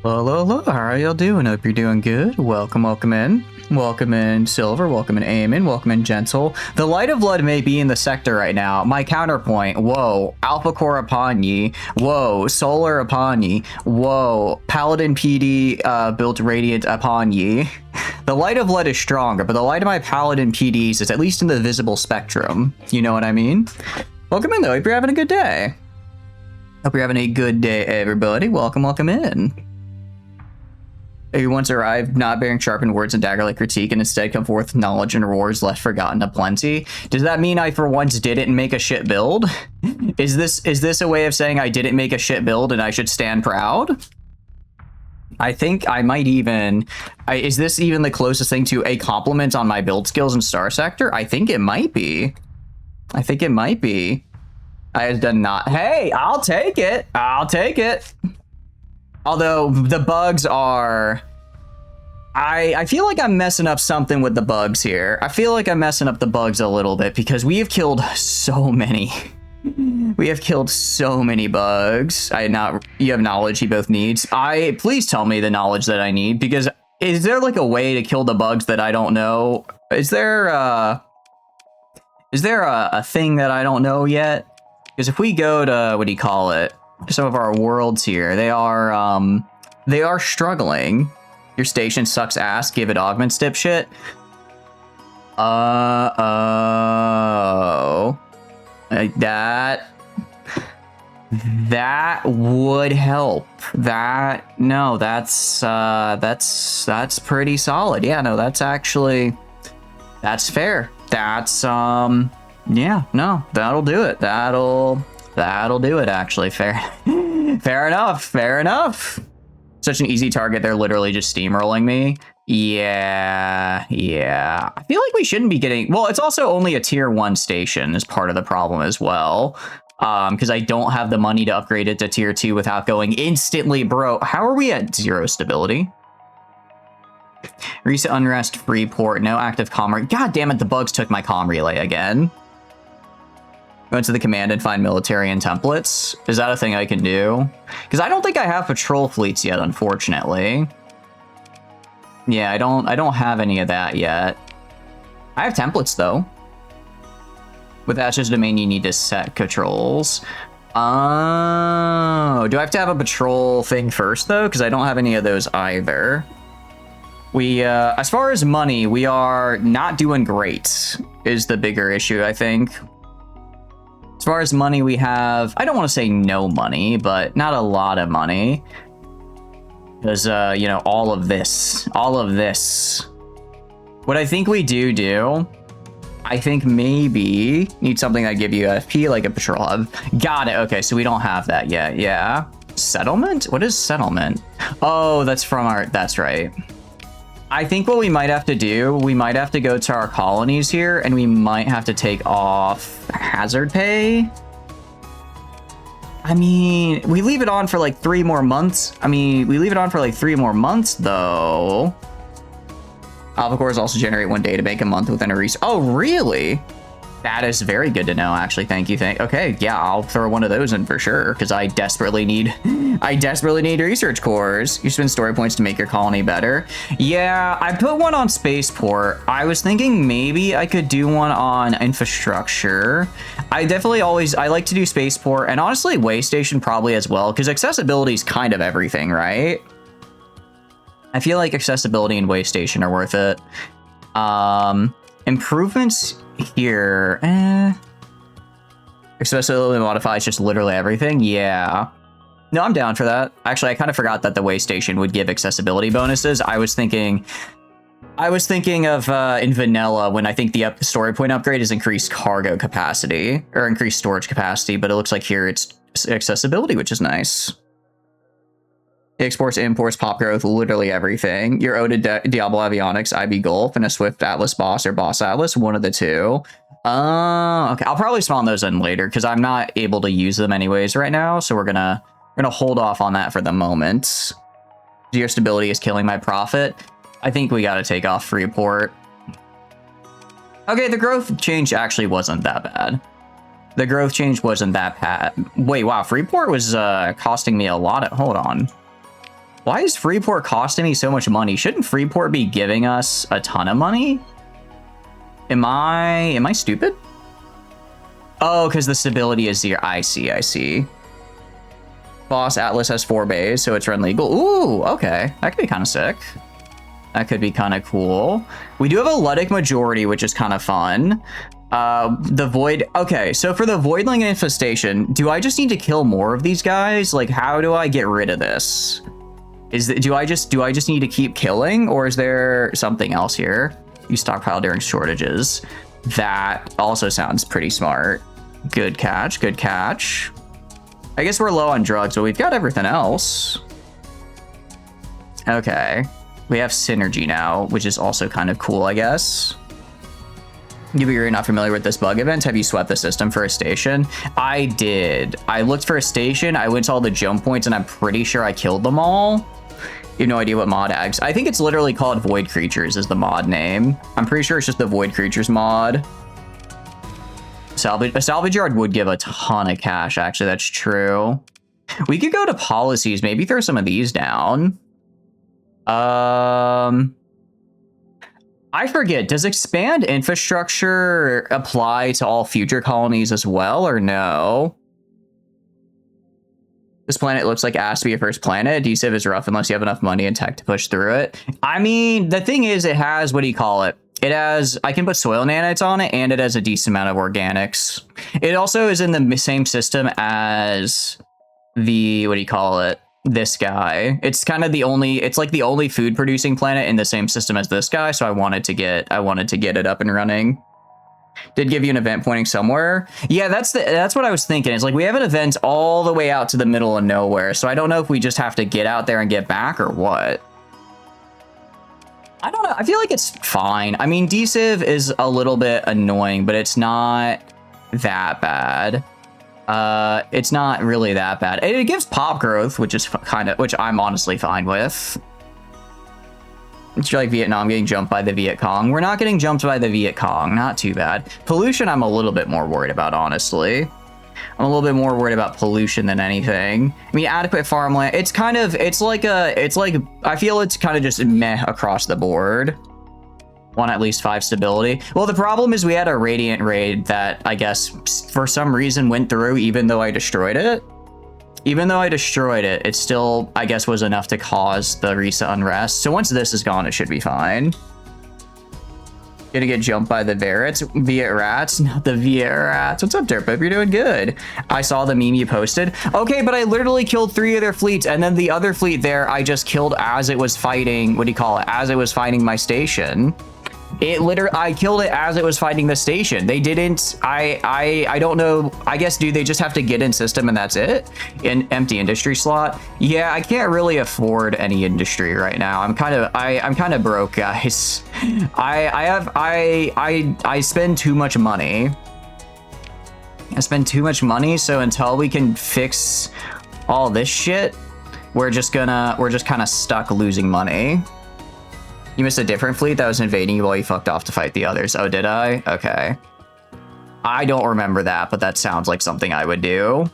Hello, hello, how are y'all doing? Hope you're doing good. Welcome, welcome in. Welcome in, Silver. Welcome in, Eamon. Welcome in, Gentle. The Light of Blood may be in the sector right now. My counterpoint, whoa. Alpha Core upon ye. Whoa. Solar upon ye. Whoa. Paladin PD built Radiant upon ye. The Light of Blood is stronger, but the light of my Paladin PDs is at least in the visible spectrum. You know what I mean? Welcome in, though. Hope you're having a good day. Hope you're having a good day, everybody. Welcome, welcome in. You once arrived, not bearing sharpened words and dagger-like critique, and instead come forth with knowledge and roars left forgotten aplenty. Does that mean I, for once, didn't make a shit build? Is this a way of saying I didn't make a shit build and I should stand proud? I think I might even... is this even the closest thing to a compliment on my build skills in Star Sector? I think it might be. I think it might be. I have done not... Hey, I'll take it. I'll take it. Although the bugs are... I feel like I'm messing up something with the bugs here. I feel like I'm messing up the bugs a little bit because we have killed so many. We have killed so many bugs. You have knowledge he both needs. Please tell me the knowledge that I need, because is there like a way to kill the bugs that I don't know? Is there a thing that I don't know yet? Because if we go to, what do you call it? Some of our worlds here, they are struggling. Your station sucks ass, give it augments, dipshit. That would help. That's pretty solid. Yeah, no, that's fair. Yeah, no, that'll do it. That'll do it, actually. Fair enough. Such an easy target, they're literally just steamrolling me. Yeah. I feel like we shouldn't be getting... Well, it's also only a tier 1 station is part of the problem as well. Because I don't have the money to upgrade it to tier 2 without going instantly broke. How are we at 0 stability? Recent unrest, free port, no active comm... God damn it, the bugs took my comm relay again. Go into the command and find military and templates. Is that a thing I can do? Because I don't think I have patrol fleets yet, unfortunately. Yeah, I don't have any of that yet. I have templates though. With Ashes Domain, you need to set controls. Oh, do I have to have a patrol thing first though? Because I don't have any of those either. We, as far as money, we are not doing great. Is the bigger issue, I think. As far as money, we have, I don't want to say no money, but not a lot of money. Because, you know, all of this. What I think we do, I think maybe need something that give you FP, like a patrol hub. Got it. Okay, so we don't have that yet. Yeah. Settlement? What is settlement? Oh, that's from our, that's right. I think what we might have to do, we might have to go to our colonies here, and we might have to take off hazard pay. I mean, we leave it on for like 3 more months. Though. Alpha cores also generate 1 day to make a month within a resource. Oh, really? That is very good to know, actually. Thank you. Okay, yeah, I'll throw one of those in for sure, because I desperately need research cores. You spend story points to make your colony better. Yeah, I put one on spaceport. I was thinking maybe I could do one on infrastructure. I like to do spaceport, and honestly, way station probably as well, because accessibility is kind of everything, right? I feel like accessibility and way station are worth it. Improvements here, accessibility modifies just literally everything. Yeah, no, I'm down for that. Actually, I kind of forgot that the way station would give accessibility bonuses. I was thinking of in vanilla, when I think the story point upgrade is increased cargo capacity or increased storage capacity, but it looks like here it's accessibility, which is nice. Exports, imports, pop growth, literally everything. Your ode to Diablo Avionics, IB Gulf, and a Swift Atlas boss or boss Atlas, one of the two. Okay, I'll probably spawn those in later because I'm not able to use them anyways right now. So we're gonna hold off on that for the moment. Your stability is killing my profit. I think we gotta take off Freeport. Okay, the growth change actually wasn't that bad. The growth change wasn't that bad. Wait, wow, Freeport was costing me a lot of... Hold on. Why is Freeport costing me so much money? Shouldn't Freeport be giving us a ton of money? Am I stupid? Oh, because the stability is 0. I see. Boss Atlas has 4 bays, so it's run legal. Ooh, okay. That could be kind of sick. That could be kind of cool. We do have a Ludic majority, which is kind of fun. The Void... Okay, so for the Voidling infestation, do I just need to kill more of these guys? Like, how do I get rid of this? Do I just need to keep killing, or is there something else here? You stockpile during shortages. That also sounds pretty smart. Good catch, good catch. I guess we're low on drugs, but we've got everything else. Okay. We have synergy now, which is also kind of cool, I guess. You're not familiar with this bug event. Have you swept the system for a station? I did. I looked for a station. I went to all the jump points, and I'm pretty sure I killed them all. You have no idea what mod ags. I think it's literally called Void Creatures is the mod name. I'm pretty sure it's just the Void Creatures mod. A salvage yard would give a ton of cash, actually. That's true. We could go to policies, maybe throw some of these down. I forget, does expand infrastructure apply to all future colonies as well, or no? This planet looks like it has to be a first planet. Adhesive is rough unless you have enough money and tech to push through it. I mean, the thing is, it has, what do you call it? It has, I can put soil nanites on it, and it has a decent amount of organics. It also is in the same system as the, what do you call it? This guy. It's kind of the only, it's like the only food producing planet in the same system as this guy. So I wanted to get it up and running. Did give you an event pointing somewhere. Yeah, that's what I was thinking. It's like we have an event all the way out to the middle of nowhere. So I don't know if we just have to get out there and get back or what. I don't know. I feel like it's fine. I mean, Deciv is a little bit annoying, but it's not that bad. It's not really that bad. It gives pop growth, which is which I'm honestly fine with. It's like Vietnam getting jumped by the Viet Cong. We're not getting jumped by the Viet Cong. Not too bad. Pollution, I'm a little bit more worried about, honestly. I'm a little bit more worried about pollution than anything. I mean, adequate farmland. It's like, I feel it's kind of just meh across the board. Want at least 5 stability. Well, the problem is we had a Radiant raid that I guess for some reason went through even though I destroyed it. Even though I destroyed it, it still, I guess, was enough to cause the recent unrest. So once this is gone, it should be fine. Gonna get jumped by the Viet rats, not the Viet rats. What's up, Derp? You're doing good. I saw the meme you posted. Okay, but I literally killed 3 of their fleets, and then the other fleet there, I just killed as it was fighting, what do you call it? As it was fighting my station. I killed it as it was fighting the station. They didn't, I don't know. I guess, do they just have to get in system and that's it? An empty industry slot? Yeah, I can't really afford any industry right now. I'm kind of broke, guys. I spend too much money. So until we can fix all this shit, we're just kind of stuck losing money. You missed a different fleet that was invading you while you fucked off to fight the others. Oh, did I? Okay. I don't remember that, but that sounds like something I would do.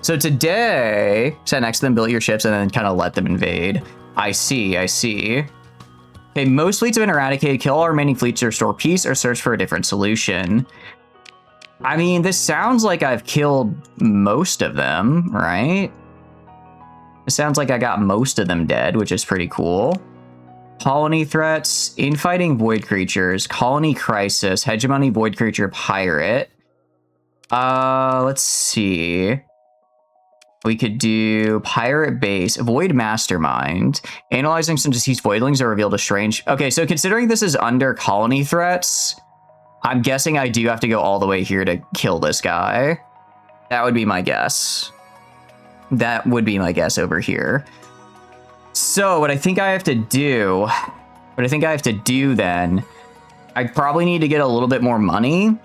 So today, sat next to them, built your ships, and then kind of let them invade. I see. Okay, most fleets have been eradicated. Kill all remaining fleets to restore peace or search for a different solution. I mean, this sounds like I've killed most of them, right? It sounds like I got most of them dead, which is pretty cool. Colony threats, infighting void creatures, colony crisis, hegemony void creature pirate. Let's see. We could do pirate base, void mastermind, analyzing some deceased voidlings are revealed a strange. Okay, so considering this is under colony threats, I'm guessing I do have to go all the way here to kill this guy. That would be my guess. That would be my guess over here. So what I think I have to do then, I probably need to get a little bit more money.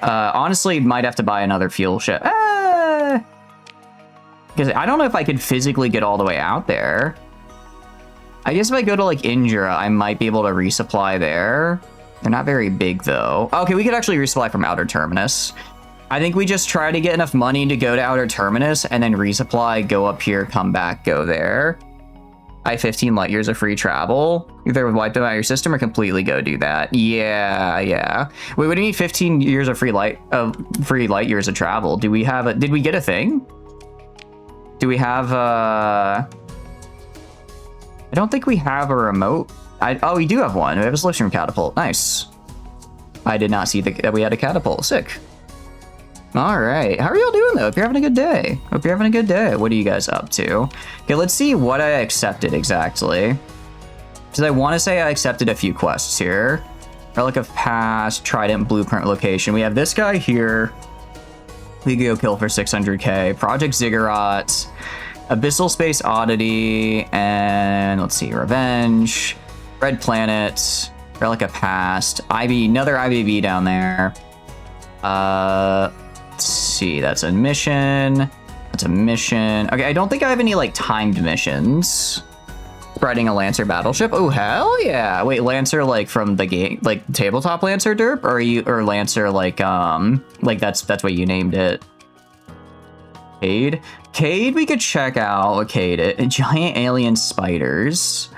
Honestly, might have to buy another fuel ship. Because I don't know if I could physically get all the way out there. I guess if I go to like Indra, I might be able to resupply there. They're not very big though. Okay, we could actually resupply from Outer Terminus. I think we just try to get enough money to go to Outer Terminus and then resupply, go up here, come back, go there. I-15 light years of free travel. Either wipe them out of your system or completely go do that. Yeah. Wait, what do you mean 15 years of free light years of travel? Do we have did we get a thing? Do we have I don't think we have a remote. Oh, we do have one. We have a slipstream catapult. Nice. I did not see that we had a catapult. Sick. All right. How are y'all doing, though? Hope you're having a good day. Hope you're having a good day. What are you guys up to? Okay, let's see what I accepted exactly. Because I want to say I accepted a few quests here. Relic of Past, Trident Blueprint location. We have this guy here. We go kill for 600k. Project Ziggurat. Abyssal Space Oddity. And let's see, Revenge. Red Planet. Relic of Past. Another IBB down there. Let's see, that's a mission. That's a mission. Okay, I don't think I have any like timed missions. Spreading a Lancer battleship. Oh, hell yeah. Wait, Lancer like from the game, like tabletop Lancer derp? Or Lancer like that's what you named it. Cade, we could check out Cade. Giant alien spiders.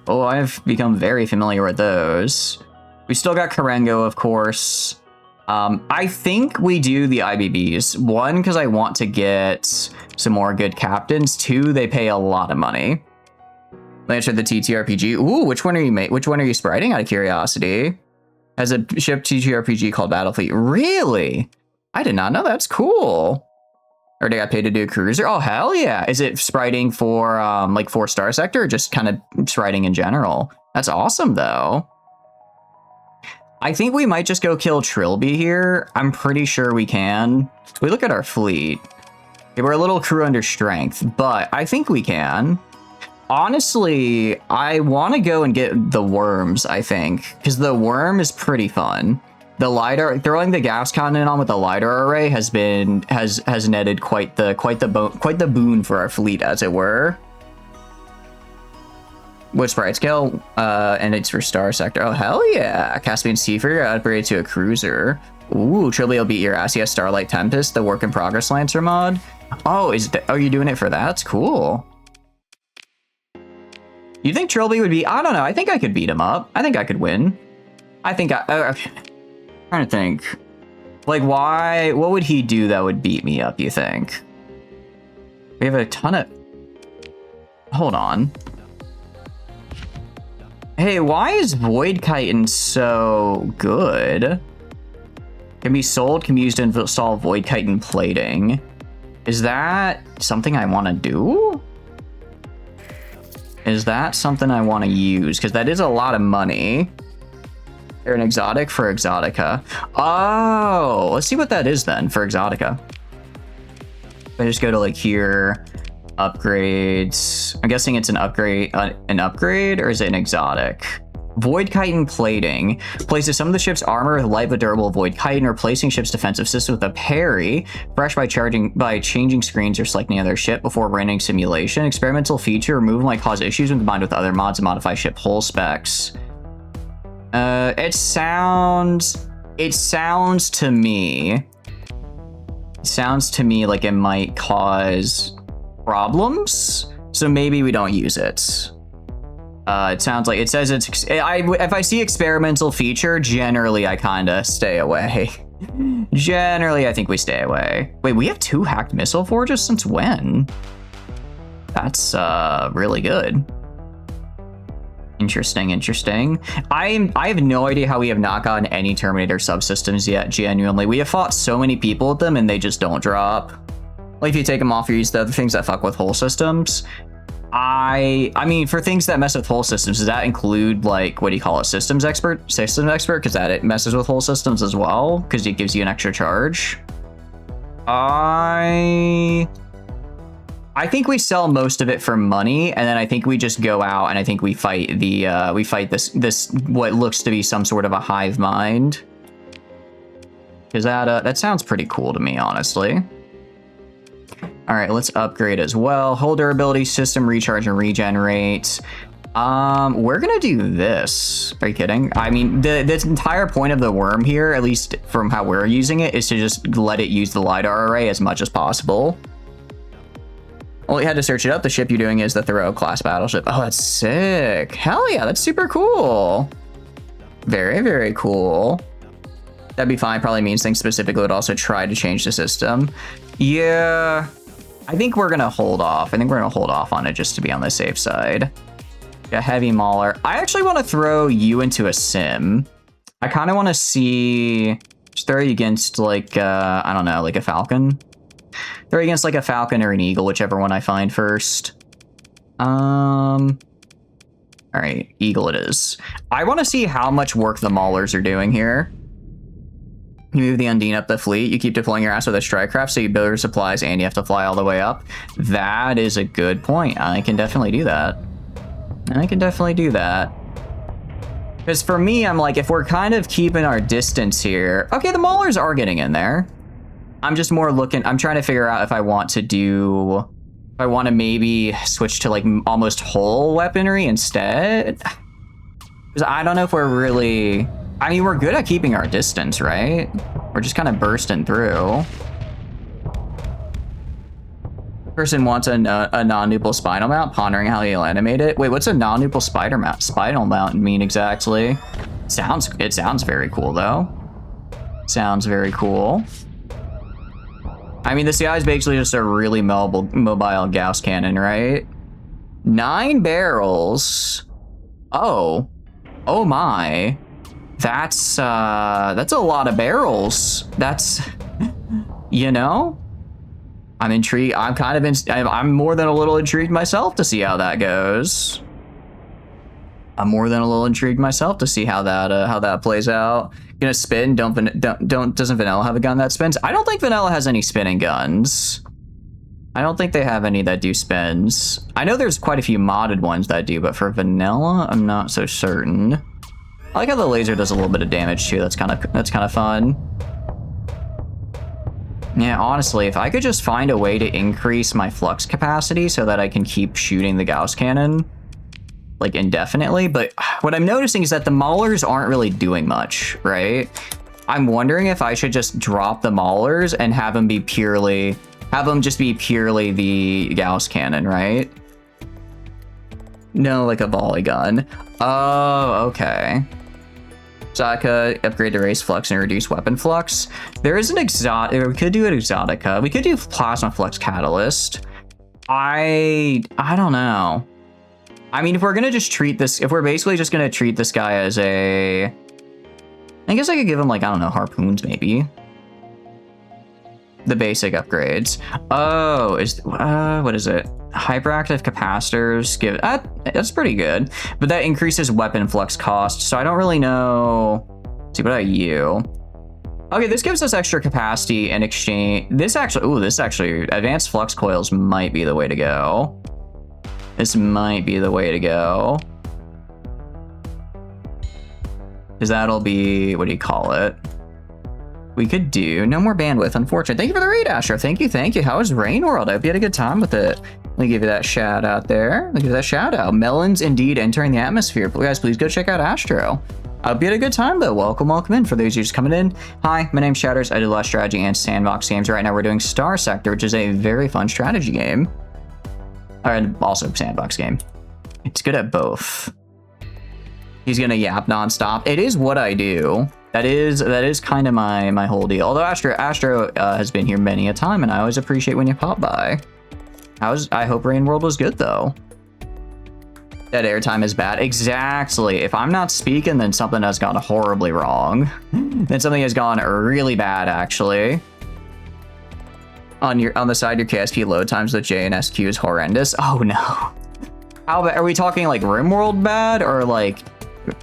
Oh, I've become very familiar with those. We still got Karengo, of course. I think we do the IBBs. One, because I want to get some more good captains. Two, they pay a lot of money. Lancer the TTRPG. Ooh, which one are you spriting out of curiosity? Has a ship TTRPG called Battlefleet. Really? I did not know. That's cool. Or they got paid to do a cruiser. Oh, hell yeah. Is it spriting for like 4-star sector or just kind of spriting in general? That's awesome though. I think we might just go kill Trilby here. I'm pretty sure we can. We look at our fleet. We're a little crew under strength, but I think we can. Honestly, I want to go and get the worms, I think, because the worm is pretty fun. The LiDAR, throwing the gas cannon on with the LiDAR array has netted quite the boon for our fleet, as it were. What sprite scale? And it's for star sector. Oh, hell yeah. Caspian Seafarer upgraded to a cruiser. Ooh, Trilby will beat your ass. Yes, Starlight Tempest, the work in progress Lancer mod. Oh, are you doing it for that? That's cool. You think Trilby would be? I don't know. I think I could beat him up. I think I could win. I think I'm trying to think. Like, what would he do that would beat me up, you think? We have a ton of... Hold on. Hey, why is Void Chitin so good? Can be sold, can be used to install Void Chitin plating. Is that something I want to do? Is that something I want to use? Because that is a lot of money. They're an exotic for Exotica. Oh, let's see what that is then for Exotica. I just go to like here, upgrades. I'm guessing it's an upgrade, or is it an exotic? Void Chitin plating places some of the ship's armor with light but durable Void Chitin, replacing ship's defensive system with a parry, fresh by changing screens or selecting another ship before running simulation. Experimental feature, removal might cause issues when combined with other mods and modify ship hull specs. It sounds to me like it might cause problems, so maybe we don't use it. It sounds like it says if I see experimental feature, generally I kind of stay away. Generally, I think we stay away. Wait, we have 2 hacked missile forges since when? That's really good. Interesting. I have no idea how we have not gotten any Terminator subsystems yet, genuinely. We have fought so many people with them and they just don't drop. Like if you take them off, you use the other things that fuck with hull systems. I mean, for things that mess with hull systems, does that include like, what do you call it, systems expert? Because it messes with hull systems as well, because it gives you an extra charge. I think we sell most of it for money, and then I think we just go out and I think we fight this what looks to be some sort of a hive mind. Because that sounds pretty cool to me, honestly. All right, let's upgrade as well. Hull durability, system recharge and regenerate. We're gonna do this. Are you kidding? I mean, the entire point of the worm here, at least from how we're using it, is to just let it use the LiDAR array as much as possible. Well, you had to search it up. The ship you're doing is the Thoreau class battleship. Oh, that's sick. Hell yeah, that's super cool. Very, very cool. That'd be fine. Probably means things specifically would also try to change the system. Yeah, I think we're gonna hold off. I think we're gonna hold off on it just to be on the safe side. Yeah, heavy mauler. I actually want to throw you into a sim. I kind of want to see, just throw you against like, I don't know, like a falcon. Throw you against like a falcon or an eagle, whichever one I find first. All right, eagle it is. I want to see how much work the maulers are doing here. You move the Undine up the fleet. You keep deploying your ass with a strike craft, so you build your supplies and you have to fly all the way up. That is a good point. I can definitely do that. I can definitely do that. Because for me, I'm like, if we're kind of keeping our distance here... Okay, the maulers are getting in there. I'm just more looking... I'm trying to figure out if I want to do... If I want to maybe switch to like almost whole weaponry instead. Because I don't know if we're really... I mean, we're good at keeping our distance, right? We're just kind of bursting through. Person wants a non-nupal spinal mount, pondering how you'll animate it. Wait, what's a non-nupal spinal mount mean exactly? It sounds very cool though. Sounds very cool. I mean, this guy is basically just a really mobile Gauss cannon, right? 9 barrels. Oh my. That's a lot of barrels. That's, you know? I'm intrigued. I'm kind of I'm more than a little intrigued myself to see how that goes. I'm more than a little intrigued myself to see how that plays out. Gonna spin? Doesn't Vanilla have a gun that spins? I don't think Vanilla has any spinning guns. I don't think they have any that do spins. I know there's quite a few modded ones that do, but for Vanilla, I'm not so certain. I like how the laser does a little bit of damage too. That's kind of fun. Yeah, honestly, if I could just find a way to increase my flux capacity so that I can keep shooting the Gauss cannon, like, indefinitely. But what I'm noticing is that the maulers aren't really doing much, right? I'm wondering if I should just drop the maulers and have them just be purely the Gauss cannon, right? No, like a volley gun. Oh, okay. Exotica, upgrade the race flux and reduce weapon flux. There is an exotic. We could do an exotica. We could do plasma flux catalyst. I don't know. I mean, if we're gonna just treat this, if we're basically just gonna treat this guy as a, I guess I could give him like, I don't know, harpoons maybe. The basic upgrades. Oh, what is it? Hyperactive capacitors give that's pretty good, but that increases weapon flux cost, so I don't really know. Let's see, what about you? Okay, this gives us extra capacity in exchange. This actually advanced flux coils might be the way to go. This might be the way to go, because that'll be, what do you call it? We could do no more bandwidth, unfortunately. Thank you for the raid, Astro. Thank you. How was Rain World? I hope you had a good time with it. Let me give you that shout out there. Let me give you that shout out. Melons indeed entering the atmosphere. Guys, please go check out Astro. I hope you had a good time though. Welcome in. For those of you just coming in, hi, my name's Shatters. I do a lot of strategy and sandbox games. Right now we're doing Star Sector, which is a very fun strategy game. And also sandbox game. It's good at both. He's gonna yap nonstop. It is what I do. That is kind of my whole deal. Although Astro has been here many a time, and I always appreciate when you pop by. I hope Rain World was good though. That airtime is bad. Exactly. If I'm not speaking, then something has gone horribly wrong. Then something has gone really bad, actually. On the side, your KSP load times with J and SQ is horrendous. Oh no. How bad? Are we talking like RimWorld bad, or like?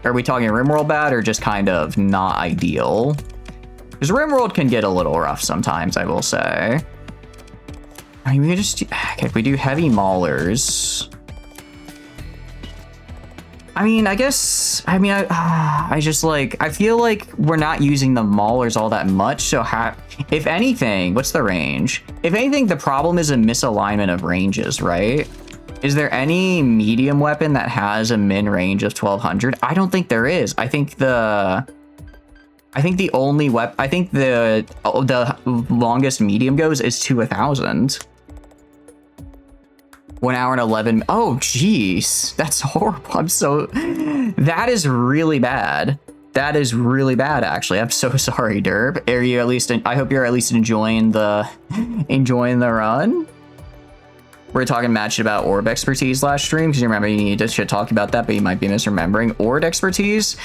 Are we talking RimWorld bad, or just kind of not ideal? Because RimWorld can get a little rough sometimes, I will say. I mean, we could just okay, if we do heavy maulers. I mean, I just like, I feel like we're not using the maulers all that much. So if anything, what's the range? If anything, the problem is a misalignment of ranges, right? Is there any medium weapon that has a min range of 1200? I don't think there is. I think the longest medium goes is to 1000. 1 hour and 11. Oh, jeez. That's horrible. That is really bad. That is really bad, actually. I'm so sorry, Derb. Are you at least, I hope you're at least enjoying the run. We're talking match about orb expertise last stream, because you remember you need to talk about that, but you might be misremembering. Orb expertise,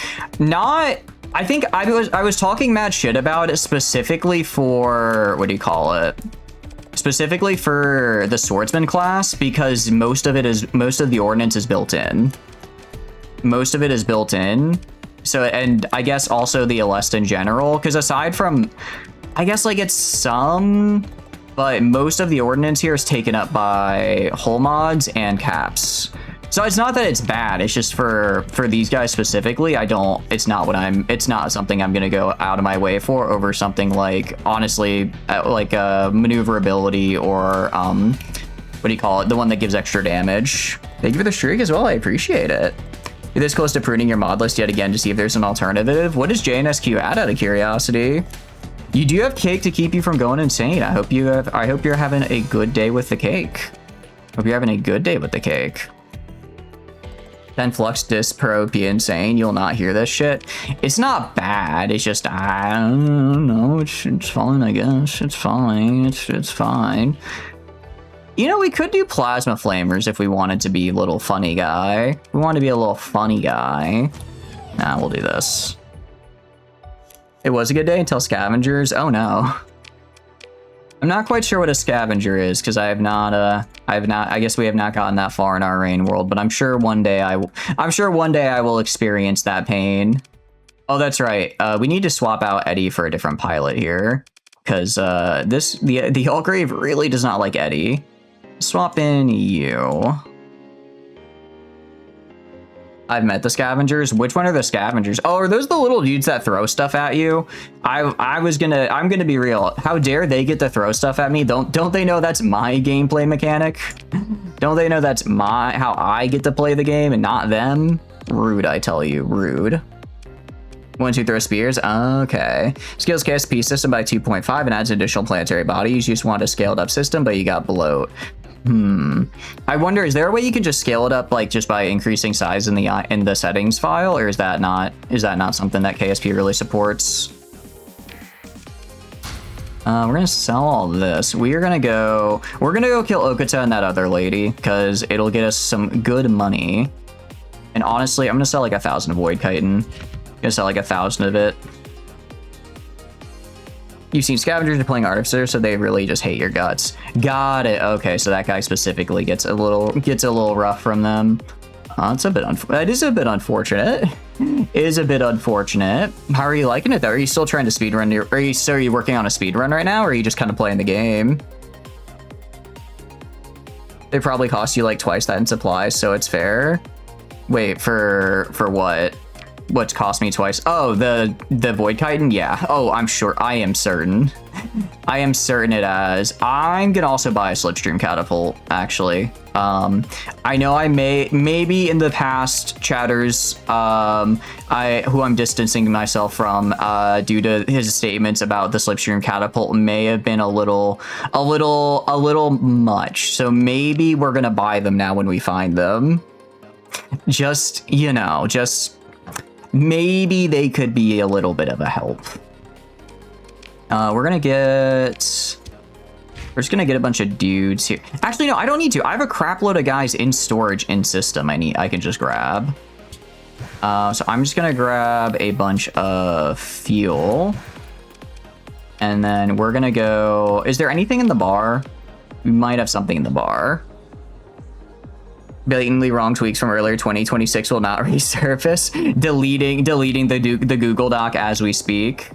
I think I was talking mad shit about it specifically for, what do you call it? Specifically for the swordsman class, because most of the ordnance is built in. Most of it is built in. So, and I guess also the Alesta in general, because aside from, I guess like it's some, but most of the ordnance here is taken up by hull mods and caps. So it's not that it's bad, it's just for these guys specifically, it's not something I'm gonna go out of my way for over something like, honestly, like maneuverability or, what do you call it? The one that gives extra damage. Thank you for the streak as well, I appreciate it. You're this close to pruning your mod list yet again to see if there's an alternative. What is JNSQ at, out of curiosity? You do have cake to keep you from going insane. I hope you're having a good day with the cake. Hope you're having a good day with the cake. 10 flux dis pro be insane. You'll not hear this shit. It's not bad. It's just, I don't know. It's fine, I guess. It's fine. It's fine. You know, we could do plasma flamers if we wanted to be a little funny guy. We want to be a little funny guy. Nah, we'll do this. It was a good day until scavengers. Oh no. I'm not quite sure what a scavenger is, because I guess we have not gotten that far in our rain world, but I'm sure one day I will experience that pain. Oh, that's right. We need to swap out Eddie for a different pilot here, because the Allgrave really does not like Eddie. Swap in you. I've met the scavengers. Which one are the scavengers? Oh, are those the little dudes that throw stuff at you? I'm gonna be real. How dare they get to throw stuff at me? Don't they know that's my gameplay mechanic? Don't they know that's how I get to play the game and not them? Rude, I tell you, rude. 1, 2, throw spears. Okay. Scales KSP system by 2.5 and adds additional planetary bodies. You just want a scaled up system, but you got bloat. I wonder, is there a way you can just scale it up, like just by increasing size in the settings file, or is that not something that KSP really supports? We're gonna sell all this. We're gonna go kill Okata and that other lady, because it'll get us some good money. And honestly, I'm gonna sell like 1,000 Void Chitin. Gonna sell like 1,000 of it. You've seen scavengers are playing artificer, so they really just hate your guts. Got it. Okay, so that guy specifically gets a little rough from them. It's a bit that is a bit unfortunate. Is a bit unfortunate. How are you liking it though? Are you still trying to speedrun? Are you working on a speedrun right now, or are you just kind of playing the game? They probably cost you like twice that in supplies, so it's fair. Wait, for what? What's cost me twice? Oh, the Void Chitin? Yeah. Oh, I'm sure. I am certain. I am certain it has. I'm gonna also buy a Slipstream Catapult, actually. I know I maybe in the past chatters, who I'm distancing myself from, due to his statements about the Slipstream Catapult may have been a little much. So maybe we're gonna buy them now when we find them. Just, you know, maybe they could be a little bit of a help. We're just gonna get a bunch of dudes here. Actually, no, I don't need to. I have a crap load of guys in storage in system I can just grab. So I'm just gonna grab a bunch of fuel. And then we're gonna go... Is there anything in the bar? We might have something in the bar. Blatantly wrong tweaks from earlier. 2026 will not resurface. Deleting the Google Doc as we speak.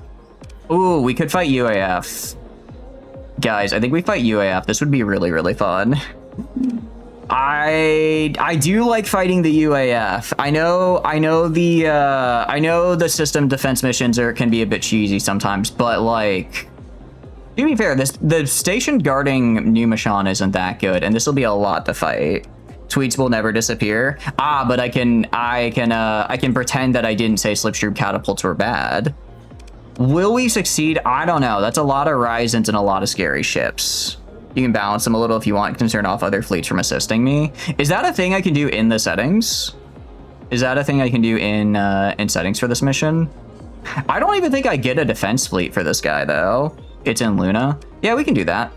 Ooh, we could fight UAF. Guys, I think we fight UAF. This would be really, really fun. I do like fighting the UAF. I know the system defense missions can be a bit cheesy sometimes, but like, to be fair, the station guarding New Mashan isn't that good, and this will be a lot to fight. Tweets will never disappear. But I can pretend that I didn't say Slipstream Catapults were bad. Will we succeed? I don't know. That's a lot of Ryzens and a lot of scary ships. You can balance them a little if you want, turn off other fleets from assisting me. Is that a thing I can do in the settings? Is that a thing I can do in settings for this mission? I don't even think I get a defense fleet for this guy though. It's in Luna. Yeah, we can do that.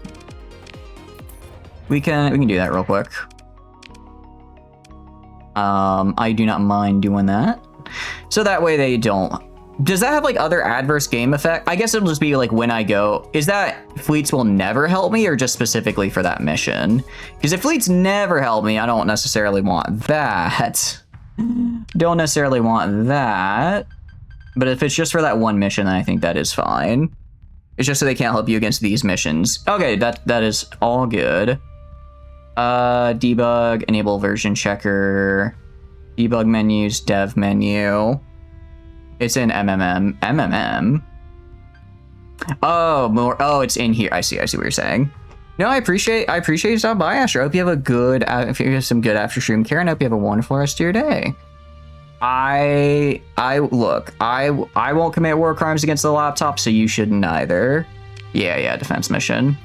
We can do that real quick. I do not mind doing that. So that way they don't. Does that have like other adverse game effect? I guess it'll just be like when I go. Is that fleets will never help me or just specifically for that mission? Because if fleets never help me, I don't necessarily want that. Don't necessarily want that. But if it's just for that one mission, then I think that is fine. It's just so they can't help you against these missions. Okay, that is all good. Debug, enable version checker, debug menus, dev menu. It's in MMM. Oh, more. Oh, it's in here. I see what you're saying. No, I appreciate you stopping by, Asher. I hope you have a good, if you have some good after stream care, and I hope you have a wonderful rest of your day. I won't commit war crimes against the laptop, so you shouldn't either. Yeah, defense mission.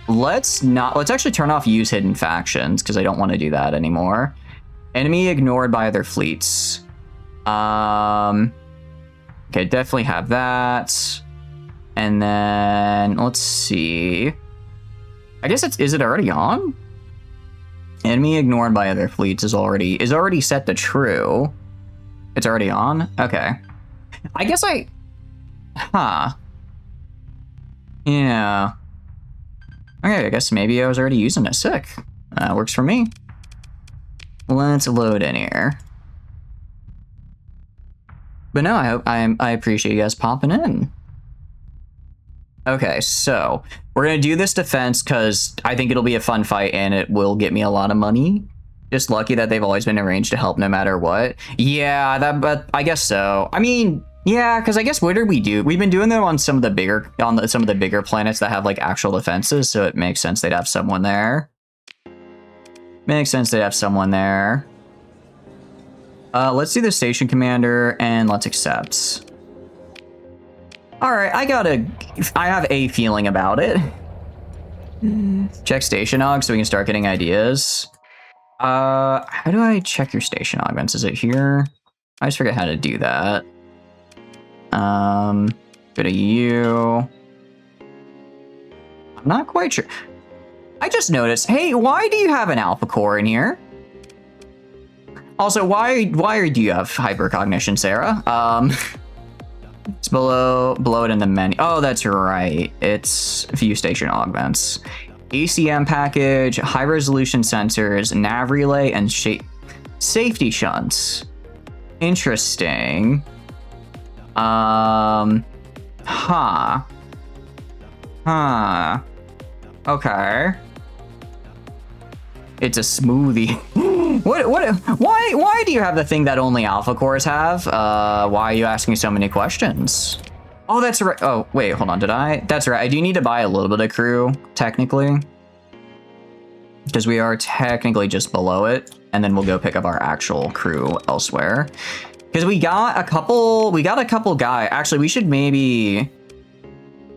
Let's actually turn off use hidden factions because I don't want to do that anymore. Enemy ignored by other fleets. Okay, definitely have that. And then let's see. I guess is it already on? Enemy ignored by other fleets is already set to true. It's already on? Okay. I guess yeah. Okay, I guess maybe I was already using it. Sick. That works for me. Let's load in here. But no, I appreciate you guys popping in. Okay, so we're gonna do this defense because I think it'll be a fun fight and it will get me a lot of money. Just lucky that they've always been arranged to help no matter what. Yeah, but I guess so. I mean, yeah, because I guess what did we do? We've been doing them on some of the bigger planets that have like actual defenses, so it makes sense they'd have someone there. Makes sense they'd have someone there. Let's do the station commander and let's accept. All right, I have a feeling about it. Check station log so we can start getting ideas. How do I check your station augments? Is it here? I just forget how to do that. Go to you. I'm not quite sure. I just noticed, hey, why do you have an alpha core in here? Also, why do you have hypercognition, Sarah? It's below it in the menu. Oh, that's right. It's view station augments. ACM package, high resolution sensors, nav relay, and safety shunts. Interesting. Okay. It's a smoothie. Why do you have the thing that only alpha cores have? Why are you asking so many questions? Oh, that's right. Oh, wait, hold on. That's right. I do need to buy a little bit of crew, technically. Because we are technically just below it. And then we'll go pick up our actual crew elsewhere. Because we got a couple guys. Actually, we should maybe...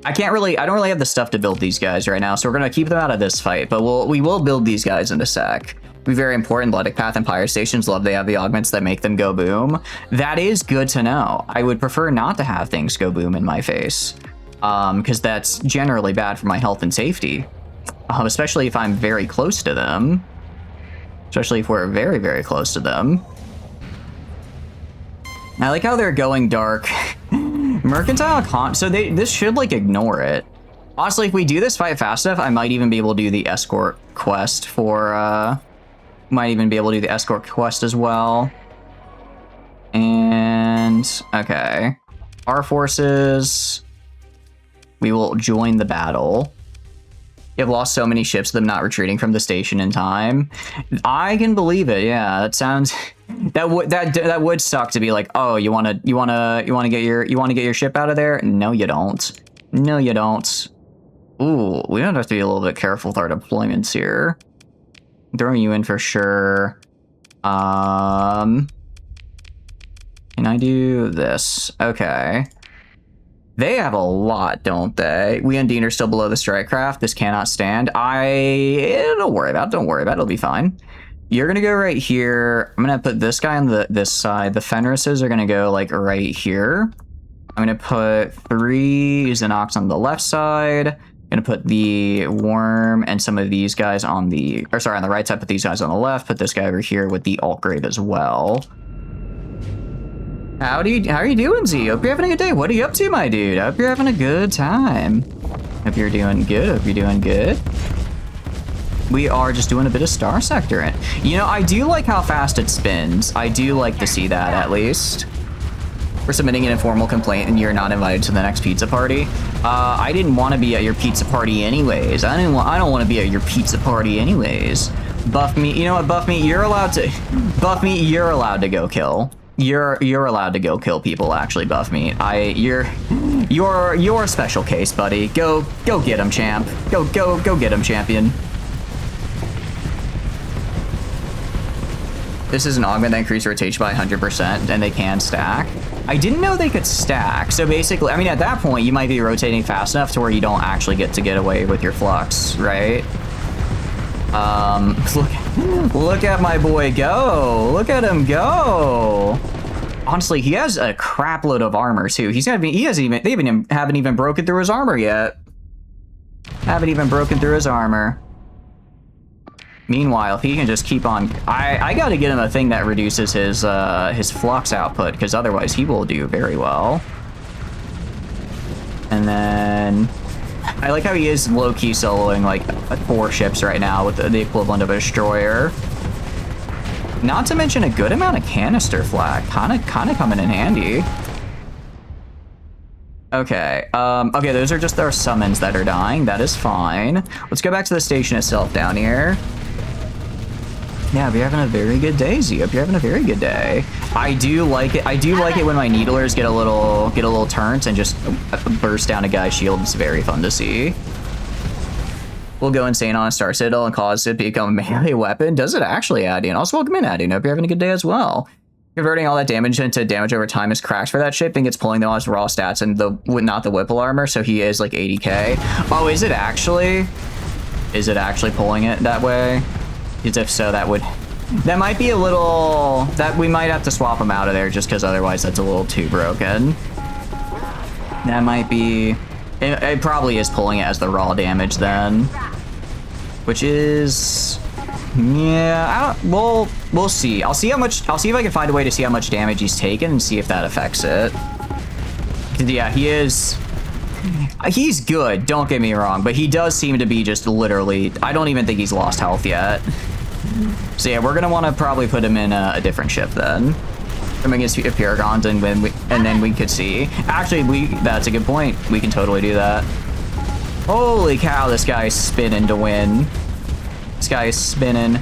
I don't really have the stuff to build these guys right now, so we're going to keep them out of this fight, but we will build these guys in a sec. Be very important. Lytic Path and Pyre Stations they have the augments that make them go boom. That is good to know. I would prefer not to have things go boom in my face, because that's generally bad for my health and safety, especially if I'm very close to them. Especially if we're very, very close to them. I like how they're going dark. Mercantile so this should like ignore it. Honestly, if we do this fight fast enough, I might even be able to do the escort quest for might even be able to do the escort quest as well. And okay. Our forces, we will join the battle. You have lost so many ships, them not retreating from the station in time. I can believe it. Yeah, that sounds that would suck to be like, oh, you want to get your ship out of there? No, you don't. No, you don't. Ooh, we have to be a little bit careful with our deployments here. Throwing you in for sure. Can I do this? Okay. They have a lot, don't they? We and Dean are still below the strike craft. This cannot stand. Don't worry about it. Don't worry about it. It'll be fine. You're going to go right here. I'm going to put this guy on this side. The Fenrises are going to go, like, right here. I'm going to put 3 Xenox on the left side. I'm going to put the Worm and some of these guys on the... Or, sorry, on the right side. Put these guys on the left. Put this guy over here with the Altgrave as well. How are you doing, Z? Hope you're having a good day. What are you up to, my dude? I hope you're having a good time. Hope you're doing good. Hope you're doing good. We are just doing a bit of Star Sector. You know, I do like how fast it spins. I do like to see that, at least. We're submitting an informal complaint and you're not invited to the next pizza party. I didn't want to be at your pizza party anyways. I don't want to be at your pizza party anyways. Buff me. You know what, Buff me? You're allowed to... Buff me, you're allowed to go kill. You're allowed to go kill people, actually, Buff me. You're a special case, buddy. Go get him, champ. Go get him, champion. This is an augment that increases rotation by 100%, and they can stack. I didn't know they could stack. So basically, I mean, at that point, you might be rotating fast enough to where you don't actually get to get away with your flux, right? Look at my boy go. Look at him go. Honestly, he has a crap load of armor too. They haven't even broken through his armor yet. Haven't even broken through his armor. Meanwhile, if he can just keep on, I gotta get him a thing that reduces his flux output, because otherwise he will do very well. And then I like how he is low-key soloing like 4 ships right now with the equivalent of a destroyer. Not to mention a good amount of canister flak, kind of coming in handy. Okay, okay, those are just our summons that are dying. That is fine. Let's go back to the station itself down here. Yeah, you're having a very good day, Z. Hope you're having a very good day. I do like it. I do like it when my needlers get a little turnt and just burst down a guy's shield. It's very fun to see. We'll go insane on a Star Citadel and cause it to become a melee weapon. Does it actually, Addy? And also welcome in, Addy. Hope you're having a good day as well. Converting all that damage into damage over time is cracks for that ship, and it's pulling them on his raw stats and not the Whipple armor, so he is like 80k. Oh, is it actually? Is it actually pulling it that way? Because if so, that might be a little, that we might have to swap him out of there just because otherwise that's a little too broken. That might be, it probably is pulling it as the raw damage then, which is, yeah, we'll see. I'll see if I can find a way to see how much damage he's taken and see if that affects it. 'Cause yeah, he's good, don't get me wrong, but he does seem to be just literally, I don't even think he's lost health yet. So yeah, we're gonna want to probably put him in a different ship then. Coming against Paragons, and then we could see. Actually, that's a good point. We can totally do that. Holy cow, this guy is spinning to win. This guy is spinning.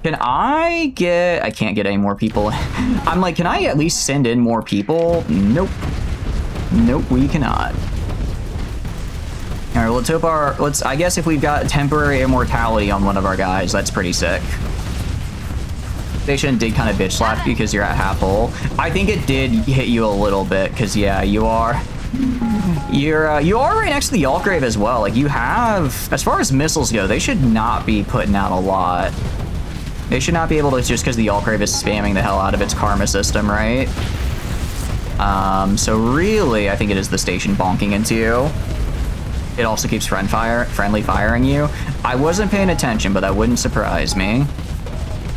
I can't get any more people. I'm like, can I at least send in more people? Nope. Nope, we cannot. All right, let's hope I guess if we've got temporary immortality on one of our guys, that's pretty sick. Station did kind of bitch slap because you're at half hull. I think it did hit you a little bit because yeah, you are right next to the Altgrave as well. Like you have, as far as missiles go, they should not be putting out a lot. They should not be able to, just because the Altgrave is spamming the hell out of its karma system, right? So really, I think it is the station bonking into you. It also keeps friendly firing you. I wasn't paying attention, but that wouldn't surprise me.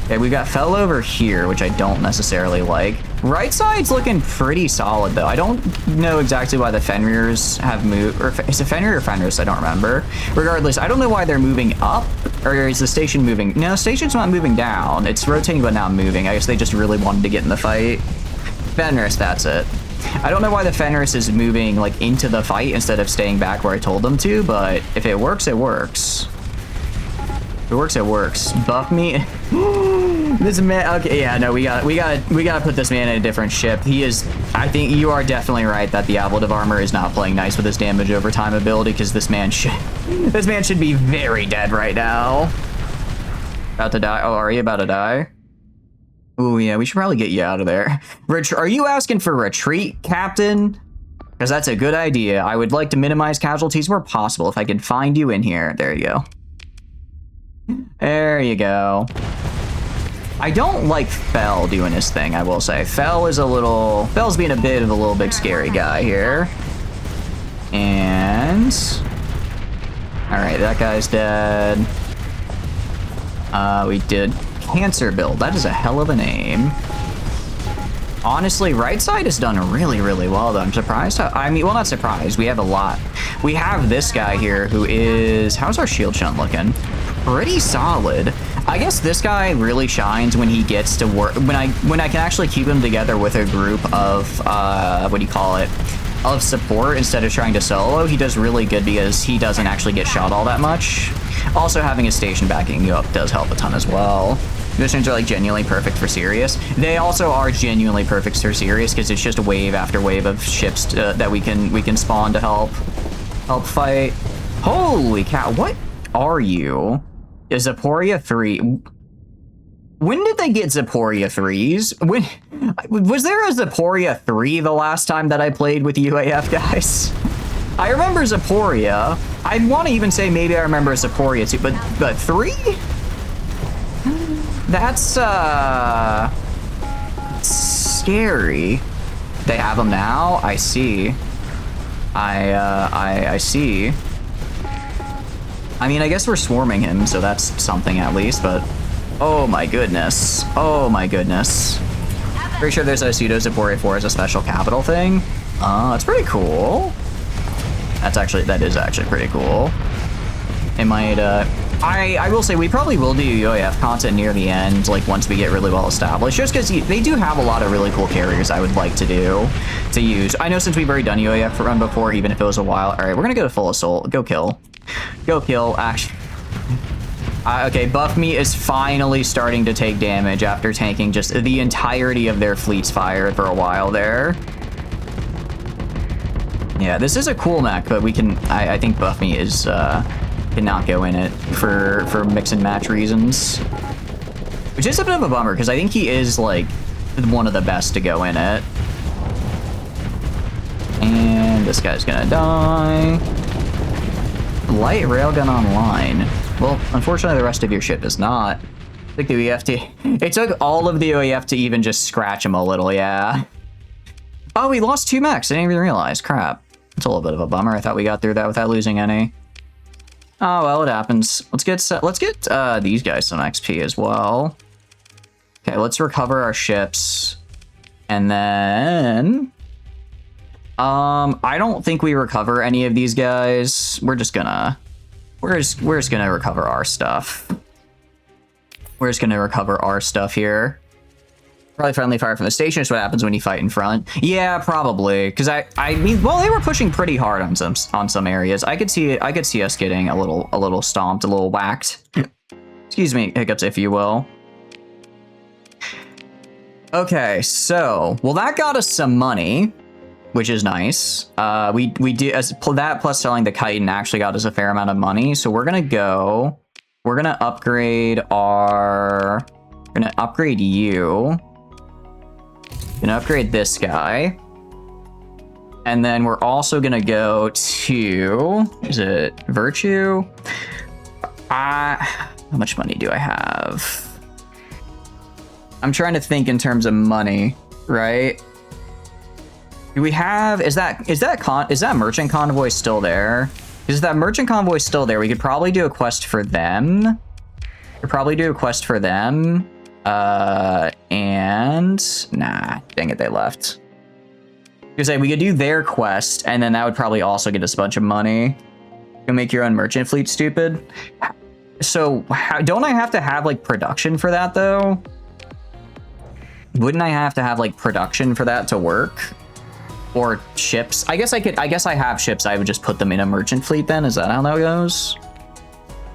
Okay, we've got Fell over here, which I don't necessarily like. Right side's looking pretty solid, though. I don't know exactly why the Fenrirs have moved, or is it Fenrir or Fenris? I don't remember. Regardless, I don't know why they're moving up, or is the station moving? No, the station's not moving down. It's rotating, but not moving. I guess they just really wanted to get in the fight. Fenris, that's it. I don't know why the Fenris is moving like into the fight instead of staying back where I told them to, but if it works, it works. If it works, it works. Buff me. This man, okay, yeah, no, we gotta put this man in a different ship. He is, I think you are definitely right that the Ablative armor is not playing nice with his damage over time ability, because this man should be very dead right now. About to die. Oh, are you about to die? Oh yeah, we should probably get you out of there. Are you asking for retreat, Captain? Because that's a good idea. I would like to minimize casualties where possible. If I can find you in here. There you go. There you go. I don't like Fell doing his thing, I will say. Fell's being a bit of a little big scary guy here. And... Alright, that guy's dead. We did Cancer Build. That is a hell of a name. Honestly, right side has done really, really well, though. I'm surprised. I mean, well, not surprised. We have a lot. We have this guy here who is... How's our shield shunt looking? Pretty solid. I guess this guy really shines when he gets to work... When I can actually keep him together with a group of... what do you call it? Of support instead of trying to solo. He does really good because he doesn't actually get shot all that much. Also, having a station backing you up does help a ton as well. Missions are like genuinely perfect for Sirius. They also are genuinely perfect for Sirius because it's just wave after wave of ships that we can spawn to help fight. Holy cow! What are you? Is Zaporia 3? When did they get Zaporia 3s? When was there a Zaporia 3 the last time that I played with UAF, guys? I remember Zaporia. I want to even say maybe I remember Zaporia 2, but 3? That's scary. They have them now. I see. I see. I mean, I guess we're swarming him, so that's something at least. But oh my goodness. Oh my goodness. Pretty sure there's a pseudo Zaporia 4 as a special capital thing. That's pretty cool. That is actually pretty cool. It might I will say we probably will do UAF content near the end, like once we get really well established, just because they do have a lot of really cool carriers I would like to use. I know since we've already done UAF run before, even if it was a while. All right, we're gonna go to full assault. Go kill. Go kill. Actually, okay, Buff Me is finally starting to take damage after tanking just the entirety of their fleet's fire for a while there. Yeah, this is a cool mech, but we can. I think Buff Me is cannot go in it for mix and match reasons, which is a bit of a bummer because I think he is like one of the best to go in it. And this guy's gonna die. Light railgun online. Well, unfortunately, the rest of your ship is not. I think the OEF it took all of the OEF to even just scratch him a little. Yeah. Oh, we lost 2 mechs. I didn't even realize. Crap. It's a little bit of a bummer. I thought we got through that without losing any. Oh, well, it happens. Let's get these guys some XP as well. Okay, let's recover our ships. And then... I don't think we recover any of these guys. We're just gonna recover our stuff. We're just gonna recover our stuff here. Probably friendly fire from the station is what happens when you fight in front. Yeah, probably. Because I mean, well, they were pushing pretty hard on some areas. I could see us getting a little stomped, a little whacked. Excuse me, hiccups, if you will. Okay, so well, that got us some money, which is nice. We did that plus selling the Chitin actually got us a fair amount of money. So we're gonna upgrade you. Gonna upgrade this guy. And then we're also gonna go to, is it Virtue? How much money do I have? I'm trying to think in terms of money, right? Do we have, is that merchant convoy still there? Is that merchant convoy still there? We could probably do a quest for them. And nah, dang it, they left. Because we could do their quest, and then that would probably also get us a bunch of money. You'll make your own merchant fleet, stupid. So don't I have to have like production for that though? Wouldn't I have to have like production for that to work? Or ships? I guess I have ships. I would just put them in a merchant fleet then. Is that how that goes?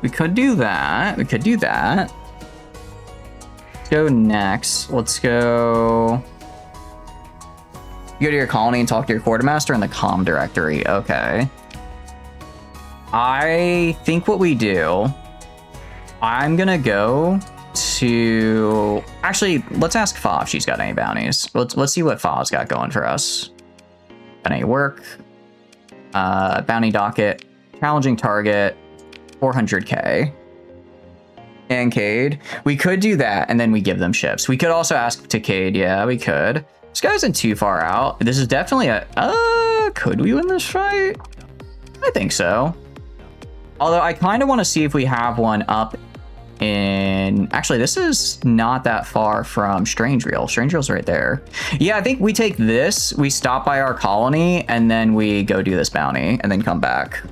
We could do that. Go next. Let's go. You go to your colony and talk to your quartermaster in the comm directory. Okay. I think what we do, I'm gonna go to, actually, let's ask Fa if she's got any bounties. Let's see what Fa's got going for us. That ain't work. Bounty docket, challenging target, 400k. And Cade. We could do that, and then we give them ships. We could also ask to Cade. Yeah, we could. This guy isn't too far out. This is definitely a... could we win this fight? I think so. Although I kind of want to see if we have one up in... Actually, this is not that far from Strange Reel. Strange Reel's right there. Yeah, I think we take this, we stop by our colony, and then we go do this bounty, and then come back.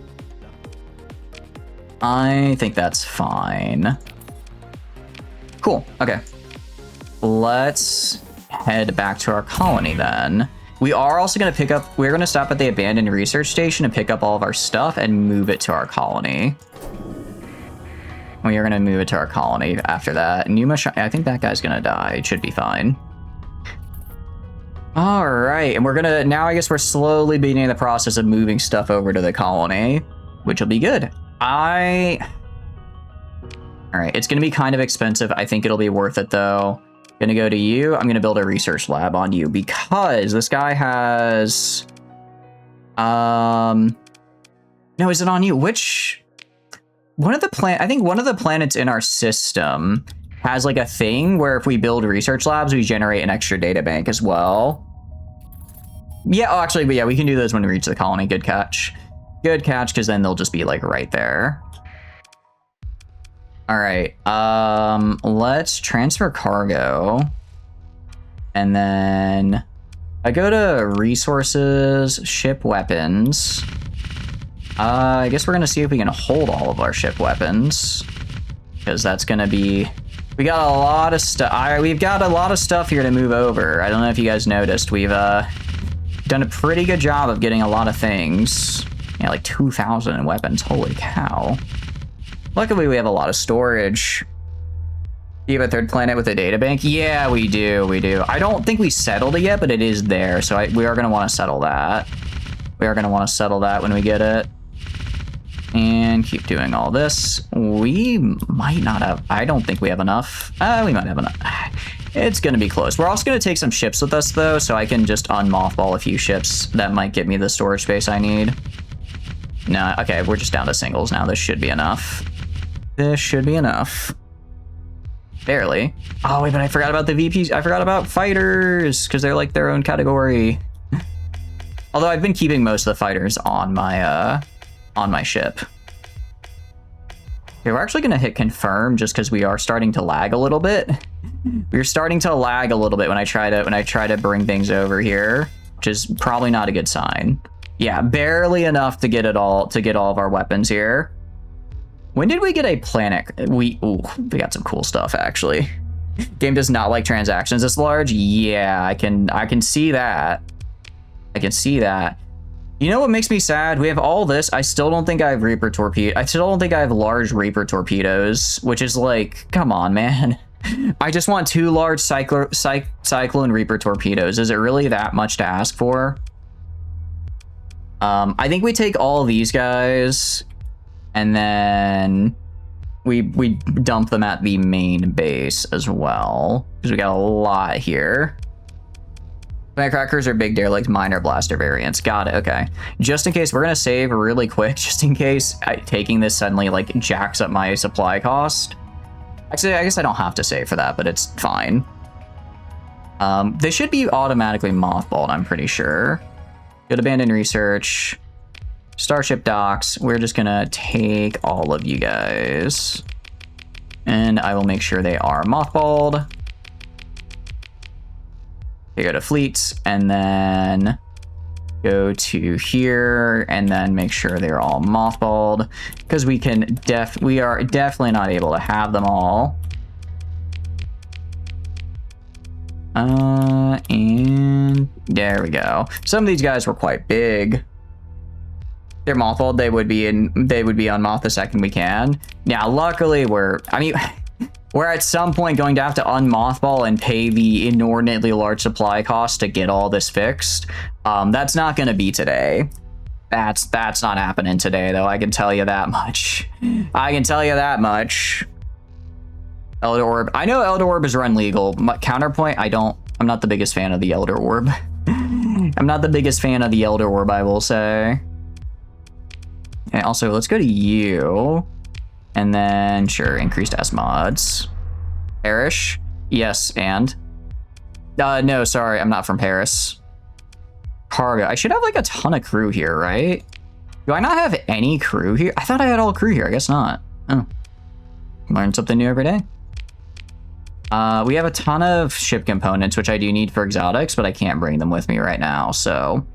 I think that's fine. Cool. Okay. Let's head back to our colony then. We are also going to pick up... We're going to stop at the abandoned research station and pick up all of our stuff and move it to our colony. We are going to move it to our colony after that. I think that guy's going to die. It should be fine. All right. And we're going to... Now I guess we're slowly beginning the process of moving stuff over to the colony, which will be good. All right, it's going to be kind of expensive. I think it'll be worth it, though. Going to go to you. I'm going to build a research lab on you because this guy has... No, is it on you? Which... One of the I think one of the planets in our system has like a thing where if we build research labs, we generate an extra data bank as well. Yeah, oh, actually, but yeah, we can do those when we reach the colony. Good catch. Good catch, because then they'll just be like right there. All right, let's transfer cargo. And then I go to resources, ship weapons. I guess we're gonna see if we can hold all of our ship weapons, because that's gonna be, we got a lot of stuff. We've got a lot of stuff here to move over. I don't know if you guys noticed, we've done a pretty good job of getting a lot of things. Yeah, like 2,000 in weapons, holy cow. Luckily, we have a lot of storage. Do you have a third planet with a data bank? Yeah, we do, we do. I don't think we settled it yet, but it is there, so we are going to want to settle that. We are going to want to settle that when we get it. And keep doing all this. We might not have... I don't think we have enough. We might have enough. It's going to be close. We're also going to take some ships with us, though, so I can just unmothball a few ships. That might get me the storage space I need. No, okay, we're just down to singles now. This should be enough. This should be enough. Barely. Oh, wait, but I forgot about the VPs. I forgot about fighters, because they're like their own category. Although I've been keeping most of the fighters on my ship. Okay, we're actually going to hit confirm just because we are starting to lag a little bit. We're starting to lag a little bit when I try to bring things over here, which is probably not a good sign. Yeah, barely enough to get all of our weapons here. When did we get a planet? We got some cool stuff actually. Game does not like transactions this large. Yeah, I can see that. I can see that. You know what makes me sad? We have all this. I still don't think I have Reaper torpedo. I still don't think I have large Reaper torpedoes, which is like, come on, man. I just want 2 large Cyclone Reaper torpedoes. Is it really that much to ask for? I think we take all these guys and then we dump them at the main base as well, because we got a lot here. Crackers are big derelict minor blaster variants. Got it. Okay. Just in case, we're going to save really quick, just in case taking this suddenly like jacks up my supply cost. Actually, I guess I don't have to save for that, but it's fine. They should be automatically mothballed, I'm pretty sure. Good abandoned research. Starship docks. We're just going to take all of you guys. And I will make sure they are mothballed. Okay, go to fleets and then go to here and then make sure they're all mothballed, because we are definitely not able to have them all. And there we go. Some of these guys were quite big. They're mothballed. They would be unmoth the second we can. Now, luckily we're at some point going to have to unmothball and pay the inordinately large supply cost to get all this fixed. That's not going to be today. That's not happening today, though. I can tell you that much. I can tell you that much. Elder Orb. I know Elder Orb is run legal. Counterpoint, I'm not the biggest fan of the Elder Orb. I'm not the biggest fan of the Elder Orb, I will say. And also, let's go to you. And then, sure, increased S mods. Parish? Yes, and? No, sorry, I'm not from Paris. Cargo. I should have like a ton of crew here, right? Do I not have any crew here? I thought I had all crew here. I guess not. Oh. Learn something new every day. We have a ton of ship components, which I do need for exotics, but I can't bring them with me right now, so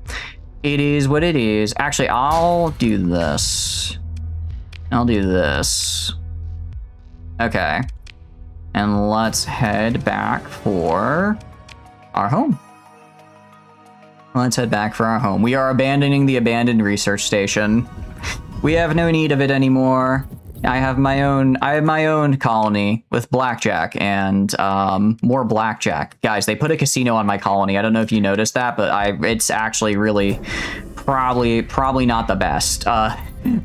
it is what it is. Actually, I'll do this. I'll do this. Okay. And let's head back for our home. Let's head back for our home. We are abandoning the abandoned research station. We have no need of it anymore. I have my own colony with blackjack and more blackjack. Guys, they put a casino on my colony. I don't know if you noticed that, but it's actually really probably not the best.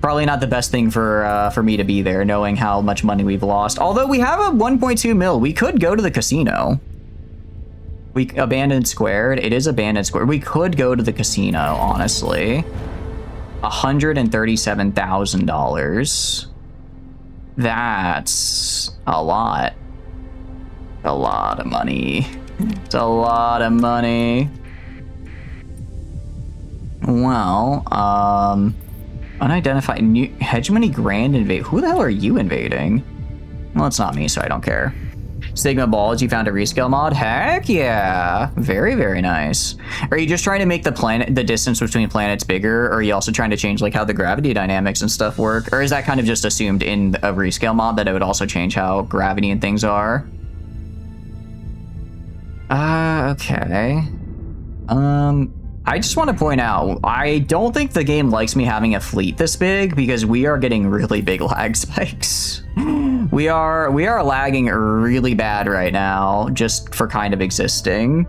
Probably not the best thing for me to be there, knowing how much money we've lost. Although we have a 1.2 mil, we could go to the casino. We abandoned squared. It is abandoned squared. We could go to the casino, honestly. $137,000. That's a lot. A lot of money. It's a lot of money. Well, unidentified new hegemony grand invade. Who the hell are you invading? Well, it's not me, so I don't care. Stigma balls, you found a rescale mod? Heck yeah. Very, very nice. Are you just trying to make the distance between planets bigger, or are you also trying to change like how the gravity dynamics and stuff work? Or is that kind of just assumed in a rescale mod that it would also change how gravity and things are? Okay. I just want to point out, I don't think the game likes me having a fleet this big because we are getting really big lag spikes. We are lagging really bad right now just for kind of existing.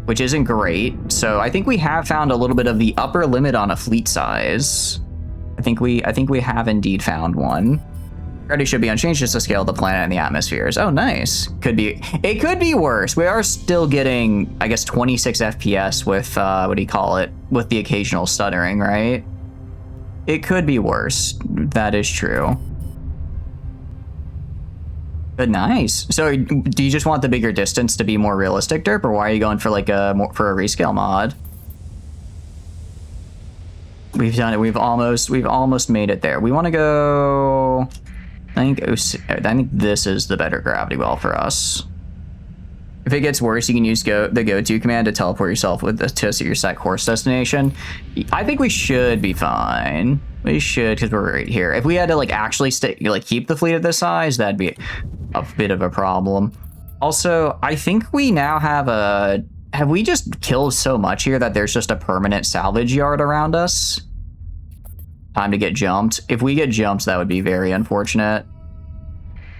Which isn't great. So I think we have found a little bit of the upper limit on a fleet size. I think we have indeed found one. Gravity should be unchanged just to scale of the planet and the atmospheres. Oh, nice. It could be worse. We are still getting, I guess, 26 FPS with, what do you call it? With the occasional stuttering, right? It could be worse. That is true. But nice. So do you just want the bigger distance to be more realistic, Derp, or why are you going for like for a rescale mod? We've done it. We've almost made it there. We want to go. I think this is the better gravity well for us. If it gets worse, you can use the go-to command to teleport yourself to your set course destination. I think we should be fine. We should, because we're right here. If we had to like actually keep the fleet at this size, that'd be a bit of a problem. Also, I think we now have we just killed so much here that there's just a permanent salvage yard around us? Time to get jumped. If we get jumped, that would be very unfortunate.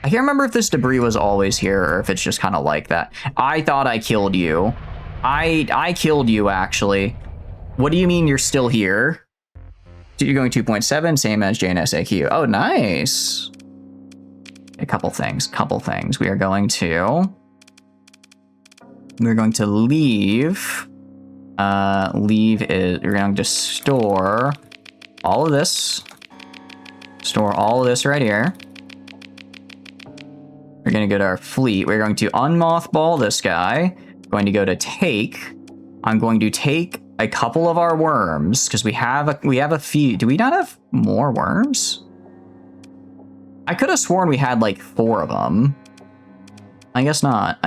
I can't remember if this debris was always here or if it's just kind of like that. I thought I killed you. I killed you, actually. What do you mean you're still here? So you're going 2.7, same as JNSAQ. Oh, nice. A couple things. We're going to leave. We're going to store all of this. Store all of this right here. We're going to go to our fleet. We're going to unmothball this guy. Going to go to take. I'm going to take a couple of our worms because we have a few. Do we not have more worms? I could have sworn we had like 4 of them. I guess not.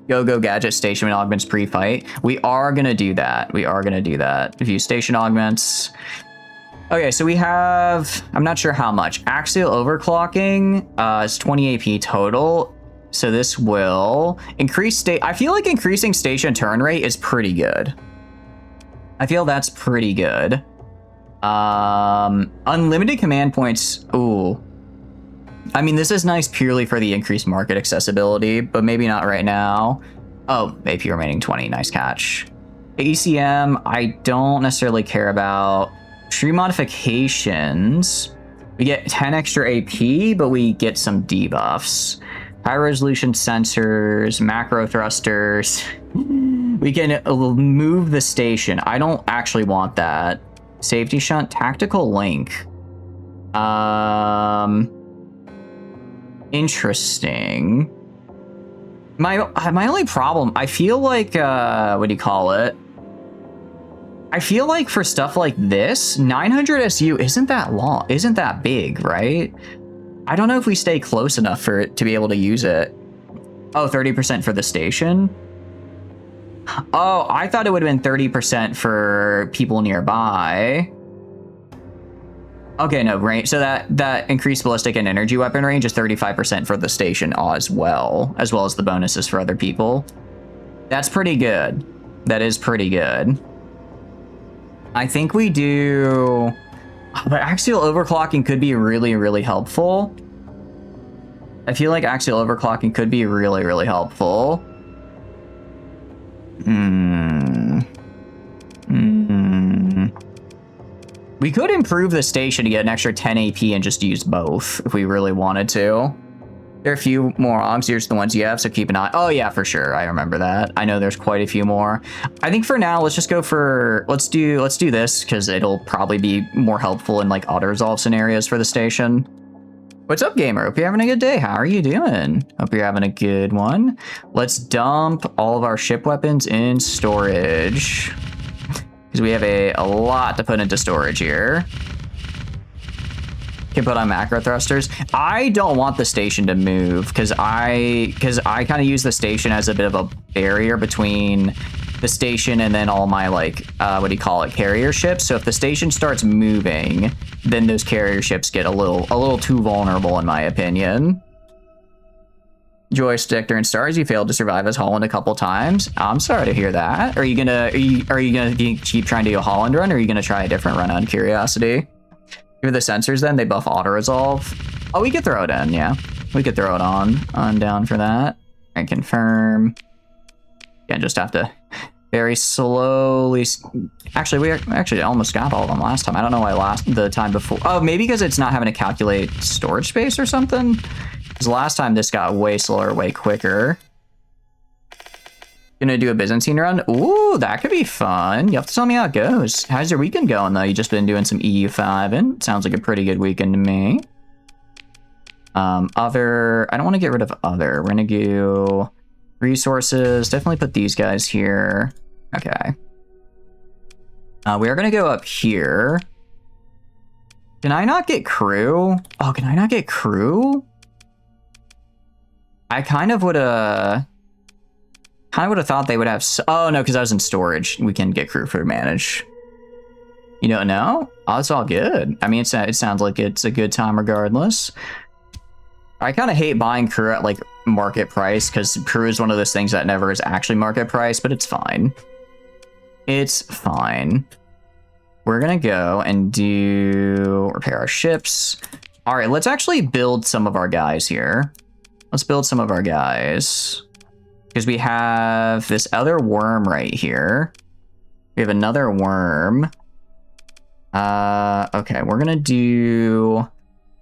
Go gadget station augments pre-fight. We are going to do that. View station augments. Okay, so we have, I'm not sure how much. Axial overclocking is 20 AP total. So this will increase I feel like increasing station turn rate is pretty good. I feel that's pretty good. Unlimited command points. Ooh. I mean, this is nice purely for the increased market accessibility, but maybe not right now. Oh, AP remaining 20. Nice catch. ECM, I don't necessarily care about. Tree modifications. We get 10 extra AP, but we get some debuffs. High resolution sensors, macro thrusters. We can move the station. I don't actually want that. Safety shunt, tactical link. Interesting. My only problem, I feel like, what do you call it? I feel like for stuff like this, 900 SU isn't that long, isn't that big, right? I don't know if we stay close enough for it to be able to use it. Oh, 30% for the station? Oh, I thought it would have been 30% for people nearby. Okay, no, range. So that increased ballistic and energy weapon range is 35% for the station as well as the bonuses for other people. That's pretty good. That is pretty good. I think we do... But axial overclocking could be really, really helpful. I feel like axial overclocking could be really, really helpful. We could improve the station to get an extra 10 AP and just use both if we really wanted to. There are a few more ogs. Here's the ones you have, so keep an eye. Oh yeah, for sure. I remember that. I know there's quite a few more. I think for now, let's just go for let's do this because it'll probably be more helpful in like auto resolve scenarios for the station. What's up, gamer? Hope you're having a good day. How are you doing? Hope you're having a good one. Let's dump all of our ship weapons in storage because we have a lot to put into storage here. Can put on macro thrusters. I don't want the station to move because I kind of use the station as a bit of a barrier between the station and then all my like what do you call it, carrier ships. So if the station starts moving, then those carrier ships get a little too vulnerable in my opinion. Joystick during stars, you failed to survive as Holland a couple times. I'm sorry to hear that. Are you gonna keep trying to do a Holland run, or are you gonna try a different run on curiosity? Give the sensors then, they buff auto resolve. Oh, we could throw it in, yeah. We could throw it on. I'm down for that. And confirm. Yeah, just have to very slowly. Actually, we actually almost got all of them last time. I don't know why the time before. Oh, maybe because it's not having to calculate storage space or something. Because last time this got way slower, way quicker. Gonna do a Byzantine run? Ooh, that could be fun. You have to tell me how it goes. How's your weekend going, though? You just been doing some EU5, and sounds like a pretty good weekend to me. Other, I don't want to get rid of other. We're gonna do resources. Definitely put these guys here. Okay. We are gonna go up here. Can I not get crew? Oh, can I not get crew? I kind of would have thought they would have. Oh no, because I was in storage. We can get crew for manage. You don't know? Oh, it's all good. I mean, it sounds like it's a good time regardless. I kind of hate buying crew at like market price because crew is one of those things that never is actually market price, but it's fine. It's fine. We're gonna go and do repair our ships. All right, let's actually build some of our guys here. Let's build some of our guys. Because we have this other worm right here. We have another worm. Okay, we're gonna do...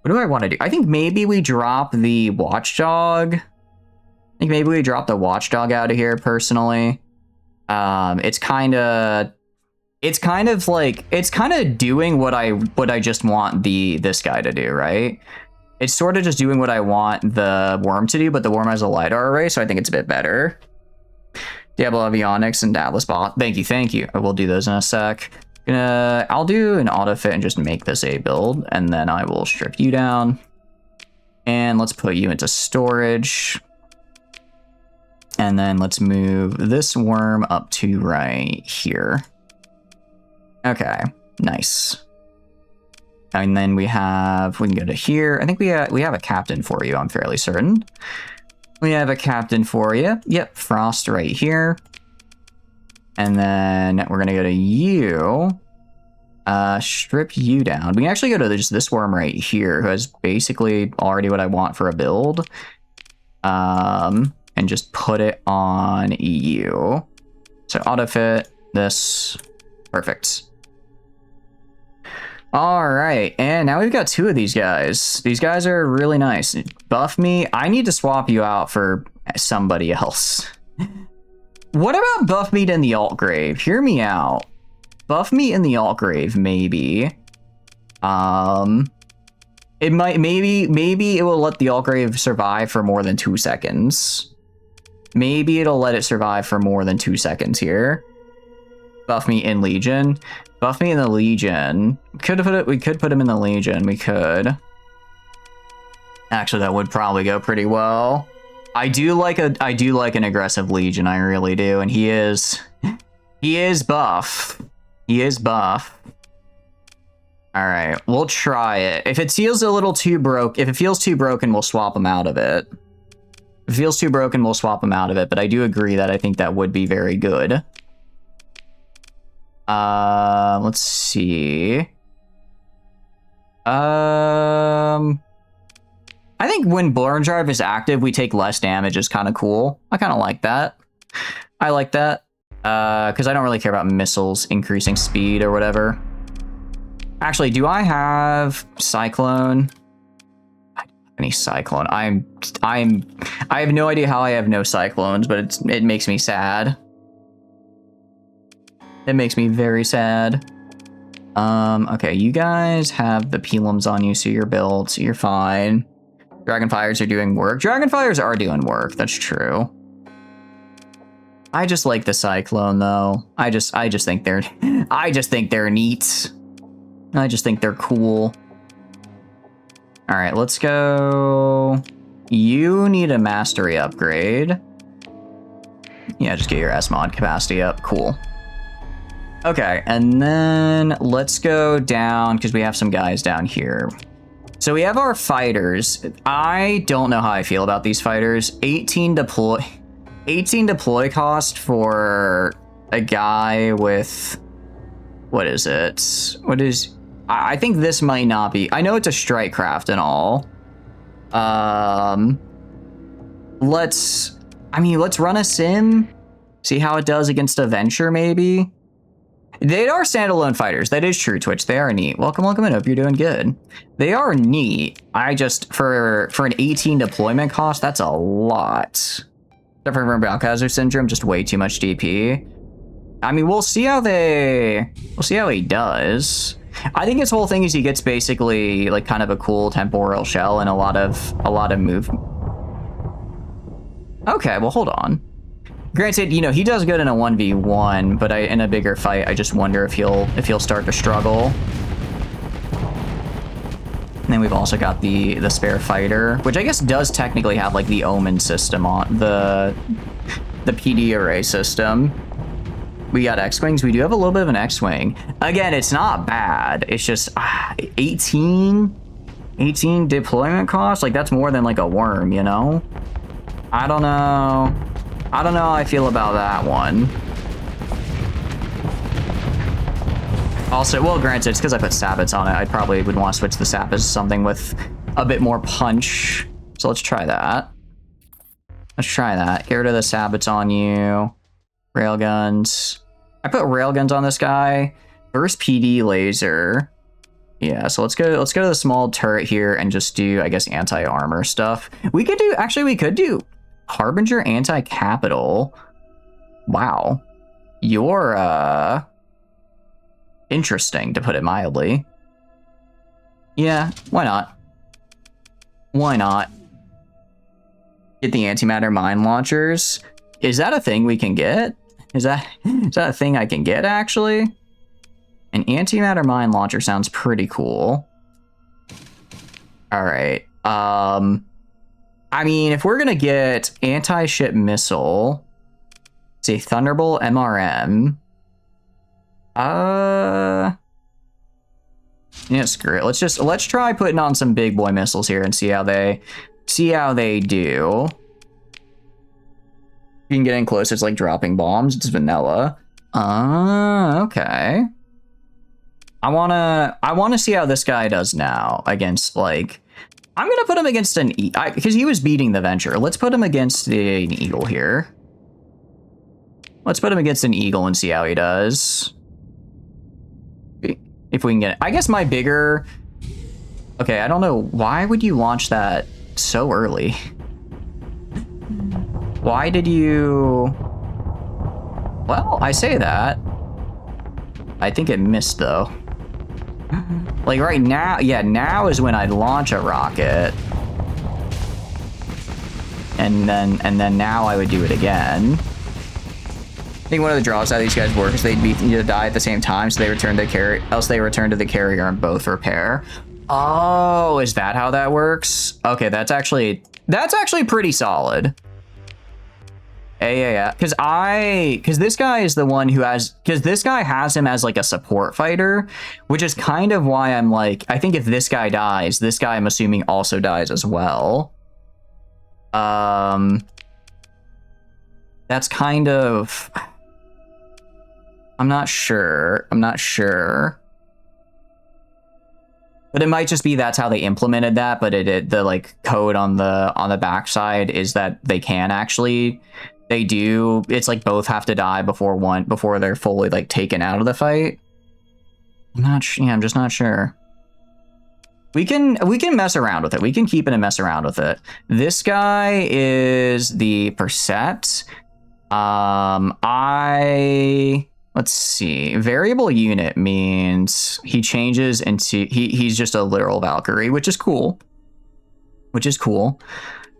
What do I want to do? I think maybe we drop the watchdog. I think maybe we drop the watchdog out of here, personally. It's kind of doing what I just want this guy to do, right? It's sort of just doing what I want the worm to do, but the worm has a LiDAR array, so I think it's a bit better. Diablo Avionics and Atlas Bot. Thank you. I will do those in a sec. I'll do an auto fit and just make this a build, and then I will strip you down. And let's put you into storage. And then let's move this worm up to right here. Okay, nice. And then we can go to here. I think we have a captain for you, I'm fairly certain. We have a captain for you. Yep, Frost right here. And then we're gonna go to you. Strip you down. We can actually go to just this worm right here, who has basically already what I want for a build. And just put it on EU. So auto fit this. Perfect. All right, and now we've got 2 of these guys. These guys are really nice. Buff me. I need to swap you out for somebody else. What about buff me in the Altgrave? Hear me out. Buff me in the Altgrave, maybe. It might, maybe it will let the Altgrave survive for more than 2 seconds. Maybe it'll let it survive for more than 2 seconds here. Buff me in Legion. Buff me in the Legion. We could put him in the Legion. We could. Actually, that would probably go pretty well. I do like an aggressive Legion. I really do, and he is buff. He is buff. All right, we'll try it. If it feels a little too if it feels too broken, we'll swap him out of it. If it feels too broken, we'll swap him out of it. But I do agree that I think that would be very good. Let's see. I think when Burn Drive is active, we take less damage is kind of cool. I kind of like that. I like that. Because I don't really care about missiles increasing speed or whatever. Actually, do I have Cyclone? I don't have any Cyclone. I have no idea how I have no Cyclones, but it makes me sad. It makes me very sad. Okay, you guys have the Pelums on you, so you're built, so you're fine. Dragonfires are doing work. Dragonfires are doing work, that's true. I just like the Cyclone though. I just think they're neat. I just think they're cool. All right, let's go. You need a mastery upgrade. Yeah, just get your S mod capacity up. Cool. Okay, and then let's go down because we have some guys down here. So we have our fighters. I don't know how I feel about these fighters. 18 deploy cost for a guy with, what is it? I think this might not be. I know it's a strike craft and all. Let's run a sim. See how it does against a Venture, maybe. They are standalone fighters. That is true, Twitch. They are neat. Welcome in. Hope you're doing good. They are neat. I just, for an 18 deployment cost, that's a lot. Except for Balcazar Syndrome, just way too much DP. I mean, we'll see how he does. I think his whole thing is he gets basically like kind of a cool temporal shell and a lot of move. Okay, well, hold on. Granted, you know, he does good in a 1v1, but in a bigger fight, I just wonder if he'll start to struggle. And then we've also got the spare fighter, which I guess does technically have like the Omen system on the PD array system. We got X-Wings. We do have a little bit of an X-Wing. Again, it's not bad. It's just 18 deployment costs. Like that's more than like a worm, you know? I don't know how I feel about that one. Also, well, granted, it's because I put Sabbats on it. I probably would want to switch the Sabbats to something with a bit more punch. So let's try that. Get rid of the Sabbats on you. Railguns. I put railguns on this guy. Burst PD laser. Yeah, so let's go to the small turret here and just do, I guess, anti-armor stuff. We could do Harbinger anti-capital. Wow. You're interesting, to put it mildly. Yeah, why not? Why not? Get the antimatter mine launchers. Is that a thing we can get? Is that a thing I can get, actually? An antimatter mine launcher sounds pretty cool. All right. I mean, if we're gonna get anti-ship missile, say Thunderbolt MRM. Yeah, screw it. Let's try putting on some big boy missiles here and see how they do. You can get in close, it's like dropping bombs. It's vanilla. Okay. I wanna see how this guy does now against, like, I'm gonna put him against an because he was beating the Venture. Let's put him against an Eagle here. Let's put him against an Eagle and see how he does. if we can get it. I guess my bigger... Okay, I don't know. Why would you launch that so early? Why did you... Well, I say that. I think it missed, though. Like, right now... Yeah, now is when I'd launch a rocket. And then now I would do it again. I think one of the draws how these guys work is they'd need to die at the same time, so they return to carry, else they return to the carrier and both repair. Oh, is that how that works? Okay, that's actually pretty solid. Yeah. Because this guy is the one who has, because this guy has him as like a support fighter, which is kind of why I'm like, I think if this guy dies, this guy I'm assuming also dies as well. That's kind of... I'm not sure. But it might just be that's how they implemented that, but the like code on the backside is that they can actually... They do... It's like both have to die before they're fully like taken out of the fight. I'm just not sure. We can mess around with it. We can keep it and mess around with it. This guy is the Percept. Let's see. Variable unit means he changes into he's just a literal Valkyrie, which is cool.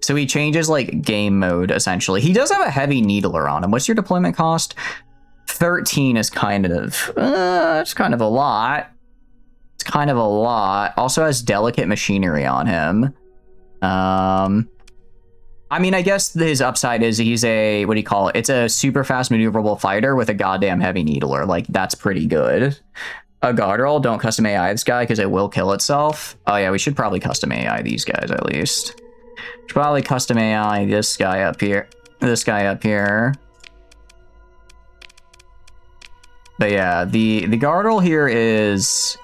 So he changes like game mode essentially. He does have a heavy needler on him. What's your deployment cost? 13 is kind of it's kind of a lot. Also has delicate machinery on him. I mean, I guess his upside is he's a, what do you call it? It's a super fast maneuverable fighter with a goddamn heavy needler. Like, that's pretty good. A Guardrail, don't custom AI this guy because it will kill itself. Oh yeah, we should probably custom AI these guys at least. Should probably custom AI this guy up here. But yeah, the Guardrail here is...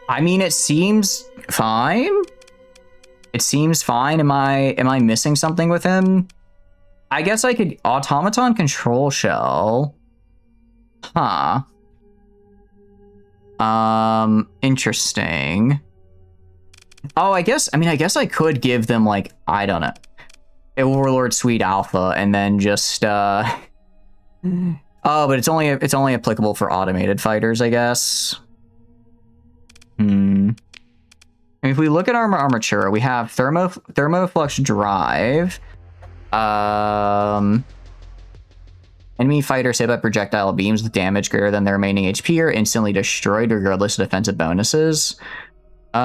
I mean, it seems fine. Am I missing something with him? I guess I could automaton control shell. Huh. Interesting. Oh, I guess I could give them like, I don't know, a Warlord Suite Alpha and then just oh, but it's only applicable for automated fighters, I guess. If we look at our armature, we have thermoflux drive. Enemy fighters hit by projectile beams with damage greater than their remaining HP are instantly destroyed regardless of defensive bonuses. Okay.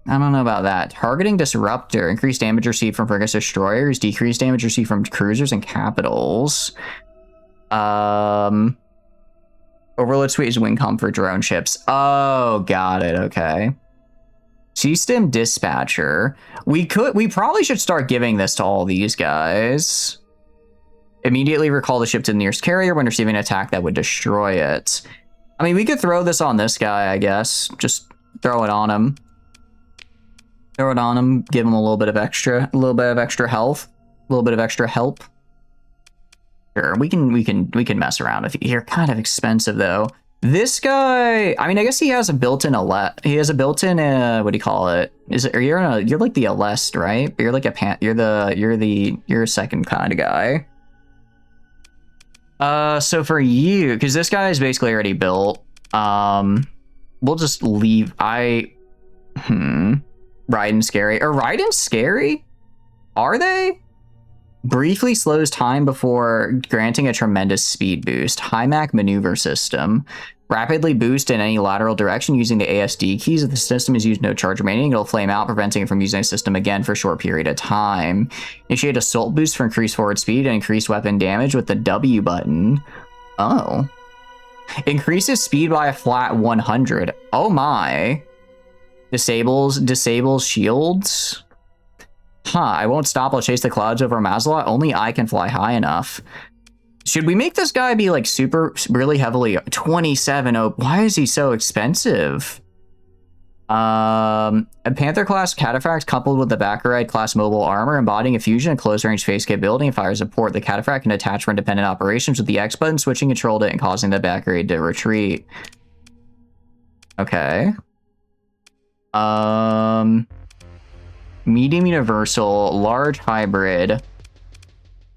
I don't know about that. Targeting disruptor. Increased damage received from frigate destroyers. Decreased damage received from cruisers and capitals. Overload Suite is wing comfort drone ships. Oh, got it. Okay. System Dispatcher. We probably should start giving this to all these guys. Immediately recall the ship to the nearest carrier when receiving an attack that would destroy it. I mean, we could throw this on this guy, I guess. Just throw it on him. Give him a little bit of extra health. A little bit of extra help. Sure, we can mess around with you. You're kind of expensive though. This guy, I mean, I guess he has a built-in what do you call it? You're like the Alest, right? You're like you're a second kind of guy. So for you, because this guy is basically already built, we'll just leave. Raiden Scary. Are Raiden Scary? Are they? Briefly slows time before granting a tremendous speed boost. High Mach maneuver system. Rapidly boost in any lateral direction using the ASD keys. If the system is used no charge remaining, it'll flame out, preventing it from using the system again for a short period of time. Initiate assault boost for increased forward speed and increased weapon damage with the W button. Oh. Increases speed by a flat 100. Oh my. Disables shields. Huh, I won't stop. I'll chase the clouds over Mazalot. Only I can fly high enough. Should we make this guy be like really heavily 27? Oh, why is he so expensive? A Panther class Cataphract coupled with the Baccarat class mobile armor, embodying a fusion and close range face capability and fire support. The Cataphract can attach for independent operations with the X button, switching control to it and causing the Baccarat to retreat. Okay. Medium universal, large hybrid,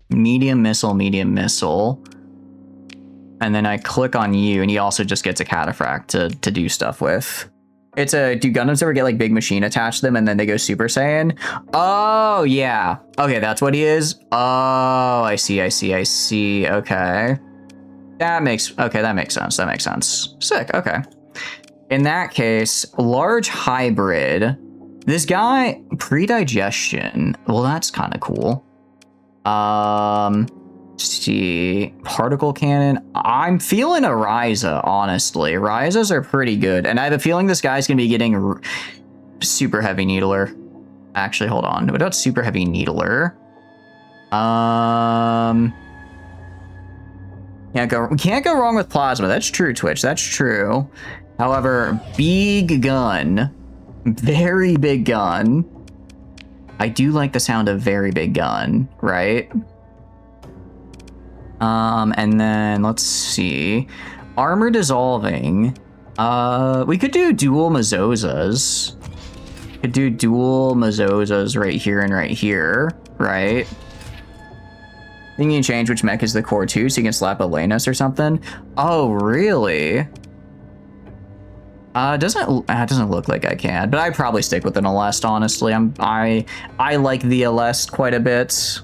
medium missile. And then I click on you, and he also just gets a Cataphract to do stuff with. It's a, do Gundams ever get like big machine attached to them and then they go Super Saiyan? Oh, yeah. Okay, that's what he is. Oh, I see. Okay. That makes sense. Sick, okay. In that case, large hybrid. This guy, pre-digestion. Well, that's kind of cool. See, particle cannon. I'm feeling a Ryza, honestly. Ryzas are pretty good, and I have a feeling this guy's gonna be getting super heavy needler. Actually, hold on. What about super heavy needler? We can't go wrong with plasma. That's true, Twitch. That's true. However, big gun, very big gun. I do like the sound of very big gun, right? And then let's see, armor dissolving. We could do dual Mazozas. Could do dual Mazozas right here and right here, right? I think you can change which mech is the core too, so you can slap a Lanus or something. Oh, really? It doesn't look like I can, but I'd probably stick with an Alest, honestly. I like the Alest quite a bit.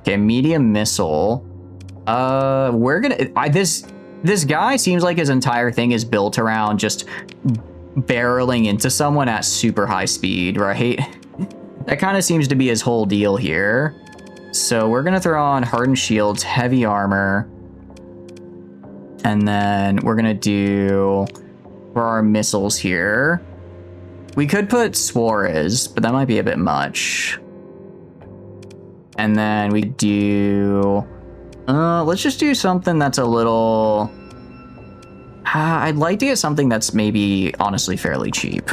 Okay, medium missile. We're gonna, this guy seems like his entire thing is built around just barreling into someone at super high speed, right? That kind of seems to be his whole deal here. So we're gonna throw on hardened shields, heavy armor, and then we're gonna do, for our missiles here, we could put Suarez, but that might be a bit much. And then we do, let's just do something that's a little, I'd like to get something that's maybe honestly fairly cheap.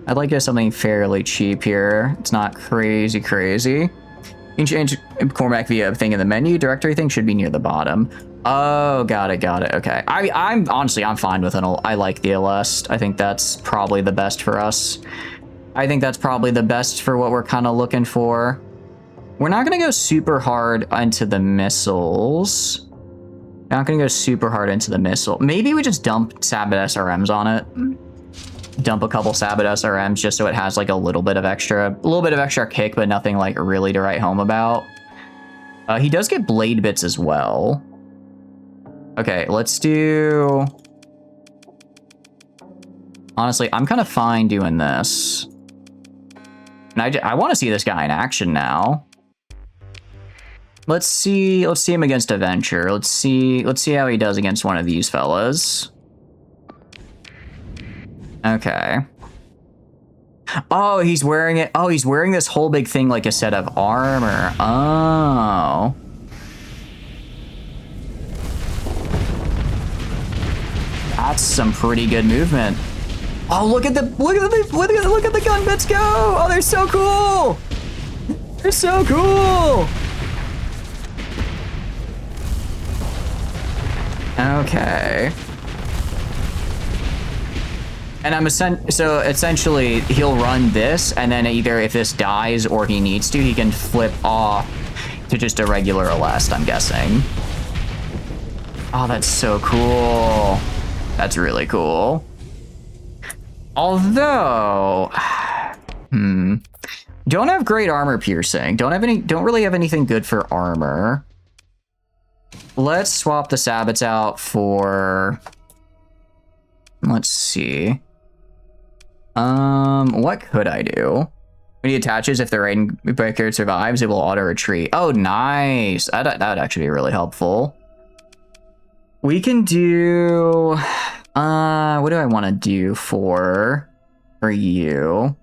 I'd like to get something fairly cheap here. It's not crazy. You can change Cormac via thing in the menu. Directory thing should be near the bottom. Oh, got it. Okay. I'm honestly, I'm fine with it. I like the Alest. I think that's probably the best for us. I think that's probably the best for what we're kind of looking for. We're not going to go super hard into the missiles. Not going to go super hard into the missile. Maybe we just dump Sabot SRMs on it. Dump a couple Sabot SRMs just so it has like a little bit of extra kick, but nothing like really to write home about. He does get blade bits as well. Okay, let's do... Honestly, I'm kind of fine doing this. And I want to see this guy in action now. Let's see him against a Venture. Let's see how he does against one of these fellas. Okay. Oh, he's wearing it. Oh, he's wearing this whole big thing like a set of armor. Oh. That's some pretty good movement. Oh, look at the gun bits go. Oh, they're so cool. They're so cool. Okay. And so essentially he'll run this, and then either if this dies or he needs to, he can flip off to just a regular Alest, I'm guessing. Oh, that's so cool. That's really cool. Although, don't have great armor piercing. Don't really have anything good for armor. Let's swap the Sabots out for, let's see. What could I do? When he attaches, if the rain breaker survives, it will auto retreat. Oh, nice. That would actually be really helpful. We can do, what do I want to do for you?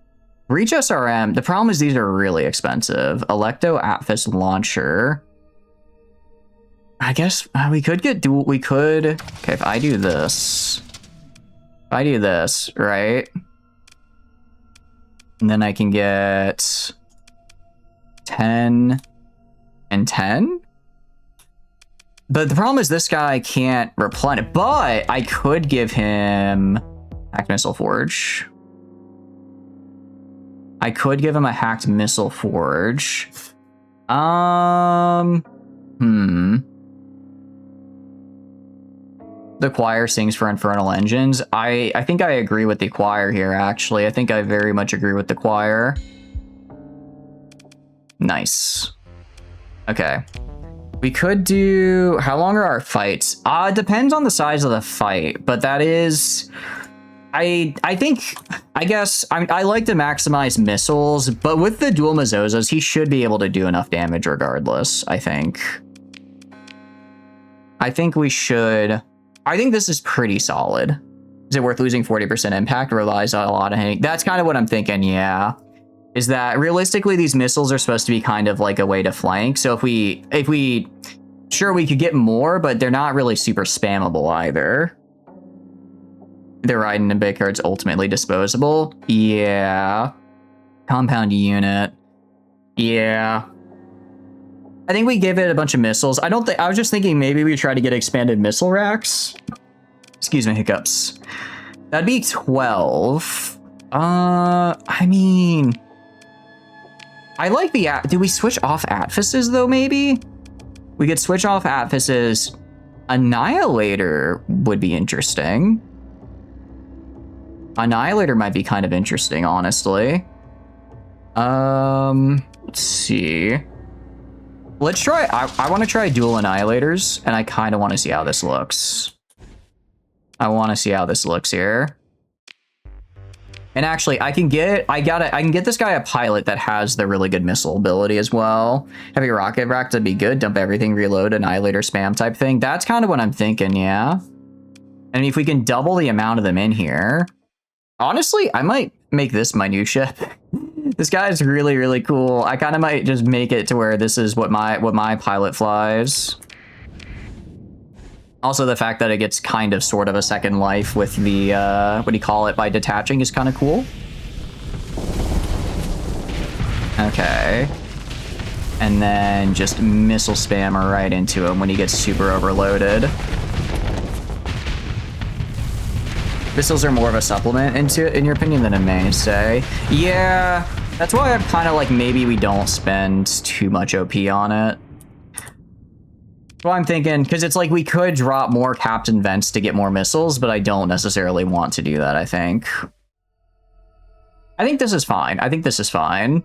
Reach SRM. The problem is these are really expensive. Electo Atfis Launcher. I guess we could get dual. We could. Okay, if I do this. I do this, right? And then I can get 10 and 10. But the problem is this guy can't replenish. But I could give him hacked missile forge. I could give him a hacked missile forge. The choir sings for infernal engines. I think I agree with the choir here, actually. I think I very much agree with the choir. Nice. Okay. We could do... How long are our fights? It depends on the size of the fight, but that is... I guess I like to maximize missiles, but with the dual Mazozas, he should be able to do enough damage regardless, I think. I think we should... I think this is pretty solid. Is it worth losing 40% impact? Relies on a lot of hitting. That's kind of what I'm thinking, yeah. Is that realistically these missiles are supposed to be kind of like a way to flank. So if we sure we could get more, but they're not really super spammable either. They're riding in big cards ultimately disposable. Yeah. Compound unit. Yeah. I think we give it a bunch of missiles. I was just thinking maybe we try to get expanded missile racks. Excuse me, hiccups. That'd be 12. I mean, I like the, do we switch off Atfises though, maybe? We could switch off Atfises. Annihilator would be interesting. Annihilator might be kind of interesting, honestly. Let's see. Let's try, I want to try dual Annihilators, and I kind of want to see how this looks. I want to see how this looks here. And actually, I can get this guy a pilot that has the really good missile ability as well. Heavy rocket rack to be good. Dump everything, reload, Annihilator spam type thing. That's kind of what I'm thinking, yeah. And if we can double the amount of them in here, honestly, I might make this my new ship. This guy's really, really cool. I kind of might just make it to where this is what my pilot flies. Also, the fact that it gets kind of sort of a second life with the, what do you call it, by detaching is kind of cool. Okay. And then just missile spammer right into him when he gets super overloaded. Missiles are more of a supplement in your opinion than a mainstay. Yeah, that's why I'm kind of like maybe we don't spend too much OP on it. Well, I'm thinking, because it's like we could drop more Captain Vents to get more missiles, but I don't necessarily want to do that, I think. I think this is fine. I think this is fine.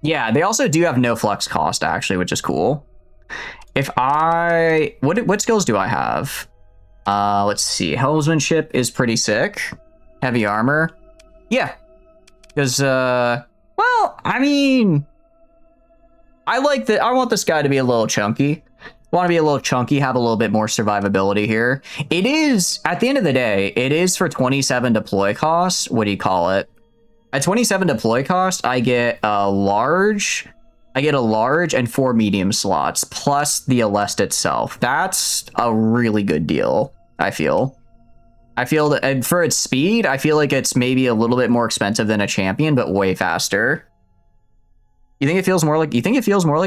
Yeah, they also do have no flux cost, actually, which is cool. If I... What skills do I have? Let's see. Helmsmanship is pretty sick. Heavy armor. Yeah. Because, well, I mean... I want this guy to be a little chunky. Want to be a little chunky, have a little bit more survivability here. It is, at the end of the day, it is for 27 deploy costs. What do you call it? At 27 deploy cost, I get a large and 4 medium slots, plus the Alest itself. That's a really good deal, I feel. I feel that, and for its speed, I feel like it's maybe a little bit more expensive than a champion, but way faster. You think it feels more like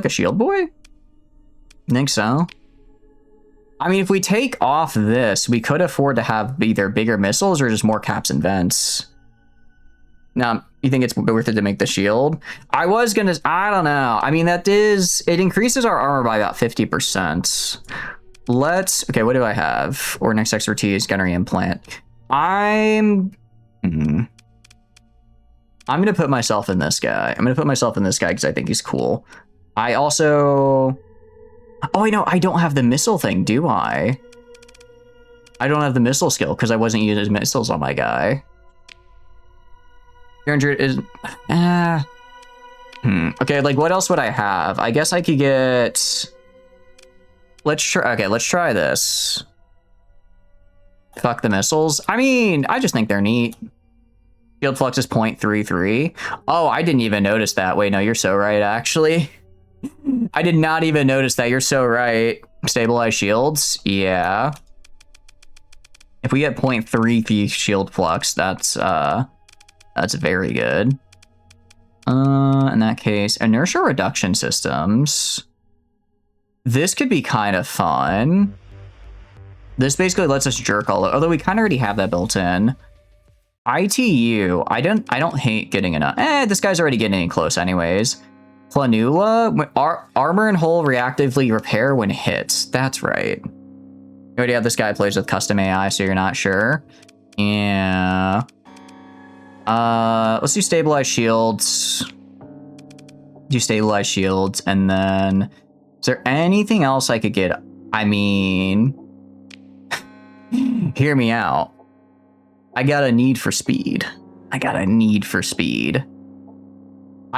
a shield boy? Think so? I mean, if we take off this, we could afford to have either bigger missiles or just more caps and vents. Now, you think it's worth it to make the shield? I don't know. I mean, it increases our armor by about 50%. Okay, what do I have? Or next expertise, gunnery implant. I'm going to put myself in this guy. I'm going to put myself in this guy because I think he's cool. I also... Oh, wait, no, I don't have the missile thing, do I? I don't have the missile skill because I wasn't using missiles on my guy. 300 is... Okay, like, what else would I have? I guess I could get... Let's try this. Fuck the missiles. I mean, I just think they're neat. Field flux is 0.33. Oh, I didn't even notice that. Wait, no, you're so right, actually. I did not even notice that. You're so right. Stabilized shields. Yeah. If we get 0.3 shield flux, that's very good. In that case, inertia reduction systems. This could be kind of fun. This basically lets us jerk all over, although we kind of already have that built in. ITU, I don't hate getting enough. This guy's already getting close anyways. Planula, armor and hull reactively repair when hits. That's right. You already have this guy plays with custom AI, so you're not sure. Yeah. Let's do stabilized shields. Do stabilized shields, and then is there anything else I could get? I mean, hear me out. I got a need for speed. I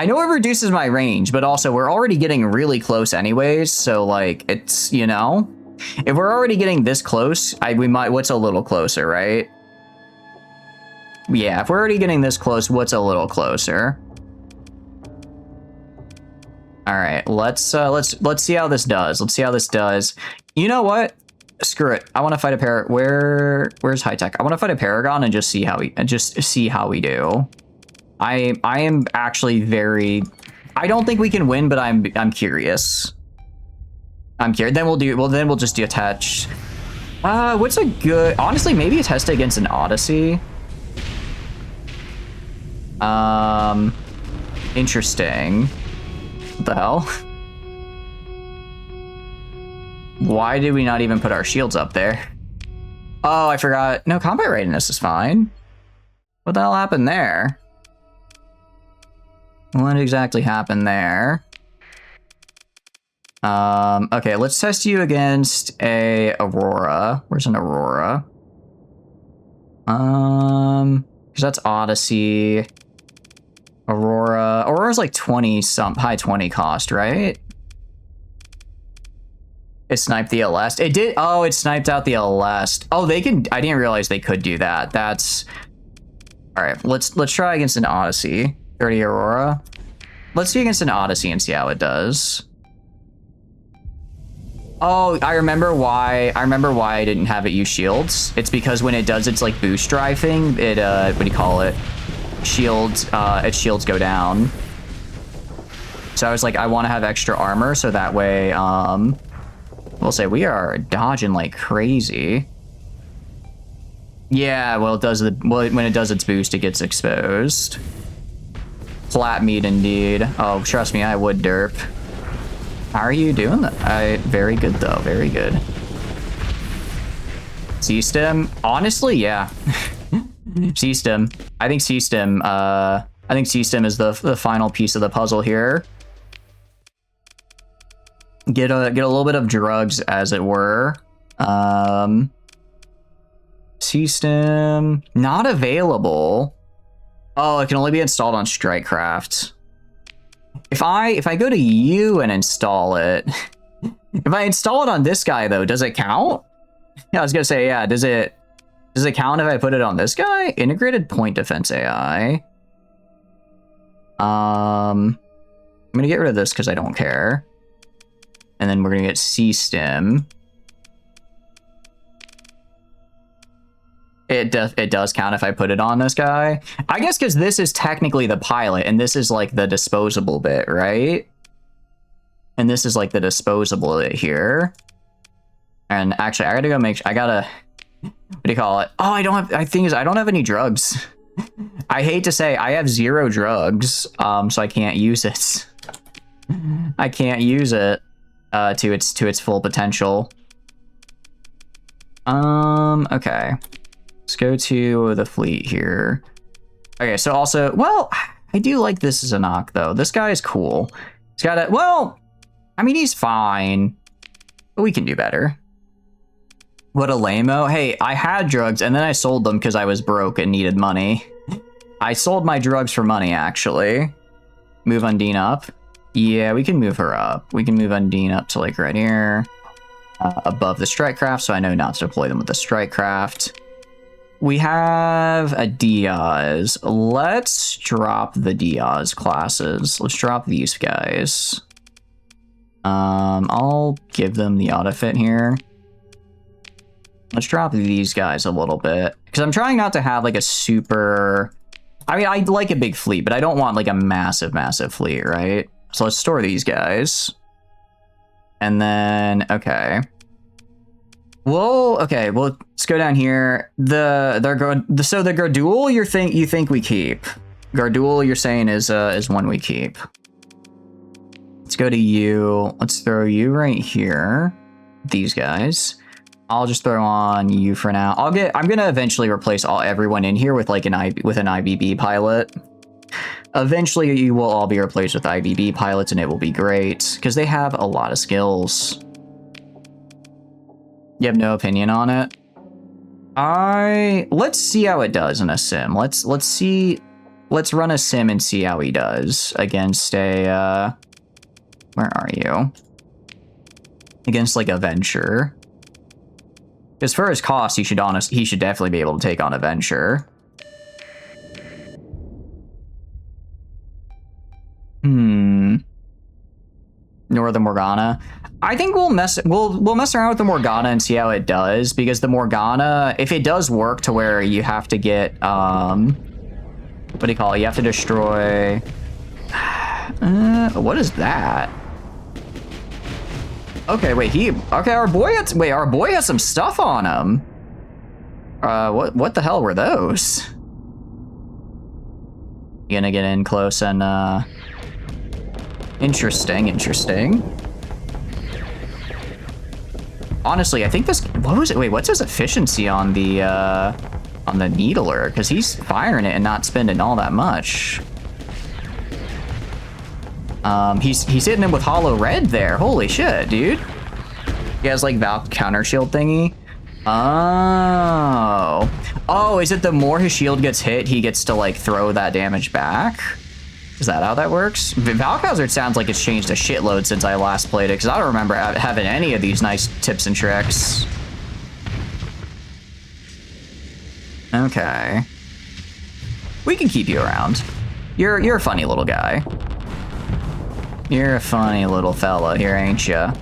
know it reduces my range, but also we're already getting really close anyways, so like it's, you know, if we're already getting this close, we might, what's a little closer, right? Yeah, if we're already getting this close, what's a little closer? All right, let's see how this does. You know what? Screw it. I want to fight a where's high tech? I want to fight a Paragon and just see how we do. I am actually very, I don't think we can win, but I'm curious. Then we'll just detach. What's a good, honestly, maybe a test against an Odyssey. Interesting. What the hell? Why did we not even put our shields up there? Oh, I forgot. No, combat readiness is fine. What the hell happened there? What exactly happened there? Okay, let's test you against a Aurora. Where's an Aurora? Because that's Odyssey. Aurora's like 20 high 20 cost, right? It sniped the LS. It did. Oh, it sniped out the LS. Oh, they can. I didn't realize they could do that. That's all right. Let's try against an Odyssey. 30 Aurora. Let's see against an Odyssey and see how it does. Oh, I remember why I didn't have it use shields. It's because when it does its like boost drive thing, it what do you call it? Shields. Its shields go down. So I was like, I want to have extra armor so that way, we'll say we are dodging like crazy. Yeah, well, when it does its boost, it gets exposed. Flat meat indeed. Oh, trust me, I would derp. How are you doing that? Very good though, very good. C-stem? Honestly, yeah. C-stem. I think C-stem is the final piece of the puzzle here. Get a little bit of drugs, as it were. C-stem not available. Oh, it can only be installed on Strikecraft. If I go to you and install it, if I install it on this guy though, does it count? Yeah, I was gonna say, yeah. Does it count if I put it on this guy? Integrated point defense AI. I'm gonna get rid of this because I don't care. And then we're gonna get C-stem. It does count if I put it on this guy. I guess because this is technically the pilot, and this is like the disposable bit, right? And this is like the disposable bit here. And actually, I gotta go make sure. What do you call it? Oh, I don't have any drugs. I hate to say, I have 0 drugs, so I can't use it. I can't use it to its full potential. Okay. Let's go to the fleet here. Okay, so also, well, I do like this as a knock though. This guy is cool. He's got well, I mean, he's fine, but we can do better. What a lame-o. Hey, I had drugs and then I sold them because I was broke and needed money. I sold my drugs for money, actually. Move Undine up. Yeah, we can move her up. We can move Undine up to like right here. Above the Strikecraft, so I know not to deploy them with the Strikecraft. We have a Diaz. Let's drop the Diaz classes. Let's drop these guys. I'll give them the auto fit here. Let's drop these guys a little bit. Because I'm trying not to have like a super... I mean, I'd like a big fleet, but I don't want like a massive, massive fleet, right? So let's store these guys. And then, okay. Well, okay, well, let's go down here. So the Gardul, you think we keep. Gardul, you're saying is one we keep. Let's go to you. Let's throw you right here. These guys. I'll just throw on you for now. I'm gonna eventually replace everyone in here with like an IBB pilot. Eventually, you will all be replaced with IBB pilots, and it will be great because they have a lot of skills. You have no opinion on it? Let's see how it does in a sim. Let's run a sim and see how he does against a where are you? Against like a Venture. Because for his cost, he should definitely be able to take on a Venture. Northern Morgana. I think we'll mess around with the Morgana and see how it does, because the Morgana, if it does work to where you have to get what do you call it? You have to destroy what is that? Okay, wait, our boy has some stuff on him. What the hell were those? You gonna get in close and interesting. Honestly, I think this, what was it? Wait, what's his efficiency on the Needler? Because he's firing it and not spending all that much. He's hitting him with Hollow Red there. Holy shit, dude. He has like Valk counter shield thingy. Oh, is it the more his shield gets hit, he gets to like throw that damage back? Is that how that works? Valk Hazard sounds like it's changed a shitload since I last played it, because I don't remember having any of these nice tips and tricks. Okay. We can keep you around. You're a funny little guy. You're a funny little fella here, ain't ya?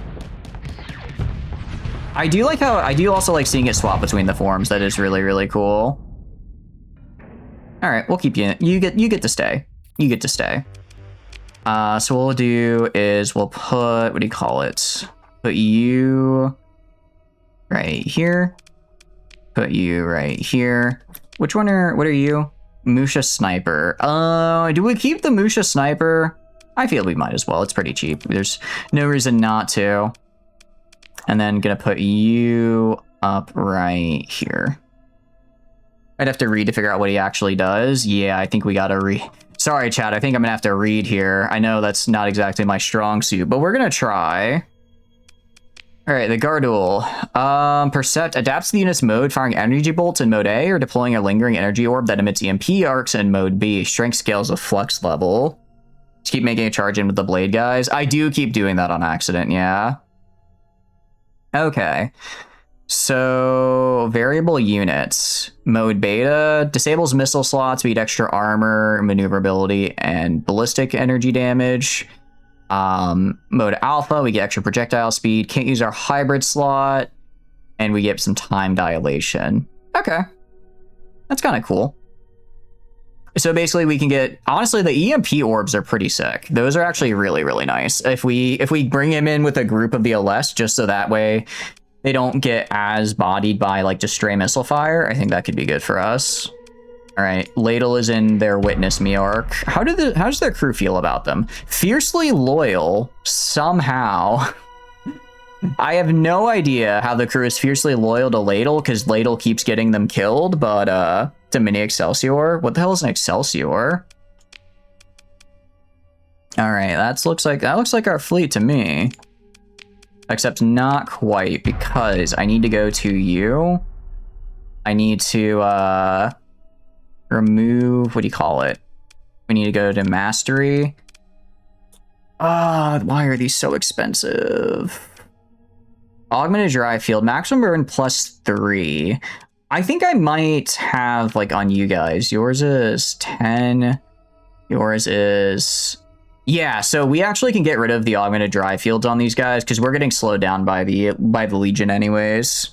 I do also like seeing it swap between the forms. That is really, really cool. All right, we'll keep you. You get to stay. You get to stay. So what we'll do is we'll put, what do you call it? Put you right here. Put you right here. What are you? Musha Sniper. Do we keep the Musha Sniper? I feel we might as well. It's pretty cheap. There's no reason not to. And then gonna put you up right here. I'd have to read to figure out what he actually does. Yeah, I think we gotta read. Sorry, chat. I think I'm gonna have to read here. I know that's not exactly my strong suit, but we're gonna try. All right, the Gardul. Percept adapts to the unit's mode, firing energy bolts in mode A or deploying a lingering energy orb that emits EMP arcs in mode B. Strength scales with flux level. Just keep making a charge in with the blade guys. I do keep doing that on accident, yeah. Okay. So, variable units. Mode Beta disables missile slots, beat extra armor, maneuverability, and ballistic energy damage. Mode Alpha, we get extra projectile speed. Can't use our hybrid slot, and we get some time dilation. Okay. That's kind of cool. So basically we can get, honestly, the EMP orbs are pretty sick. Those are actually really, really nice. If we bring him in with a group of the LS, just so that way they don't get as bodied by like just stray missile fire, I think that could be good for us. All right, Ladle is in their Witness Me arc. How does their crew feel about them? Fiercely loyal, somehow. I have no idea how the crew is fiercely loyal to Ladle, because Ladle keeps getting them killed, but to Mini Excelsior? What the hell is an Excelsior? All right, that looks like our fleet to me. Except not quite, because I need to go to you. I need to remove, what do you call it? We need to go to Mastery. Why are these so expensive? Augmented Dry Field, maximum burn +3. I think I might have, like, on you guys. Yours is 10. Yours is... Yeah, so we actually can get rid of the augmented dry fields on these guys because we're getting slowed down by the Legion anyways.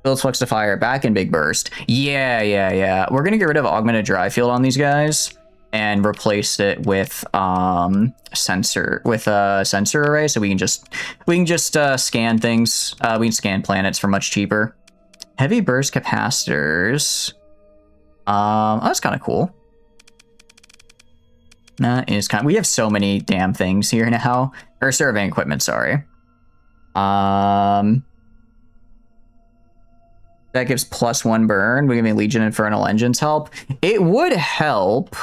Builds flex to fire back in big burst. Yeah. We're gonna get rid of augmented dry field on these guys and replace it with sensor array, so we can just scan things. We can scan planets for much cheaper. Heavy burst capacitors. Oh, that's kind of cool. That is kind of, we have so many damn things here now. Or surveying equipment, sorry. That gives +1 burn. We're giving Legion Infernal Engines help. It would help.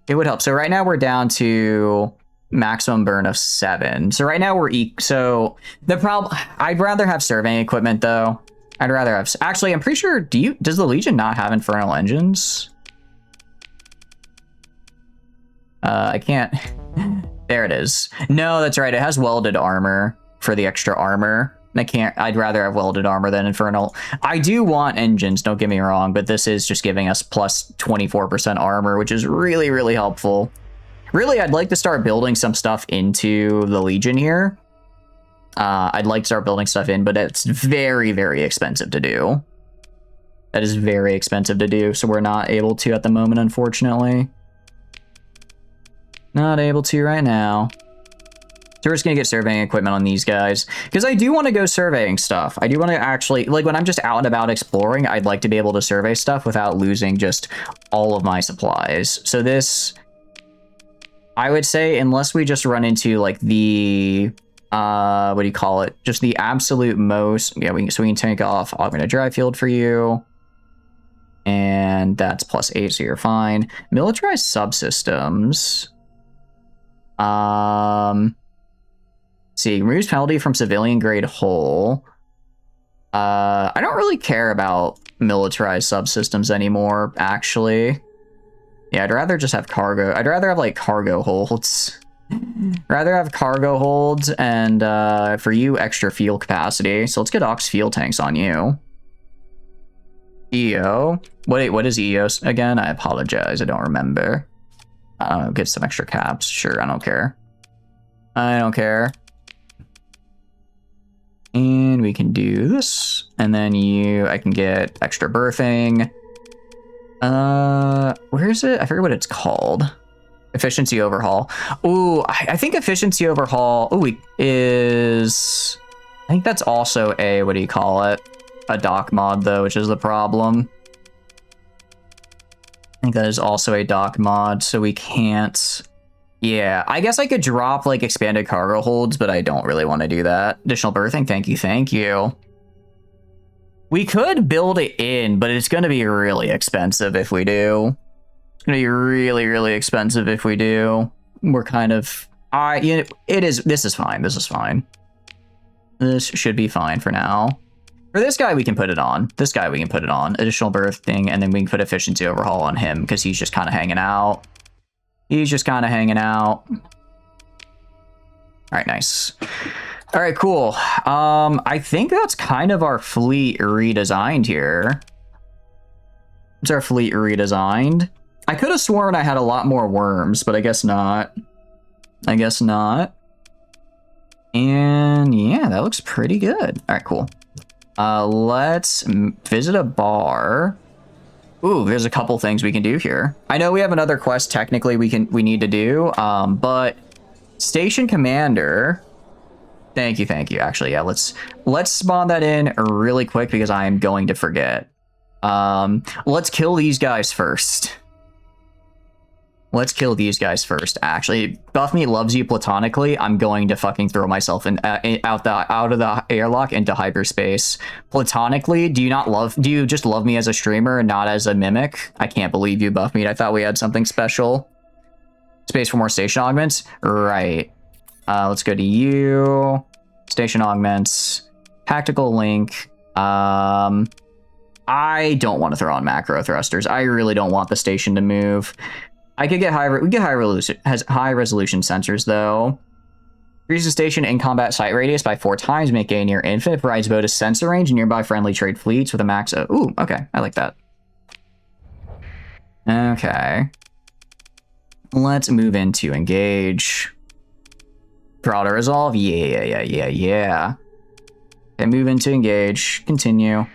It would help. So right now we're down to maximum burn of 7. So right now we're so the problem, I'd rather have surveying equipment though. I'd rather have, actually, I'm pretty sure, does the Legion not have Infernal Engines? I can't, there it is. No, that's right, it has welded armor for the extra armor. I'd rather have welded armor than Infernal. I do want engines, don't get me wrong, but this is just giving us plus 24% armor, which is really, really helpful. Really, I'd like to start building some stuff into the Legion here. I'd like to start building stuff in, but it's very, very expensive to do. That is very expensive to do, so we're not able to at the moment, unfortunately. Not able to right now. So we're just gonna get surveying equipment on these guys, because I do want to go surveying stuff. I do want to actually, like, when I'm just out and about exploring, I'd like to be able to survey stuff without losing just all of my supplies. So this, I would say, unless we just run into like the what do you call it? Just the absolute most. Yeah, so we can take off augmented dry field for you. And that's +8, so you're fine. Militarized subsystems. See, removes penalty from civilian grade hull. I don't really care about militarized subsystems anymore, actually. Yeah, I'd rather just have cargo. I'd rather have like cargo holds. Rather have cargo holds and for you extra fuel capacity. So let's get Ox fuel tanks on you. EO. What is EOS again? I apologize. I don't remember. Get some extra caps. Sure, I don't care. I don't care. And we can do this. And then I can get extra berthing. Where is it? I forget what it's called. Efficiency overhaul. Ooh, I think efficiency overhaul. Ooh, is. I think that's also a, what do you call it? A dock mod though, which is the problem. I think that is also a dock mod, so we can't. Yeah, I guess I could drop like expanded cargo holds, but I don't really want to do that. Additional berthing, thank you, thank you. We could build it in, but it's going to be really expensive if we do. It's going to be really, really expensive if we do. We're kind of, this is fine. This is fine. This should be fine for now. For this guy, we can put it on. This guy, we can put it on. Additional berthing, and then we can put efficiency overhaul on him because he's just kind of hanging out. He's just kind of hanging out. All right, nice. All right, cool. I think that's kind of our fleet redesigned here. It's our fleet redesigned. I could have sworn I had a lot more worms, but I guess not. I guess not. And yeah, that looks pretty good. All right, cool. Let's visit a bar. Ooh, there's a couple things we can do here. I know we have another quest technically we need to do, but station commander. Thank you. Actually, yeah, let's spawn that in really quick because I am going to forget. Let's kill these guys first. Let's kill these guys first. Actually, Buffmeat loves you platonically. I'm going to fucking throw myself in out of the airlock into hyperspace. Platonically, do you just love me as a streamer and not as a mimic? I can't believe you, Buffmeat. I thought we had something special. Space for more station augments? Right. Let's go to you. Station augments. Tactical link. I don't want to throw on macro thrusters. I really don't want the station to move. I could get high resolution sensors though. Increases station in combat sight radius by 4 times, make a near infinite, provides bonus sensor range and nearby friendly trade fleets with a max of. Ooh, okay, I like that. Okay. Let's move into engage. For auto resolve, yeah. Okay, move into engage. Continue.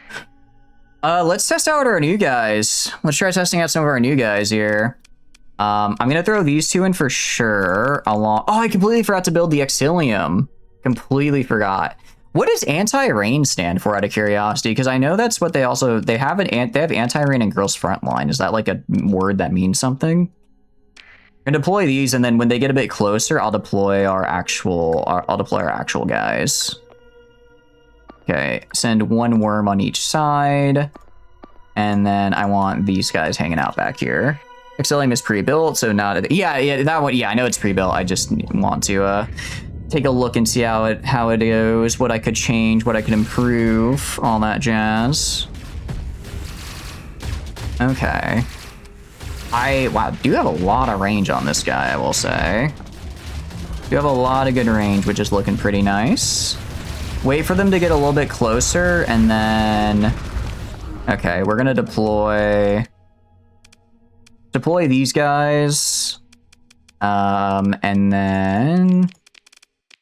Let's test out our new guys. Let's try testing out some of our new guys here. I'm gonna throw these two in for sure. Along. Oh, I completely forgot to build the Exilium. Completely forgot. What does anti-rain stand for, out of curiosity? Because I know that's what they have anti-rain and girls frontline. Is that like a word that means something? I'm gonna deploy these, and then when they get a bit closer, I'll deploy our actual guys. Okay, send one worm on each side, and then I want these guys hanging out back here. Exilium is pre-built, so not yeah, that one. Yeah, I know it's pre-built. I just want to take a look and see how it goes, what I could change, what I could improve, all that jazz. Okay. Wow, do have a lot of range on this guy, I will say. Do have a lot of good range, which is looking pretty nice. Wait for them to get a little bit closer, and then... Okay, we're gonna deploy these guys. And then...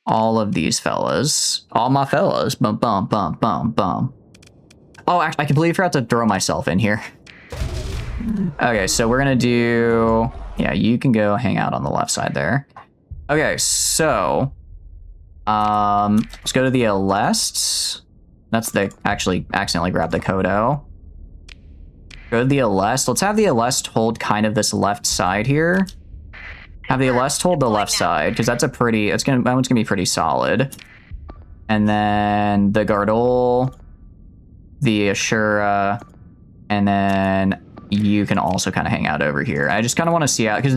all of these fellas. All my fellas. Bum, bum, bum, bum, bum. Oh, actually, I completely forgot to throw myself in here. Okay, so we're gonna do... Yeah, you can go hang out on the left side there. Okay, so... let's go to the Alest. That's the... Actually, accidentally grabbed the Kodo. Go to the Alest. Let's have the Alest hold kind of this left side here. Have the Alest hold the left side, because that's a pretty... that one's gonna be pretty solid. And then the Gardol, the Ashura, and then you can also kind of hang out over here. I just kind of want to see out, because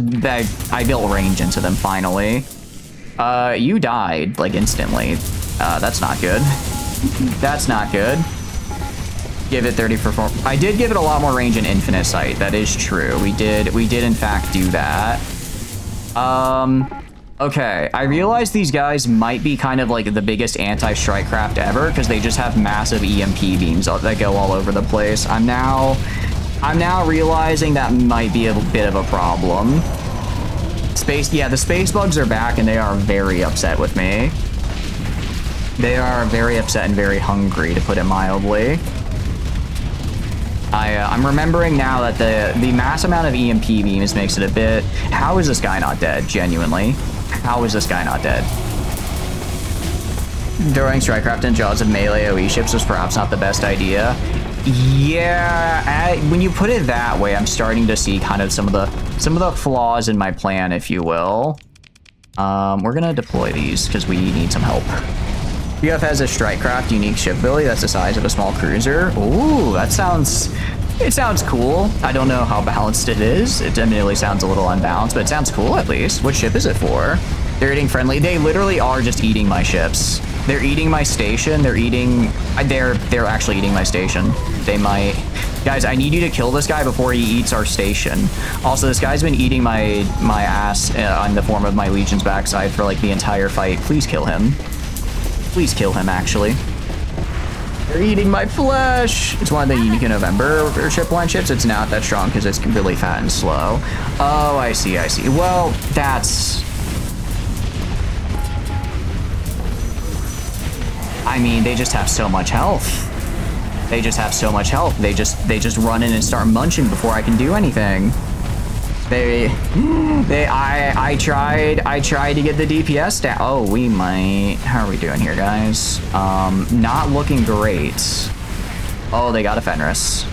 I built range into them finally. You died, like, instantly. That's not good. That's not good. Give it 30 for 4. I did give it a lot more range in Infinite Sight. That is true. We did in fact do that. Okay, I realize these guys might be kind of like the biggest anti-strike craft ever, because they just have massive EMP beams that go all over the place. I'm now realizing that might be a bit of a problem. The space bugs are back, and they are very upset with me. They are very upset and very hungry, to put it mildly. I'm remembering now that the mass amount of EMP beams makes it a bit... How is this guy not dead, genuinely? How is this guy not dead? Throwing Strikecraft in jaws of melee AoE ships was perhaps not the best idea. Yeah, when you put it that way, I'm starting to see kind of some of the flaws in my plan, if you will. We're gonna deploy these because we need some help. UF has a Strikecraft unique ship ability that's the size of a small cruiser. Ooh, it sounds cool. I don't know how balanced it is. It admittedly sounds a little unbalanced, but it sounds cool at least. What ship is it for? They're eating friendly. They literally are just eating my ships. They're eating my station. They're actually eating my station. They might... Guys, I need you to kill this guy before he eats our station. Also, this guy's been eating my ass in the form of my Legion's backside for like the entire fight. Please kill him. Please kill him, actually. They're eating my flesh. It's one of the unique in November ship line ships. It's not that strong because it's really fat and slow. Oh, I see, I see. Well, that's... I mean, they just have so much health. They just have so much health. They just run in and start munching before I can do anything. I tried to get the DPS down. Oh, we might. How are we doing here, guys? Not looking great. Oh, they got a Fenris.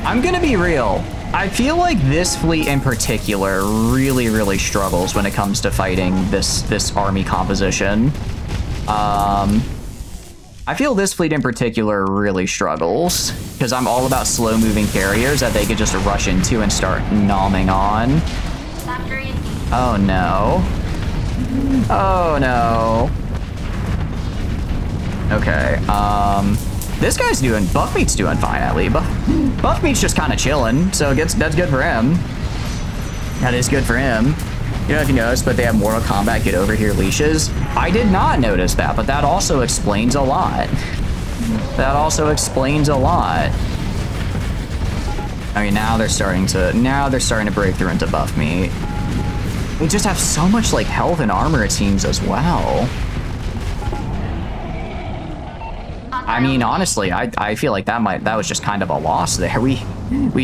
I'm gonna be real. I feel like this fleet in particular really struggles when it comes to fighting this army composition. I feel this fleet in particular really struggles because I'm all about slow-moving carriers that they could just rush into and start nomming on. Oh no. Oh no. Okay, this guy's doing... Buffmeat's doing fine, at least. Buffmeat's just kind of chilling, so that's good for him. That is good for him. You don't know if you noticed, but they have Mortal Kombat Get Over Here leashes. I did not notice that, but that also explains a lot. That also explains a lot. I mean, now they're starting to break through into Buffmeat. They just have so much like health and armor, it seems, as well. I mean, honestly, I feel like that was just kind of a loss there. We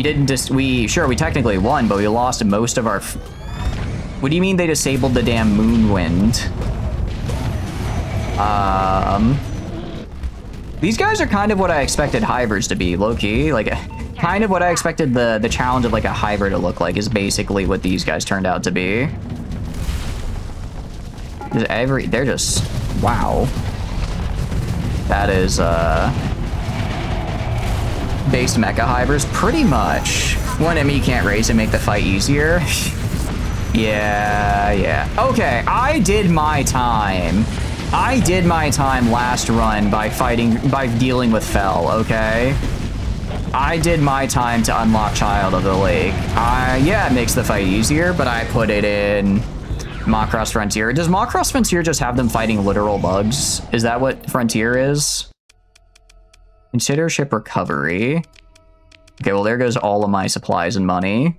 technically won, but we lost most of our. What do you mean they disabled the damn moon wind? These guys are kind of what I expected hybrids to be, low-key. Like, kind of what I expected the challenge of like a hybrid to look like is basically what these guys turned out to be. They're just, wow. That is, based mecha hybrids, pretty much. One enemy can't raise and make the fight easier. Yeah. Okay, I did my time. I did my time last run by dealing with Fel, okay? I did my time to unlock Child of the Lake. Yeah, it makes the fight easier, but I put it in Macross Frontier. Does Macross Frontier just have them fighting literal bugs? Is that what Frontier is? Consider ship recovery. Okay, well, there goes all of my supplies and money.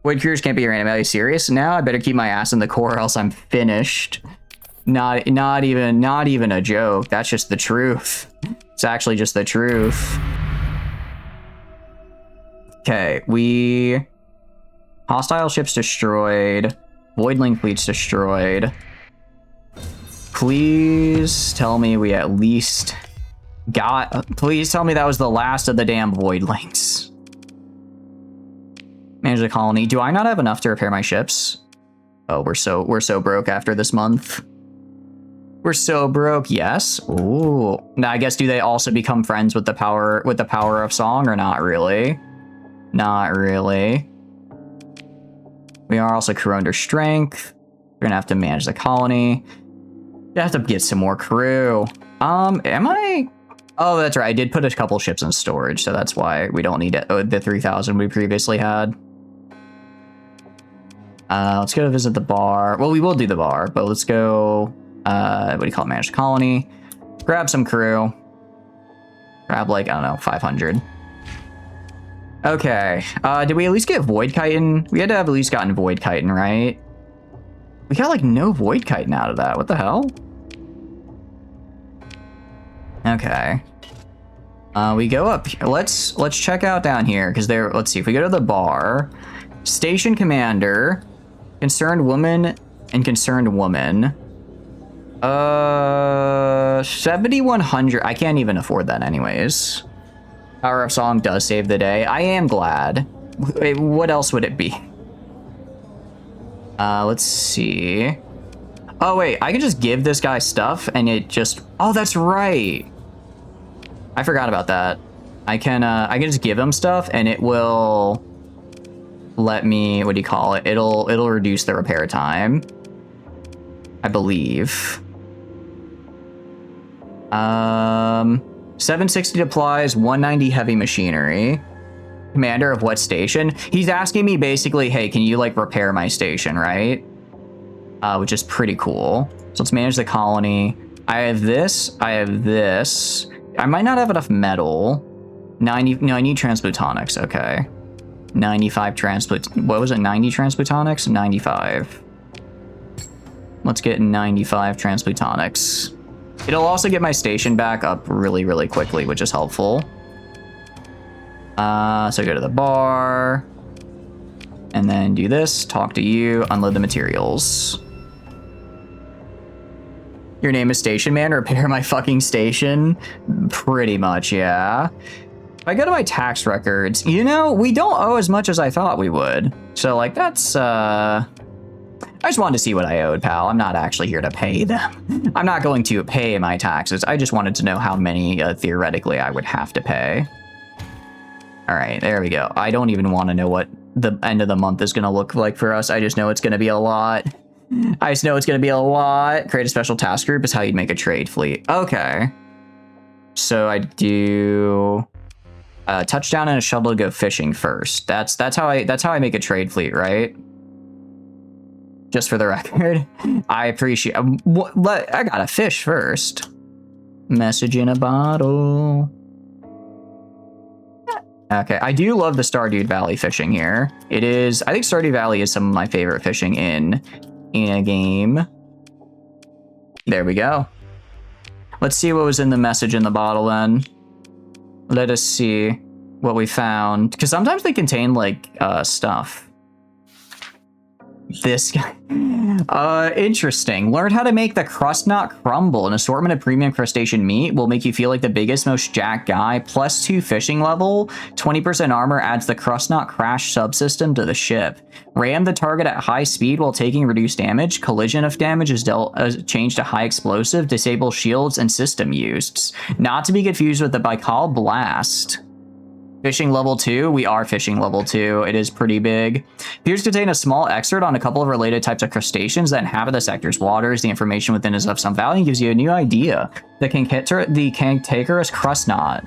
Void Cures can't be your anime. Are you serious? Now I better keep my ass in the core or else I'm finished. Not even a joke. That's just the truth. It's actually just the truth. Okay, hostile ships destroyed. Voidling fleets destroyed. Please tell me we at least got... Please tell me that was the last of the damn Voidlings. Manage the colony. Do I not have enough to repair my ships? Oh, we're so broke after this month. We're so broke. Yes. Ooh. Now I guess do they also become friends with the power of song or not really? Not really. We are also crew under strength. We're gonna have to manage the colony. You have to get some more crew. Am I? Oh, that's right. I did put a couple ships in storage, so that's why we don't need it. The 3,000 we previously had. Let's go visit the bar. Well, we will do the bar, but let's go. What do you call it? Manage the colony. Grab some crew. Grab like, I don't know, 500. Okay. Did we at least get Void Chitin? We had to have at least gotten Void Chitin, right? We got like no Void Chitin out of that. What the hell? Okay. We go up. Let's check out down here because there. Let's see if we go to the bar. Station commander, concerned woman, and concerned woman. 7,100. I can't even afford that anyways. Power of Song does save the day. I am glad. Wait, what else would it be? Let's see. Oh wait, I can just give this guy stuff and it just... Oh, that's right. I forgot about that. I can just give him stuff and it will let me, what do you call it? It'll reduce the repair time, I believe. 760 applies, 190 heavy machinery. Commander of what station? He's asking me basically, hey, can you like repair my station, right? Which is pretty cool. So let's manage the colony. I have this. I might not have enough metal. 90, no, I need transplutonics, okay. 95 what was it, 90 transplutonics? 95. Let's get 95 transplutonics. It'll also get my station back up really, really quickly, which is helpful. So go to the bar. And then do this, talk to you, unload the materials. Your name is Station Man? Repair my fucking station? Pretty much, yeah. If I go to my tax records, you know, we don't owe as much as I thought we would. So, like, that's, I just wanted to see what I owed, pal. I'm not actually here to pay them. I'm not going to pay my taxes. I just wanted to know how many, theoretically, I would have to pay. All right, there we go. I don't even want to know what the end of the month is going to look like for us. I just know it's going to be a lot. I just know it's going to be a lot. Create a special task group is how you'd make a trade fleet. Okay. So I do a touchdown and a shuttle to go fishing first. That's how I make a trade fleet, right? Just for the record, I appreciate. I gotta fish first. Message in a bottle. Okay, I do love the Stardew Valley fishing here. It is. I think Stardew Valley is some of my favorite fishing in a game. There we go. Let's see what was in the message in the bottle then. Let us see what we found. Because sometimes they contain, like, stuff. This guy. Interesting. Learn how to make the crust not crumble. An assortment of premium crustacean meat will make you feel like the biggest, most jacked guy. +2 fishing level. 20% armor adds the crust not crash subsystem to the ship. Ram the target at high speed while taking reduced damage. Collision of damage is changed to high explosive. Disable shields and system used. Not to be confused with the Baikal Blast. Fishing level 2, we are fishing level 2. It is pretty big. Appears to contain a small excerpt on a couple of related types of crustaceans that inhabit the sector's waters. The information within is of some value and gives you a new idea. The Cantankerous crust knot.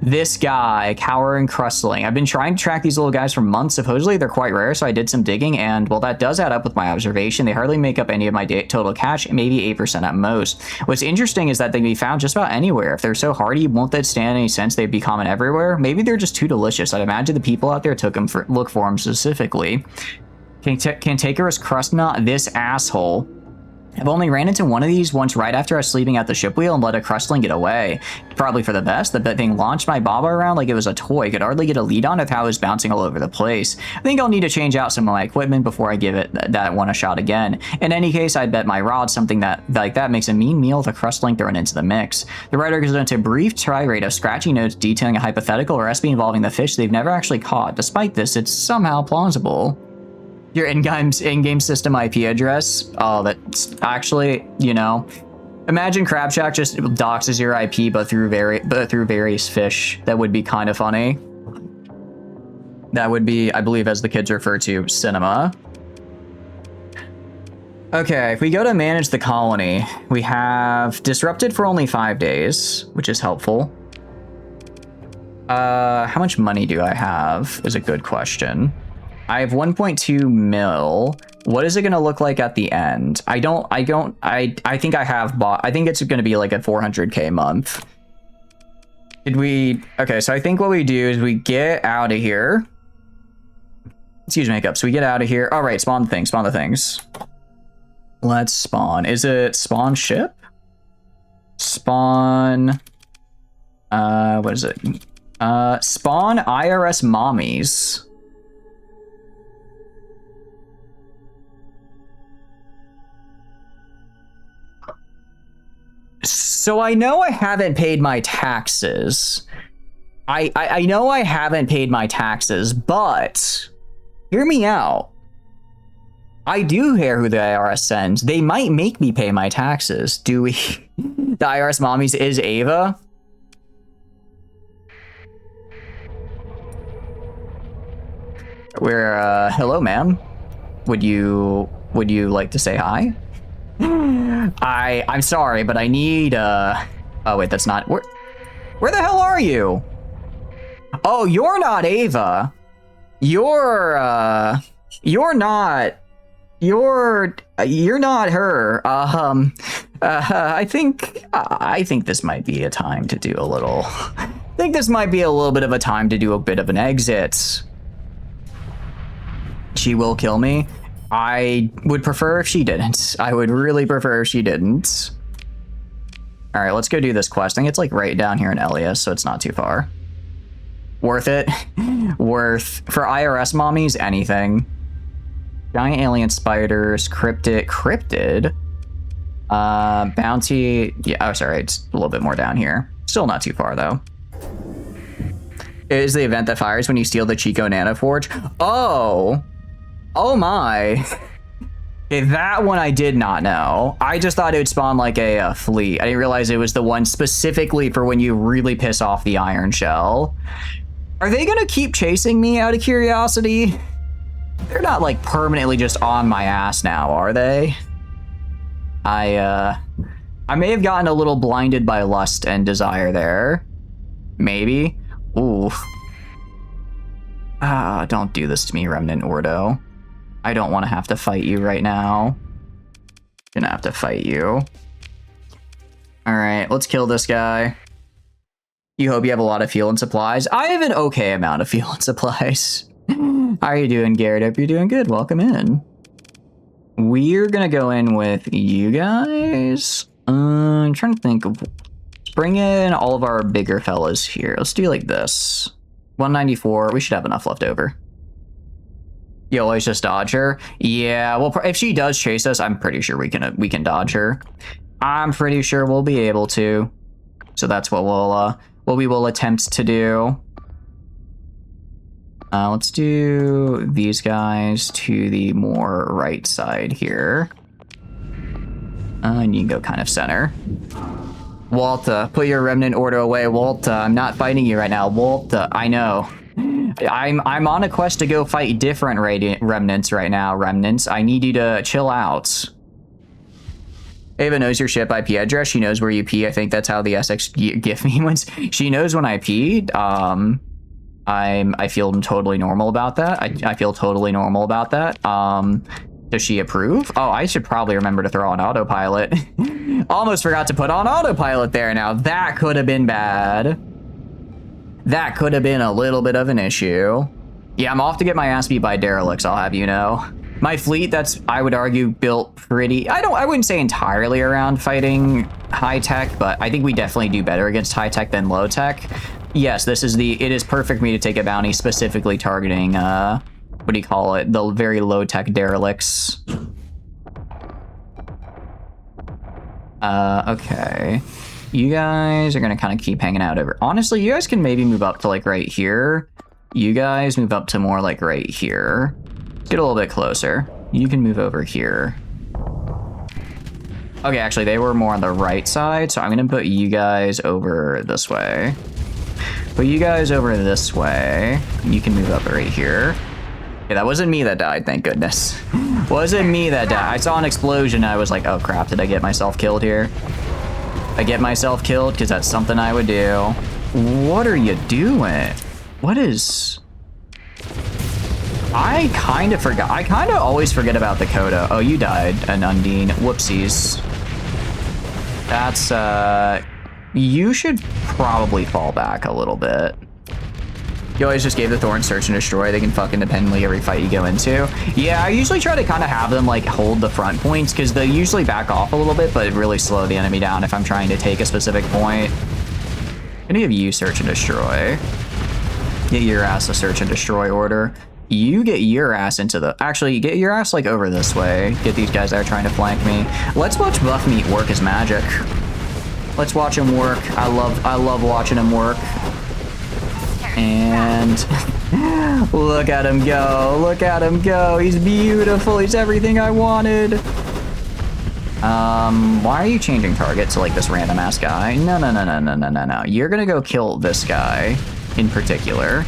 This guy, Cowering Crustling. I've been trying to track these little guys for months. Supposedly they're quite rare, so I did some digging, and well, that does add up with my observation. They hardly make up any of my total catch, maybe 8% at most. What's interesting is that they can be found just about anywhere. If they're so hardy, won't that stand any sense they'd be common everywhere? Maybe they're just too delicious. I'd imagine the people out there look for them specifically. Cantankerous crust knot, this asshole. I've only ran into one of these once right after I was sleeping at the ship wheel and let a crustling get away. Probably for the best. The thing launched my baba around like it was a toy. Could hardly get a lead on it how it was bouncing all over the place. I think I'll need to change out some of my equipment before I give it that one a shot again. In any case, I'd bet my rod something like that makes a mean meal with a crustling thrown into the mix. The writer goes into a brief tirade of scratchy notes detailing a hypothetical recipe involving the fish they've never actually caught. Despite this, it's somehow plausible. Your in-game system IP address. Oh, that's actually, you know, imagine Crab Shack just doxes your IP, but through various fish. That would be kind of funny. That would be, I believe, as the kids refer to, cinema. Okay, if we go to manage the colony, we have disrupted for only 5 days, which is helpful. How much money do I have is a good question. I have 1.2 mil. What is it going to look like at the end? I think I have bought, I think it's going to be like a 400k month. Okay, so I think what we do is we get out of here. Excuse me, makeup. So we get out of here. All right, spawn the things. Let's spawn. Is it spawn ship? Spawn, what is it? Spawn IRS mommies. So I know I haven't paid my taxes. I know I haven't paid my taxes, but hear me out. I do hear who the IRS sends. They might make me pay my taxes. Do we? The IRS mommies is Ava. Hello, ma'am. Would you like to say hi? I'm sorry, but I need, oh wait, that's not, where the hell are you? Oh, you're not Ava. You're not her. I think this might be a time to do a little, I think this might be a little bit of a time to do a bit of an exit. She will kill me. I would prefer if she didn't. I would really prefer if she didn't. All right, let's go do this quest. I think it's like right down here in Elias, so it's not too far. Worth it. Worth. For IRS mommies, anything. Giant alien spiders, cryptid. Bounty. Yeah, oh, sorry, it's a little bit more down here. Still not too far, though. It is the event that fires when you steal the Chico Nanoforge. Oh! Oh my. Okay, that one I did not know. I just thought it would spawn like a fleet. I didn't realize it was the one specifically for when you really piss off the Iron Shell. Are they gonna keep chasing me out of curiosity? They're not like permanently just on my ass now, are they? I may have gotten a little blinded by lust and desire there. Maybe. Ooh. Ah, don't do this to me, Remnant Ordo. I don't want to have to fight you right now. Gonna have to fight you. Alright, let's kill this guy. You hope you have a lot of fuel and supplies. I have an okay amount of fuel and supplies. How are you doing, Garrett? Hope you're doing good. Welcome in. We're gonna go in with you guys. I'm trying to think of... Bring in all of our bigger fellas here. Let's do like this. 194. We should have enough left over. You always just dodge her? Yeah, well, if she does chase us, I'm pretty sure we can dodge her. I'm pretty sure we'll be able to. So that's what we will attempt to do. Let's do these guys to the more right side here. And you can go kind of center. Walta, put your remnant order away. Walta, I'm not fighting you right now. Walta, I know. I'm on a quest to go fight different remnants right now. Remnants, I need you to chill out. Ava knows your ship IP address. She knows where you pee. I think that's how the SX gift me wins. She knows when I peed. I feel totally normal about that. I feel totally normal about that. Does she approve? Oh, I should probably remember to throw on autopilot. Almost forgot to put on autopilot there. Now that could have been bad. That could have been a little bit of an issue. Yeah, I'm off to get my ass beat by derelicts, I'll have you know. My fleet, that's, I would argue, built pretty... I wouldn't say entirely around fighting high-tech, but I think we definitely do better against high-tech than low-tech. Yes, it is perfect for me to take a bounty specifically targeting, what do you call it? The very low-tech derelicts. Okay. You guys are gonna kind of keep hanging out over... Honestly, you guys can maybe move up to, like, right here. You guys move up to more, like, right here. Get a little bit closer. You can move over here. Okay, actually, they were more on the right side, so I'm gonna put you guys over this way. Put you guys over this way. You can move up right here. Okay, that wasn't me that died, thank goodness. Wasn't me that died. I saw an explosion, I was like, oh crap, did I get myself killed here? I get myself killed, because that's something I would do. What are you doing? What is... I kind of forgot. I kind of always forget about the coda. Oh, you died, an Undine. Whoopsies. That's, you should probably fall back a little bit. You always just gave the Thorn Search and Destroy. They can fuck independently every fight you go into. Yeah, I usually try to kind of have them, like, hold the front points, because they usually back off a little bit, but really slow the enemy down if I'm trying to take a specific point. I'm gonna give you Search and Destroy. Get your ass a Search and Destroy order. You get your ass into the... Actually, get your ass, like, over this way. Get these guys that are trying to flank me. Let's watch Buff Meat work his magic. Let's watch him work. I love watching him work. And... look at him go. Look at him go. He's beautiful. He's everything I wanted. Why are you changing target to, like, this random-ass guy? No, no, no, no, no, no, no, no. You're gonna go kill this guy in particular.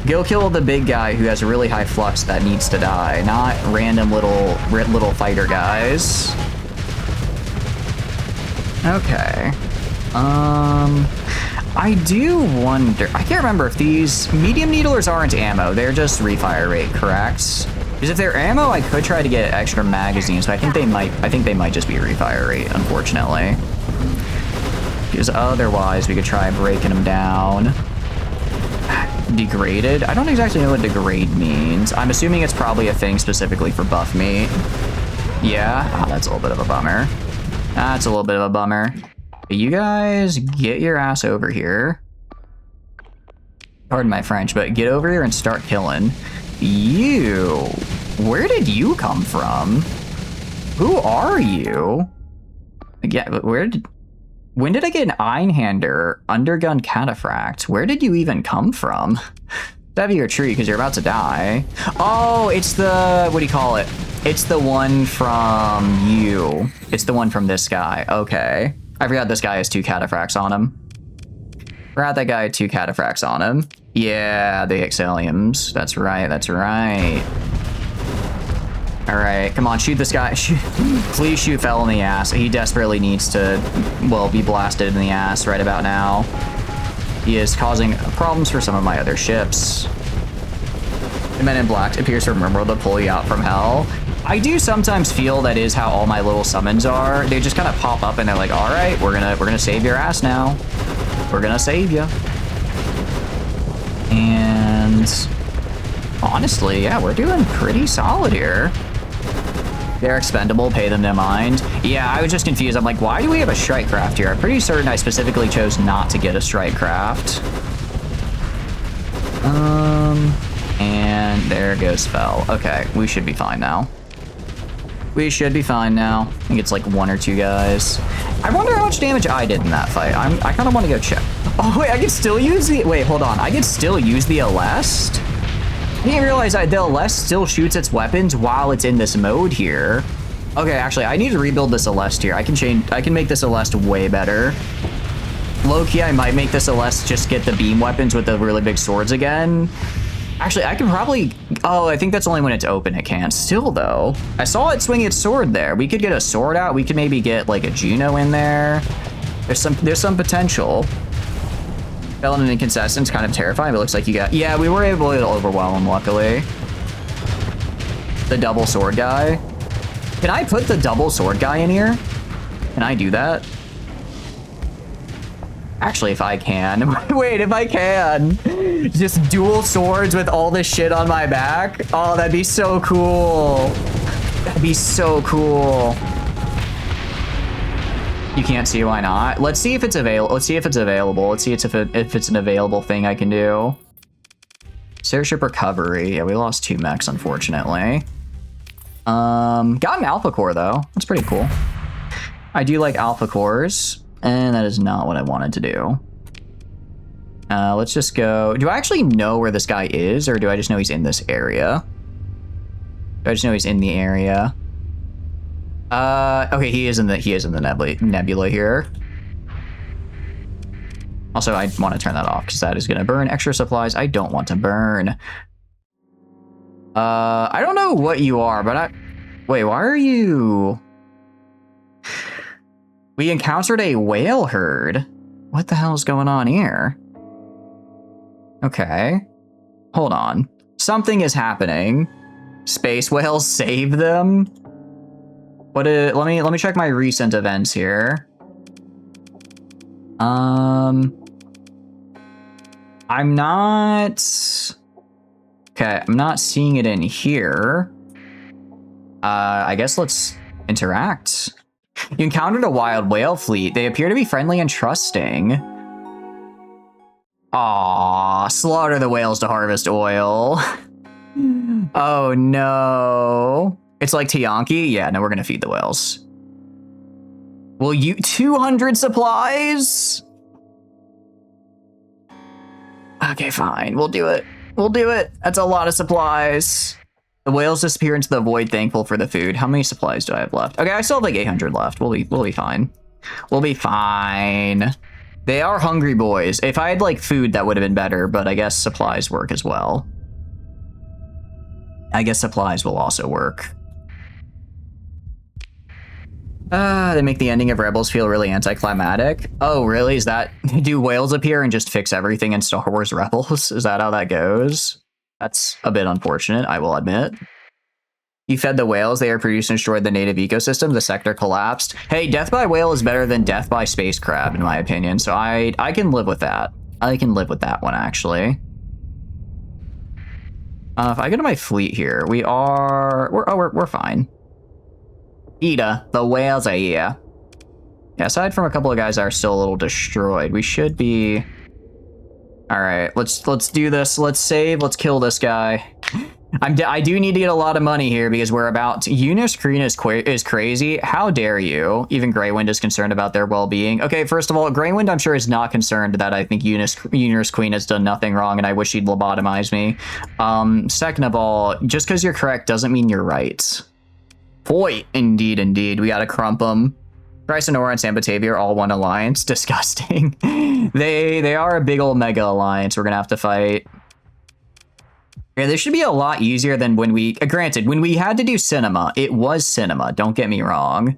Go kill the big guy who has a really high flux that needs to die, not random little fighter guys. Okay. I do wonder... I can't remember if these medium needlers aren't ammo. They're just refire rate, correct? Because if they're ammo, I could try to get extra magazines, but I think they might just be refire rate, unfortunately. Because otherwise, we could try breaking them down. Degraded? I don't exactly know what degrade means. I'm assuming it's probably a thing specifically for buff meat. Yeah? Oh, that's a little bit of a bummer. That's a little bit of a bummer. But you guys get your ass over here. Pardon my French, but get over here and start killing. You? Where did you come from? Who are you? Yeah, but when did I get an Einhander Undergun Cataphract? Where did you even come from? That'd be your tree because you're about to die. Oh, it's the, what do you call it? It's the one from you. It's the one from this guy. Okay. I forgot this guy has 2 Cataphracts on him. Forgot that guy had 2 Cataphracts on him. Yeah, the Exiliums. That's right, that's right. All right, come on, shoot this guy. Please shoot Fell in the ass. He desperately needs to, well, be blasted in the ass right about now. He is causing problems for some of my other ships. The Men in Black appears from Rimworld to pull you out from hell. I do sometimes feel that is how all my little summons are. They just kind of pop up and they're like, all right, we're gonna save your ass now. We're gonna save you. And honestly, yeah, we're doing pretty solid here. They're expendable, pay them no mind. Yeah, I was just confused. I'm like, why do we have a strike craft here? I'm pretty certain I specifically chose not to get a strike craft. And there goes Fell. Okay, we should be fine now. We should be fine now. I think it's like 1 or 2 guys. I wonder how much damage I did in that fight. I kind of want to go check. Oh, wait, I can still use the... Wait, hold on. I can still use the Alest? I didn't realize the Alest still shoots its weapons while it's in this mode here. Okay, actually, I need to rebuild this Alest here. I can make this Alest way better. Low-key, I might make this Alest just get the beam weapons with the really big swords again. Actually, I can probably... Oh, I think that's only when it's open it can't. Still, though. I saw it swing its sword there. We could get a sword out. We could maybe get, like, a Juno in there. There's some potential. Fell in an inconsistent. Kind of terrifying, but it looks like you got... Yeah, we were able to overwhelm him, luckily. The double sword guy. Can I put the double sword guy in here? Can I do that? Actually, if I can. Wait, if I can. Just dual swords with all this shit on my back. Oh, that'd be so cool. That'd be so cool. You can't see why not. Let's see if it's available. Let's see if it's available. Let's see if it's an available thing I can do. Starship recovery. Yeah, we lost 2 mechs, unfortunately. Got an alpha core though. That's pretty cool. I do like alpha cores. And that is not what I wanted to do. Let's just go. Do I actually know where this guy is, or do I just know he's in this area? Do I just know he's in the area? Okay, he is in the nebula here. Also, I want to turn that off because that is going to burn extra supplies I don't want to burn. I don't know what you are, but wait, why are you... We encountered a whale herd. What the hell is going on here? Okay. Hold on. Something is happening. Space whales save them? Let me check my recent events here. I'm not... Okay, I'm not seeing it in here. I guess let's interact. You encountered a wild whale fleet. They appear to be friendly and trusting. Aww, slaughter the whales to harvest oil. Oh no. It's like Tianki? Yeah, no, we're gonna feed the whales. Will you... 200 supplies? Okay, fine, we'll do it. We'll do it. That's a lot of supplies. The whales disappear into the void, thankful for the food. How many supplies do I have left? Okay, I still have like 800 left. We'll be fine. We'll be fine. They are hungry boys. If I had like food, that would have been better, but I guess supplies work as well. I guess supplies will also work. They make the ending of Rebels feel really anticlimactic. Oh, really? Is that... Do whales appear and just fix everything in Star Wars Rebels? Is that how that goes? That's a bit unfortunate, I will admit. You fed the whales, they are produced and destroyed the native ecosystem, the sector collapsed. Hey, death by whale is better than death by space crab, in my opinion, so I can live with that. I can live with that one, actually. If I go to my fleet here, we're fine. Ida, the whales are here. Yeah, aside from a couple of guys that are still a little destroyed, we should be... All right, let's do this. Let's save. Let's kill this guy. I do need to get a lot of money here because we're about to... Eunice Queen is crazy. How dare you? Even Greywind is concerned about their well-being. Okay, first of all, Greywind I'm sure is not concerned that I think Eunice Queen has done nothing wrong and I wish she'd lobotomize me. Second of all, just because you're correct doesn't mean you're right. Boy, indeed. We gotta crump them. Bryce and Nora and San Batavia are all one alliance. Disgusting. They are a big old mega alliance we're gonna have to fight. Yeah, this should be a lot easier than when we... granted, when we had to do cinema, it was cinema, don't get me wrong.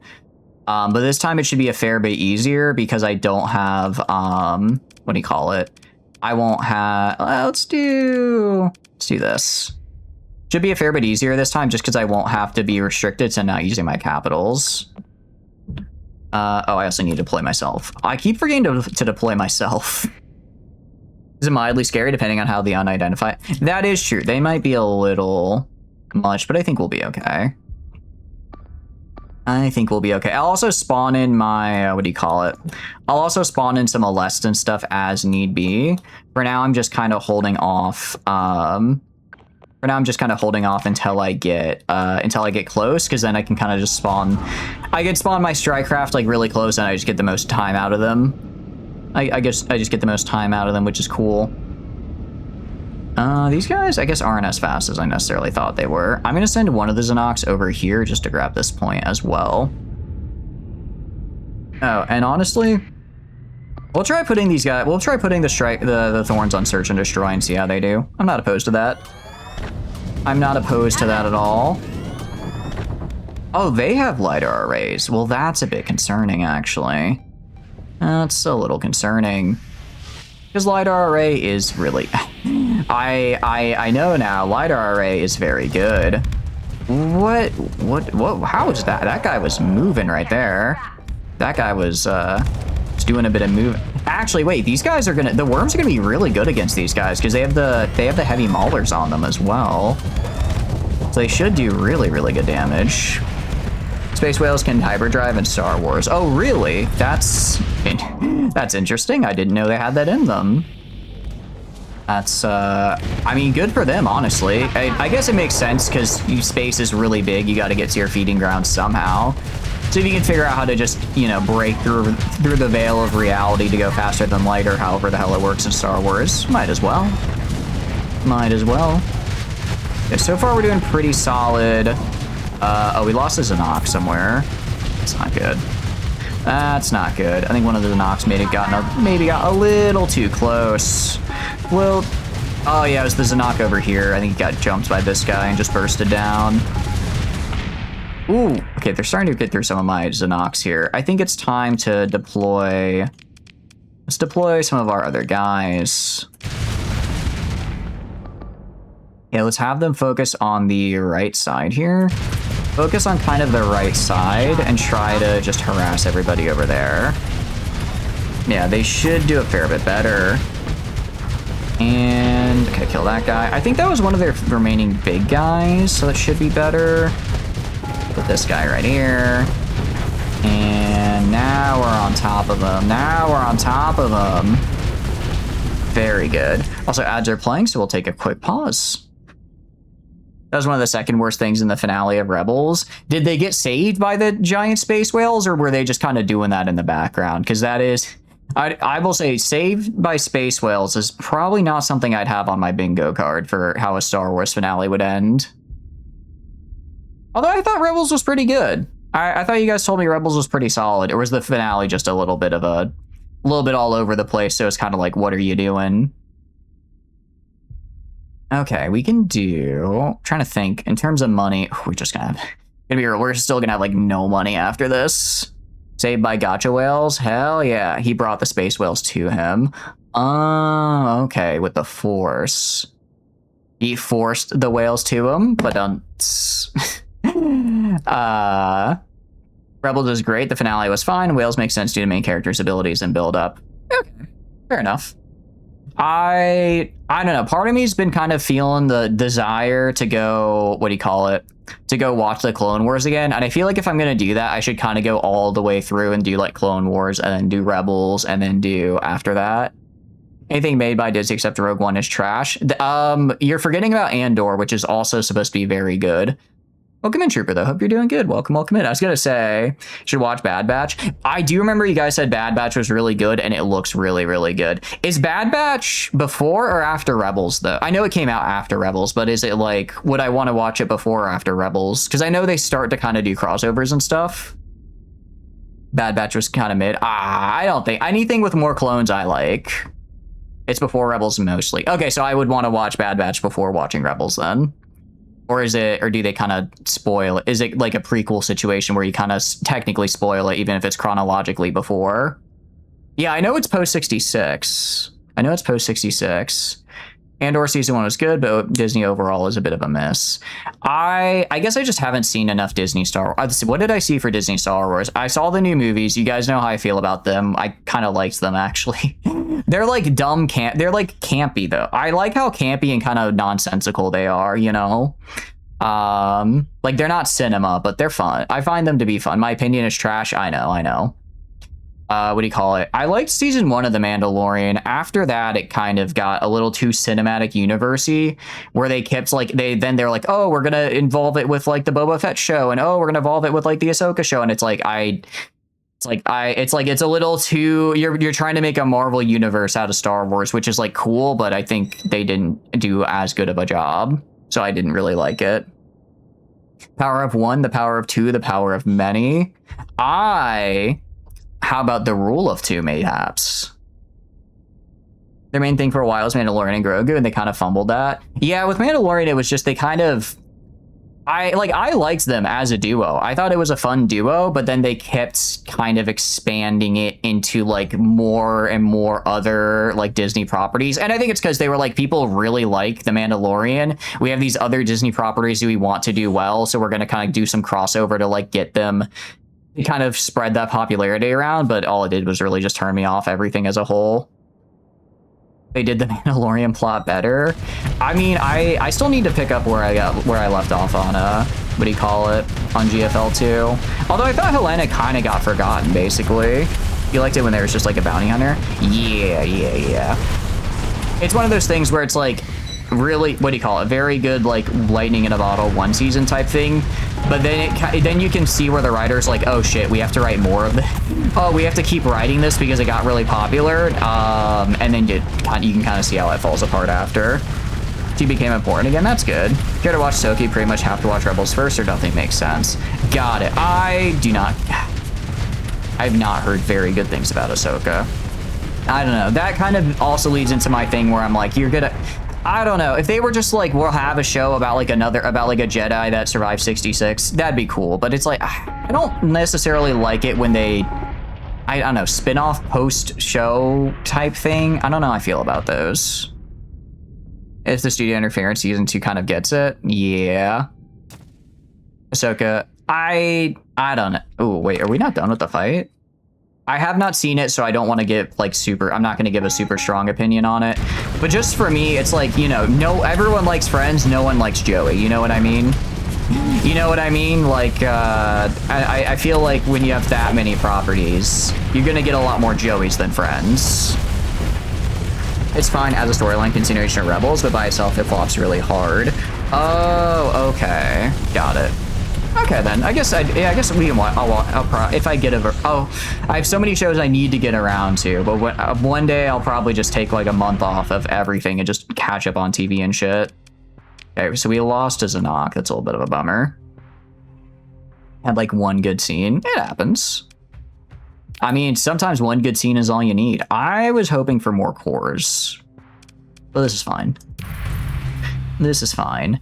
But this time it should be a fair bit easier because I don't have... what do you call it? I won't have... let's do this. Should be a fair bit easier this time just because I won't have to be restricted to not using my capitals. Oh, I also need to deploy myself. I keep forgetting to deploy myself. Is it mildly scary depending on how the unidentified... That is true. They might be a little much, but I think we'll be okay. I think we'll be okay. I'll also spawn in my, what do you call it? I'll also spawn in some Alest and stuff as need be. For now, I'm just kind of holding off. For now, I'm just kind of holding off until I get close, because then I can kind of just spawn. I can spawn my Strikecraft like really close, and I just get the most time out of them. I guess I just get the most time out of them, which is cool. These guys, I guess, aren't as fast as I necessarily thought they were. I'm going to send one of the Xenox over here just to grab this point as well. Oh, and honestly, we'll try putting these guys, we'll try putting the Thorns on Search and Destroy and see how they do. I'm not opposed to that. I'm not opposed to that at all. Oh, they have LiDAR arrays. Well, that's a bit concerning, actually. That's a little concerning. Because LiDAR array is really... I know now, LiDAR array is very good. What, how is that? That guy was moving right there. That guy was doing a bit of moving. Actually, wait, these guys are gonna, the worms are gonna be really good against these guys, because they have the heavy maulers on them as well. So they should do really, really good damage. Space whales can hyperdrive in Star Wars. Oh, really? That's interesting. I didn't know they had that in them. That's, I mean, good for them, honestly. I guess it makes sense, because space is really big. You got to get to your feeding ground somehow. So if you can figure out how to just, you know, break through the veil of reality to go faster than light, or however the hell it works in Star Wars, might as well. Might as well. Yeah, so far we're doing pretty solid. Oh, we lost a Xenox somewhere. That's not good. That's not good. I think one of the Xenox maybe got a little too close. Well, oh yeah, it was the Xenox over here. I think he got jumped by this guy and just bursted down. Ooh, okay, they're starting to get through some of my Xenox here. I think it's time to deploy... Let's deploy some of our other guys. Yeah, let's have them focus on the right side here. Focus on kind of the right side and try to just harass everybody over there. Yeah, they should do a fair bit better. And, okay, kill that guy. I think that was one of their remaining big guys, so that should be better. Put this guy right here. And now we're on top of them. Now we're on top of them. Very good. Also, ads are playing, so we'll take a quick pause. That was one of the second worst things in the finale of Rebels. Did they get saved by the giant space whales, or were they just kind of doing that in the background? Because that is, I will say, saved by space whales is probably not something I'd have on my bingo card for how a Star Wars finale would end. Although I thought Rebels was pretty good. I thought you guys told me Rebels was pretty solid. Or was the finale just a little bit all over the place? So it's kind of like, what are you doing? Okay, we can do, trying to think in terms of money. We're still gonna have like no money after this. Saved by gotcha whales? Hell yeah, he brought the space whales to him. Okay, with the force. He forced the whales to him, but Rebels is great, the finale was fine, whales make sense due to main character's abilities and build up. Okay, fair enough. I don't know, part of me's been kind of feeling the desire to go, what do you call it, to go watch the Clone Wars again, and I feel like if I'm gonna do that, I should kind of go all the way through and do like Clone Wars, and then do Rebels, and then do after that. Anything made by Disney except Rogue One is trash. You're forgetting about Andor, which is also supposed to be very good. Welcome in, Trooper, though. Hope you're doing good. Welcome in. I was going to say, should watch Bad Batch. I do remember you guys said Bad Batch was really good, and it looks really, really good. Is Bad Batch before or after Rebels, though? I know it came out after Rebels, but is it like, would I want to watch it before or after Rebels? Because I know they start to kind of do crossovers and stuff. Bad Batch was kind of mid. I don't think. Anything with more clones I like. It's before Rebels mostly. Okay, so I would want to watch Bad Batch before watching Rebels then. Or is it, or do they kind of spoil it? Is it like a prequel situation where you kind of technically spoil it even if it's chronologically before? Yeah, I know it's post 66. I know it's post 66. Andor season 1 was good, but Disney overall is a bit of a miss. I guess I just haven't seen enough Disney Star Wars. What did I see for Disney Star Wars? I saw the new movies. You guys know how I feel about them. I kind of liked them, actually. They're like dumb they're like campy, though. I like how campy and kind of nonsensical they are, you know? Like they're not cinema, but they're fun. I find them to be fun. My opinion is trash. I know. What do you call it? I liked season 1 of The Mandalorian. After that, it kind of got a little too cinematic universe-y, where they kept like they're like, oh, we're gonna involve it with like the Boba Fett show, and oh, we're gonna involve it with like the Ahsoka show, and it's a little too, you're trying to make a Marvel universe out of Star Wars, which is like cool, but I think they didn't do as good of a job, so I didn't really like it. Power of one, the power of two, the power of many. How about the rule of two, mayhaps? Their main thing for a while was Mandalorian and Grogu, and they kind of fumbled that. Yeah, with Mandalorian, it was just they kind of... I liked them as a duo. I thought it was a fun duo, but then they kept kind of expanding it into like more and more other like Disney properties. And I think it's because they were like, people really like The Mandalorian. We have these other Disney properties that we want to do well, so we're going to kind of do some crossover to like get them... kind of spread that popularity around, but all it did was really just turn me off everything as a whole. They did the Mandalorian plot better. I mean, I still need to pick up where I left off on what do you call it, on GFL 2. Although I thought Helena kind of got forgotten, basically. You liked it when there was just like a bounty hunter? Yeah. It's one of those things where it's like really, what do you call it, very good like lightning in a bottle one season type thing, but then you can see where the writer's like, oh shit, we have to write more of this. Oh, we have to keep writing this because it got really popular, and then you can kind of see how it falls apart after. She became important again. That's good. If you to watch Soki, pretty much have to watch Rebels first or nothing makes sense. Got it. I've not heard very good things about Ahsoka. I don't know. That kind of also leads into my thing where I'm like, you're gonna... I don't know. If they were just like, we'll have a show about like a Jedi that survived 66, that'd be cool. But it's like, I don't necessarily like it when they, I don't know, spin-off post-show type thing. I don't know how I feel about those. If the studio interference season 2 kind of gets it, yeah. Ahsoka, I don't know. Oh, wait, are we not done with the fight? I have not seen it, so I don't want to give like I'm not going to give a super strong opinion on it. But just for me, it's like, you know, everyone likes Friends, no one likes Joey. You know what I mean? You know what I mean? Like, I feel like when you have that many properties, you're going to get a lot more Joeys than Friends. It's fine as a storyline continuation of Rebels, but by itself, it flops really hard. Oh, okay. Got it. Okay, then. I guess we can watch. If I get over. Oh, I have so many shows I need to get around to, but one day I'll probably just take like a month off of everything and just catch up on TV and shit. Okay, so we lost to Zanak. That's a little bit of a bummer. Had like one good scene. It happens. I mean, sometimes one good scene is all you need. I was hoping for more cores, but this is fine. This is fine.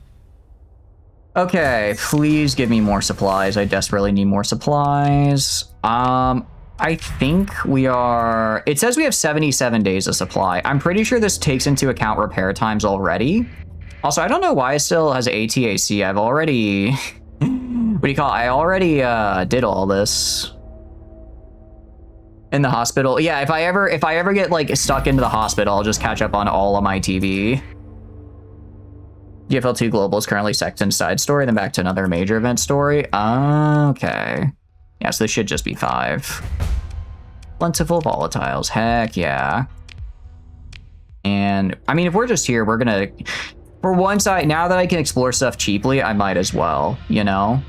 Okay, please give me more supplies. I desperately need more supplies. I think we are... It says we have 77 days of supply. I'm pretty sure this takes into account repair times already. Also, I don't know why it still has ATAC. I've already... what do you call it? I already did all this. In the hospital. Yeah, if I ever get like stuck into the hospital, I'll just catch up on all of my TV. GFL 2 Global is currently second side story, then back to another major event story. Okay. Yeah, so this should just be 5. Plentiful volatiles. Heck yeah. And, I mean, if we're just here, we're gonna... For one side, now that I can explore stuff cheaply, I might as well, you know?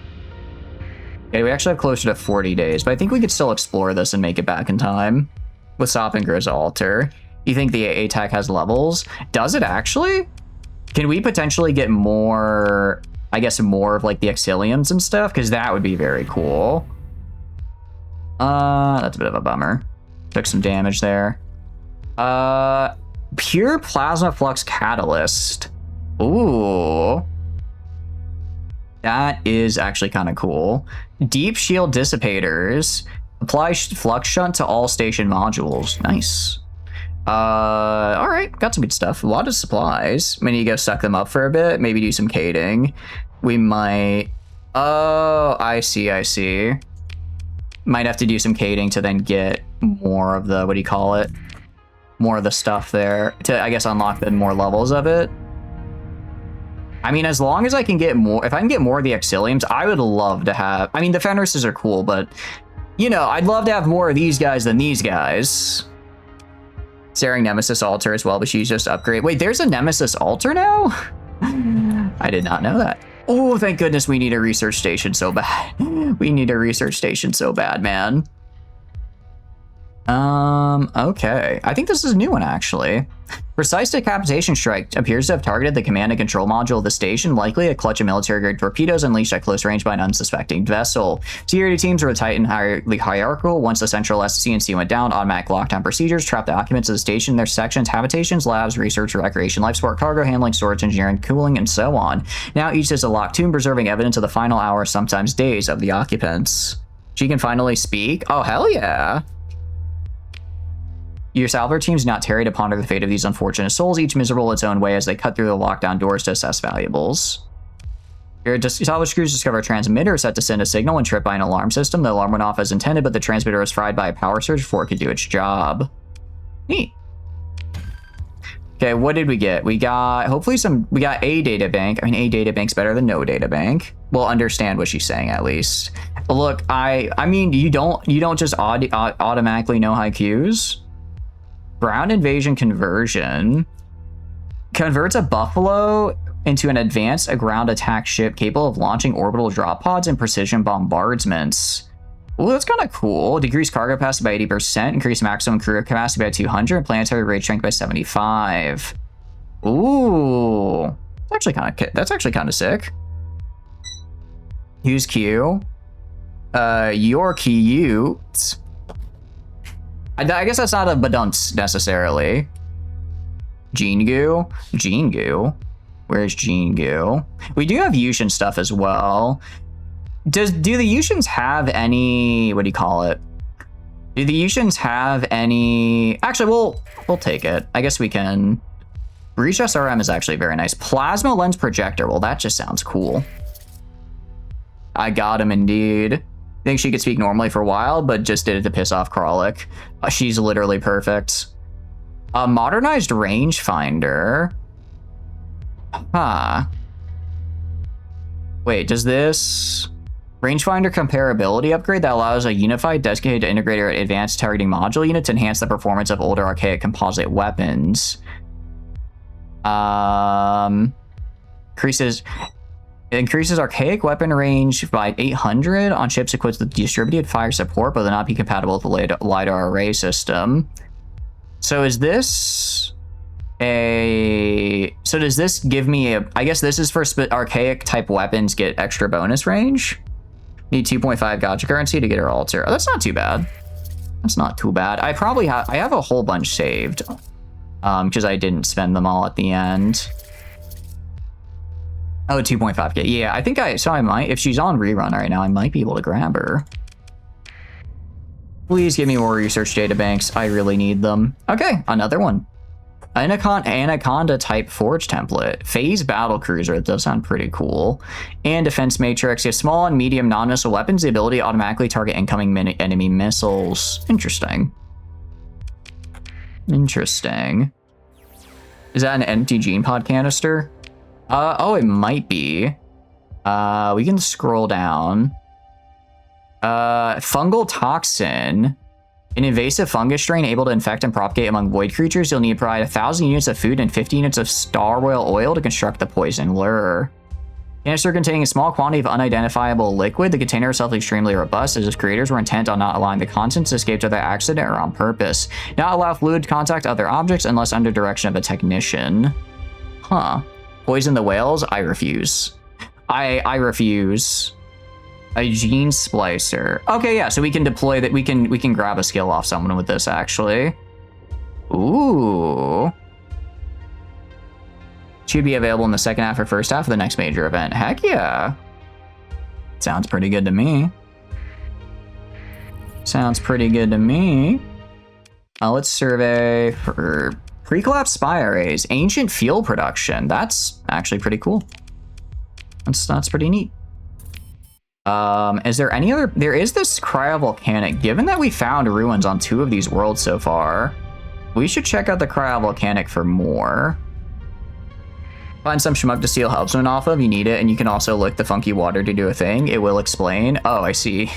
Okay, we actually have closer to 40 days, but I think we could still explore this and make it back in time. With Sop and Grizz Altar. You think the ATAC has levels? Does it actually? Can we potentially get more, I guess, more of like the Exiliums and stuff? Because that would be very cool. That's a bit of a bummer. Took some damage there. Pure Plasma Flux Catalyst. Ooh. That is actually kind of cool. Deep Shield Dissipators. Apply Flux Shunt to all station modules. Nice. All right, got some good stuff. A lot of supplies. We need to go suck them up for a bit. Maybe do some cading. We might... Oh, I see. Might have to do some cading to then get more of the... What do you call it? More of the stuff there. To, I guess, unlock the more levels of it. I mean, as long as I can get more, if I can get more of the Exiliums, I would love to have, I mean, the Fenrises are cool, but, you know, I'd love to have more of these guys than these guys. Staring Nemesis altar as well, but she's just upgrade. Wait, there's a Nemesis altar now? I did not know that. Oh, thank goodness we need a research station so bad. We need a research station so bad, man. Okay. I think this is a new one, actually. Precise decapitation strike appears to have targeted the command and control module of the station, likely a clutch of military-grade torpedoes unleashed at close range by an unsuspecting vessel. Security teams were tight and highly hierarchical. Once the central SC&C went down, automatic lockdown procedures trapped the occupants of the station in their sections, habitations, labs, research, recreation, life support, cargo handling, storage, engineering, cooling, and so on. Now each is a locked tomb preserving evidence of the final hours, sometimes days, of the occupants. She can finally speak? Oh, hell yeah. Your salvage team's not tarried to ponder the fate of these unfortunate souls, each miserable its own way as they cut through the lockdown doors to assess valuables. Your salvage crews discover a transmitter set to send a signal when tripped by an alarm system. The alarm went off as intended, but the transmitter was fried by a power surge before it could do its job. Neat. Okay, what did we get? We got, hopefully we got a data bank. I mean, a data bank's better than no data bank. We'll understand what she's saying at least. But look, I mean, you don't just automatically know haikus. Ground invasion conversion converts a buffalo into an advanced ground attack ship capable of launching orbital drop pods and precision bombardments. Well, that's kind of cool. Decrease cargo capacity by 80%, increase maximum crew capacity by 200, and planetary raid strength by 75. Ooh, that's actually kind of sick. Use Q. You're cute. I guess that's not a badunce necessarily. Jingu? Where's Jingu? We do have Yushin stuff as well. Do the Yushins have any, what do you call it? Do the Yushins have any, actually we'll take it. I guess we can. Breach SRM is actually very nice. Plasma lens projector, well that just sounds cool. I got him indeed. I think she could speak normally for a while, but just did it to piss off Kralik. She's literally perfect. A modernized rangefinder. Huh. Wait, does this rangefinder comparability upgrade that allows a unified dedicated integrator advanced targeting module unit to enhance the performance of older archaic composite weapons? Increases archaic weapon range by 800 on ships equipped with distributed fire support, but will not be compatible with the LiDAR array system. So is this so does this give me I guess this is for archaic type weapons get extra bonus range? Need 2.5 gotcha currency to get her altar. Oh, that's not too bad. That's not too bad. I have a whole bunch saved because I didn't spend them all at the end. Oh, 2.5k. Yeah, I think I might, if she's on rerun right now, I might be able to grab her. Please give me more research data banks. I really need them. Okay, another one. Anaconda type forge template. Phase battle cruiser. It does sound pretty cool. And defense matrix. You have small and medium non-missile weapons. The ability to automatically target incoming enemy missiles. Interesting. Interesting. Is that an empty gene pod canister? Oh, it might be. We can scroll down. Fungal toxin. An invasive fungus strain able to infect and propagate among void creatures. You'll need to provide 1,000 units of food and 50 units of star whale oil to construct the poison lure. Canister containing a small quantity of unidentifiable liquid. The container itself is extremely robust, as its creators were intent on not allowing the contents to escape without accident or on purpose. Not allow fluid to contact other objects unless under direction of a technician. Huh. Poison the whales? I refuse. I refuse. A gene splicer. Okay, yeah, so we can deploy that. We can grab a skill off someone with this, actually. Ooh. Should be available in the second half or first half of the next major event. Heck yeah. Sounds pretty good to me. Sounds pretty good to me. Let's survey for pre-collapse spy arrays. Ancient fuel production. That's actually pretty cool. That's pretty neat. Is there any other? There is this cryovolcanic. Given that we found ruins on 2 of these worlds so far, we should check out the cryovolcanic for more. Find some shmup to steal helpsman off of. You need it, and you can also lick the funky water to do a thing. It will explain. Oh, I see.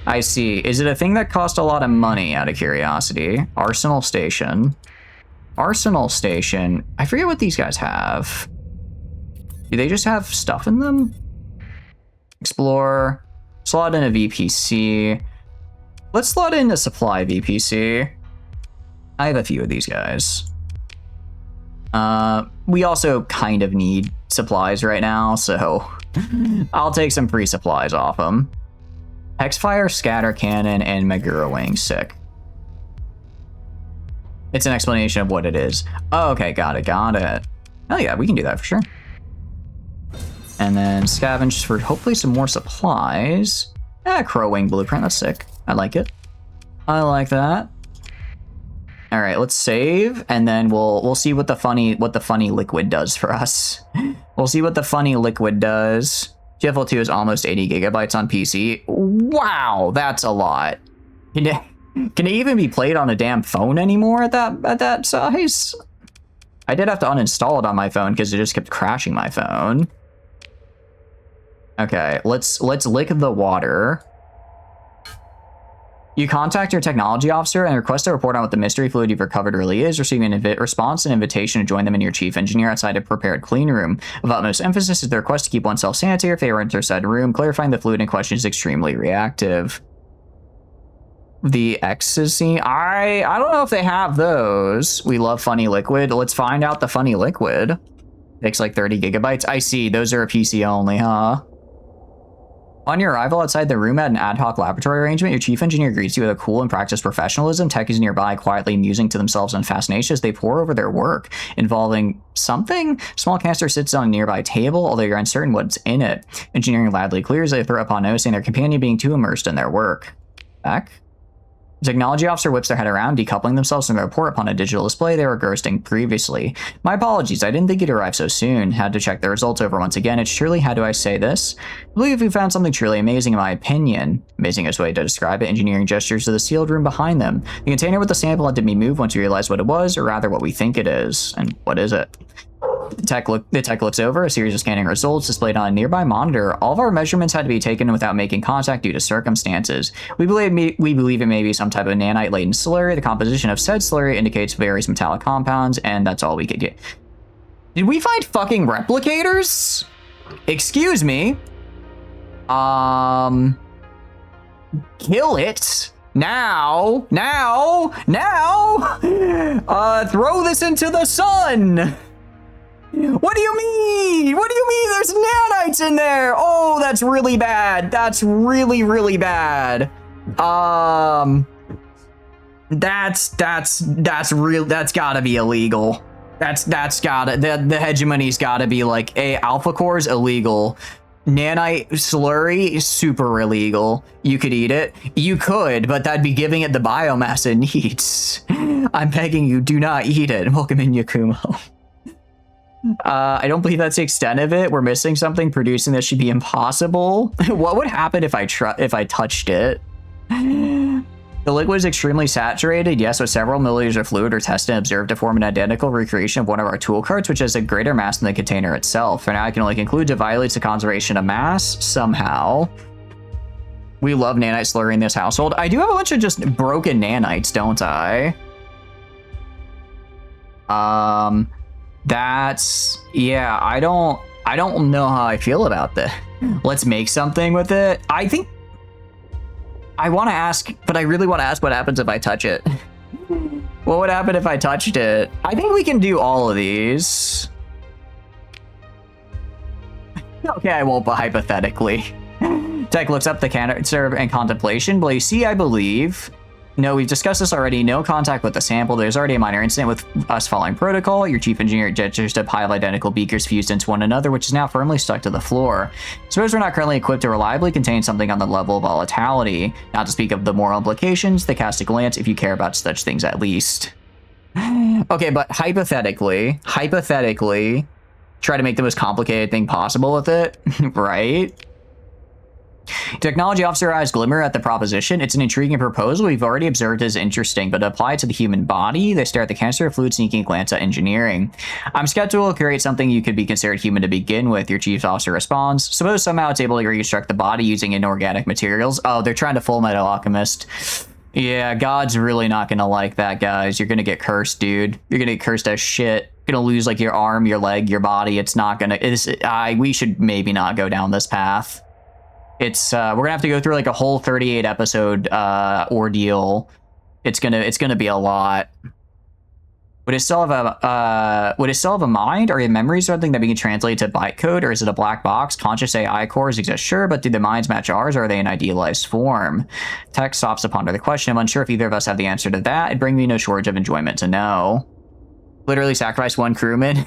I see. Is it a thing that cost a lot of money, out of curiosity? Arsenal Station. Arsenal Station. I forget what these guys have. Do they just have stuff in them? Explore. Slot in a VPC. Let's slot in a supply VPC. I have a few of these guys. We also kind of need supplies right now, so I'll take some free supplies off them. Hexfire, Scatter Cannon, and Megura Wing. Sick. It's an explanation of what it is. Oh, okay, got it. Oh yeah, we can do that for sure. And then scavenge for hopefully some more supplies. Crow Wing Blueprint, that's sick. I like it. I like that. All right, let's save, and then we'll see what the funny liquid does for us. We'll see what the funny liquid does. TFL 2 is almost 80 gigabytes on PC. Wow, that's a lot. Can it even be played on a damn phone anymore at that size? I did have to uninstall it on my phone because it just kept crashing my phone. Okay, let's lick the water. You contact your technology officer and request a report on what the mystery fluid you've recovered really is, receiving an response and invitation to join them and your chief engineer outside a prepared clean room. Of utmost emphasis is the request to keep oneself sanitary if they enter said room, clarifying the fluid in question is extremely reactive. The ecstasy? I don't know if they have those. We love funny liquid. Let's find out the funny liquid. Takes like 30 gigabytes. I see. Those are a PC only, huh? On your arrival outside the room at an ad hoc laboratory arrangement, your chief engineer greets you with a cool and practiced professionalism. Tech is nearby, quietly musing to themselves in fascination as they pore over their work, involving something. Small canister sits on a nearby table, although you're uncertain what's in it. Engineering loudly clears they throw upon noticing their companion being too immersed in their work. Back. The technology officer whips their head around, decoupling themselves from the report upon a digital display they were ghosting previously. My apologies, I didn't think you'd arrive so soon. Had to check the results over once again. It's truly, how do I say this? I believe we found something truly amazing in my opinion. Amazing is a way to describe it. Engineering gestures to the sealed room behind them. The container with the sample had to be moved once we realized what it was, or rather what we think it is. And what is it? The tech looks over, a series of scanning results displayed on a nearby monitor. All of our measurements had to be taken without making contact due to circumstances. We believe it may be some type of nanite-laden slurry. The composition of said slurry indicates various metallic compounds, and that's all we could get. Did we find fucking replicators? Excuse me. Kill it. Now. Throw this into the sun. What do you mean? What do you mean there's nanites in there? Oh, that's really bad. That's really, really bad. That's real. That's gotta be illegal. That's gotta, the hegemony's gotta be like, alpha core's illegal. Nanite slurry is super illegal. You could eat it. You could, but that'd be giving it the biomass it needs. I'm begging you, do not eat it. Welcome in, Yakumo. I don't believe that's the extent of it. We're missing something. Producing this should be impossible. What would happen if I touched it? The liquid is extremely saturated, yes, with several milliliters of fluid are tested and observed to form an identical recreation of one of our tool carts, which has a greater mass than the container itself. For now, I can only conclude it violates the conservation of mass somehow. We love nanite slurry in this household. I do have a bunch of just broken nanites, don't I? That's, yeah, I don't know how I feel about this. Let's make something with it. I think I want to ask, but I really want to ask what happens if I touch it. What would happen if I touched it? I think we can do all of these. Okay, I won't, but hypothetically. Tech looks up the canister in contemplation. Well, you see, I believe. No, we've discussed this already. No contact with the sample. There's already a minor incident with us following protocol. Your chief engineer gestures to a pile of identical beakers fused into one another, which is now firmly stuck to the floor. Suppose we're not currently equipped to reliably contain something on the level of volatility. Not to speak of the moral implications, they cast a glance if you care about such things at least. Okay, but hypothetically, try to make the most complicated thing possible with it, right? Technology officer eyes glimmer at the proposition. It's an intriguing proposal we've already observed as interesting, but applied to the human body, they stare at the canister of fluid, sneaking glance at engineering. I'm skeptical to create something you could be considered human to begin with, your chief officer responds. Suppose somehow it's able to reconstruct the body using inorganic materials. Oh, they're trying to Full Metal Alchemist. Yeah, God's really not gonna like that, guys. You're gonna get cursed, dude. You're gonna get cursed as shit. You're gonna lose like your arm, your leg, your body. It's not gonna. We should maybe not go down this path. It's we're gonna have to go through like a whole 38 episode ordeal. It's gonna be a lot. Would it still have a mind or a memory, something that we can translate to bytecode, or is it a black box? Conscious AI cores exist, sure, but do the minds match ours, or are they an idealized form? Tech stops to ponder the question. I'm unsure if either of us have the answer to that. It'd bring me no shortage of enjoyment to know. Literally sacrifice one crewman.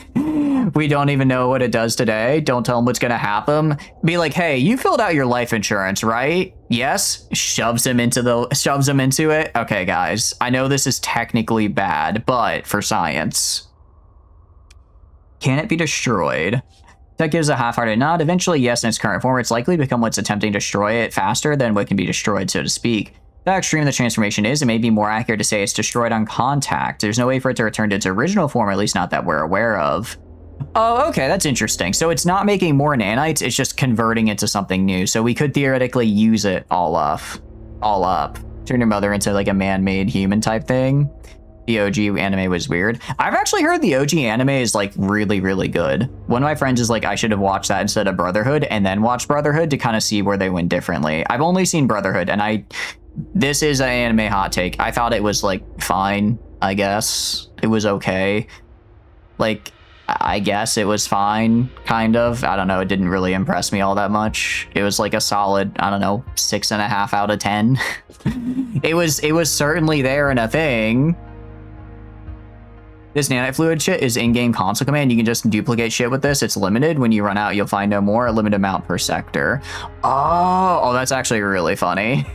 We don't even know what it does today. Don't tell them what's gonna happen. Be like, hey, you filled out your life insurance, right? Yes. Shoves him into it. Okay, guys. I know this is technically bad, but for science. Can it be destroyed? That gives a half-hearted nod. Eventually, yes, in its current form, it's likely to become what's attempting to destroy it faster than what can be destroyed, so to speak. The extreme the transformation is, it may be more accurate to say it's destroyed on contact. There's no way for it to return to its original form, or at least not that we're aware of. Oh, okay, that's interesting. So it's not making more nanites, it's just converting it to something new. So we could theoretically use it all up. Turn your mother into like a man-made human type thing. The OG anime was weird. I've actually heard the OG anime is like really, really good. One of my friends is like, I should have watched that instead of Brotherhood, and then watched Brotherhood to kind of see where they went differently. I've only seen Brotherhood, and this is an anime hot take. I thought it was like fine, I guess. It was okay. Like, I guess it was fine, kind of. I don't know, it didn't really impress me all that much. It was like a solid, I don't know, 6.5 out of 10. It was certainly there and a thing. This nanite fluid shit is in-game console command. You can just duplicate shit with this. It's limited. When you run out, you'll find no more. A limited amount per sector. Oh, that's actually really funny.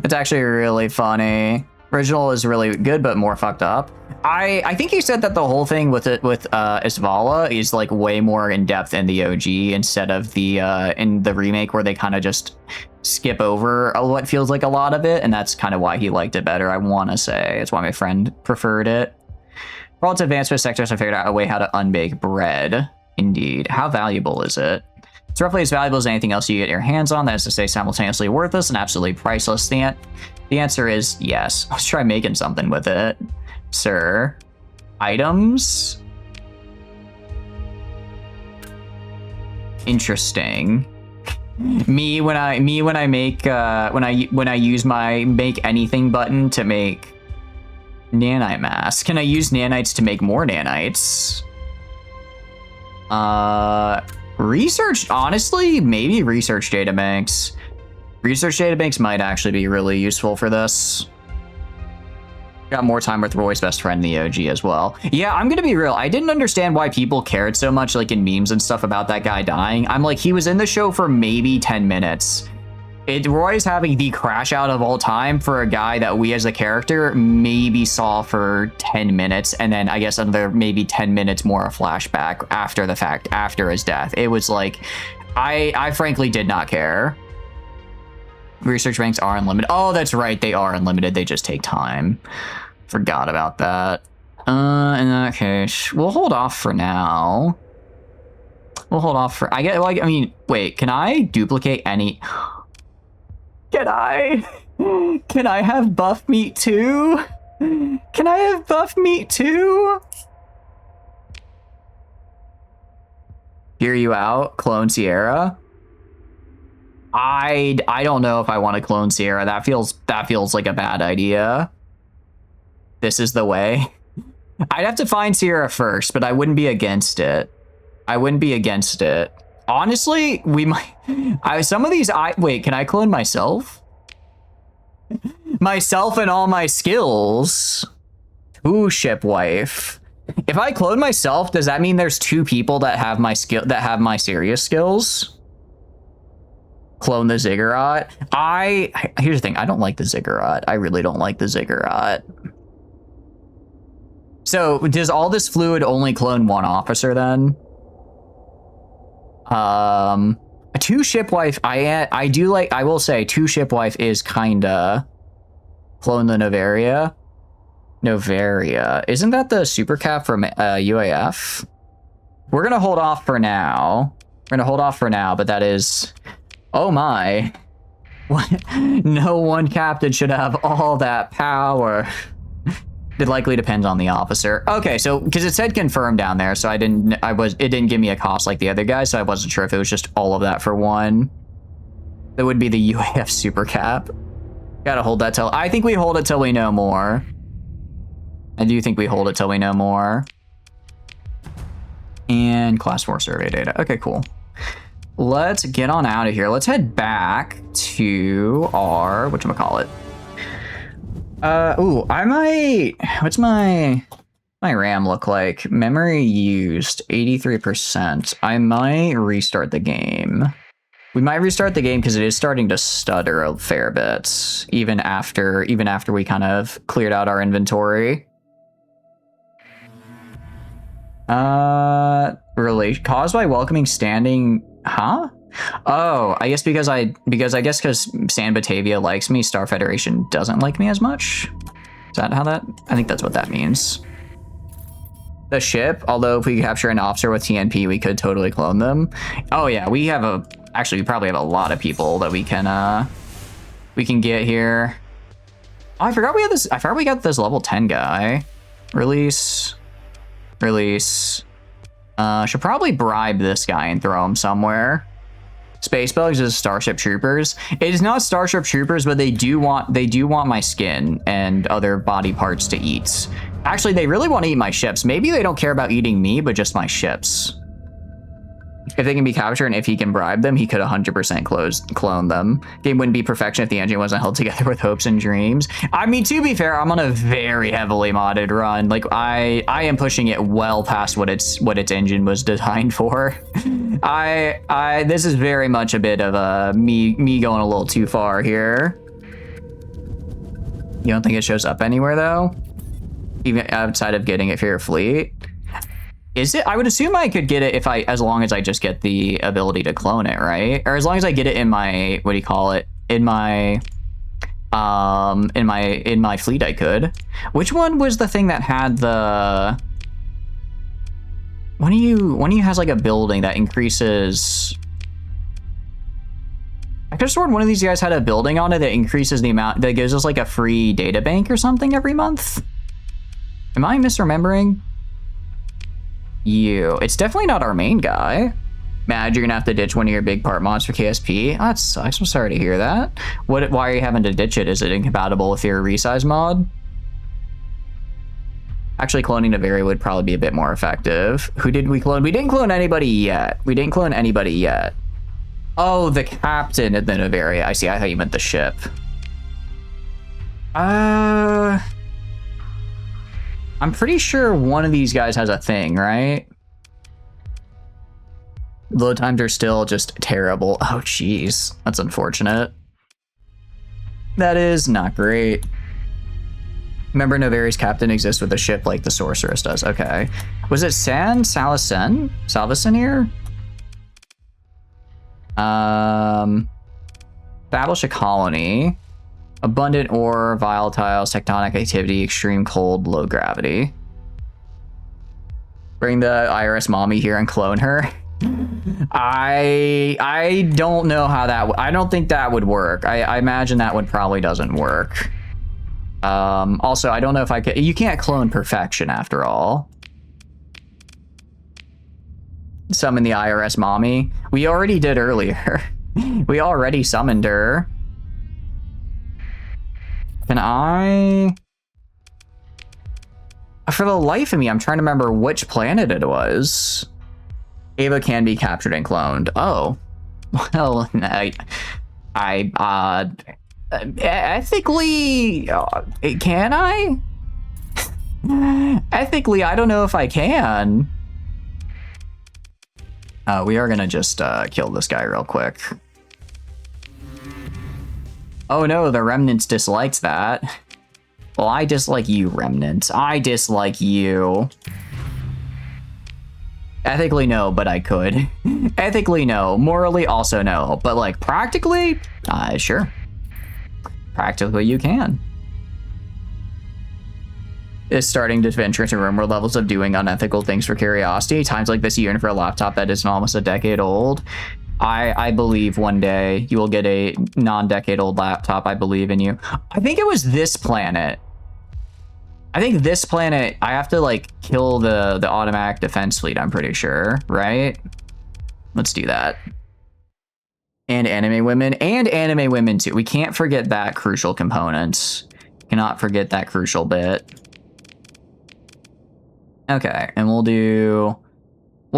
It's actually really funny. Original is really good, but more fucked up. I think you said that the whole thing with Isvala is like way more in depth in the OG instead of the in the remake, where they kind of just skip over what feels like a lot of it, and that's kind of why he liked it better. I want to say it's why my friend preferred it. For all its advancement sectors, I figured out a way how to unbake bread. Indeed. How valuable is it? It's roughly as valuable as anything else you get your hands on. That is to say, simultaneously worthless and absolutely priceless. The answer is yes. Let's try making something with it, sir. Items. Interesting. When I use my make anything button to make nanite mass. Can I use nanites to make more nanites? Research, honestly, maybe research databanks. Research databanks might actually be really useful for this. Got more time with Roy's best friend in the OG as well. Yeah, I'm gonna be real. I didn't understand why people cared so much, like in memes and stuff, about that guy dying. I'm like, he was in the show for maybe 10 minutes. Roy's having the crash out of all time for a guy that we as a character maybe saw for 10 minutes, and then I guess another maybe 10 minutes more a flashback after the fact, after his death. It was like, I frankly did not care. Research ranks are unlimited. Oh, that's right, they are unlimited. They just take time. Forgot about that. In that case, we'll hold off for now. We'll hold off for, I mean, wait, can I duplicate any? Can I have buff meat too? Can I have buff meat too? Hear you out, clone Sierra. I don't know if I want to clone Sierra. That feels like a bad idea. This is the way. I'd have to find Sierra first, but I wouldn't be against it. Honestly, we might. Some of these. Wait, can I clone myself? Myself and all my skills. Ooh, shipwife. If I clone myself, does that mean there's 2 people that have my serious skills? Clone the ziggurat. Here's the thing. I don't like the ziggurat. I really don't like the ziggurat. So does all this fluid only clone one officer then? A 2 ship wife, I do like, I will say 2 ship wife is kinda clone the Novaria. Novaria. Isn't that the super cap from UAF? We're gonna hold off for now. But that is... Oh my. No one captain should have all that power. It likely depends on the officer. Okay, so because it said confirmed down there, so it didn't give me a cost like the other guys, so I wasn't sure if it was just all of that for one. That would be the UAF super cap. Gotta hold that till... I think we hold it till we know more. I do think we hold it till we know more. And class 4 survey data. Okay, cool. Let's get on out of here. Let's head back to our... whatchamacallit? Ooh, I might... What's my RAM look like? Memory used, 83%. I might restart the game. We might restart the game because it is starting to stutter a fair bit, even after we kind of cleared out our inventory. Caused by welcoming standing... Huh? Oh, I guess because San Batavia likes me, Star Federation doesn't like me as much. Is that how that? I think that's what that means. The ship, although if we capture an officer with TNP, we could totally clone them. Oh yeah, we probably have a lot of people that we can get here. Oh, I forgot we had this. I forgot we got this level 10 guy. Release. Should probably bribe this guy and throw him somewhere. Space Bugs is Starship Troopers. It is not Starship Troopers, but they do want my skin and other body parts to eat. Actually, they really want to eat my ships. Maybe they don't care about eating me, but just my ships. If they can be captured and if he can bribe them, he could 100% clone them. Game wouldn't be perfection if the engine wasn't held together with hopes and dreams. I mean, to be fair, I'm on a very heavily modded run. Like I am pushing it well past what its engine was designed for. This is very much a bit of me going a little too far here. You don't think it shows up anywhere though? Even outside of getting it for your fleet? Is it? I would assume I could get it as long as I just get the ability to clone it, right? Or as long as I get it in my, what do you call it? In my fleet, I could. Which one was the thing that had the? One of you has like a building that increases. I could have sworn one of these guys had a building on it that increases the amount that gives us like a free data bank or something every month. Am I misremembering? It's definitely not our main guy. Mad, you're gonna have to ditch one of your big part mods for KSP. Oh, that sucks. I'm sorry to hear that. Why are you having to ditch it? Is it incompatible with your resize mod? Actually, cloning Novaria would probably be a bit more effective. Who did we clone? We didn't clone anybody yet. Oh, the captain of the Novaria. I see. I thought you meant the ship. I'm pretty sure one of these guys has a thing, right? Load times are still just terrible. Oh, jeez. That's unfortunate. That is not great. Remember, Novaria's captain exists with a ship like the Sorceress does. Okay. Was it Salvacen here? Establish a colony. Abundant ore, volatiles, tectonic activity, extreme cold, low gravity. Bring the IRS mommy here and clone her. I don't know how that. I don't think that would work. I imagine that probably doesn't work. Also, I don't know if I could. You can't clone perfection after all. Summon the IRS mommy. We already did earlier. We already summoned her. Can I... For the life of me, I'm trying to remember which planet it was. Ava can be captured and cloned. Oh. Well, ethically... Can I? Ethically, I don't know if I can. We are gonna just kill this guy real quick. Oh no, the Remnants dislikes that. Well, I dislike you, Remnants. I dislike you. Ethically, no, but I could. Ethically, no. Morally, also no. But like practically, sure. Practically, you can. Is starting to venture into rumor levels of doing unethical things for curiosity. Times like this, you yearn for a laptop that is almost a decade old. I believe one day you will get a non-decade old laptop. I believe in you. I think it was this planet. I think this planet, I have to like kill the automatic defense fleet, I'm pretty sure, right? Let's do that. And anime women too. We can't forget that crucial component. Cannot forget that crucial bit. Okay, and we'll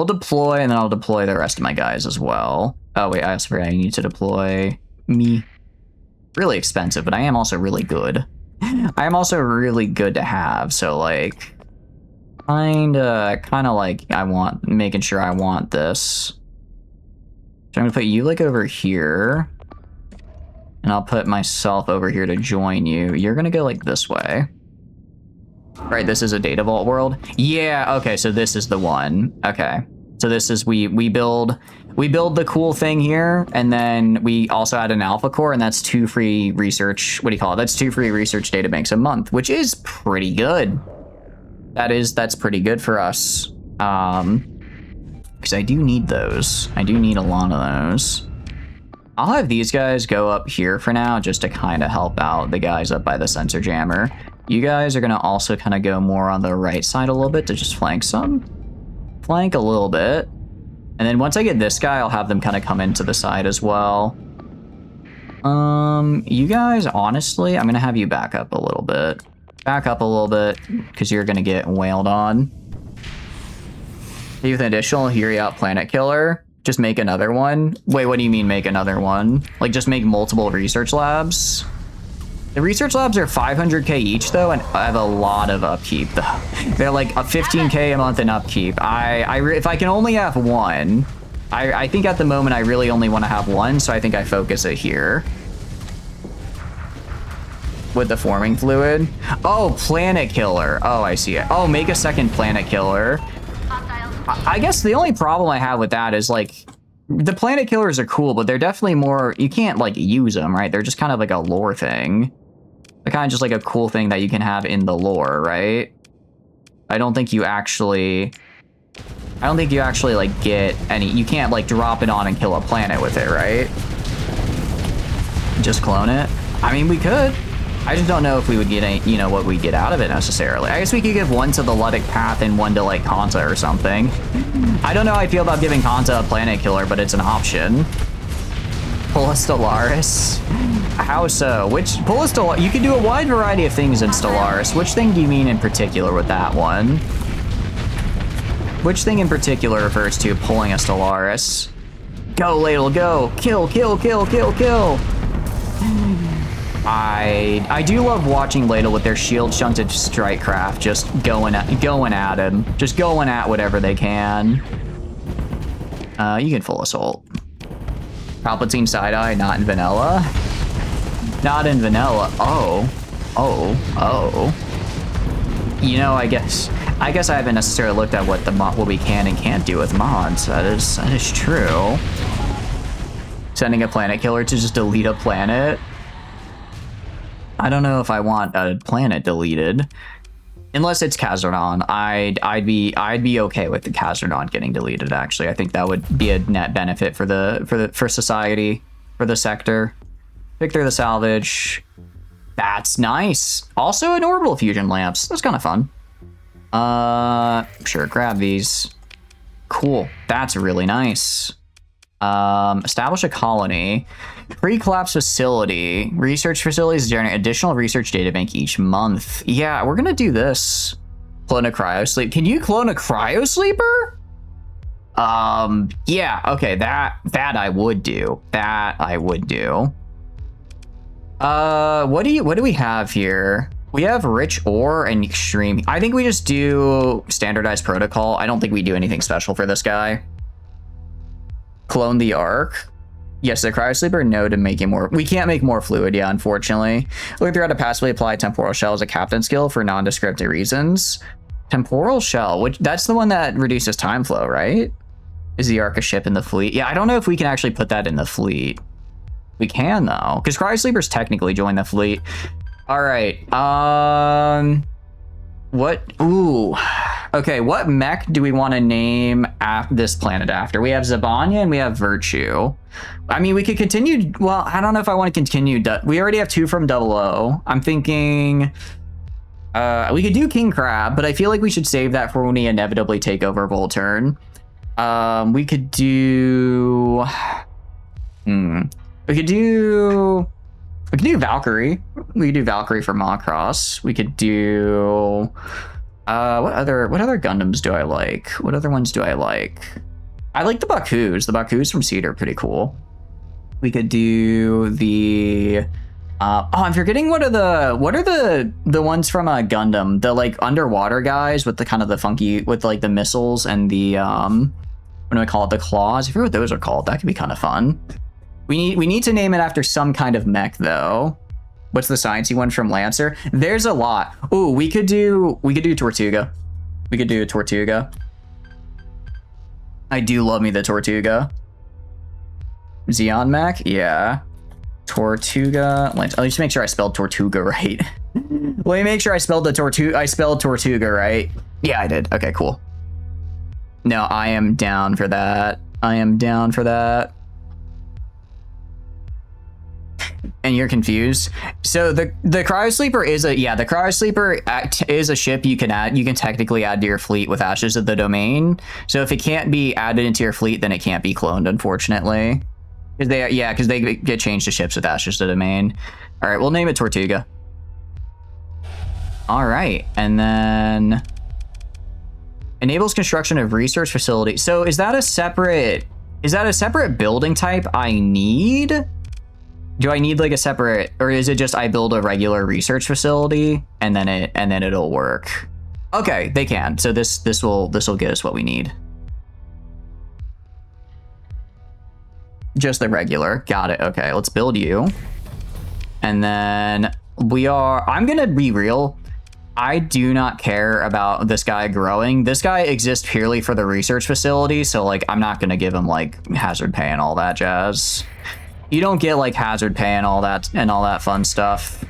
deploy, and then I'll deploy the rest of my guys as well. Oh wait, I also forgot I need to deploy me. Really expensive, but I am also really good. I am also really good to have, so like, kind of like making sure I want this. So I'm gonna put you like over here, and I'll put myself over here to join you. You're gonna go like this way. Right, this is a data vault world. Yeah, okay, so this is the one. Okay, so this is we build the cool thing here, and then we also add an alpha core, and that's 2 free research. What do you call it? That's 2 free research data banks a month, which is pretty good. That's pretty good for us. Because I do need those. I do need a lot of those. I'll have these guys go up here for now, just to kind of help out the guys up by the sensor jammer. You guys are gonna also kind of go more on the right side a little bit to just flank a little bit. And then once I get this guy, I'll have them kind of come into the side as well. You guys, honestly, I'm gonna have you back up a little bit. Back up a little bit, because you're gonna get wailed on. With an additional hear you out planet killer, just make another one. Wait, what do you mean make another one? Like just make multiple research labs? The research labs are 500k each though, and I have a lot of upkeep though. They're like a 15k a month in upkeep. If I can only have one, I think at the moment I really only want to have one, so I think I focus it here. With the forming fluid. Oh, planet killer. Oh, I see it. Oh, make a second planet killer. I guess the only problem I have with that is like, the planet killers are cool, but they're definitely more, you can't like use them, right? They're just kind of like a lore thing. They're kind of just like a cool thing that you can have in the lore, right? I don't think you actually like get any, you can't like drop it on and kill a planet with it, right? Just clone it? I mean, we could. I just don't know if we would get any, you know, what we get out of it necessarily. I guess we could give one to the Luddic Path and one to like Kanta or something. I don't know how I feel about giving Kanta a planet killer, but it's an option. Pull a Stellaris? How so? Pull a Stellaris? You can do a wide variety of things in Stellaris. Which thing do you mean in particular with that one? Which thing in particular refers to pulling a Stellaris? Go, Ladle, go! Kill, kill, kill, kill, kill! I do love watching Ladle with their shield shunted strike craft just going at him. Just going at whatever they can. You can full assault. Palpatine side-eye, not in vanilla. Not in vanilla. Oh. You know, I guess I haven't necessarily looked at what we can and can't do with mods. That is true. Sending a planet killer to just delete a planet. I don't know if I want a planet deleted. Unless it's Khazad-dûm, I'd be okay with the Khazad-dûm getting deleted. Actually, I think that would be a net benefit for society, for the sector. Victor the salvage. That's nice. Also, an orbital fusion lamps. That's kind of fun. Sure, grab these. Cool. That's really nice. Establish a colony. Pre-collapse facility. Research facilities generate additional research data bank each month. Yeah, we're gonna do this. Clone a cryosleep. Can you clone a cryosleeper? Yeah, okay, that I would do. That I would do. What do we have here? We have rich ore and extreme. I think we just do standardized protocol. I don't think we do anything special for this guy. Clone the arc. Yes, the cryosleeper, no to making more. We can't make more fluid, yeah, unfortunately. Looking through how to passively apply temporal shell as a captain skill for nondescript reasons. Temporal Shell, which that's the one that reduces time flow, right? Is the Arca ship in the fleet? Yeah, I don't know if we can actually put that in the fleet. We can though, because Cryo-Sleepers technically join the fleet. All right. What? Ooh. Okay, what mech do we want to name this planet after? We have Zabanya and we have Virtue. I mean, we could continue. Well, I don't know if I want to continue. We already have 2 from 00. I'm thinking we could do King Crab, but I feel like we should save that for when we inevitably take over Volturn. We could do. We could do Valkyrie. We could do Valkyrie for Macross. We could do what other Gundams do I like? What other ones do I like? I like the Bakus. The Bakus from Seed are pretty cool. We could do the I'm forgetting what are the ones from Gundam, the like underwater guys with the kind of the funky with like the missiles and the what do I call it, the claws? I forget what those are called. That could be kind of fun. We need to name it after some kind of mech though. What's the sciencey one from Lancer? There's a lot. Ooh, we could do Tortuga. We could do a Tortuga. I do love me the Tortuga. Xeon mech, yeah. Tortuga. Let me just make sure I spelled Tortuga right. Let me make sure I spelled Tortuga right. Yeah, I did. Okay, cool. No, I am down for that. I am down for that. And you're confused. So the Cryo-Sleeper is the Cryo-Sleeper is a ship you can add. You can technically add to your fleet with Ashes of the Domain. So if it can't be added into your fleet, then it can't be cloned, unfortunately. Because they get changed to ships with Ashes of the Domain. All right, we'll name it Tortuga. All right, and then enables construction of research facility. So is that a separate building type I need? Do I need like a separate, or is it just I build a regular research facility and then it'll work? Okay, they can. So this will get us what we need. Just the regular. Got it. Okay, let's build you. And then I'm gonna be real. I do not care about this guy growing. This guy exists purely for the research facility, so like I'm not gonna give him like hazard pay and all that jazz. You don't get like hazard pay and all that fun stuff.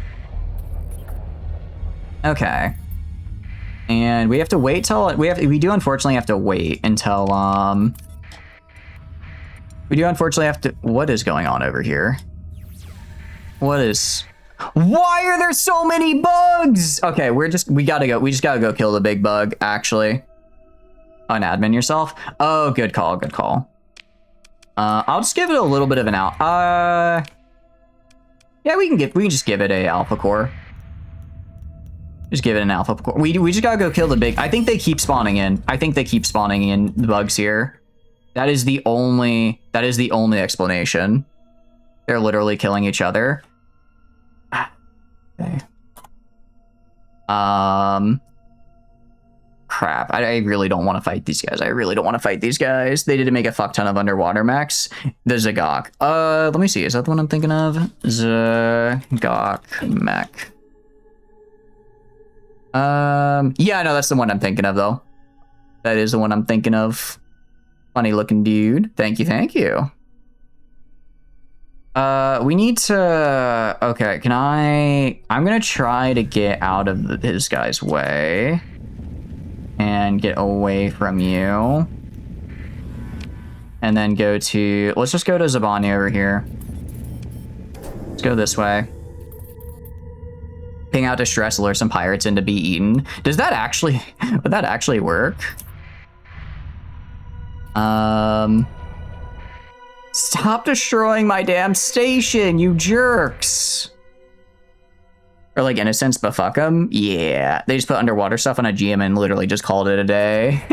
Okay. And we have to wait till we do unfortunately have to wait until what is going on over here? Why are there so many bugs? Okay, we just gotta go kill the big bug, actually. Unadmin yourself. Oh, good call, good call. I'll just give it a little bit of an out. Yeah, we can just give it a alpha core. Just give it an alpha core. We just gotta go kill the big. I think they keep spawning in. The bugs here. That is the only explanation. They're literally killing each other. Okay. Crap. I really don't want to fight these guys. They did make a fuck ton of underwater mechs. The Zagok. Let me see. Is that the one I'm thinking of? Zagok mech. Yeah, no, that's the one I'm thinking of, though. That is the one I'm thinking of. Funny looking dude. Thank you. We need to... Okay, I'm gonna try to get out of this guy's way. And get away from you. And then let's just go to Zabanya over here. Let's go this way. Ping out distress, lure some pirates in to be eaten. Would that actually work? Stop destroying my damn station, you jerks. Or like innocence, but fuck them. Yeah, they just put underwater stuff on a GM and literally just called it a day.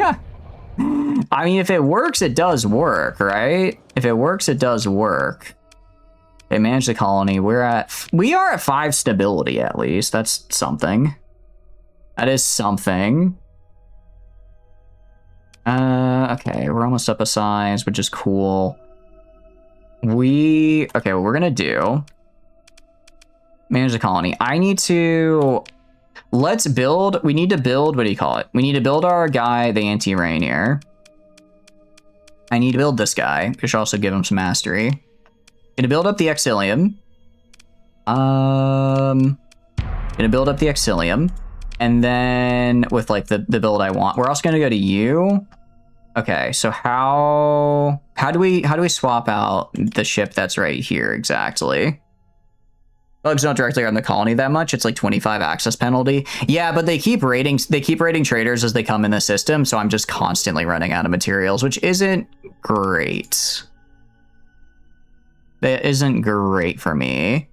I mean, if it works, it does work, right? If it works, it does work. They manage the colony. We are at 5 stability at least. That's something. That is something. Okay, we're almost up a size, which is cool. Okay, what we're gonna do. Manage the colony. I need to... let's build. We need to build, what do you call it? We need to build our guy, the anti-Rainier. I need to build this guy. We should also give him some mastery. Gonna build up the Exilium. Gonna build up the Exilium. And then with like the build I want, we're also gonna go to you. Okay, so how do we swap out the ship that's right here exactly? Bugs don't directly on the colony that much. It's like 25 access penalty. Yeah, but they keep rating traders as they come in the system, so I'm just constantly running out of materials, which isn't great. That isn't great for me.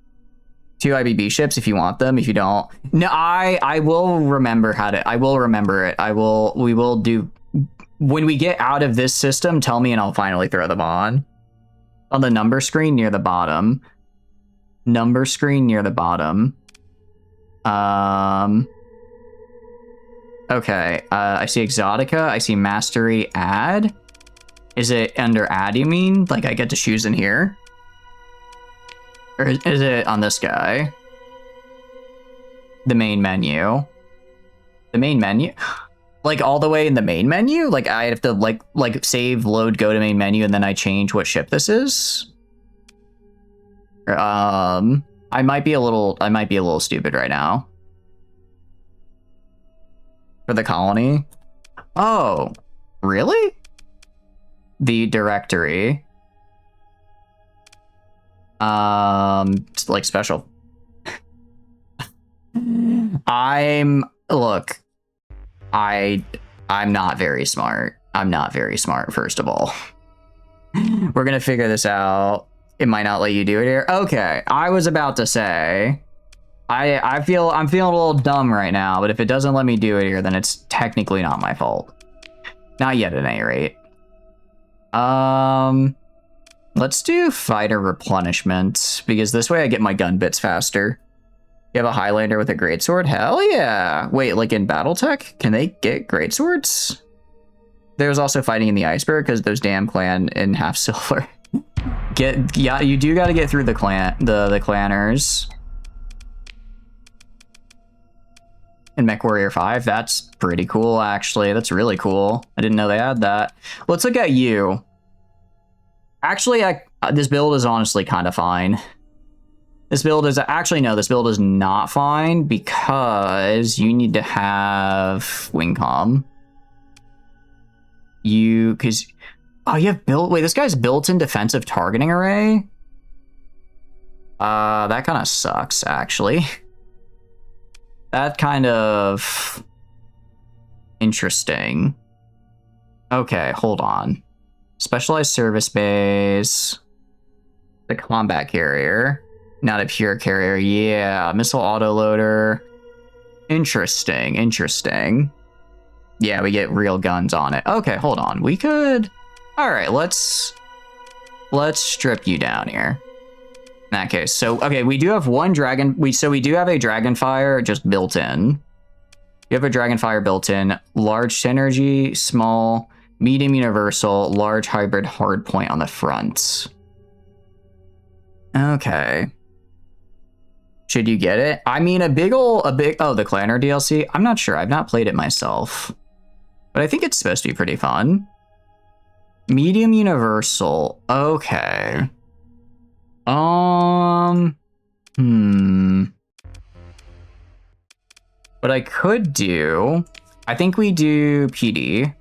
2 IBB ships if you want them. If you don't, no, I will remember how to. I will remember it. We will do. When we get out of this system, tell me and I'll finally throw them on. On the number screen near the bottom. Number screen near the bottom. Okay, I see Exotica. I see Mastery Add. Is it under Add, you mean? Like I get to choose in here? Or is it on this guy? The main menu. The main menu? Like all the way in the main menu? Like I have to like save, load, go to main menu, and then I change what ship this is? I might be a little stupid right now. For the colony? Oh, really? The directory. Like special. Look, I'm not very smart. I'm not very smart, first of all. We're gonna figure this out. It might not let you do it here. Okay, I was about to say, I'm feeling a little dumb right now, but if it doesn't let me do it here, then it's technically not my fault. Not yet, at any rate. Let's do fighter replenishment, because this way I get my gun bits faster. You have a Highlander with a greatsword? Hell yeah! Wait, like in Battletech, can they get greatswords? There's also fighting in the iceberg because those damn clan in half silver. Yeah, you do got to get through the clanners. In MechWarrior 5, that's pretty cool actually. That's really cool. I didn't know they had that. Let's look at you. Actually, this build is honestly kind of fine. This build is this build is not fine because you need to have Wingcom. You have wait, this guy's built-in defensive targeting array? That kind of sucks, actually. That kind of interesting. Okay, hold on. Specialized service base. The combat carrier. Not a pure carrier. Yeah, missile autoloader. Interesting, interesting. Yeah, we get real guns on it. Okay, hold on. We could... All right, let's strip you down here. In that case, so okay, we do have one dragon. We do have a Dragonfire just built in. You have a Dragonfire built in. Large synergy, small, medium universal, large hybrid hardpoint on the front. Okay. Should you get it? I mean, oh, the Clanner DLC. I'm not sure. I've not played it myself, but I think it's supposed to be pretty fun. Medium universal. Okay. What I could do, I think we do PD.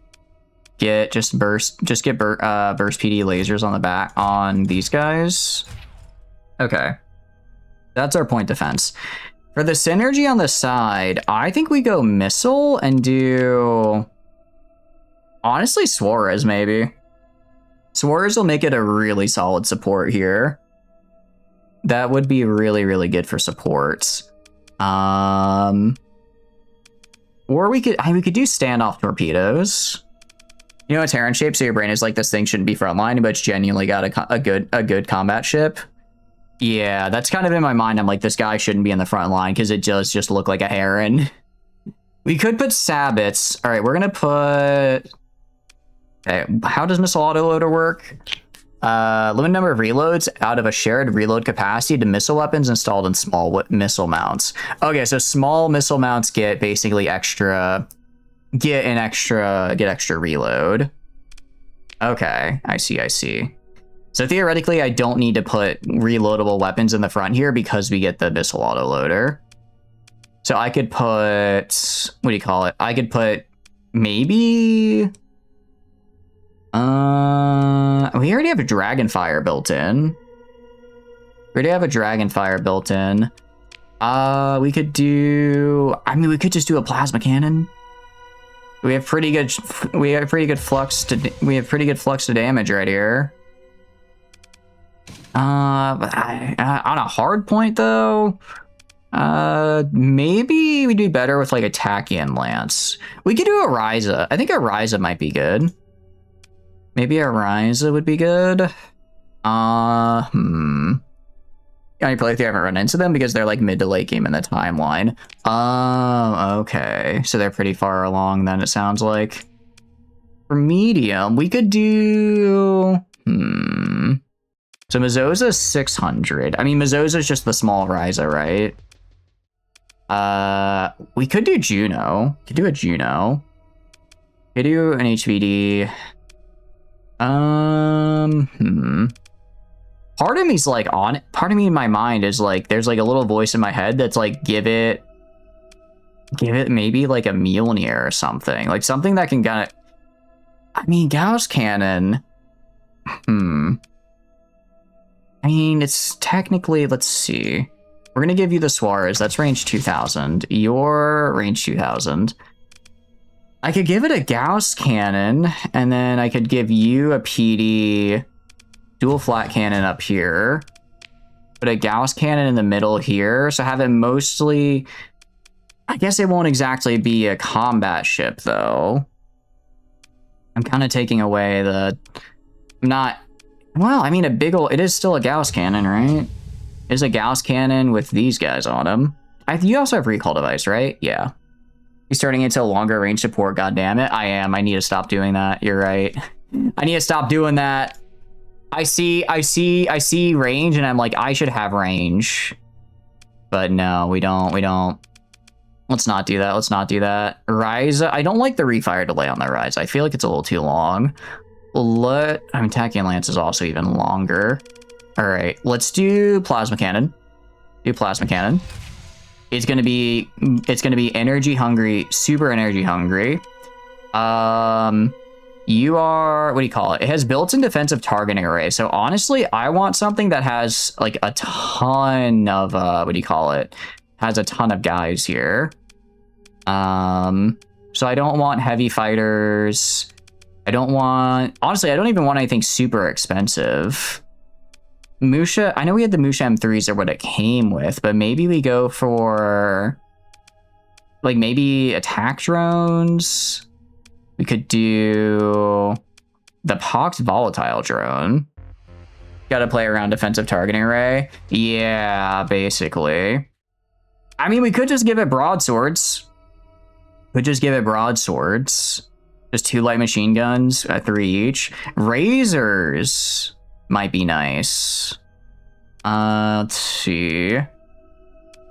Just get burst PD lasers on the back on these guys. Okay. That's our point defense. For the synergy on the side, I think we go missile and do, honestly, Suarez maybe. Suarez will make it a really solid support here. That would be really, really good for supports. Or we could do standoff torpedoes. You know, a Terran shape, so your brain is like, this thing shouldn't be frontline, but it's genuinely got a good combat ship. Yeah, that's kind of in my mind. I'm like, this guy shouldn't be in the front line because it does just look like a heron. We could put Sabbats. All right, we're gonna put... Okay, how does missile autoloader work? Limited number of reloads out of a shared reload capacity to missile weapons installed in small missile mounts. Okay, so small missile mounts get basically extra reload. Okay, I see. So theoretically, I don't need to put reloadable weapons in the front here because we get the missile autoloader. So I could put, what do you call it? I could put maybe, we already have a Dragonfire built in. We already have a Dragonfire built in. We could do, I mean, we could just do a plasma cannon. We have pretty good flux to damage right here. But on a hard point though, maybe we'd be better with like a Tachyon Lance. We could do a Ryza. I think a Ryza might be good. Maybe a Ryza would be good. I probably haven't run into them because they're like mid to late game in the timeline. Okay. So they're pretty far along then, it sounds like. For medium, we could do... So Mazoza's 600. I mean, Mazoza's just the small Ryza, right? We could do Juno. Could do a Juno. Could do an HVD. Part of me's like on it. Part of me in my mind is like, there's like a little voice in my head that's like, give it maybe like a Mjolnir or something. Like something that can kind of, I mean, Gauss Cannon. I mean, it's technically, let's see. We're going to give you the Suarez. That's range 2000. Your range 2000. I could give it a Gauss Cannon, and then I could give you a PD dual flat cannon up here. Put a Gauss Cannon in the middle here. So have it mostly... I guess it won't exactly be a combat ship, though. I'm kind of taking away the... Not... Well, I mean, a big ol'... It is still a Gauss Cannon, right? It is a Gauss Cannon with these guys on them. You also have recall device, right? Yeah. You're starting into longer range support, goddammit. I am. I need to stop doing that. You're right. I need to stop doing that. I see range, and I'm like, I should have range. But no, we don't. Let's not do that. Let's not do that. Ryza, I don't like the refire delay on the Ryza. I feel like it's a little too long. I mean, Tachyon Lance is also even longer. All right, let's do Plasma Cannon. It's gonna be energy hungry, super energy hungry. You are, what do you call it? It has built-in defensive targeting array. So honestly, I want something that has like a ton of, what do you call it? Has a ton of guys here. So I don't want heavy fighters. Honestly, I don't even want anything super expensive. Musha, I know we had the Musha M3s are what it came with, but maybe we go for like maybe attack drones. We could do the Pox volatile drone. Gotta play around defensive targeting array. Yeah, basically. I mean, we could just give it broadswords. Just 2 light machine guns, 3 each. Razors might be nice. Let's see.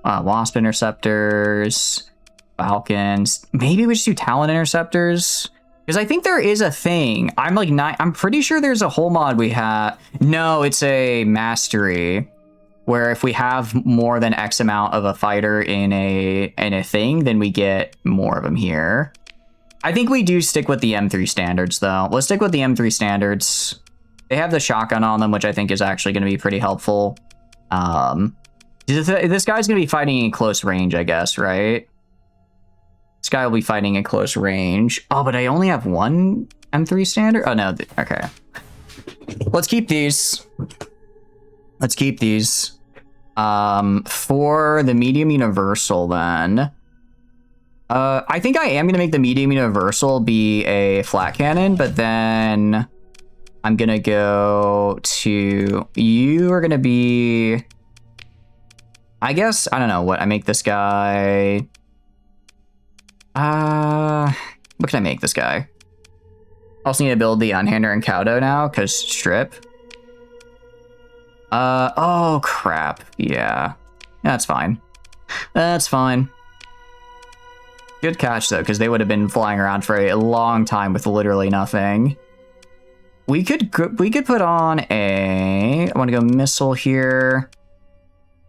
Wasp interceptors, Falcons. Maybe we just do Talon interceptors. Because I think there is a thing. I'm pretty sure there's a whole mod we have. No, it's a mastery. Where if we have more than X amount of a fighter in a thing, then we get more of them here. I think we do stick with the M3 standards, though. Let's stick with the M3 standards. They have the shotgun on them, which I think is actually going to be pretty helpful. This guy's going to be fighting in close range, I guess, right? This guy will be fighting in close range. Oh, but I only have one M3 standard? Oh, no. Okay. Let's keep these. For the medium universal, then. I think I am going to make the medium universal be a flat cannon, but then I'm going to go to... You are going to be... I guess, I don't know what. I make this guy... what can I make this guy? I also need to build the Unhander and Cowdo now, because strip. Oh, crap. Yeah. That's fine. That's fine. Good catch, though, because they would have been flying around for a long time with literally nothing. We could put on a... I want to go missile here.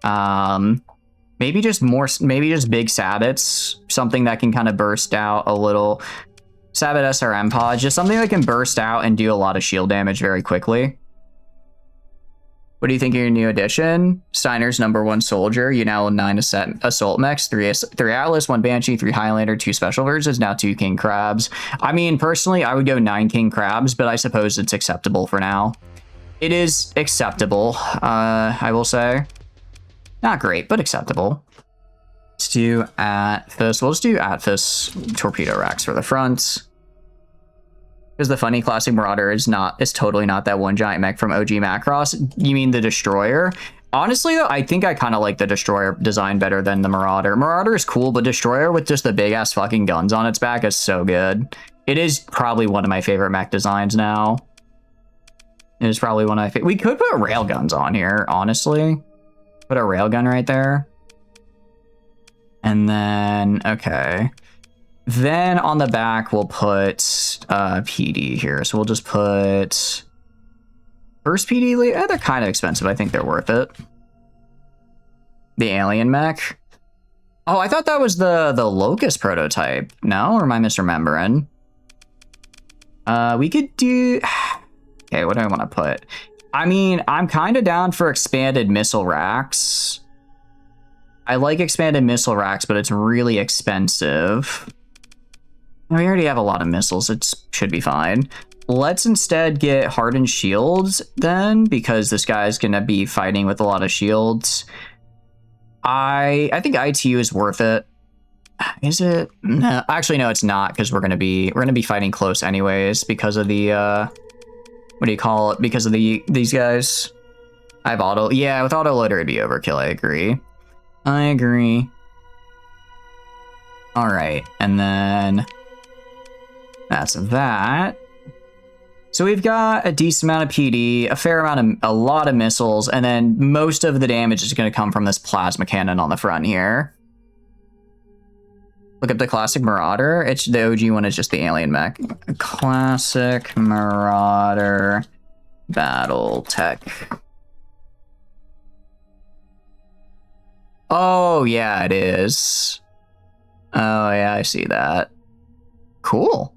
Maybe just big Sabbats. Something that can kind of burst out a little... Sabbat SRM pod. Just something that can burst out and do a lot of shield damage very quickly. What do you think of your new addition? Steiner's #1 soldier. You now own 9 assault mechs, 3 Atlas, 1 Banshee, 3 Highlander, 2 special versions, now 2 King Crabs. I mean, personally, I would go 9 King Crabs, but I suppose it's acceptable for now. It is acceptable, I will say. Not great, but acceptable. Let's do Athos. We'll just do Athos torpedo racks for the front. Because the funny classic Marauder is totally not that one giant mech from OG Macross. You mean the Destroyer? Honestly, though, I think I kind of like the Destroyer design better than the Marauder. Marauder is cool, but Destroyer with just the big-ass fucking guns on its back is so good. It is probably one of my favorite mech designs now. It is probably one of my We could put railguns on here, honestly. Put a railgun right there. And then, okay. Then on the back, we'll put PD here. So we'll just put first PD. They're kind of expensive. I think they're worth it. The alien mech. Oh, I thought that was the Locust prototype. No, or am I misremembering? We could do... Okay, what do I want to put? I mean, I'm kind of down for expanded missile racks. I like expanded missile racks, but it's really expensive. We already have a lot of missiles. It should be fine. Let's instead get hardened shields then, because this guy's going to be fighting with a lot of shields. I think ITU is worth it. Is it? No, actually, no, it's not, because we're going to be fighting close anyways because of the what do you call it? Because of these guys. I have auto. Yeah, with auto loader it'd be overkill. I agree. All right, and then that's that. So we've got a decent amount of PD, a lot of missiles, and then most of the damage is going to come from this plasma cannon on the front here. Look up the classic Marauder. It's the OG one is just the alien mech. Classic Marauder battle tech. Oh yeah, it is. Oh yeah, I see that. Cool.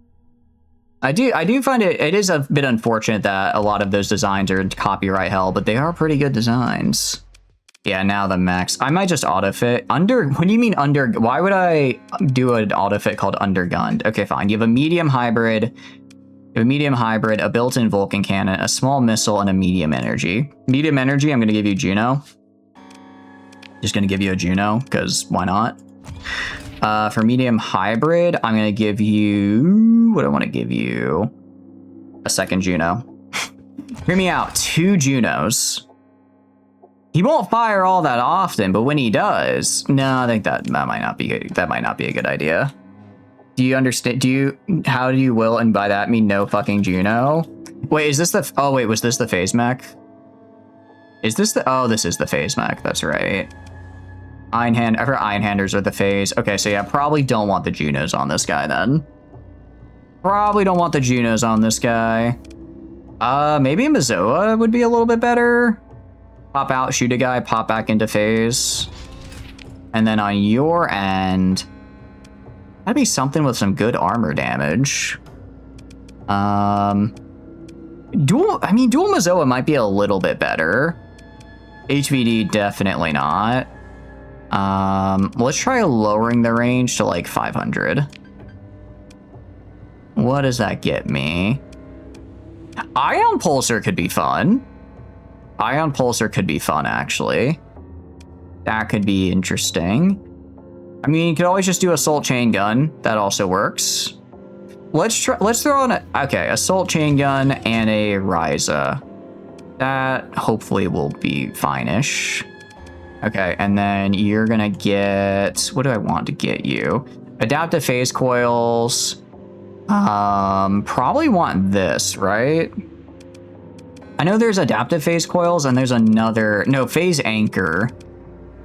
I do find it is a bit unfortunate that a lot of those designs are in copyright hell, but they are pretty good designs. Yeah, now the mechs. I might just autofit. What do you mean under? Why would I do an autofit called undergunned? Okay, fine. You have a medium hybrid, a built-in Vulcan cannon, a small missile, and a medium energy. Medium energy, I'm going to give you Juno. Just going to give you a Juno, because why not? For medium hybrid, I'm going to give you... What do I want to give you? A second Juno. Hear me out. 2 Junos. He won't fire all that often, but when he does... No, I think that might not be good. That might not be a good idea. Do you understand? How do you will, and by that mean no fucking Juno? Wait, is this the... Oh, wait, was this the phase mech? Is this the... Oh, this is the phase mech. That's right. Einhanders are the phase. Okay, so yeah, probably don't want the Junos on this guy then. Probably don't want the Junos on this guy. Maybe a Mazoa would be a little bit better. Pop out, shoot a guy, pop back into phase. And then on your end, that'd be something with some good armor damage. Dual Mazoa might be a little bit better. HVD, definitely not. Let's try lowering the range to like 500. What does that get me? Ion Pulsar could be fun. Ion Pulsar could be fun, actually. That could be interesting. I mean, you could always just do Assault Chain Gun. That also works. Let's throw on Assault Chain Gun and a Ryza. That hopefully will be fine-ish. Okay, and then you're gonna get... What do I want to get you? Adaptive Phase Coils. Probably want this, right? I know there's adaptive phase coils and there's another, no, phase anchor.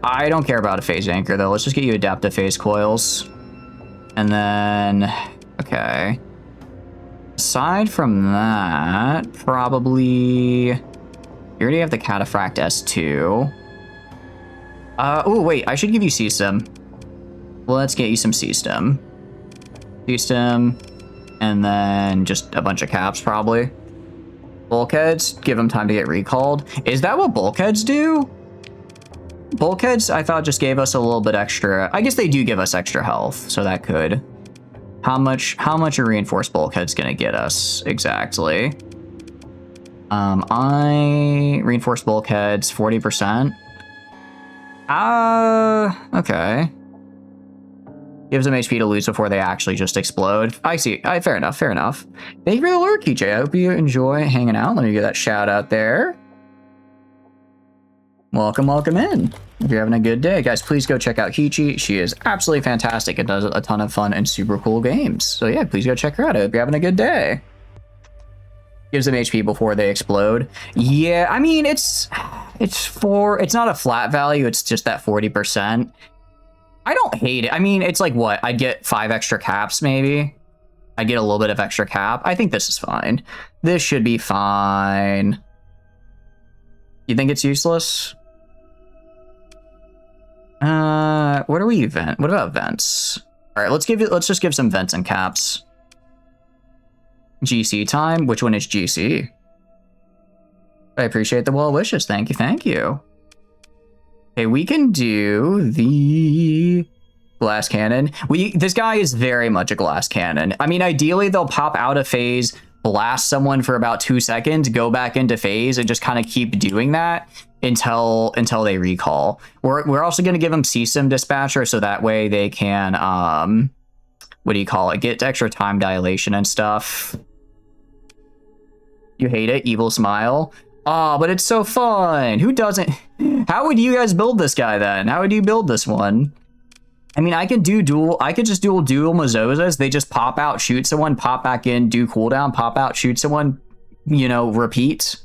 I don't care about a phase anchor though. Let's just get you adaptive phase coils. And then, okay. Aside from that, probably, you already have the Cataphract S2. Oh wait, I should give you C-Stim. Let's get you some C-Stim. C-Stim, and then just a bunch of caps probably. Bulkheads, give them time to get recalled. Is that what bulkheads do? Bulkheads, I thought, just gave us a little bit extra. I guess they do give us extra health, so that could. How much are reinforced bulkheads gonna get us exactly? Reinforced bulkheads 40%. Okay. Gives them HP to lose before they actually just explode. I see. Fair enough. Fair enough. Thank you for the lurk, KJ. I hope you enjoy hanging out. Let me get that shout out there. Welcome, welcome in. If you're having a good day, guys, please go check out Hichi. She is absolutely fantastic and does a ton of fun and super cool games. So yeah, please go check her out. I hope you're having a good day. Gives them HP before they explode. Yeah, I mean, it's not a flat value. It's just that 40%. I don't hate it. I mean, it's like what? I'd get 5 extra caps, maybe. I get a little bit of extra cap. I think this is fine. This should be fine. You think it's useless? What are we event? What about vents? All right, let's just give some vents and caps. GC time. Which one is GC? I appreciate the well wishes. Thank you. Thank you. Okay, we can do the glass cannon. This guy is very much a glass cannon. I mean, ideally they'll pop out of phase, blast someone for about 2 seconds, go back into phase, and just kind of keep doing that until they recall. We're also going to give them C-Sim Dispatcher so that way they can what do you call it? Get extra time dilation and stuff. You hate it? Evil smile. Oh, but it's so fun. Who doesn't? How would you guys build this guy then? How would you build this one? I mean, I could just do dual Mazozas. They just pop out, shoot someone, pop back in, do cooldown, pop out, shoot someone, you know, repeat.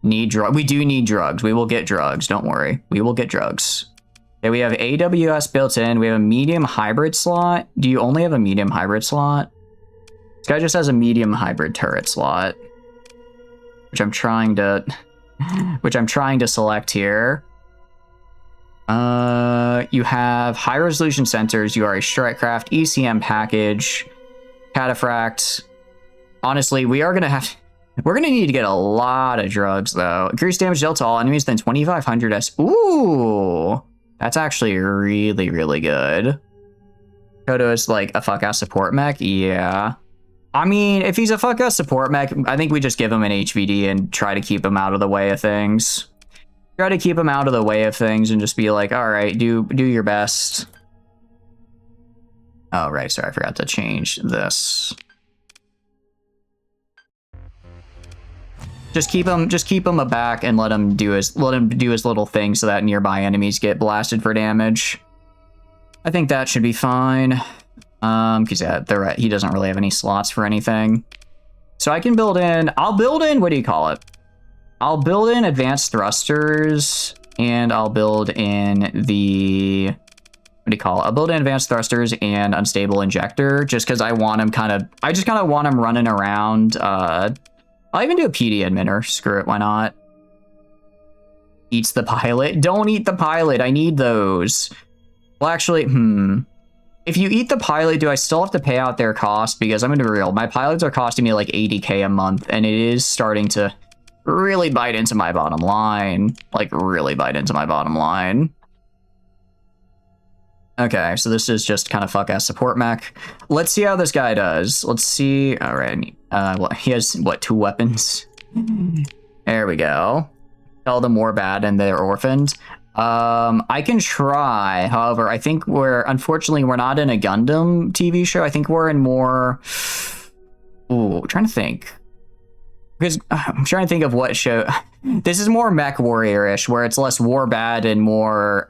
Need drug. We do need drugs. We will get drugs. Don't worry. We will get drugs. Okay, we have AWS built in. We have a medium hybrid slot. Do you only have a medium hybrid slot? This guy just has a medium hybrid turret slot, which I'm trying to select here. You have high resolution sensors. You are a Stratcraft ECM package, Cataphract. Honestly, we're gonna need to get a lot of drugs though. Increased damage dealt to all enemies, then 2500 S. Ooh, that's actually really, really good. Kodo is like a fuck ass support mech. Yeah. I mean, if he's a fuck-ass support mech, I think we just give him an HVD and try to keep him out of the way of things. Try to keep him out of the way of things and just be like, all right, do your best. Oh, right, sorry, I forgot to change this. Just keep him aback and let him do his little thing so that nearby enemies get blasted for damage. I think that should be fine. Because yeah, he doesn't really have any slots for anything. So I can build in, I'll build in, what do you call it? I'll build in advanced thrusters, and I'll build in the, what do you call it? I'll build in advanced thrusters and unstable injector, just because I just kind of want him running around. I'll even do a PD admitter, screw it, why not? Eats the pilot? Don't eat the pilot, I need those. Well, actually, if you eat the pilot, do I still have to pay out their cost? Because I'm gonna be real, my pilots are costing me like 80k a month, and it is starting to really bite into my bottom line. Like, really bite into my bottom line. Okay, so this is just kind of fuck-ass support mech. Let's see how this guy does. Let's see. All right, well, he has, what, 2 weapons? There we go. Tell them more bad and they're orphaned. I can try. However, I think unfortunately, we're not in a Gundam TV show. I think we're in more, ooh, trying to think. Because I'm trying to think of what show. This is more Mech Warrior-ish, where it's less war bad and more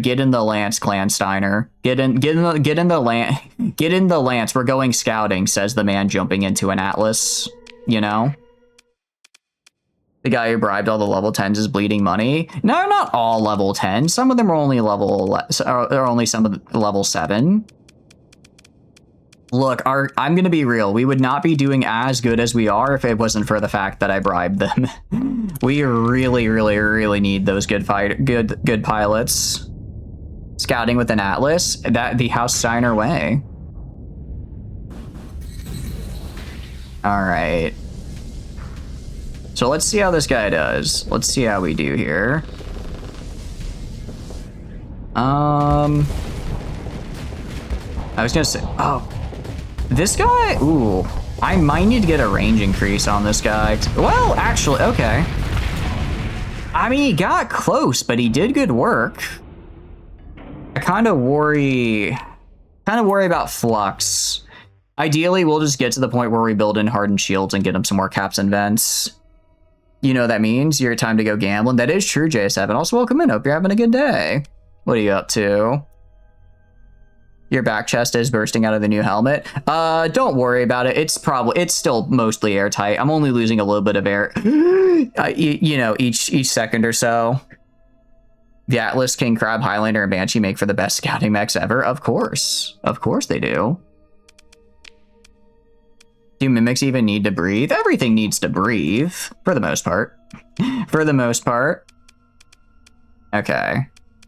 get in the Lance Clansteiner. Get in the Lance. We're going scouting, says the man jumping into an Atlas. You know? The guy who bribed all the level 10s is bleeding money. No, not all level 10. Some of them are only some of the level 7. Look, I'm going to be real. We would not be doing as good as we are if it wasn't for the fact that I bribed them. We really, really, really need those good pilots. Scouting with an Atlas, the House Steiner way. All right. So let's see how this guy does. Let's see how we do here. I was gonna say, oh, this guy, ooh, I might need to get a range increase on this guy. Well, actually, okay. I mean, he got close, but he did good work. I kind of worry about Flux. Ideally, we'll just get to the point where we build in hardened shields and get him some more caps and vents. You know what that means? Your time to go gambling. That is true, J7. Also, welcome in. Hope you're having a good day. What are you up to? Your back chest is bursting out of the new helmet. Don't worry about it. It's still mostly airtight. I'm only losing a little bit of air, you know, each second or so. The Atlas, King Crab, Highlander, and Banshee make for the best scouting mechs ever. Of course they do. Do mimics even need to breathe? Everything needs to breathe, for the most part. For the most part. Okay.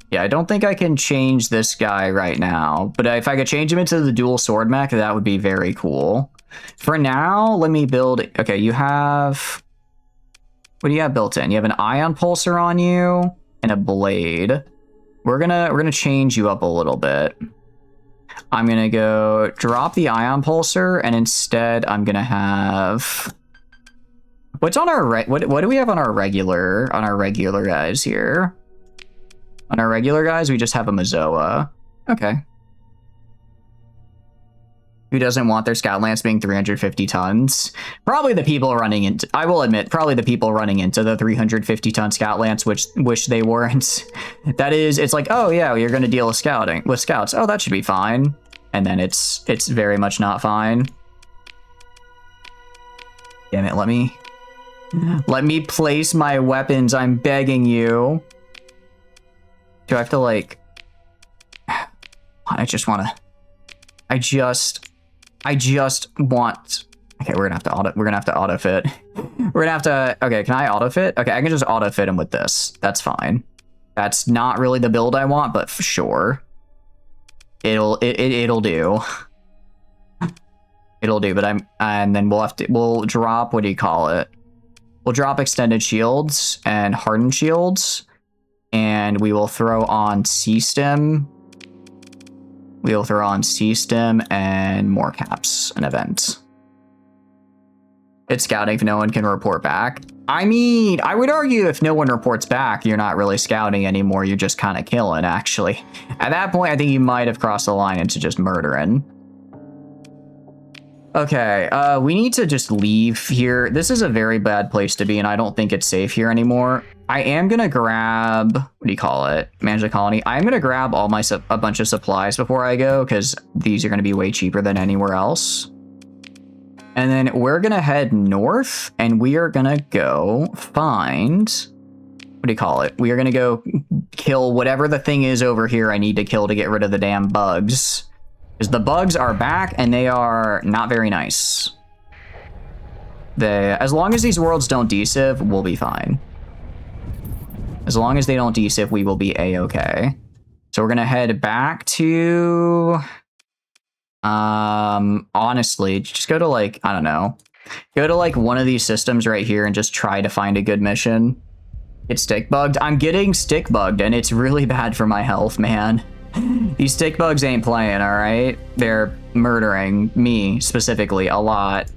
Yeah, I don't think I can change this guy right now, but if I could change him into the dual sword mech, that would be very cool. For now, let me build... Okay, you have... What do you have built in? You have an ion pulsar on you and a blade. We're gonna change you up a little bit. I'm gonna go drop the ion pulsar, and instead I'm gonna have... What's on our what do we have on our regular guys here? On our regular guys, we just have a Mazoa. Okay. Who doesn't want their Scout Lance being 350 tons? Probably the people running into... I will admit, probably the people running into the 350-ton Scout Lance, which wish they weren't. That is, it's like, oh yeah, you're going to deal with scouts. Oh, that should be fine. And then it's very much not fine. Damn it, let me place my weapons, I'm begging you. Do I have to, like... I just want... Okay, we're gonna have to auto fit. Okay, can I auto fit? Okay, I can just auto fit him with this. That's fine. That's not really the build I want, but for sure. It'll do. It'll do, but and then we'll drop, what do you call it? We'll drop extended shields and hardened shields, and we will throw on C-stem. We'll throw on C-stem and more caps, an event. It's scouting if no one can report back. I mean, I would argue if no one reports back, you're not really scouting anymore. You're just kind of killing, actually. At that point, I think you might have crossed the line into just murdering. Okay, we need to just leave here. This is a very bad place to be, and I don't think it's safe here anymore. I am gonna grab, what do you call it? Manage the colony. I'm gonna grab all my a bunch of supplies before I go, because these are gonna be way cheaper than anywhere else. And then we're gonna head north, and we are gonna go find, what do you call it? We are gonna go kill whatever the thing is over here I need to kill to get rid of the damn bugs. Because the bugs are back, and they are not very nice. As long as these worlds don't deciv, we'll be fine. As long as they don't deciv, we will be a-okay. So we're gonna head back to... honestly, just go to, like, I don't know. Go to, like, one of these systems right here and just try to find a good mission. Get stick bugged. I'm getting stick bugged, and it's really bad for my health, man. These stick bugs ain't playing, all right? They're murdering me, specifically, a lot.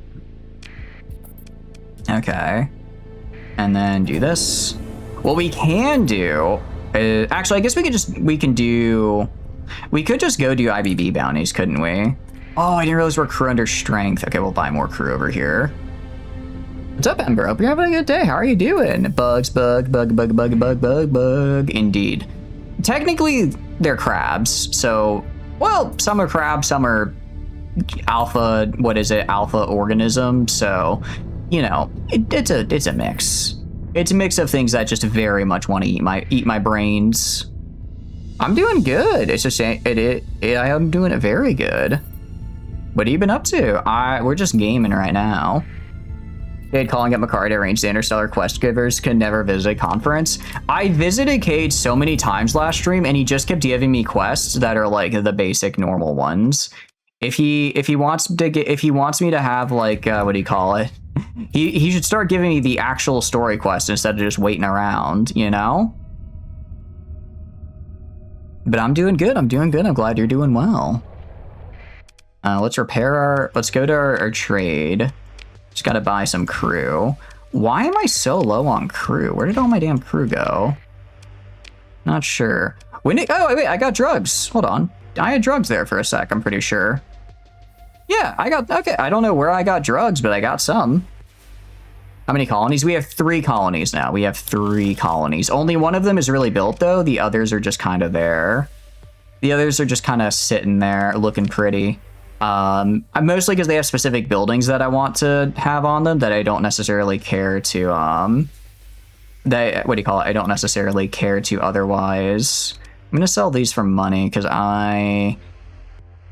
Okay. And then do this. What we can do... actually, I guess we could just go do IBB bounties, couldn't we? Oh, I didn't realize we're crew under strength. Okay, we'll buy more crew over here. What's up, Ember? Hope you're having a good day. How are you doing? Bugs, bug. Indeed. Technically, they're crabs, so... Well, some are crabs, some are alpha... What is it? Alpha organism, so... You know, it's a mix. It's a mix of things that just very much want to eat my brains. I'm doing good. It's just I am doing it very good. What have you been up to? We're just gaming right now. Cade calling up Macari to arrange the Interstellar Quest Givers can never visit a conference. I visited Cade so many times last stream, and he just kept giving me quests that are like the basic normal ones. If he wants me to have like what do you call it? He should start giving me the actual story quest instead of just waiting around, you know? But I'm doing good. I'm glad you're doing well. Let's go to our trade. Just gotta buy some crew. Why am I so low on crew? Where did all my damn crew go? Not sure. Oh, wait, I got drugs. Hold on. I had drugs there for a sec, I'm pretty sure. Yeah, okay, I don't know where I got drugs, but I got some. How many colonies? We have 3 colonies now. We have 3 colonies. Only one of them is really built, though. The others are just kind of there. The others are just kind of sitting there, looking pretty. Mostly because they have specific buildings that I want to have on them that I don't necessarily care to, what do you call it? I don't necessarily care to otherwise. I'm going to sell these for money because I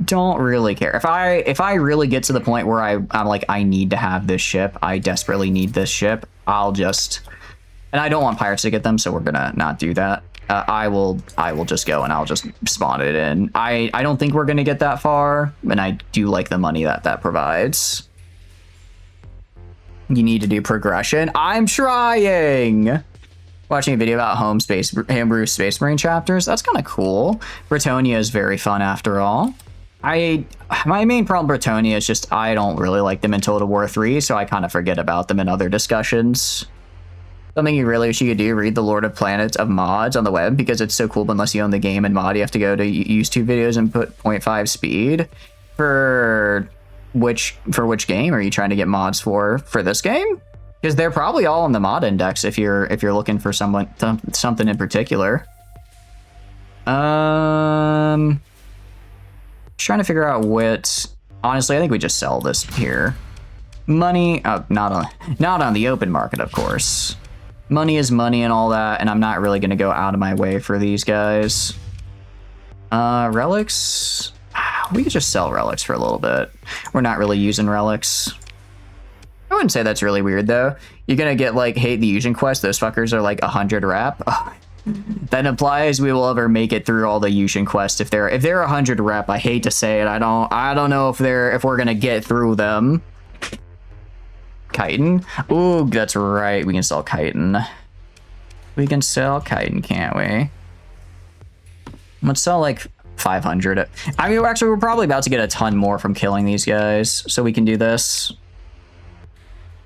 don't really care. If I really get to the point where I'm like, I need to have this ship, I desperately need this ship, I'll just, and I don't want pirates to get them, so we're gonna not do that. I will just go and I'll just spawn it in. I don't think we're gonna get that far, and I do like the money that provides. You need to do progression. I'm trying. Watching a video about Homebrew Space Marine chapters. That's kind of cool. Bretonia is very fun after all. My main problem with Bretonia is just I don't really like them in Total War 3, so I kind of forget about them in other discussions. Something you really wish you could do, read the Lord of Planets of mods on the web, because it's so cool, but unless you own the game and mod, you have to go to YouTube videos and put 0.5 speed. For which game are you trying to get mods for this game? Because they're probably all on the mod index if you're looking for something in particular. Trying to figure out what. Honestly, I think we just sell this here. Money, not on the open market, of course. Money is money and all that, and I'm not really going to go out of my way for these guys. Relics. We could just sell relics for a little bit. We're not really using relics. I wouldn't say that's really weird though. You're gonna get like hate the Yushin quest. Those fuckers are like 100 rep. That implies we will ever make it through all the Yushin quests. If they're 100 rep, I hate to say it. I don't know if we're gonna get through them. Chitin. Ooh, that's right. We can sell chitin. We can sell chitin, can't we? Let's sell like 500. I mean, we're probably about to get a ton more from killing these guys, so we can do this.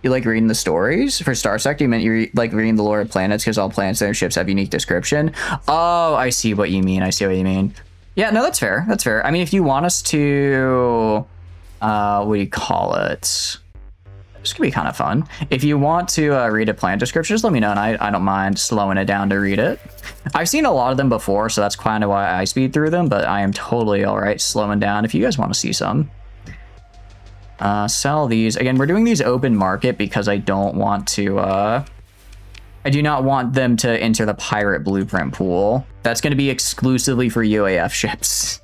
You like reading the stories? For Star Sector, you meant you like reading the lore of planets because all planets and their ships have unique description. Oh, I see what you mean. Yeah, no, that's fair. That's fair. I mean, if you want us to, what do you call it? This could be kind of fun. If you want to read a planet description, just let me know, and I don't mind slowing it down to read it. I've seen a lot of them before, so that's kind of why I speed through them, but I am totally all right slowing down if you guys want to see some. Sell these. Again, we're doing these open market because I don't want to, I do not want them to enter the pirate blueprint pool. That's going to be exclusively for UAF ships.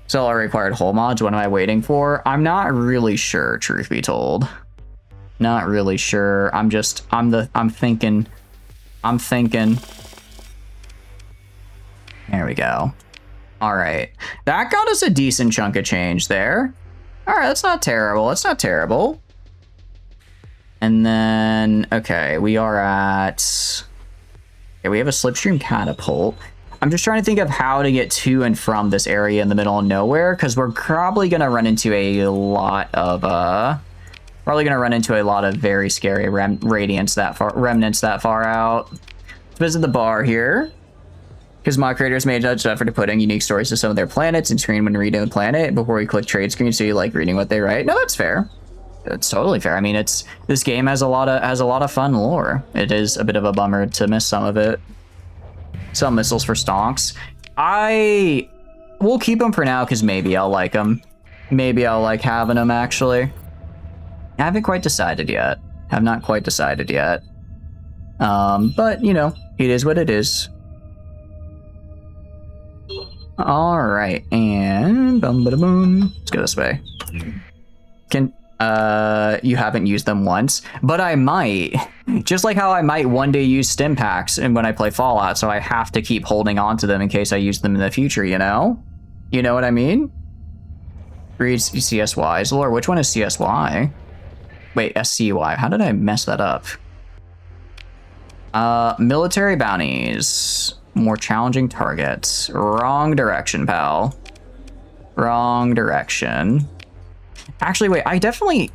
Sell all required hull mods. What am I waiting for? I'm not really sure, truth be told. Not really sure. I'm thinking. There we go. All right. That got us a decent chunk of change there. All right, that's not terrible. That's not terrible. And then, okay, we are at... Okay, we have a slipstream catapult. I'm just trying to think of how to get to and from this area in the middle of nowhere, because we're probably going to run into a lot of... very scary remnants that far out. Let's visit the bar here. Because mod creators made such effort to put in unique stories to some of their planets and screen when reading the planet before we click trade screen, so you like reading what they write. No, that's fair. It's totally fair. I mean, this game has a lot of fun lore. It is a bit of a bummer to miss some of it. Some missiles for stonks. We'll keep them for now because maybe I'll like them. Maybe I'll like having them actually. I haven't quite decided yet. Have not quite decided yet. But, you know, it is what it is. All right, and boom. Let's go this way. You haven't used them once, but I might. Just like how I might one day use stim packs and when I play Fallout, so I have to keep holding on to them in case I use them in the future, you know? You know what I mean? Read CSY. Lord, which one is CSY? Wait, SCY. How did I mess that up? Military bounties. More challenging targets. Wrong direction, pal. Wrong direction. Actually, wait, I definitely...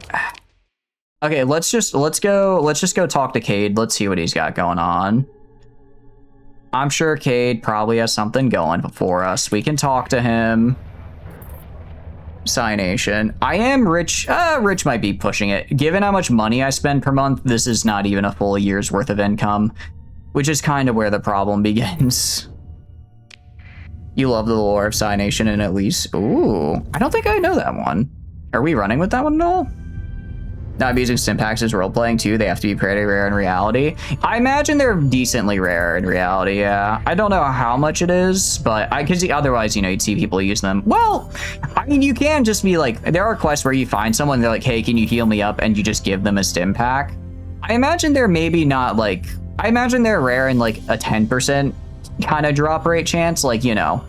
Okay, let's just go talk to Cade. Let's see what he's got going on. I'm sure Cade probably has something going for us. We can talk to him. Cyanation. I am rich. Rich might be pushing it. Given how much money I spend per month, this is not even a full year's worth of income. Which is kind of where the problem begins. You love the lore of Cyanation and at least... Ooh, I don't think I know that one. Are we running with that one at all? Now I'm using Stimpaks as role-playing too. They have to be pretty rare in reality. I imagine they're decently rare in reality, yeah. I don't know how much it is, but because otherwise, you know, you'd see people use them. Well, I mean, you can just be like, there are quests where you find someone, they're like, hey, can you heal me up? And you just give them a Stimpak. I imagine they're maybe not like... I imagine they're rare in like a 10% kind of drop rate chance. Like, you know,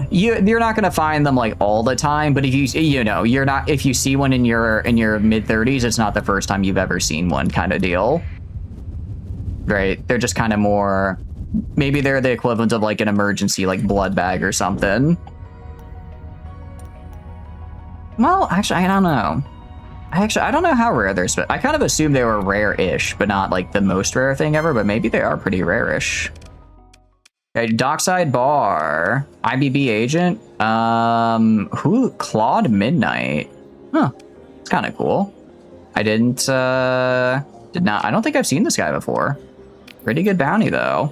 you're not going to find them like all the time, but if if you see one in your mid 30s, it's not the first time you've ever seen one kind of deal. Right. They're just kind of more, maybe they're the equivalent of like an emergency, like blood bag or something. Well, actually, I don't know. I don't know how rare they're, I kind of assumed they were rare-ish, but not like the most rare thing ever, but maybe they are pretty rare-ish. Okay, Dockside Bar. IBB agent. Claude Midnight. Huh. It's kind of cool. I don't think I've seen this guy before. Pretty good bounty, though.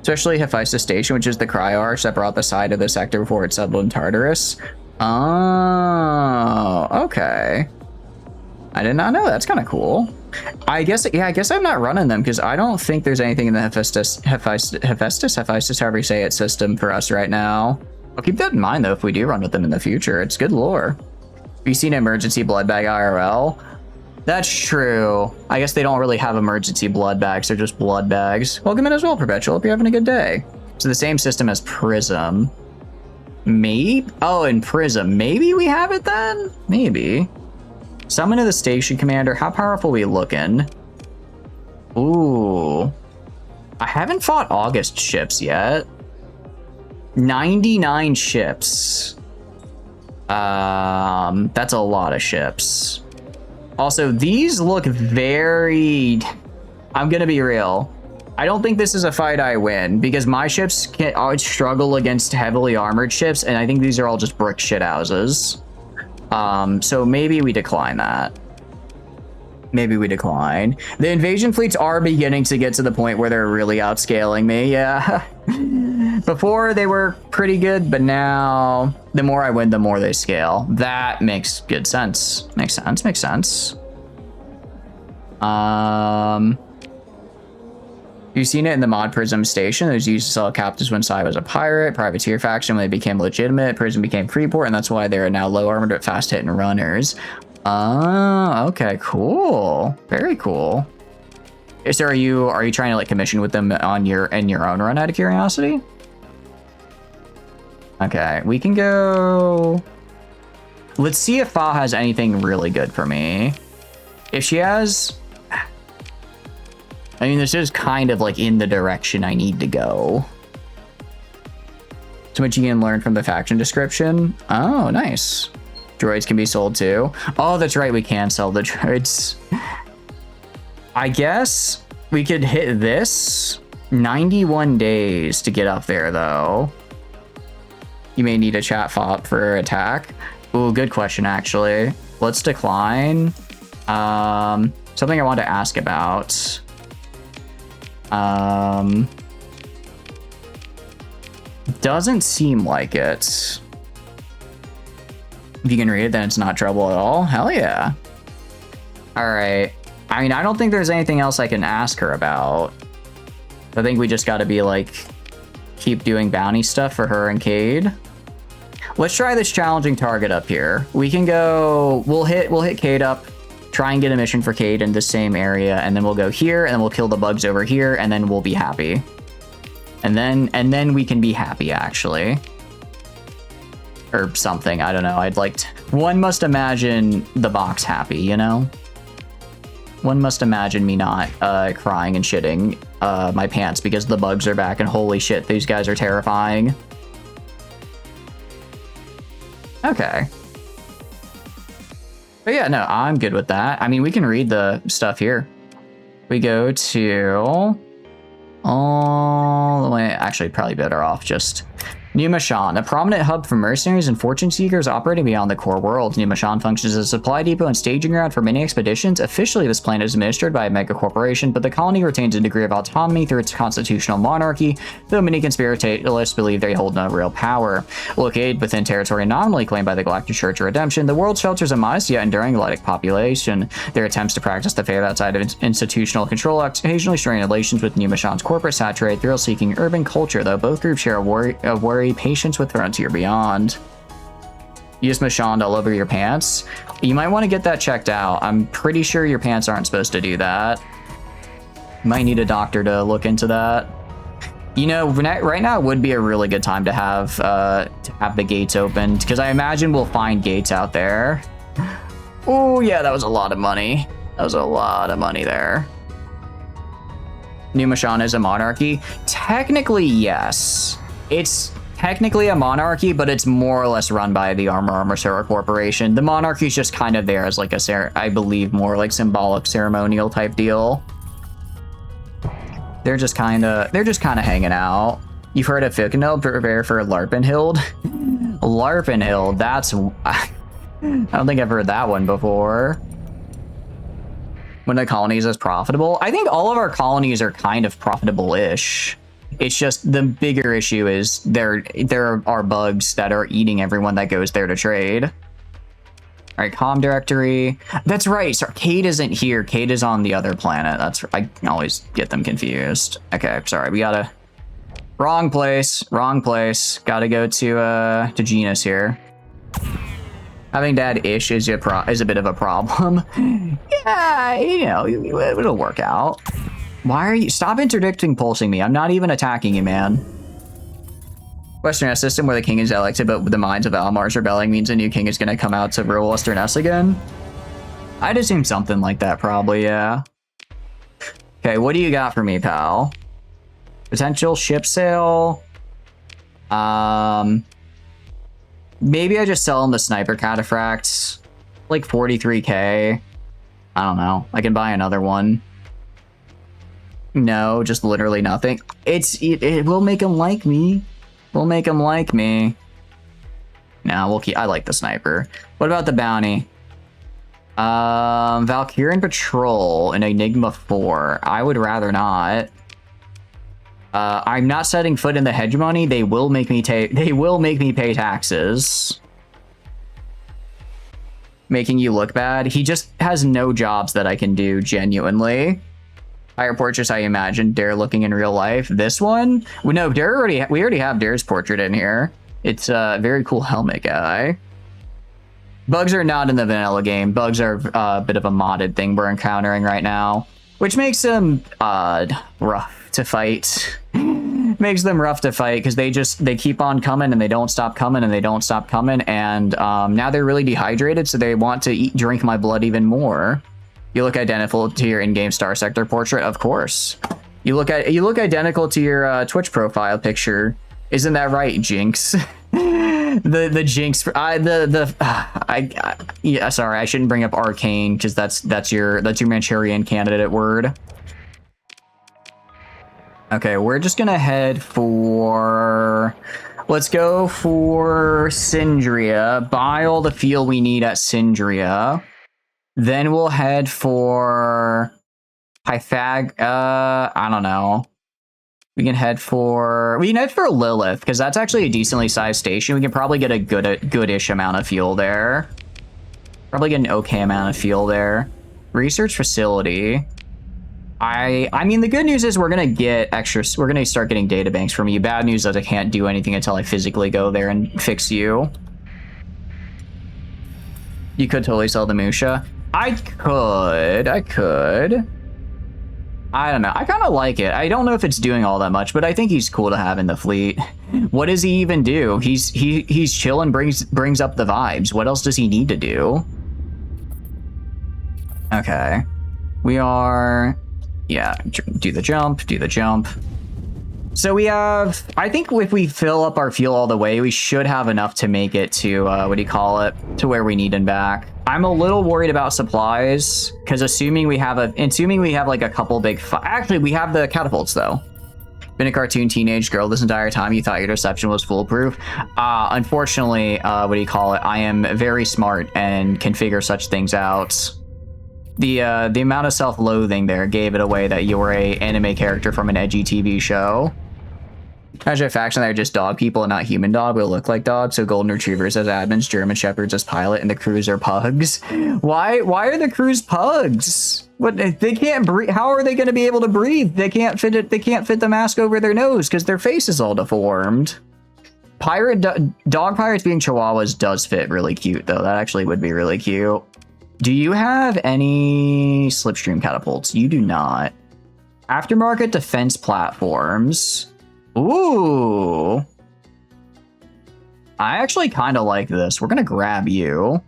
Especially Hephaestus Station, which is the Cry Arch that brought the side of the sector before it settled in Tartarus. Oh, okay. I did not know. That's kind of cool. I guess I'm not running them because I don't think there's anything in the Hephaestus, however you say it, system for us right now. I'll keep that in mind, though, if we do run with them in the future. It's good lore. Have you seen Emergency Blood Bag IRL? That's true. I guess they don't really have emergency blood bags. They're just blood bags. Welcome in as well, Perpetual. Hope you're having a good day. So the same system as Prism. Maybe? Oh, in Prism. Maybe we have it then? Maybe. Summon to the Station Commander. How powerful are we looking? Ooh. I haven't fought August ships yet. 99 ships. That's a lot of ships. Also, these look very... I'm gonna be real. I don't think this is a fight I win, because my ships can struggle against heavily armored ships, and I think these are all just brick shithouses. So maybe we decline that. Maybe we decline. The invasion fleets are beginning to get to the point where they're really outscaling me, yeah. Before, they were pretty good, but now, the more I win, the more they scale. That makes good sense. Makes sense, makes sense. You've seen it in the mod Prism Station. It was used to sell captives when Psy was a pirate, privateer faction. When they became legitimate, Prism became Freeport, and that's why they're now low armored but fast hitting runners. Oh, okay, cool. Very cool. So are you trying to like commission with them on your own run out of curiosity? Okay, we can go. Let's see if Fa has anything really good for me. If she has, I mean, this is kind of like in the direction I need to go. So much you can learn from the faction description. Oh, nice. Droids can be sold too. Oh, that's right, we can sell the droids. I guess we could hit this. 91 days to get up there, though. You may need a chat fop for attack. Ooh, good question, actually. Let's decline. Something I want to ask about. Doesn't seem like it. If you can read it, then it's not trouble at all. Hell yeah. All right. I mean, I don't think there's anything else I can ask her about. I think we just got to be like, keep doing bounty stuff for her and Cade. Let's try this challenging target up here. We can go, we'll hit Cade up, try and get a mission for Cade in the same area, and then we'll go here, and then we'll kill the bugs over here, and then we'll be happy. And then we can be happy, actually. Or something, I don't know. One must imagine the box happy, you know? One must imagine me not crying and shitting my pants because the bugs are back, and holy shit, these guys are terrifying. Okay. But yeah, no, I'm good with that. I mean, we can read the stuff here. We go to all the way, actually probably better off just New Mashan, a prominent hub for mercenaries and fortune seekers operating beyond the core world. New Mashan functions as a supply depot and staging ground for many expeditions. Officially, this planet is administered by a mega corporation, but the colony retains a degree of autonomy through its constitutional monarchy, though many conspirators believe they hold no real power. Located within territory nominally claimed by the Galactic Church of Redemption, the world shelters a modest yet enduring galactic population. Their attempts to practice the faith outside of institutional control occasionally strain relations with New Mashan's corporate, saturated, thrill-seeking urban culture, though both groups share a worry patience with Frontier Beyond. Use Mashand all over your pants. You might want to get that checked out. I'm pretty sure your pants aren't supposed to do that. Might need a doctor to look into that. You know, right now would be a really good time to have the gates opened, because I imagine we'll find gates out there. Oh yeah, that was a lot of money. That was a lot of money there. New Mashan is a monarchy? Technically, yes. It's technically a monarchy, but it's more or less run by the Armor Corporation. The monarchy is just kind of there as like I believe more like symbolic ceremonial type deal. They're just kind of hanging out. You've heard of Fikkenhild, prepare for Larpenhild? Larpenhild, that's I don't think I've heard that one before. When the colonies is profitable, I think all of our colonies are kind of profitable-ish. It's just the bigger issue is there are bugs that are eating everyone that goes there to trade. All right, comm directory. That's right. So Cade isn't here. Cade is on the other planet. I always get them confused. Okay, sorry. We gotta wrong place. Gotta go to Genus here. Having dad ish is a bit of a problem. Yeah, you know, it'll work out. Why are you? Stop interdicting pulsing me. I'm not even attacking you, man. Western S system where the king is elected, but the minds of Almar's rebelling means a new king is going to come out to rule Western S again. I'd assume something like that, probably, yeah. Okay, what do you got for me, pal? Potential ship sale. Maybe I just sell him the sniper cataphracts. Like 43k. I don't know. I can buy another one. No, just literally nothing. It will make him like me. We'll make him like me. Nah, we'll keep. I like the sniper. What about the bounty? Valkyrian Patrol and Enigma 4. I would rather not. I'm not setting foot in the hegemony. They will make me pay taxes. Making you look bad. He just has no jobs that I can do genuinely. Higher portraits, I imagine Dare looking in real life. This one? No, we already have Dare's portrait in here. It's a very cool helmet guy. Bugs are not in the vanilla game. Bugs are a bit of a modded thing we're encountering right now, which makes them rough to fight. Makes them rough to fight because they keep on coming and they don't stop coming and they don't stop coming, and now they're really dehydrated, so they want to drink my blood even more. You look identical to your in-game Star Sector portrait, of course. You look identical to your Twitch profile picture. Isn't that right, Jinx? the Jinx. Yeah, sorry, I shouldn't bring up Arcane because that's your Manchurian candidate word. Okay, we're just gonna head for. Let's go for Syndria. Buy all the fuel we need at Syndria. Then we'll head for I don't know. We can head for Lilith, because that's actually a decently sized station. We can probably get a goodish amount of fuel there. Probably get an okay amount of fuel there. Research facility. I mean, the good news is we're gonna get extra. We're gonna start getting data banks from you. Bad news is I can't do anything until I physically go there and fix you. You could totally sell the Musha. I could. I don't know. I kind of like it. I don't know if it's doing all that much, but I think he's cool to have in the fleet. What does he even do? He's chill and brings up the vibes. What else does he need to do? Okay. We are... Yeah, do the jump. So we have... I think if we fill up our fuel all the way, we should have enough to make it to, what do you call it? To where we need and back. I'm a little worried about supplies, because assuming we have like a couple big... Actually, we have the catapults, though. Been a cartoon teenage girl this entire time. You thought your deception was foolproof. Unfortunately, what do you call it? I am very smart and can figure such things out. The amount of self-loathing there gave it away that you were a anime character from an edgy TV show. Imagine a faction that are just dog people and not human dog will look like dogs. So golden retrievers as admins, German shepherds as pilot, and the crews are pugs. Why are the crews pugs? What, they can't breathe? How are they going to be able to breathe? They can't fit it. They can't fit the mask over their nose because their face is all deformed. Dog pirates being chihuahuas does fit really cute though. That actually would be really cute. Do you have any slipstream catapults? You do not. Aftermarket defense platforms. Ooh. I actually kind of like this. We're going to grab you.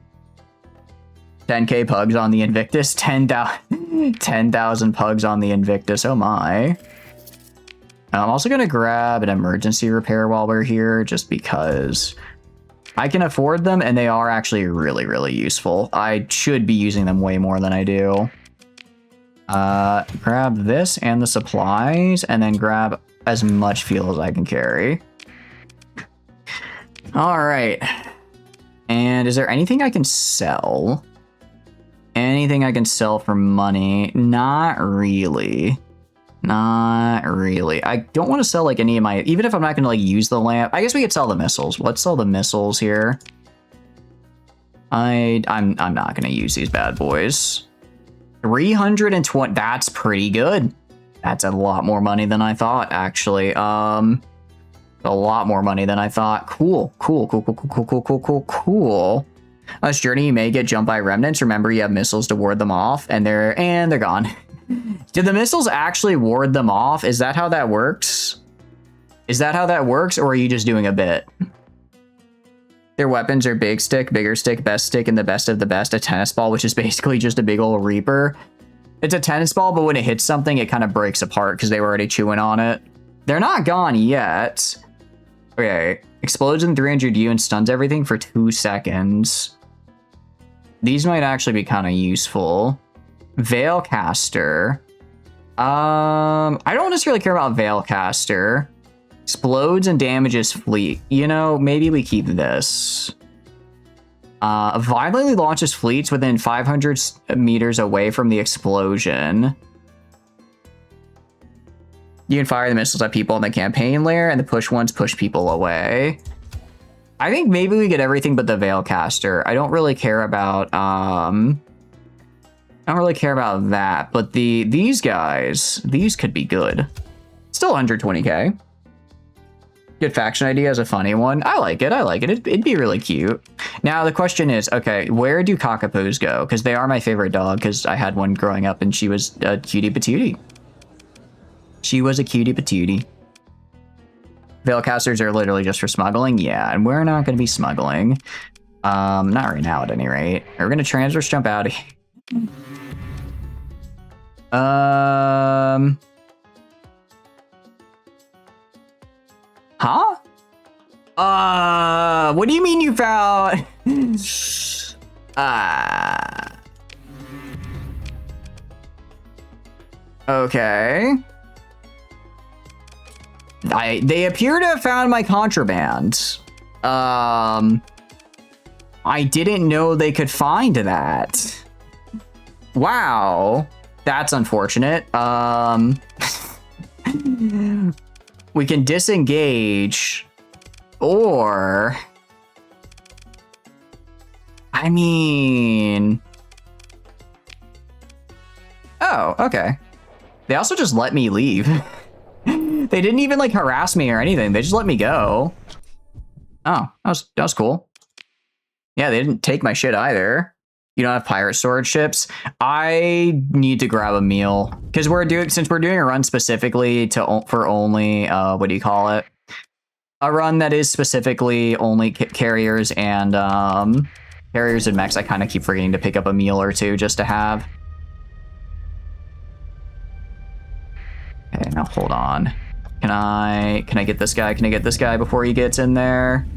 10k pugs on the Invictus. 10,000 pugs on the Invictus. Oh my. I'm also going to grab an emergency repair while we're here, just because I can afford them and they are actually really, really useful. I should be using them way more than I do. Grab this and the supplies, and then grab as much fuel as I can carry. All right. And is there anything I can sell? Anything I can sell for money? Not really. Not really. I don't want to sell like any of my, even if I'm not going to like use the lamp. I guess we could sell the missiles. Let's sell the missiles here. I'm not going to use these bad boys. 320. That's pretty good. That's a lot more money than I thought, actually. A lot more money than I thought. Cool. On this journey, you may get jumped by remnants. Remember, you have missiles to ward them off, and they're gone. Did the missiles actually ward them off? Is that how that works? Is that how that works, or are you just doing a bit? Their weapons are big stick, bigger stick, best stick, and the best of the best. A tennis ball, which is basically just a big old reaper. It's a tennis ball, but when it hits something, it kind of breaks apart because they were already chewing on it. They're not gone yet. Okay. Explodes in 300U and stuns everything for 2 seconds. These might actually be kind of useful. Veilcaster. I don't necessarily care about Veilcaster. Explodes and damages fleet. You know, maybe we keep this. Violently launches fleets within 500 meters away from the explosion. You can fire the missiles at people in the campaign layer, and the push ones push people away. I think maybe we get everything but the Veilcaster. I don't really care about that, but these guys, these could be good. Still 120k. Good faction idea is a funny one. I like it. It'd be really cute. Now the question is, okay, where do cockapos go? Because they are my favorite dog, because I had one growing up and she was a cutie patootie. She was a cutie patootie. Veilcasters are literally just for smuggling. Yeah, and we're not going to be smuggling. Not right now at any rate. We're going to transverse jump out of here. Huh? What do you mean you found? Okay. They appear to have found my contraband. I didn't know they could find that. Wow. That's unfortunate. We can disengage, or I mean, Oh, okay. They also just let me leave. They didn't even like harass me or anything. They just let me go. Oh, that was cool. Yeah, they didn't take my shit either. You don't have pirate storage ships. I need to grab a meal because since we're doing a run specifically for only what do you call it? A run that is specifically only carriers and mechs. I kind of keep forgetting to pick up a meal or two just to have. Okay, now hold on. Can I get this guy? Can I get this guy before he gets in there?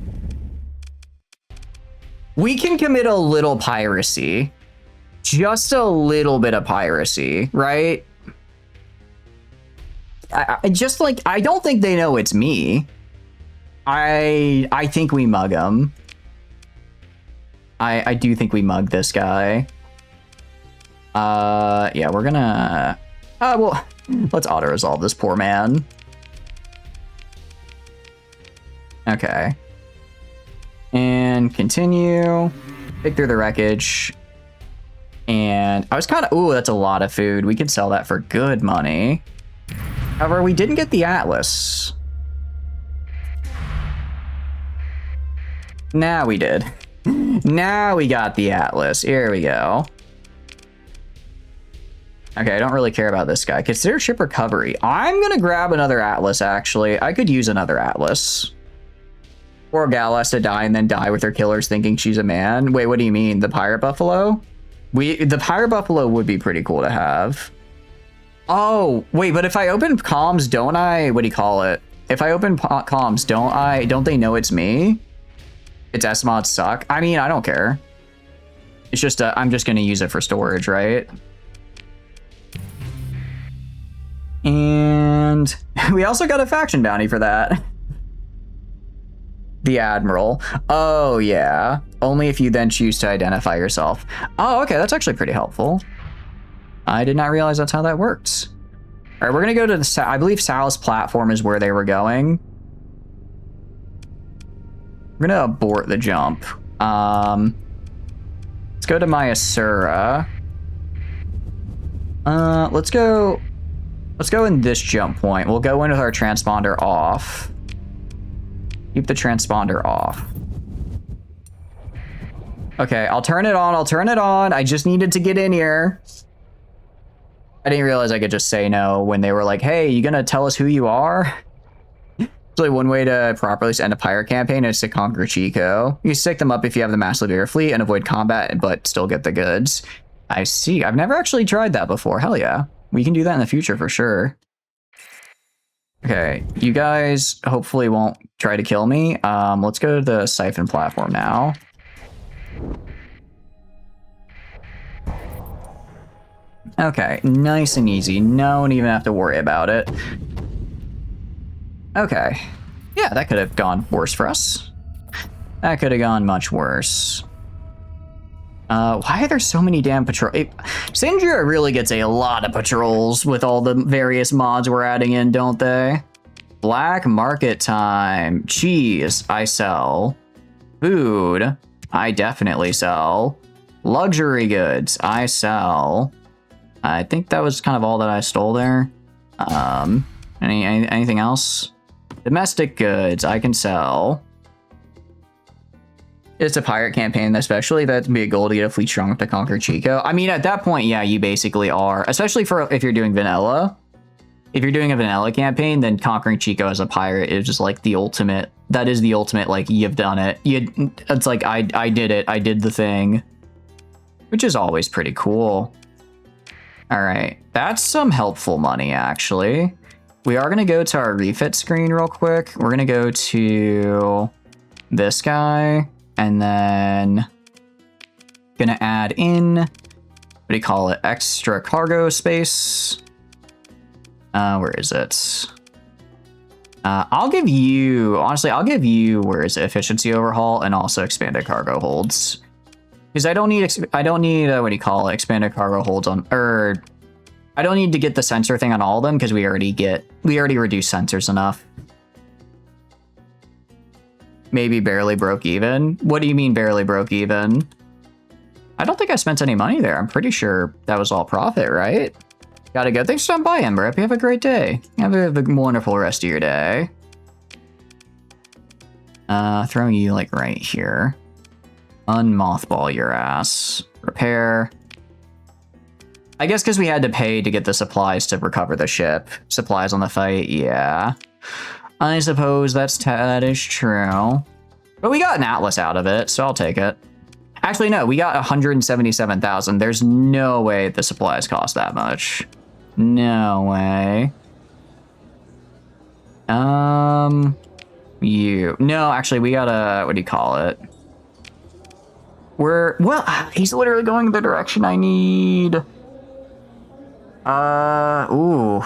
We can commit a little piracy. Just a little bit of piracy, right? I don't think they know it's me. I think we mug him. I do think we mug this guy. Yeah, we're gonna... well, let's auto-resolve this poor man. Okay. And continue. Pick through the wreckage. And I was kind of... Ooh, that's a lot of food. We could sell that for good money. However, we didn't get the Atlas. Now we did. Now we got the Atlas. Here we go. Okay, I don't really care about this guy. Consider ship recovery. I'm gonna grab another Atlas, actually. I could use another Atlas. Poor gal has to die and then die with her killers thinking she's a man. Wait, what do you mean? The pirate buffalo? The pirate buffalo would be pretty cool to have. Oh, wait, but if I open comms, don't I... What do you call it? If I open comms, don't they know it's me? Its S mods suck. I mean, I don't care. It's just, I'm just gonna use it for storage, right? And we also got a faction bounty for that. The Admiral. Oh, yeah. Only if you then choose to identify yourself. Oh, okay. That's actually pretty helpful. I did not realize that's how that works. All right, we're going to go to the... I believe Sal's platform is where they were going. We're going to abort the jump. Let's go to Myasura. Let's go in this jump point. We'll go in with our transponder off. Keep the transponder off. Okay, I'll turn it on. I'll turn it on. I just needed to get in here. I didn't realize I could just say no when they were like, hey, you gonna tell us who you are? Actually, one way to properly end a pirate campaign is to conquer Chico. You stick them up if you have the massively bigger fleet and avoid combat, but still get the goods. I see. I've never actually tried that before. Hell yeah. We can do that in the future for sure. Okay, you guys hopefully won't try to kill me. Let's go to the siphon platform now. Okay, nice and easy. No one even have to worry about it. Okay. Yeah, that could have gone worse for us. That could have gone much worse. Why are there so many damn patrols? Sindria really gets a lot of patrols with all the various mods we're adding in, don't they? Black market time. Cheese, I sell. Food, I definitely sell. Luxury goods, I sell. I think that was kind of all that I stole there. Anything else? Domestic goods, I can sell. It's a pirate campaign, especially. That'd be a goal to get a fleet strong enough to conquer Chico. I mean, at that point, yeah, you basically are. Especially if you're doing vanilla. If you're doing a vanilla campaign, then conquering Chico as a pirate is just like the ultimate. That is the ultimate, like, you've done it. It's like, I did it. I did the thing. Which is always pretty cool. All right. That's some helpful money, actually. We are going to go to our refit screen real quick. We're going to go to this guy. And then gonna add in, what do you call it? Extra cargo space. Where is it? I'll give you, honestly, where is it? Efficiency overhaul and also expanded cargo holds. Because I don't need, what do you call it? Expanded cargo holds on, or I don't need to get the sensor thing on all of them because we already reduced sensors enough. Maybe barely broke even. What do you mean barely broke even? I don't think I spent any money there. I'm pretty sure that was all profit, right? Gotta go. Thanks for stopping by, Ember. Hope you have a great day. Have a wonderful rest of your day. Throwing you, like, right here. Unmothball your ass. Repair. I guess because we had to pay to get the supplies to recover the ship. Supplies on the fight, yeah. I suppose that is true. But we got an Atlas out of it, so I'll take it. Actually, no, we got 177,000. There's no way the supplies cost that much. No way. No, actually, we got a, what do you call it? Well, he's literally going the direction I need. Ooh.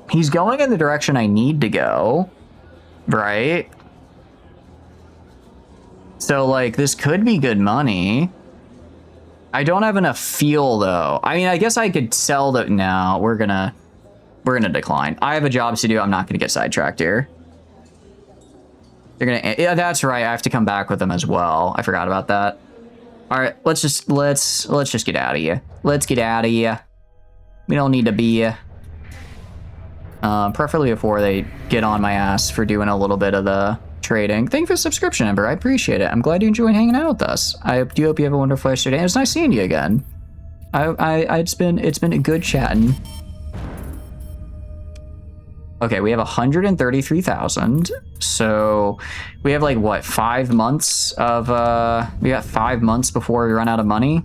He's going in the direction I need to go, right? So, like, this could be good money. I don't have enough fuel, though. I mean, I guess I could sell the... No, we're gonna decline. I have a job to do. I'm not gonna get sidetracked here. They're gonna... Yeah, that's right. I have to come back with them as well. I forgot about that. All right, let's just get out of here. Let's get out of here. We don't need to be here. Preferably before they get on my ass for doing a little bit of the trading. Thank you for the subscription, Ember. I appreciate it. I'm glad you enjoyed hanging out with us. I do hope you have a wonderful rest of your day. It was nice seeing you again. It's been a good chatting. Okay, we have 133,000. So we have like what, 5 months of we got 5 months before we run out of money.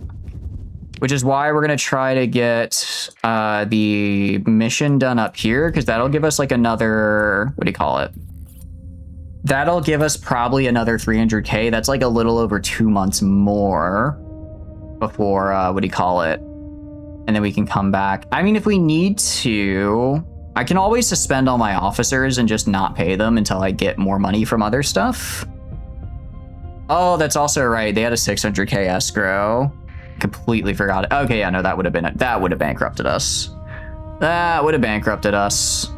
Which is why we're gonna try to get the mission done up here, because that'll give us like another, what do you call it? That'll give us probably another 300k. That's like a little over 2 months more before, what do you call it? And then we can come back. I mean, if we need to, I can always suspend all my officers and just not pay them until I get more money from other stuff. Oh, that's also right. They had a 600k escrow. Completely forgot it. Okay, yeah, no, that would have bankrupted us. That would have bankrupted us.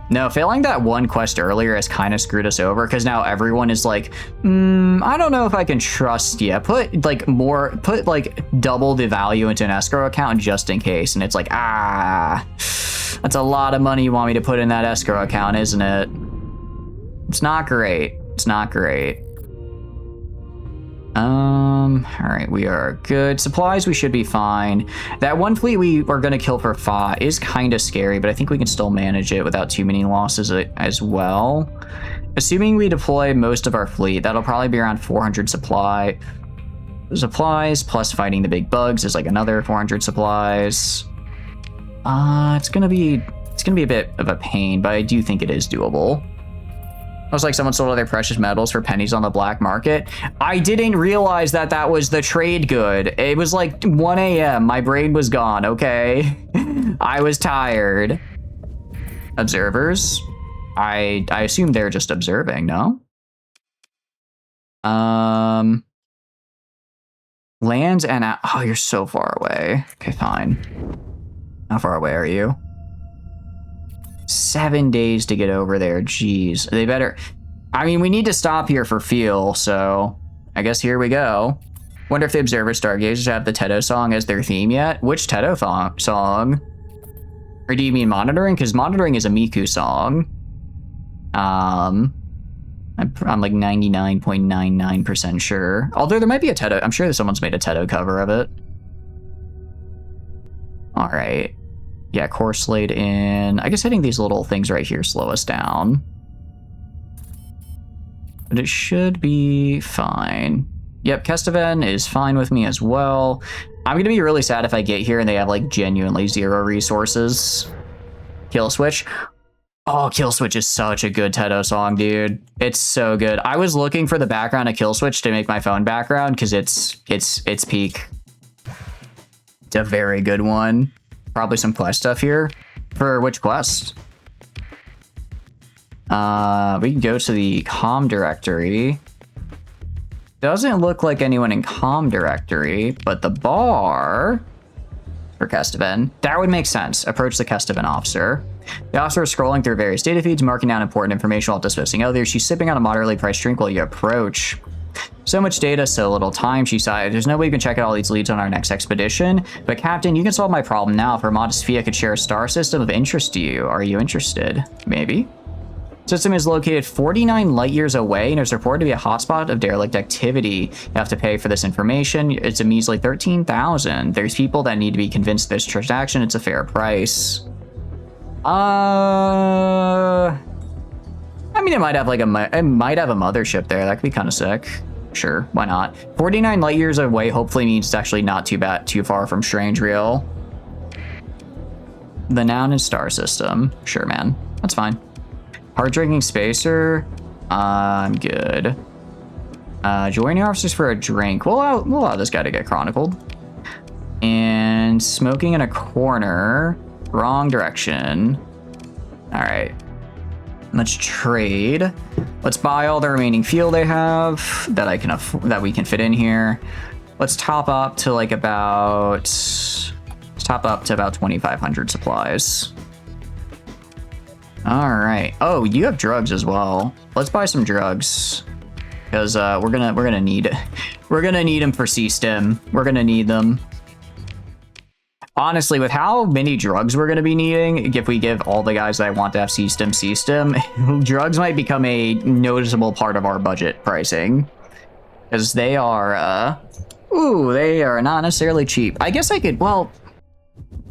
No, failing that one quest earlier has kind of screwed us over, because now everyone is like, I don't know if I can trust you. Put like double the value into an escrow account just in case. And it's like, that's a lot of money you want me to put in that escrow account, isn't it? It's not great. It's not great. All right, we are good. Supplies, we should be fine. That one fleet we are going to kill for Fa is kind of scary, but I think we can still manage it without too many losses as well. Assuming we deploy most of our fleet, that'll probably be around 400 supplies, plus fighting the big bugs is like another 400 supplies. It's gonna be a bit of a pain, but I do think it is doable. Looks like someone sold all their precious metals for pennies on the black market. I didn't realize that was the trade good. It was like 1 a.m. My brain was gone, okay? I was tired. Observers? I assume they're just observing, no? Lands and... Oh, you're so far away. Okay, fine. How far away are you? 7 days to get over there. Jeez. They better... I mean, we need to stop here for fuel, so I guess here we go. Wonder if the Observer Stargazers have the Teto song as their theme yet? Which Teto song? Or do you mean Monitoring? Because Monitoring is a Miku song. I'm like 99.99% sure. Although there might be a Teto... I'm sure someone's made a Teto cover of it. All right. Yeah, core slate in. I guess hitting these little things right here slow us down. But it should be fine. Yep, Kesteven is fine with me as well. I'm going to be really sad if I get here and they have like genuinely 0 resources. Kill Switch. Oh, Kill Switch is such a good Teto song, dude. It's so good. I was looking for the background of Kill Switch to make my phone background because it's peak. It's a very good one. Probably some quest stuff here. For which quest? We can go to the comm directory. Doesn't look like anyone in comm directory, but the bar for Kesteven, that would make sense. Approach the Kesteven officer. The officer is scrolling through various data feeds, marking down important information while dismissing others. She's sipping on a moderately priced drink while you approach. So much data, so little time, she sighed. There's no way we can check out all these leads on our next expedition. But Captain, you can solve my problem now. For a modest fee, I could share a star system of interest to you. Are you interested? Maybe. System is located 49 light years away and is reported to be a hotspot of derelict activity. You have to pay for this information. It's a measly 13,000. There's people that need to be convinced this transaction. It's a fair price. I mean, it might have like a mothership there. That could be kind of sick. Sure, why not? 49 light years away hopefully means it's actually not too far from Strange Real. The noun is star system. Sure, man. That's fine. Hard drinking spacer. I'm good. Joining officers for a drink. We'll allow this guy to get chronicled. And smoking in a corner. Wrong direction. All right. Let's trade. Let's buy all the remaining fuel they have that we can fit in here. Let's top up to like about 2,500 supplies. All right. Oh, you have drugs as well. Let's buy some drugs because we're gonna need them for C-Stim. We're gonna need them. Honestly, with how many drugs we're going to be needing, if we give all the guys that I want to have C-Stim, drugs might become a noticeable part of our budget pricing. Because they are, they are not necessarily cheap. I guess I could,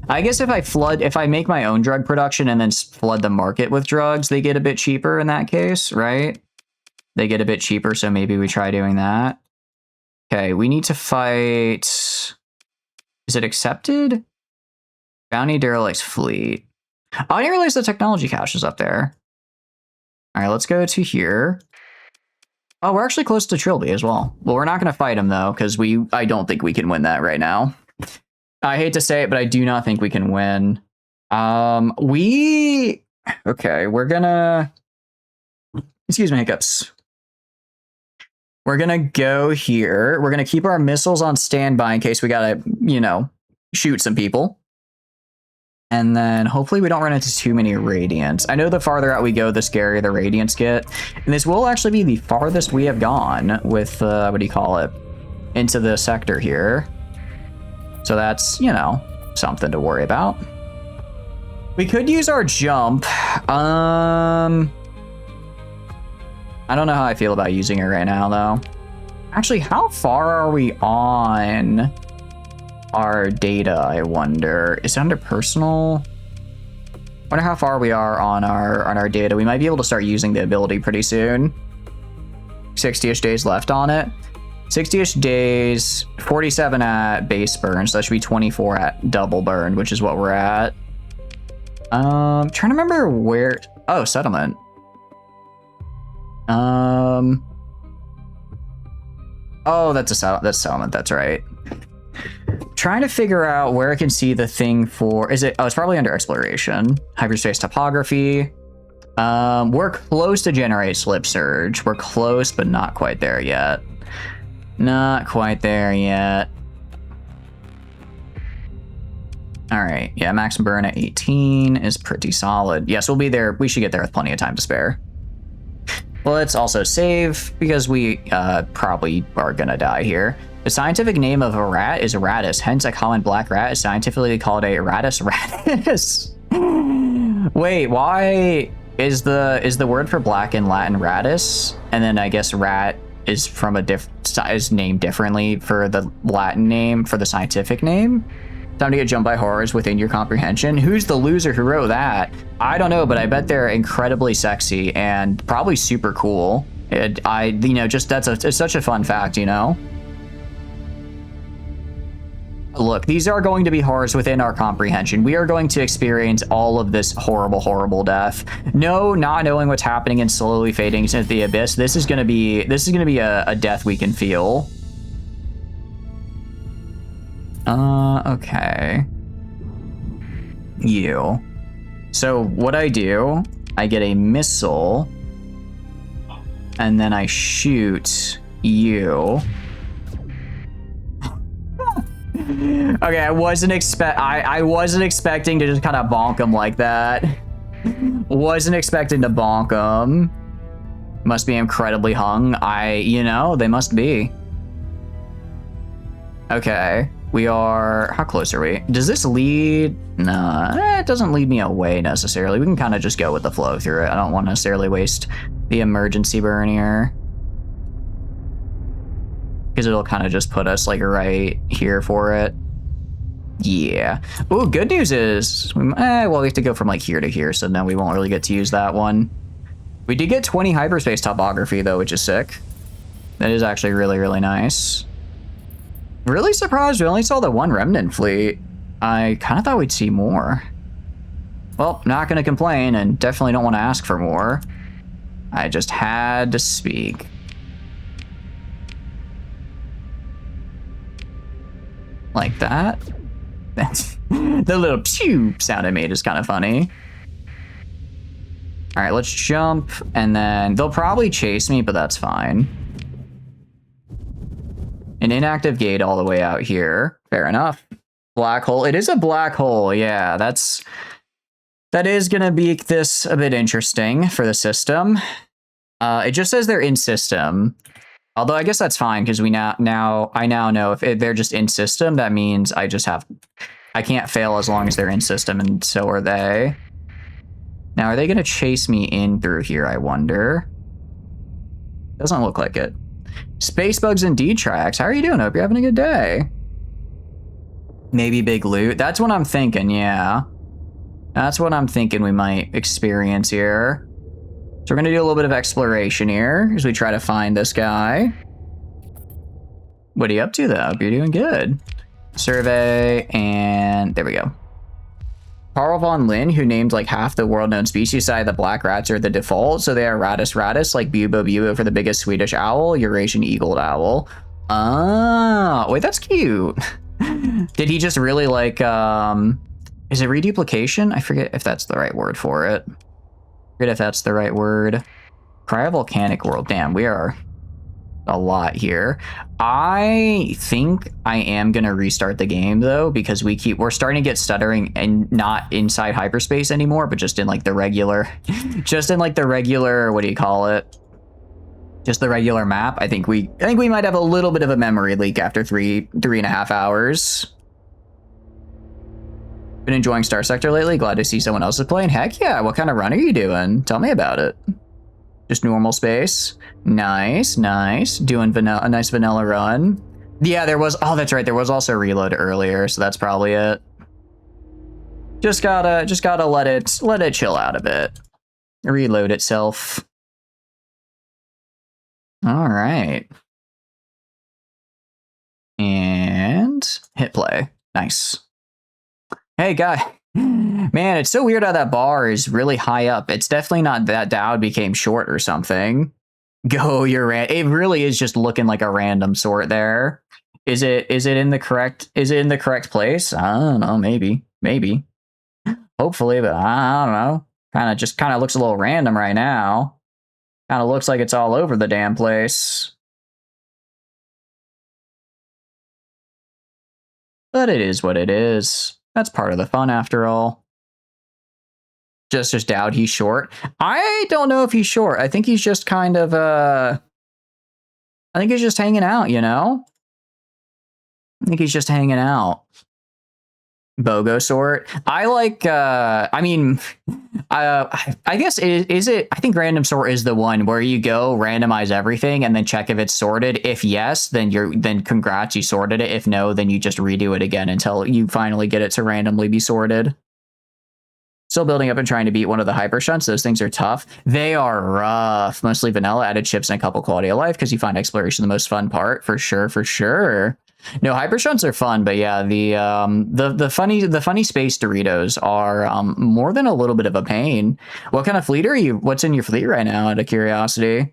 I guess if I make my own drug production and then flood the market with drugs, they get a bit cheaper in that case, right? They get a bit cheaper, so maybe we try doing that. Okay, we need to fight... Is it accepted? Bounty Derelict's fleet. Oh, I didn't realize the technology cache is up there. All right, let's go to here. Oh, we're actually close to Trilby as well. Well, we're not going to fight him, though, because I don't think we can win that right now. I hate to say it, but I do not think we can win. Okay, we're going to... Excuse me, hiccups. We're going to go here. We're going to keep our missiles on standby in case we got to, shoot some people. And then hopefully we don't run into too many radiants. I know the farther out we go, the scarier the radiants get. And this will actually be the farthest we have gone with, into the sector here. So that's, something to worry about. We could use our jump. I don't know how I feel about using it right now, though. Actually, how far are we on our data, I wonder? Is it under personal? I wonder how far we are on our data. We might be able to start using the ability pretty soon. 60-ish days left on it. 60-ish days, 47 at base burn, so that should be 24 at double burn, which is what we're at. Trying to remember where... Oh, settlement. Oh, that's settlement. That's right. Trying to figure out where I can see the thing for... Is it... Oh, it's probably under exploration. Hyperspace topography. We're close to generate slip surge. We're close, but not quite there yet. Not quite there yet. All right. Yeah, max burn at 18 is pretty solid. Yes, we'll be there. We should get there with plenty of time to spare. Let's also save because we probably are gonna die here. The scientific name of a rat is Rattus, hence a common black rat is scientifically called a Rattus rattus. Wait, why is the word for black in Latin Rattus? And then I guess rat is from is named differently for the Latin name for the scientific name? Time to get jumped by horrors within your comprehension. Who's the loser who wrote that? I don't know, but I bet they're incredibly sexy and probably super cool. It's such a fun fact, Look, these are going to be horrors within our comprehension. We are going to experience all of this horrible, horrible death. No, not knowing what's happening and slowly fading into the abyss. This is gonna be a death we can feel. Okay. You. So what I do, I get a missile, and then I shoot you. Okay, I wasn't expecting to just kind of bonk him like that. Wasn't expecting to bonk him. Must be incredibly hung. They must be. Okay. We are... How close are we? Does this lead... No, it doesn't lead me away necessarily. We can kind of just go with the flow through it. I don't want to necessarily waste the emergency burn here. Because it'll kind of just put us like right here for it. Yeah. Ooh, good news is... we have to go from like here to here, so now we won't really get to use that one. We did get 20 hyperspace topography though, which is sick. That is actually really, really nice. Really surprised we only saw the one remnant fleet. I kind of thought we'd see more. Well, not going to complain and definitely don't want to ask for more. I just had to speak. Like that. The little pew sound I made is kind of funny. All right, let's jump, and then they'll probably chase me, but that's fine. An inactive gate all the way out here. Fair enough. Black hole. It is a black hole. Yeah, that is going to make this a bit interesting for the system. It just says they're in system. Although I guess that's fine because I now know if they're just in system, that means I can't fail as long as they're in system, and so are they. Now, are they going to chase me in through here, I wonder? Doesn't look like it. Space bugs and D-tracks. How are you doing? Hope you're having a good day. Maybe big loot. That's what I'm thinking, yeah. That's what I'm thinking we might experience here. So we're going to do a little bit of exploration here as we try to find this guy. What are you up to, though? Hope you're doing good. Survey, and there we go. Carl von Linn, who named like half the world-known species, decided the black rats are the default, so they are Rattus rattus, like Bubo bubo for the biggest Swedish owl, Eurasian eagled owl. Ah, wait, that's cute. Did he just really like, is it reduplication? I forget if that's the right word for it. I forget if that's the right word. Cryovolcanic world, damn, we are a lot here. I think I am gonna restart the game though, because we're starting to get stuttering and not inside hyperspace anymore, but just in like the regular, what do you call it? Just the regular map. I think we might have a little bit of a memory leak after three and a half hours. Been enjoying Star Sector lately. Glad to see someone else is playing. Heck yeah. What kind of run are you doing? Tell me about it. Just normal space. Nice, nice. Doing a nice vanilla run. Yeah, there was, oh, that's right. There was also reload earlier, so that's probably it. Just gotta let it chill out a bit. Reload itself. All right. And hit play. Nice. Hey, guy. Man, it's so weird how that bar is really high up. It's definitely not that Dowd became short or something. Go, you're it really is just looking like a random sort there. Is it in the correct place? I don't know, maybe. Hopefully, but I don't know. Kind of looks a little random right now. Kind of looks like it's all over the damn place. But it is what it is. That's part of the fun after all. Just Dowd, he's short. I don't know if he's short. I think he's just kind of I think he's just hanging out, you know? I think he's just hanging out. BOGO sort. I like I guess is it I think random sort is the one where you go randomize everything and then check if it's sorted. If yes, then congrats, you sorted it. If no, then you just redo it again until you finally get it to randomly be sorted. Still building up and trying to beat one of the hyper shunts. Those things are tough. They are rough. Mostly vanilla, added chips and a couple quality of life because you find exploration the most fun part. For sure. No, hyper shunts are fun, but yeah, the funny space Doritos are more than a little bit of a pain. What kind of fleet are you? What's in your fleet right now, out of curiosity?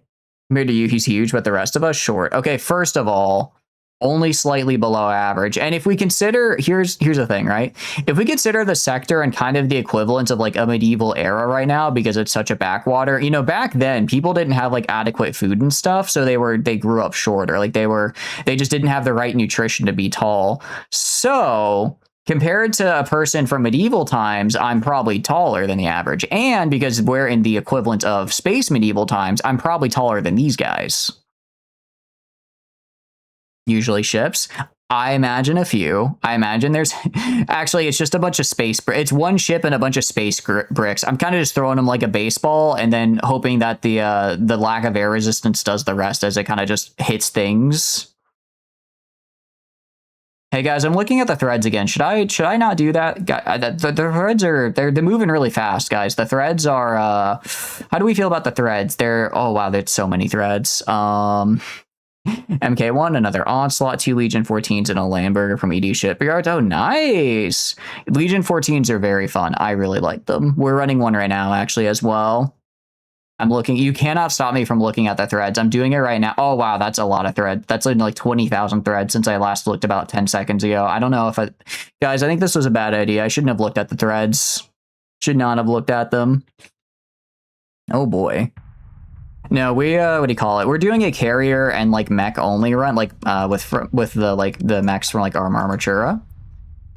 Compared to you, he's huge, but the rest of us short. Okay, first of all, only slightly below average. And if we consider, here's the thing, right? If we consider the sector and kind of the equivalent of like a medieval era right now, because it's such a backwater, you know, back then people didn't have like adequate food and stuff, so they grew up shorter. Like they just didn't have the right nutrition to be tall. So compared to a person from medieval times, I'm probably taller than the average. And because we're in the equivalent of space medieval times, I'm probably taller than these guys. Usually ships. I imagine a few. I imagine there's actually it's just a bunch of space. It's one ship and a bunch of space bricks. I'm kind of just throwing them like a baseball and then hoping that the lack of air resistance does the rest as it kind of just hits things. Hey guys, I'm looking at the threads again. Should I not do that? The threads are they're moving really fast, guys. The threads are how do we feel about the threads? Oh wow, there's so many threads. MK1, another Onslaught, 2 Legion 14s, and a Lamberger from ED Shipyard. Oh, nice! Legion 14s are very fun. I really like them. We're running one right now, actually, as well. I'm looking. You cannot stop me from looking at the threads. I'm doing it right now. Oh, wow, that's a lot of threads. That's like 20,000 threads since I last looked about 10 seconds ago. I don't know if I... Guys, I think this was a bad idea. I shouldn't have looked at the threads. Should not have looked at them. Oh, boy. No, we what do you call it? We're doing a carrier and like mech only run, like with the mechs from like Armatura,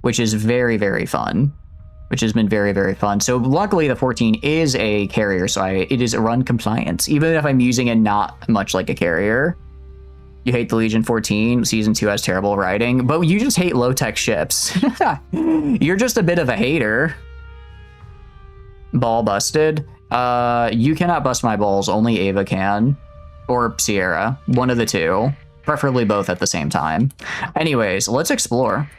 which is very, very fun. Which has been very, very fun. So luckily the 14 is a carrier, so it is run compliant, even if I'm using it not much like a carrier. You hate the Legion 14. Season 2 has terrible writing, but you just hate low-tech ships. You're just a bit of a hater. Ball busted. You cannot bust my balls, only Ava can. Or Sierra, one of the two. Preferably both at the same time. Anyways, let's explore.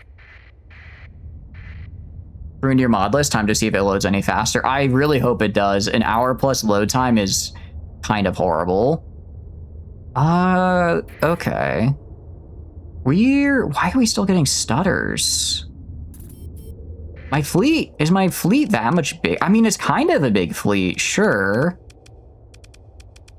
Ruined your mod list, time to see if it loads any faster. I really hope it does. An hour plus load time is kind of horrible. Okay. Why are we still getting stutters? Is my fleet that much big? I mean, it's kind of a big fleet, sure.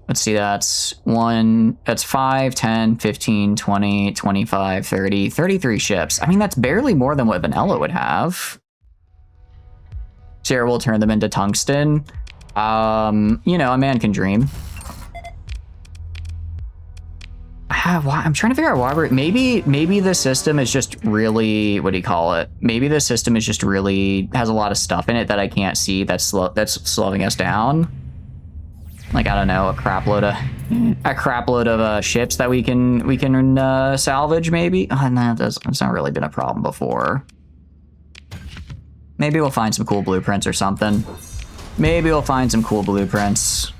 Let's see, that's 5, 10, 15, 20, 25, 30, 33 ships. I mean, that's barely more than what Vanilla would have. Sarah will turn them into tungsten. You know, a man can dream. I'm trying to figure out why maybe the system is just really, what do you call it? Maybe the system is just really has a lot of stuff in it that I can't see that's slowing us down. Like, I don't know, a crap load of ships that we can salvage maybe. Oh, no, that's not really been a problem before. Maybe we'll find some cool blueprints or something. Maybe we'll find some cool blueprints.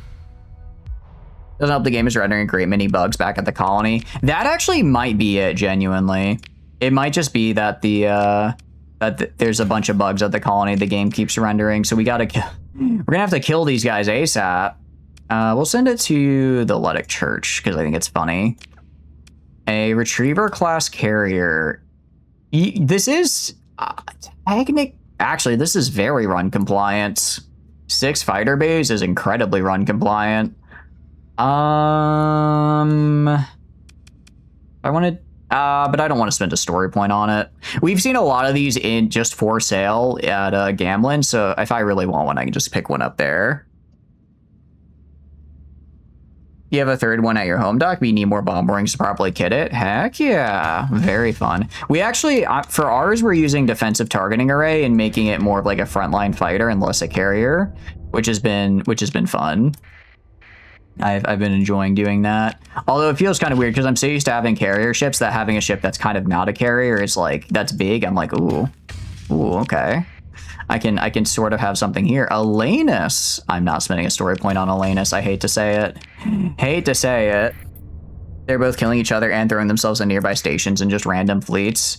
Doesn't help the game is rendering great mini bugs back at the colony. That actually might be it, genuinely. It might just be that there's a bunch of bugs at the colony the game keeps rendering, so we're gonna have to kill these guys ASAP. We'll send it to the Ludic Church, because I think it's funny. A Retriever class carrier. This is... Actually, this is very run compliant. 6 fighter bays is incredibly run compliant. I wanted, but I don't want to spend a story point on it. We've seen a lot of these in just for sale at Gamlin, so if I really want one, I can just pick one up there. You have a third one at your home dock, but you need more bomb rings to properly kit it? Heck yeah. Very fun. We actually, for ours, we're using defensive targeting array and making it more of like a frontline fighter and less a carrier, which has been fun. I've been enjoying doing that. Although it feels kind of weird because I'm so used to having carrier ships that having a ship that's kind of not a carrier is like, that's big. I'm like, ooh, okay. I can sort of have something here. Elanus. I'm not spending a story point on Elanus. I hate to say it. Hate to say it. They're both killing each other and throwing themselves in nearby stations and just random fleets.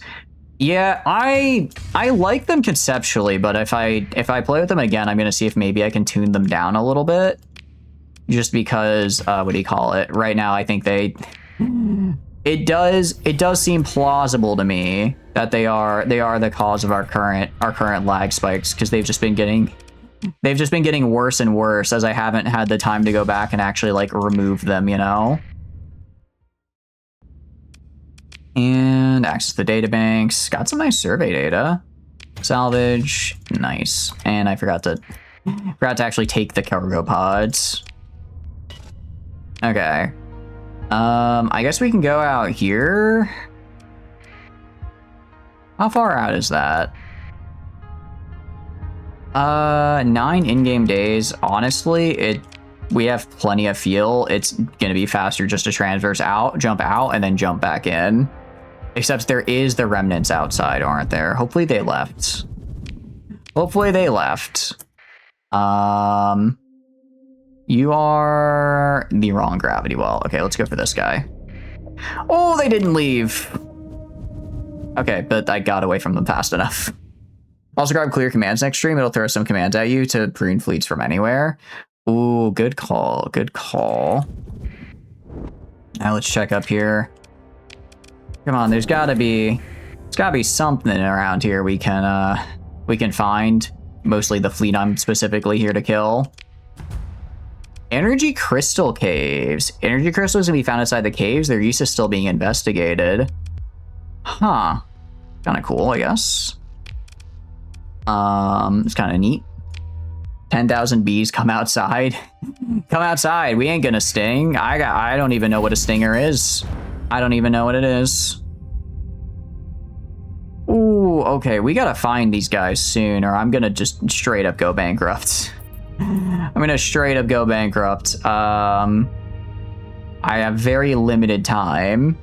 Yeah, I like them conceptually, but if I play with them again, I'm gonna see if maybe I can tune them down a little bit. Just because, what do you call it? Right now, I think it does seem plausible to me that they are the cause of our current lag spikes, because they've just been getting worse and worse as I haven't had the time to go back and actually like remove them, you know? And access the databanks. Got some nice survey data. Salvage, nice. And I forgot to actually take the cargo pods. Okay. I guess we can go out here. How far out is that? 9 in-game days. Honestly, we have plenty of fuel. It's gonna be faster just to transverse out, jump out, and then jump back in. Except there is the remnants outside, aren't there? Hopefully they left. Hopefully they left. You are the wrong gravity well. Okay, let's go for this guy. Oh, they didn't leave. Okay, but I got away from them fast enough. Also grab clear commands next stream. It'll throw some commands at you to prune fleets from anywhere. Ooh, good call. Good call. Now let's check up here. Come on, there's gotta be something around here we can find. Mostly the fleet I'm specifically here to kill. Energy crystal caves. Energy crystals can be found inside the caves. They're used to still being investigated. Huh. Kind of cool, I guess. It's kind of neat. 10,000 bees come outside. Come outside. We ain't gonna sting. I don't even know what a stinger is. I don't even know what it is. Ooh, okay. We gotta find these guys soon, or I'm gonna just straight up go bankrupt. I'm gonna straight up go bankrupt. I have very limited time.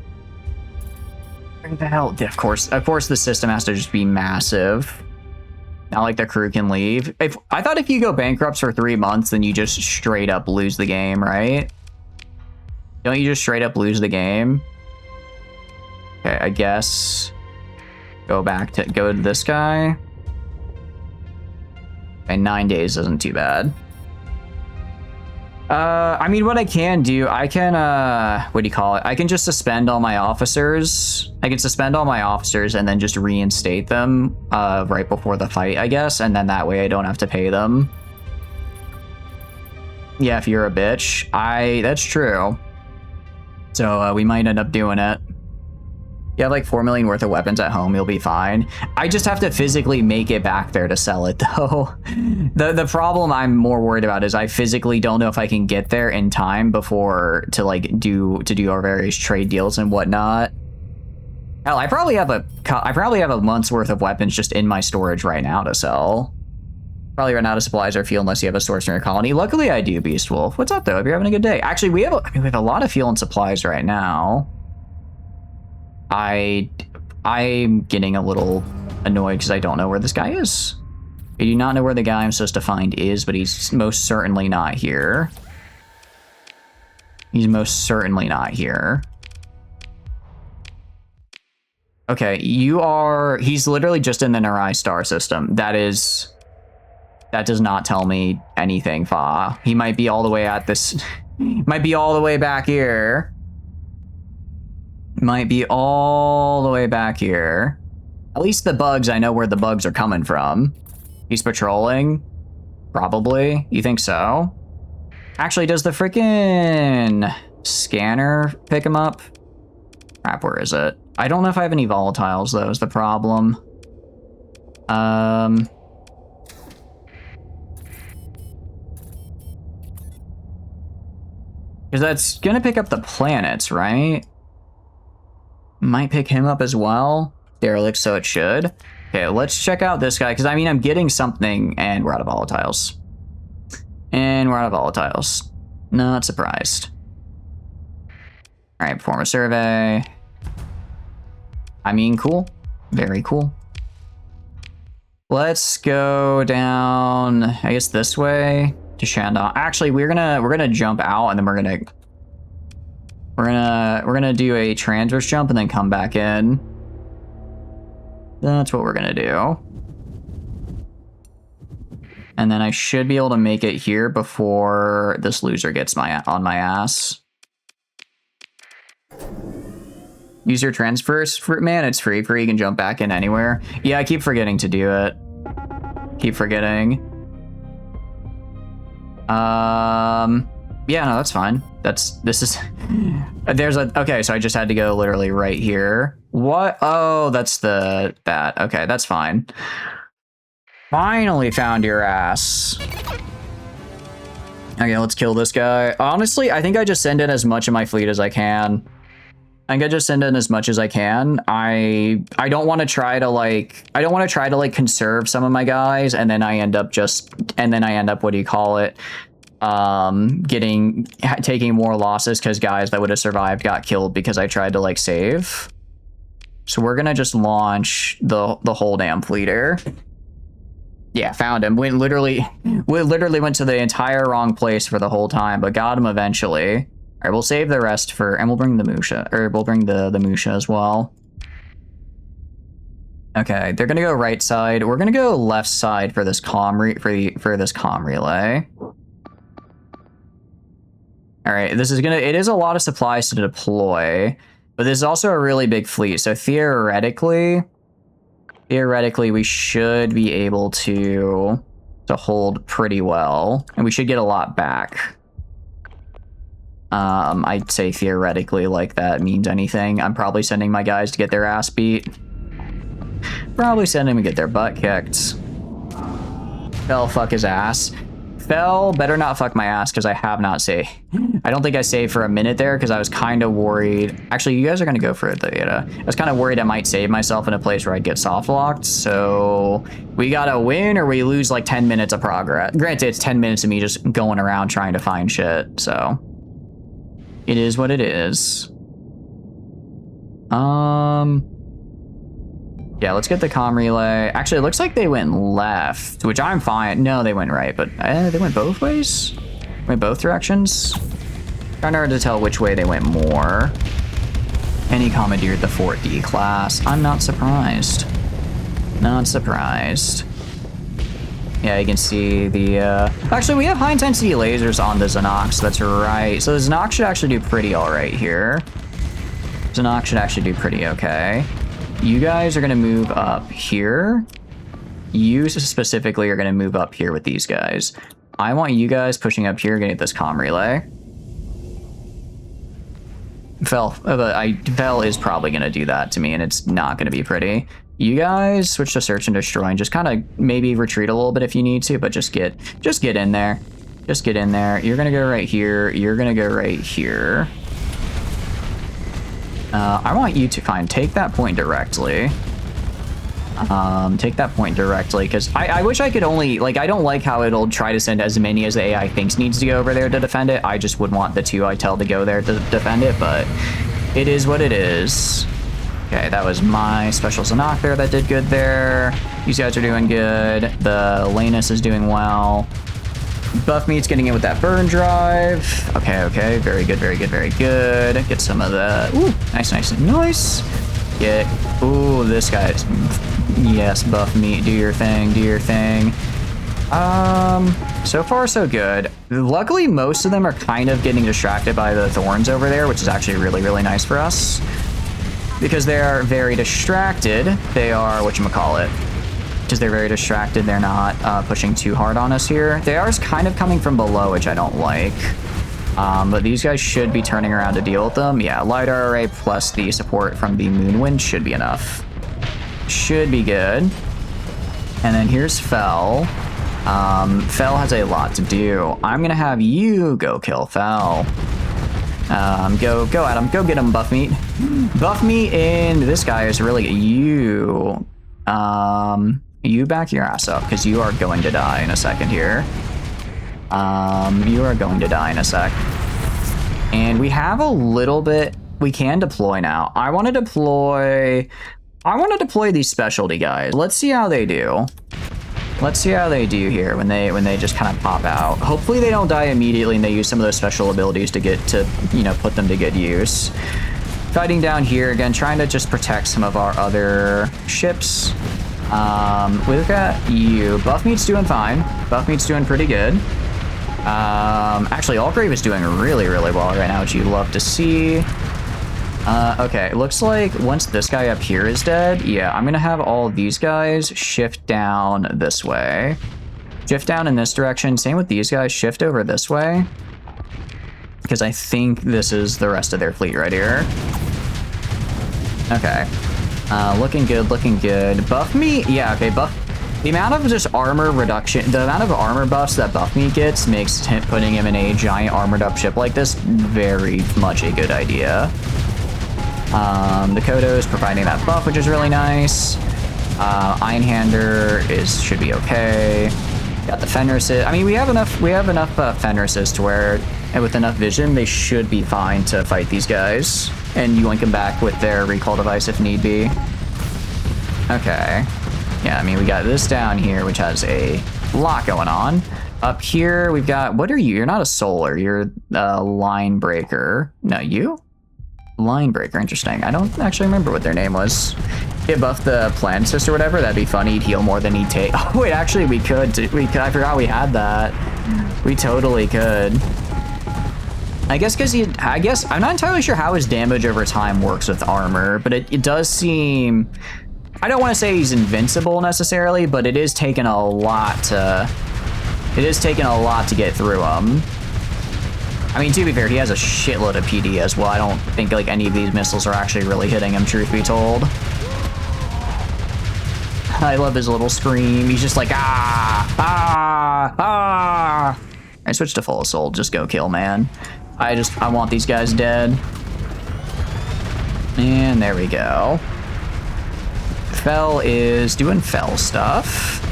Where the hell? Of course the system has to just be massive. Not like the crew can leave. I thought if you go bankrupt for 3 months, then you just straight up lose the game, right? Don't you just straight up lose the game? Okay, I guess go to this guy. Okay, 9 days isn't too bad. I mean, what I can do, I can, what do you call it? I can just suspend all my officers. I can suspend all my officers and then just reinstate them, right before the fight, I guess. And then that way I don't have to pay them. Yeah, if you're a bitch. That's true. So, we might end up doing it. You have like 4 million worth of weapons at home, you'll be fine. I just have to physically make it back there to sell it though. The problem I'm more worried about is I physically don't know if I can get there in time before to like do our various trade deals and whatnot. Hell, I probably have a month's worth of weapons just in my storage right now to sell. Probably run out of supplies or fuel unless you have a source in your colony. Luckily I do, Beast Wolf. What's up though? Hope you're having a good day. Actually, we have a lot of fuel and supplies right now. I'm getting a little annoyed because I don't know where this guy is. I do not know where the guy I'm supposed to find is, but he's most certainly not here. He's most certainly not here. Okay, he's literally just in the Narai star system. That does not tell me anything, Fa. He might be all the way at this, might be all the way back here. Might be all the way back here. At least the bugs, I know where the bugs are coming from. He's patrolling? Probably. You think so? Actually, does the freaking scanner pick him up? Crap, where is it? I don't know if I have any volatiles, though, is the problem. Because that's gonna pick up the planets, right? Might pick him up as well. Derelict, so it should. Okay, let's check out this guy, because I mean, I'm getting something, and we're out of volatiles. And we're out of volatiles. Not surprised. All right, perform a survey. I mean, cool. Very cool. Let's go down, I guess this way to Shandong. Actually, we're gonna jump out, and then we're gonna do a transverse jump and then come back in. That's what we're gonna do. And then I should be able to make it here before this loser gets on my ass. Use your transverse, man, it's free. You can jump back in anywhere. Yeah, I keep forgetting to do it. Keep forgetting. Yeah, no, that's fine. Okay, so I just had to go literally right here. What? Oh, that's that. Okay, that's fine. Finally found your ass. Okay, let's kill this guy. Honestly, I think I just send in as much of my fleet as I can. I'm gonna just send in as much as I can. I don't want to try to like conserve some of my guys, and then I end up what do you call it? Taking more losses because guys that would have survived got killed because I tried to like save. So we're gonna just launch the whole damn fleet here. Yeah, found him. We literally went to the entire wrong place for the whole time, but got him eventually. All right, we'll save the rest and we'll bring the Musha, or we'll bring the Musha as well. Okay, they're gonna go right side. We're gonna go left side for this for this comm relay. All right, it is a lot of supplies to deploy, but this is also a really big fleet. So theoretically, we should be able to hold pretty well, and we should get a lot back. I'd say theoretically, like that means anything. I'm probably sending my guys to get their ass beat. Probably sending them to get their butt kicked. Fell fuck his ass. Fell better not fuck my ass because I have not saved. I don't think I saved for a minute there because I was kind of worried. Actually, you guys are going to go for it, I was kind of worried I might save myself in a place where I'd get soft locked. So we got to win or we lose like 10 minutes of progress. Granted, it's 10 minutes of me just going around trying to find shit. So it is what it is. Yeah, let's get the comm relay. Actually, it looks like they went left, which I'm fine. No, they went right, but they went both ways? Went both directions? Kind of hard to tell which way they went more. And he commandeered the Fort D class. I'm not surprised. Not surprised. Yeah, you can see the... Actually, we have high-intensity lasers on the Xenox. That's right. So the Xenox should actually do pretty all right here. Xenox should actually do pretty okay. You guys are going to move up here. You specifically are going to move up here with these guys. I want you guys pushing up here, getting this comm relay. Fell is probably going to do that to me, and it's not going to be pretty. You guys switch to search and destroy and just kind of maybe retreat a little bit if you need to, but just get in there. Just get in there. You're going to go right here. You're going to go right here. I want you to take that point directly. Take that point directly, because I wish I could only, like, I don't like how it'll try to send as many as the AI thinks needs to go over there to defend it. I just would want the 2 I tell to go there to defend it, but it is what it is. Okay, that was my special Xenoc there that did good there. These guys are doing good. The Lanus is doing well. Buff Meat's getting in with that burn drive. Okay, very good, very good, very good. Get some of the, ooh, nice. Get, ooh, this guy's, yes, Buff Meat, do your thing. So far so good. Luckily, most of them are kind of getting distracted by the thorns over there, which is actually really, really nice for us. Because they are very distracted. They are, whatchamacallit. Because they're very distracted, they're not pushing too hard on us here. They are kind of coming from below, which I don't like. But these guys should be turning around to deal with them. Yeah, LiDAR array plus the support from the Moonwind should be enough. Should be good. And then here's Fell. Fell has a lot to do. I'm gonna have you go kill Fell. Go at him. Go get him, Buff Meat. Buff Meat and this guy is really you. You back your ass up, because you are going to die in a second here. You are going to die in a sec. And we have a little bit, we can deploy now. I want to deploy these specialty guys. Let's see how they do. Let's see how they do here when they just kind of pop out. Hopefully they don't die immediately and they use some of those special abilities to put them to good use. Fighting down here again, trying to just protect some of our other ships. We've got you. Buff Meat's doing fine. Buff Meat's doing pretty good. Actually, Allgrave is doing really, really well right now, which you'd love to see. Okay, looks like once this guy up here is dead, yeah, I'm gonna have all of these guys shift down this way. Shift down in this direction. Same with these guys. Shift over this way. Because I think this is the rest of their fleet right here. Okay. Looking good, looking good. Buff Meat, yeah, okay, buff. The amount of just armor reduction, the amount of armor buffs that Buff Meat gets makes putting him in a giant armored up ship like this very much a good idea. The Kodo's providing that buff, which is really nice. Einhander should be okay. Got the Fenrises. I mean, we have enough Fenrises to where, and with enough vision, they should be fine to fight these guys. And you link them back with their recall device if need be. Okay. Yeah, I mean, we got this down here, which has a lot going on. Up here, we've got, what are you? You're not a solar. You're a line breaker. No, you? Line breaker, interesting. I don't actually remember what their name was. Get buff the plan assist or whatever. That'd be funny. He'd heal more than he'd take. Oh, wait, actually, we could. I forgot we had that. We totally could. I guess because I'm not entirely sure how his damage over time works with armor, but it does seem, I don't want to say he's invincible necessarily, but it is taking a lot to get through him. I mean, to be fair, he has a shitload of PD as well. I don't think like any of these missiles are actually really hitting him, truth be told. I love his little scream. He's just like, ah, ah, ah. I switched to full assault. Just go kill, man. I want these guys dead. And there we go. Fell is doing Fell stuff.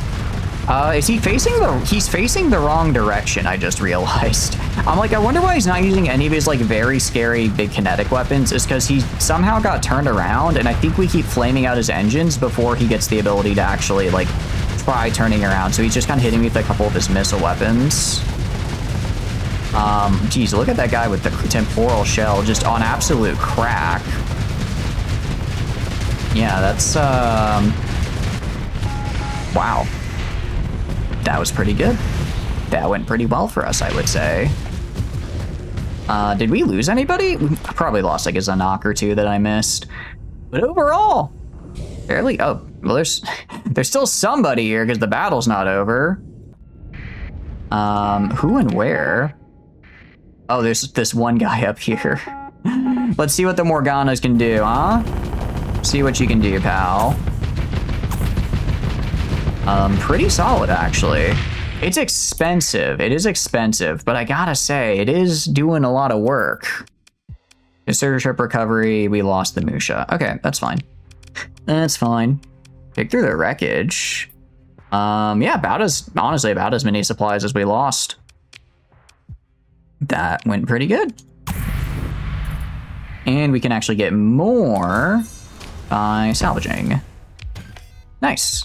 Is he facing he's facing the wrong direction, I just realized. I'm like, I wonder why he's not using any of his like very scary big kinetic weapons. Is because he somehow got turned around, and I think we keep flaming out his engines before he gets the ability to actually like try turning around. So he's just kind of hitting me with a couple of his missile weapons. Geez, look at that guy with the temporal shell just on absolute crack. Yeah, that's wow. That was pretty good. That went pretty well for us, I would say. Did we lose anybody? We probably lost like a Zanak or two that I missed. But overall, fairly, oh, well, there's still somebody here because the battle's not over. Who and where? Oh, there's this one guy up here. Let's see what the Morganas can do, huh? See what you can do, pal. Pretty solid, actually. It's expensive. It is expensive, but I gotta say, it is doing a lot of work. Surge ship recovery, we lost the Musha. Okay, that's fine. That's fine. Pick through the wreckage. Yeah, honestly, about as many supplies as we lost. That went pretty good. And we can actually get more by salvaging. Nice.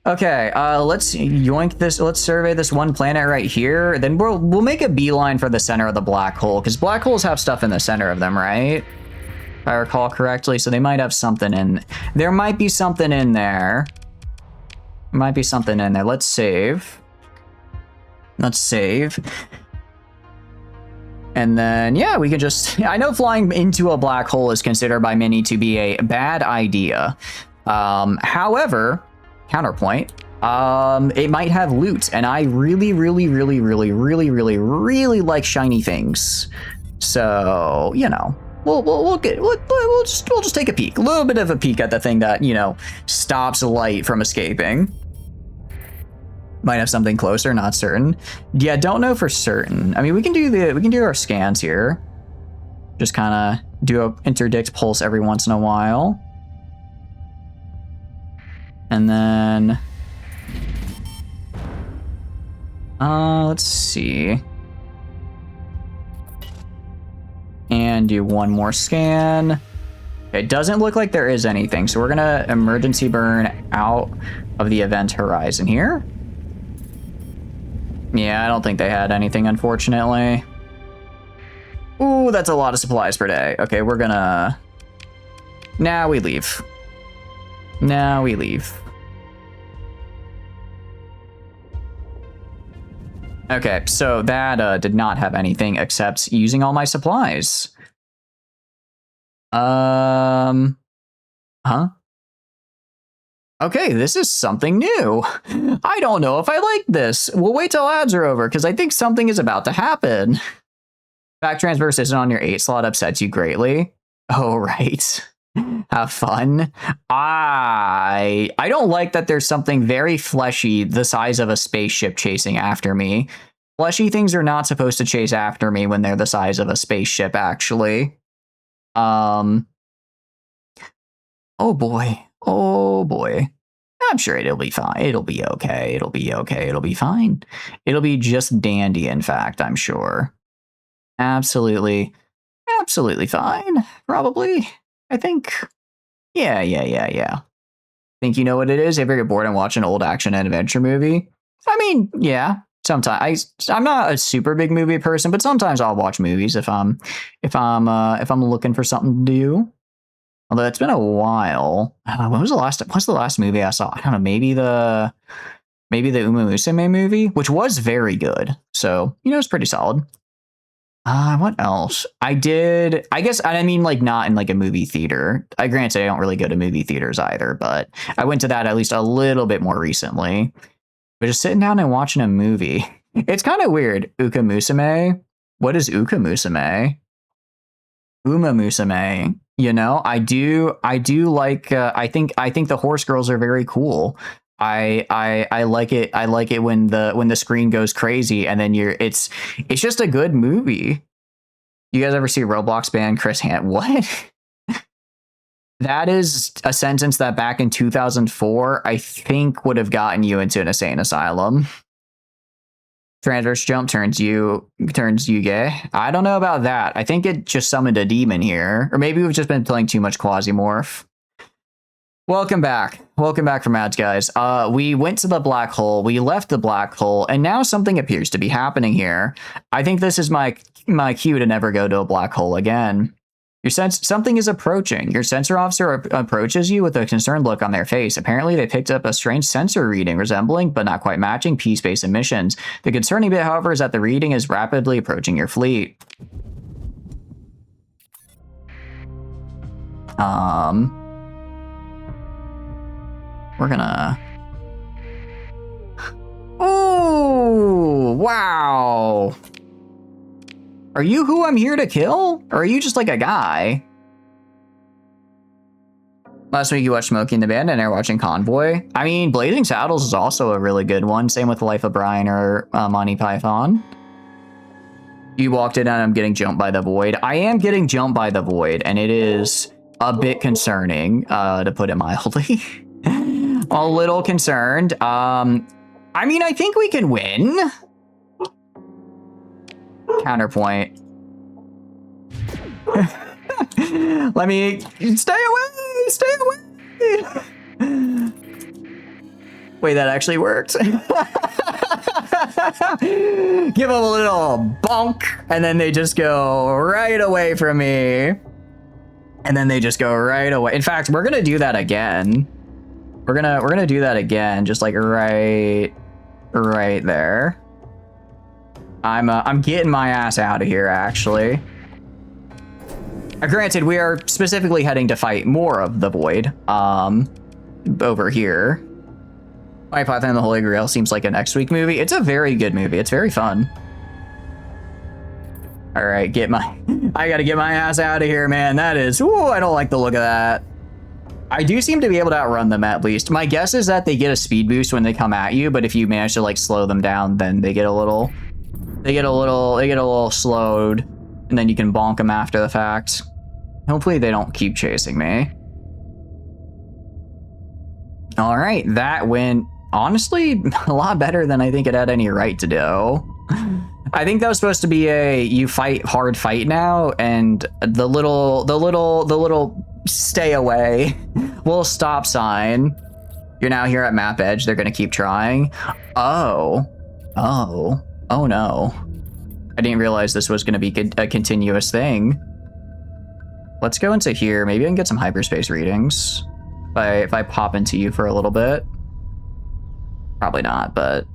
Okay, let's yoink this. Let's survey this one planet right here. Then we'll make a beeline for the center of the black hole, because black holes have stuff in the center of them, right? If I recall correctly, so they might have something in. There might be something in there. Might be something in there. Let's save. Let's save. And then, yeah, we can just... I know flying into a black hole is considered by many to be a bad idea. However, counterpoint, it might have loot, and I really like shiny things. So, you know, we'll just take a peek. A little bit of a peek at the thing that, you know, stops light from escaping. Might have something closer, not certain. Yeah, don't know for certain. I mean, we can do our scans here. Just kind of do a interdict pulse every once in a while. And then let's see. And do one more scan. It doesn't look like there is anything, so we're gonna emergency burn out of the event horizon here. Yeah, I don't think they had anything, unfortunately. Ooh, that's a lot of supplies per day. Okay, we're gonna... Now we leave. Now we leave. Okay, so that did not have anything except using all my supplies. Huh? Okay, this is something new. I don't know if I like this. We'll wait till ads are over, because I think something is about to happen. Back transverse isn't on your 8 slot upsets you greatly. Oh, right. Have fun. I don't like that there's something very fleshy the size of a spaceship chasing after me. Fleshy things are not supposed to chase after me when they're the size of a spaceship, actually. Oh boy. Oh boy. I'm sure it'll be fine. It'll be okay. It'll be okay. It'll be fine. It'll be just dandy, in fact, I'm sure. Absolutely. Absolutely fine. Probably. I think. Yeah. Think you know what it is? If you get bored and watch an old action and adventure movie? I mean, yeah. Sometimes I'm not a super big movie person, but sometimes I'll watch movies if I'm looking for something to do. Although it's been a while. When was the last movie I saw? I don't know. Maybe the Uma Musume movie, which was very good. So it's pretty solid. What else? I guess I mean like not in like a movie theater. Granted, I don't really go to movie theaters either, but I went to that at least a little bit more recently. But just sitting down and watching a movie, it's kind of weird. Uka Musume. What is Uka Musume? Uma Musume. I do like. I think the horse girls are very cool. I like it. I like it when the screen goes crazy and then it's just a good movie. You guys ever see Roblox band Chris What? That is a sentence that back in 2004 I think would have gotten you into an insane asylum. Transverse jump turns you gay. I don't know about that. I think it just summoned a demon here, or maybe we've just been playing too much Quasimorph. Welcome back from ads, guys. We went to the black hole, we left the black hole, and now something appears to be happening here. I think this is my cue to never go to a black hole again. Something is approaching. Your sensor officer approaches you with a concerned look on their face. Apparently, they picked up a strange sensor reading resembling, but not quite matching, P-space emissions. The concerning bit, however, is that the reading is rapidly approaching your fleet. We're gonna... Oh, wow. Are you who I'm here to kill? Or are you just like a guy? Last week you watched Smokey and the Bandit and are watching Convoy. I mean, Blazing Saddles is also a really good one. Same with Life of Brian or Monty Python. You walked in and I'm getting jumped by the Void. I am getting jumped by the Void, and it is a bit concerning, to put it mildly. A little concerned. I mean, I think we can win. Counterpoint. Let me stay away. Wait, that actually worked. Give them a little bonk, and then they just go right away from me. And then they just go right away. In fact, we're gonna do that again. We're gonna do that again, just like right there. I'm getting my ass out of here, actually. Granted, we are specifically heading to fight more of the Void, over here. My Python and the Holy Grail seems like a next week movie. It's a very good movie. It's very fun. All right, I gotta get my ass out of here, man. That is, ooh, I don't like the look of that. I do seem to be able to outrun them at least. My guess is that they get a speed boost when they come at you, but if you manage to like slow them down, then they get a little slowed, and then you can bonk them after the fact. Hopefully they don't keep chasing me. All right, that went honestly a lot better than I think it had any right to do. I think that was supposed to be a you fight hard fight now, and the little stay away little stop sign. You're now here at map edge. They're gonna keep trying. Oh no. I didn't realize this was gonna be a continuous thing. Let's go into here. Maybe I can get some hyperspace readings if I pop into you for a little bit. Probably not, but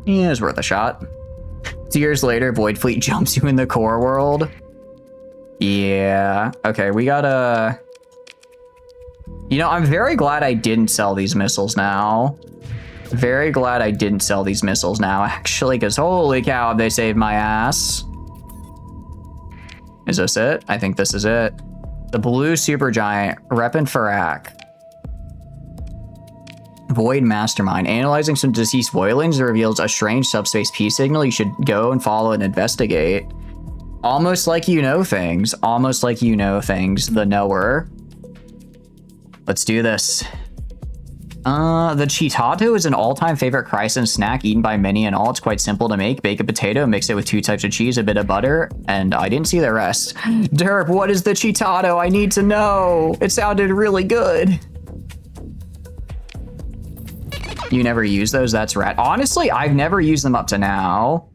yeah, it's worth a shot. 2 years later, Void Fleet jumps you in the core world. Yeah. Okay, we gotta... I'm very glad I didn't sell these missiles now. Very glad I didn't sell these missiles now, actually, because holy cow, they saved my ass. Is this it? I think this is it. The blue supergiant, Reppin' Farak. Void Mastermind. Analyzing some deceased voidlings reveals a strange subspace P signal. You should go and follow and investigate. Almost like you know things. Almost like you know things, the knower. Let's do this. The chitato is an all-time favorite Kryson snack eaten by many and all. It's quite simple to make. Bake a potato, mix it with 2 types of cheese, a bit of butter, and I didn't see the rest. Derp, what is the chitato? I need to know. It sounded really good. You never use those? That's rad. Honestly, I've never used them up to now.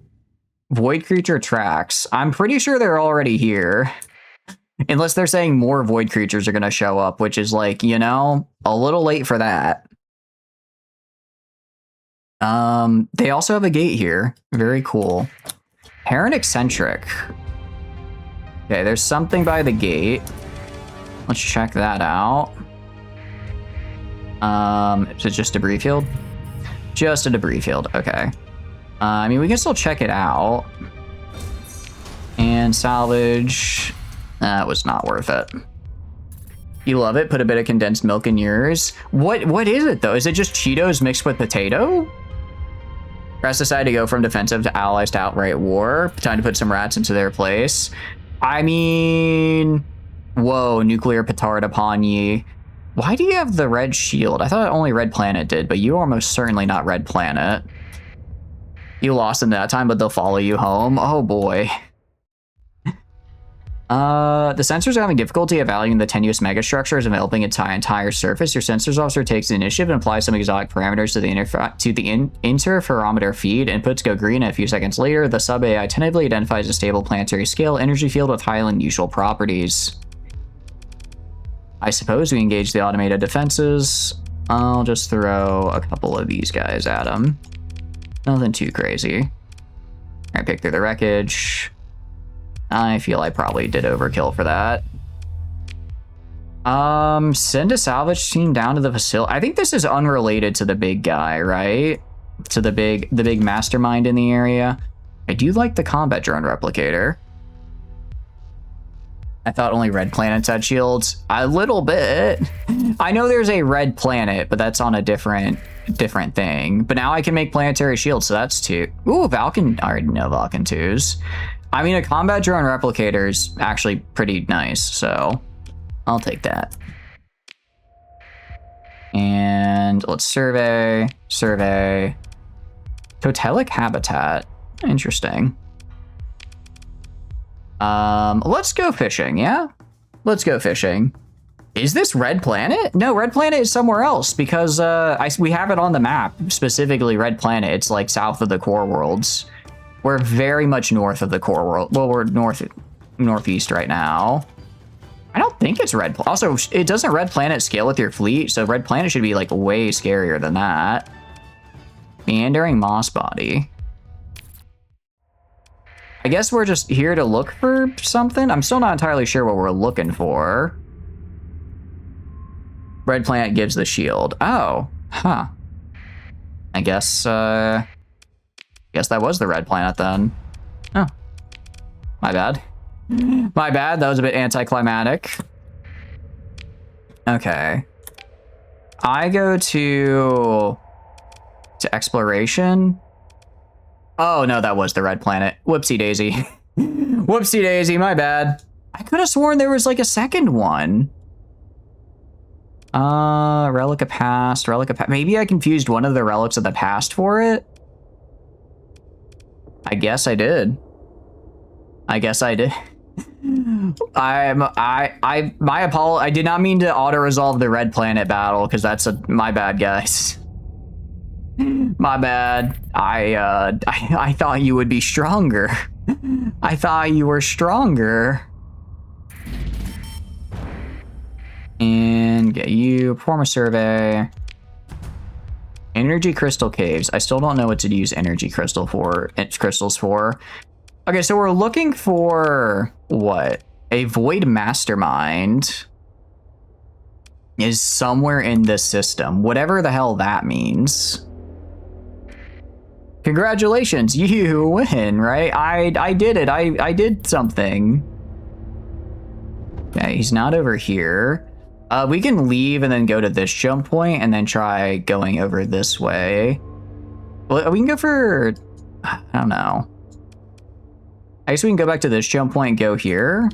Void creature tracks. I'm pretty sure they're already here. Unless they're saying more void creatures are going to show up, which is like, you know, a little late for that. They also have a gate here. Very cool. Heron eccentric. Okay, there's something by the gate. Let's check that out. Is it just debris field? Just a debris field. Okay. I mean, we can still check it out. And salvage. That was not worth it. You love it? Put a bit of condensed milk in yours. What is it though? Is it just Cheetos mixed with potato? Rats decided to go from defensive to allies to outright war. Time to put some rats into their place. I mean, whoa, nuclear petard upon ye. Why do you have the red shield? I thought only Red Planet did, but you are most certainly not Red Planet. You lost them that time, but they'll follow you home. Oh boy. The sensors are having difficulty evaluating the tenuous megastructure as enveloping its entire surface. Your sensors officer takes the initiative and applies some exotic parameters to the interferometer feed. Inputs go green, and a few seconds later, the sub-AI tentatively identifies a stable planetary scale energy field with highly unusual properties. I suppose we engage the automated defenses. I'll just throw a couple of these guys at them. Nothing too crazy. All right, pick through the wreckage. I feel I probably did overkill for that. Send a salvage team down to the facility. I think this is unrelated to the big guy, right? To the big mastermind in the area. I do like the combat drone replicator. I thought only red planets had shields. A little bit. I know there's a red planet, but that's on a different thing. But now I can make planetary shields, so that's 2. Ooh, Valken. I already know Valken 2s. I mean, a combat drone replicator is actually pretty nice, so I'll take that. And let's survey. Totelic habitat. Interesting. Let's go fishing, yeah? Let's go fishing. Is this Red Planet? No, Red Planet is somewhere else because we have it on the map, specifically Red Planet. It's like south of the core worlds. We're very much north of the core world. Well, we're northeast right now. I don't think it's Red Planet. Also, it doesn't Red Planet scale with your fleet, so Red Planet should be like way scarier than that. Meandering moss body. I guess we're just here to look for something. I'm still not entirely sure what we're looking for. Red Planet gives the shield. Oh, huh. I guess that was the Red Planet then. Oh, my bad. My bad, that was a bit anticlimactic. Okay. I go to exploration. Oh, no, that was the Red Planet. Whoopsie daisy. Whoopsie daisy, my bad. I could have sworn there was like a second one. Relic of past, maybe I confused one of the relics of the past for it. I guess I did. I did not mean to auto-resolve the Red Planet battle, because that's my bad, guys. My bad. I thought you would be stronger. I thought you were stronger. And get you, perform a survey. Energy crystal caves. I still don't know what to use energy crystals for. Okay, so we're looking for what? A void mastermind is somewhere in this system, whatever the hell that means. Congratulations, you win, right? I did it. I did something. Okay, he's not over here. We can leave and then go to this jump point and then try going over this way. Well, we can go for, I don't know. I guess we can go back to this jump point and go here.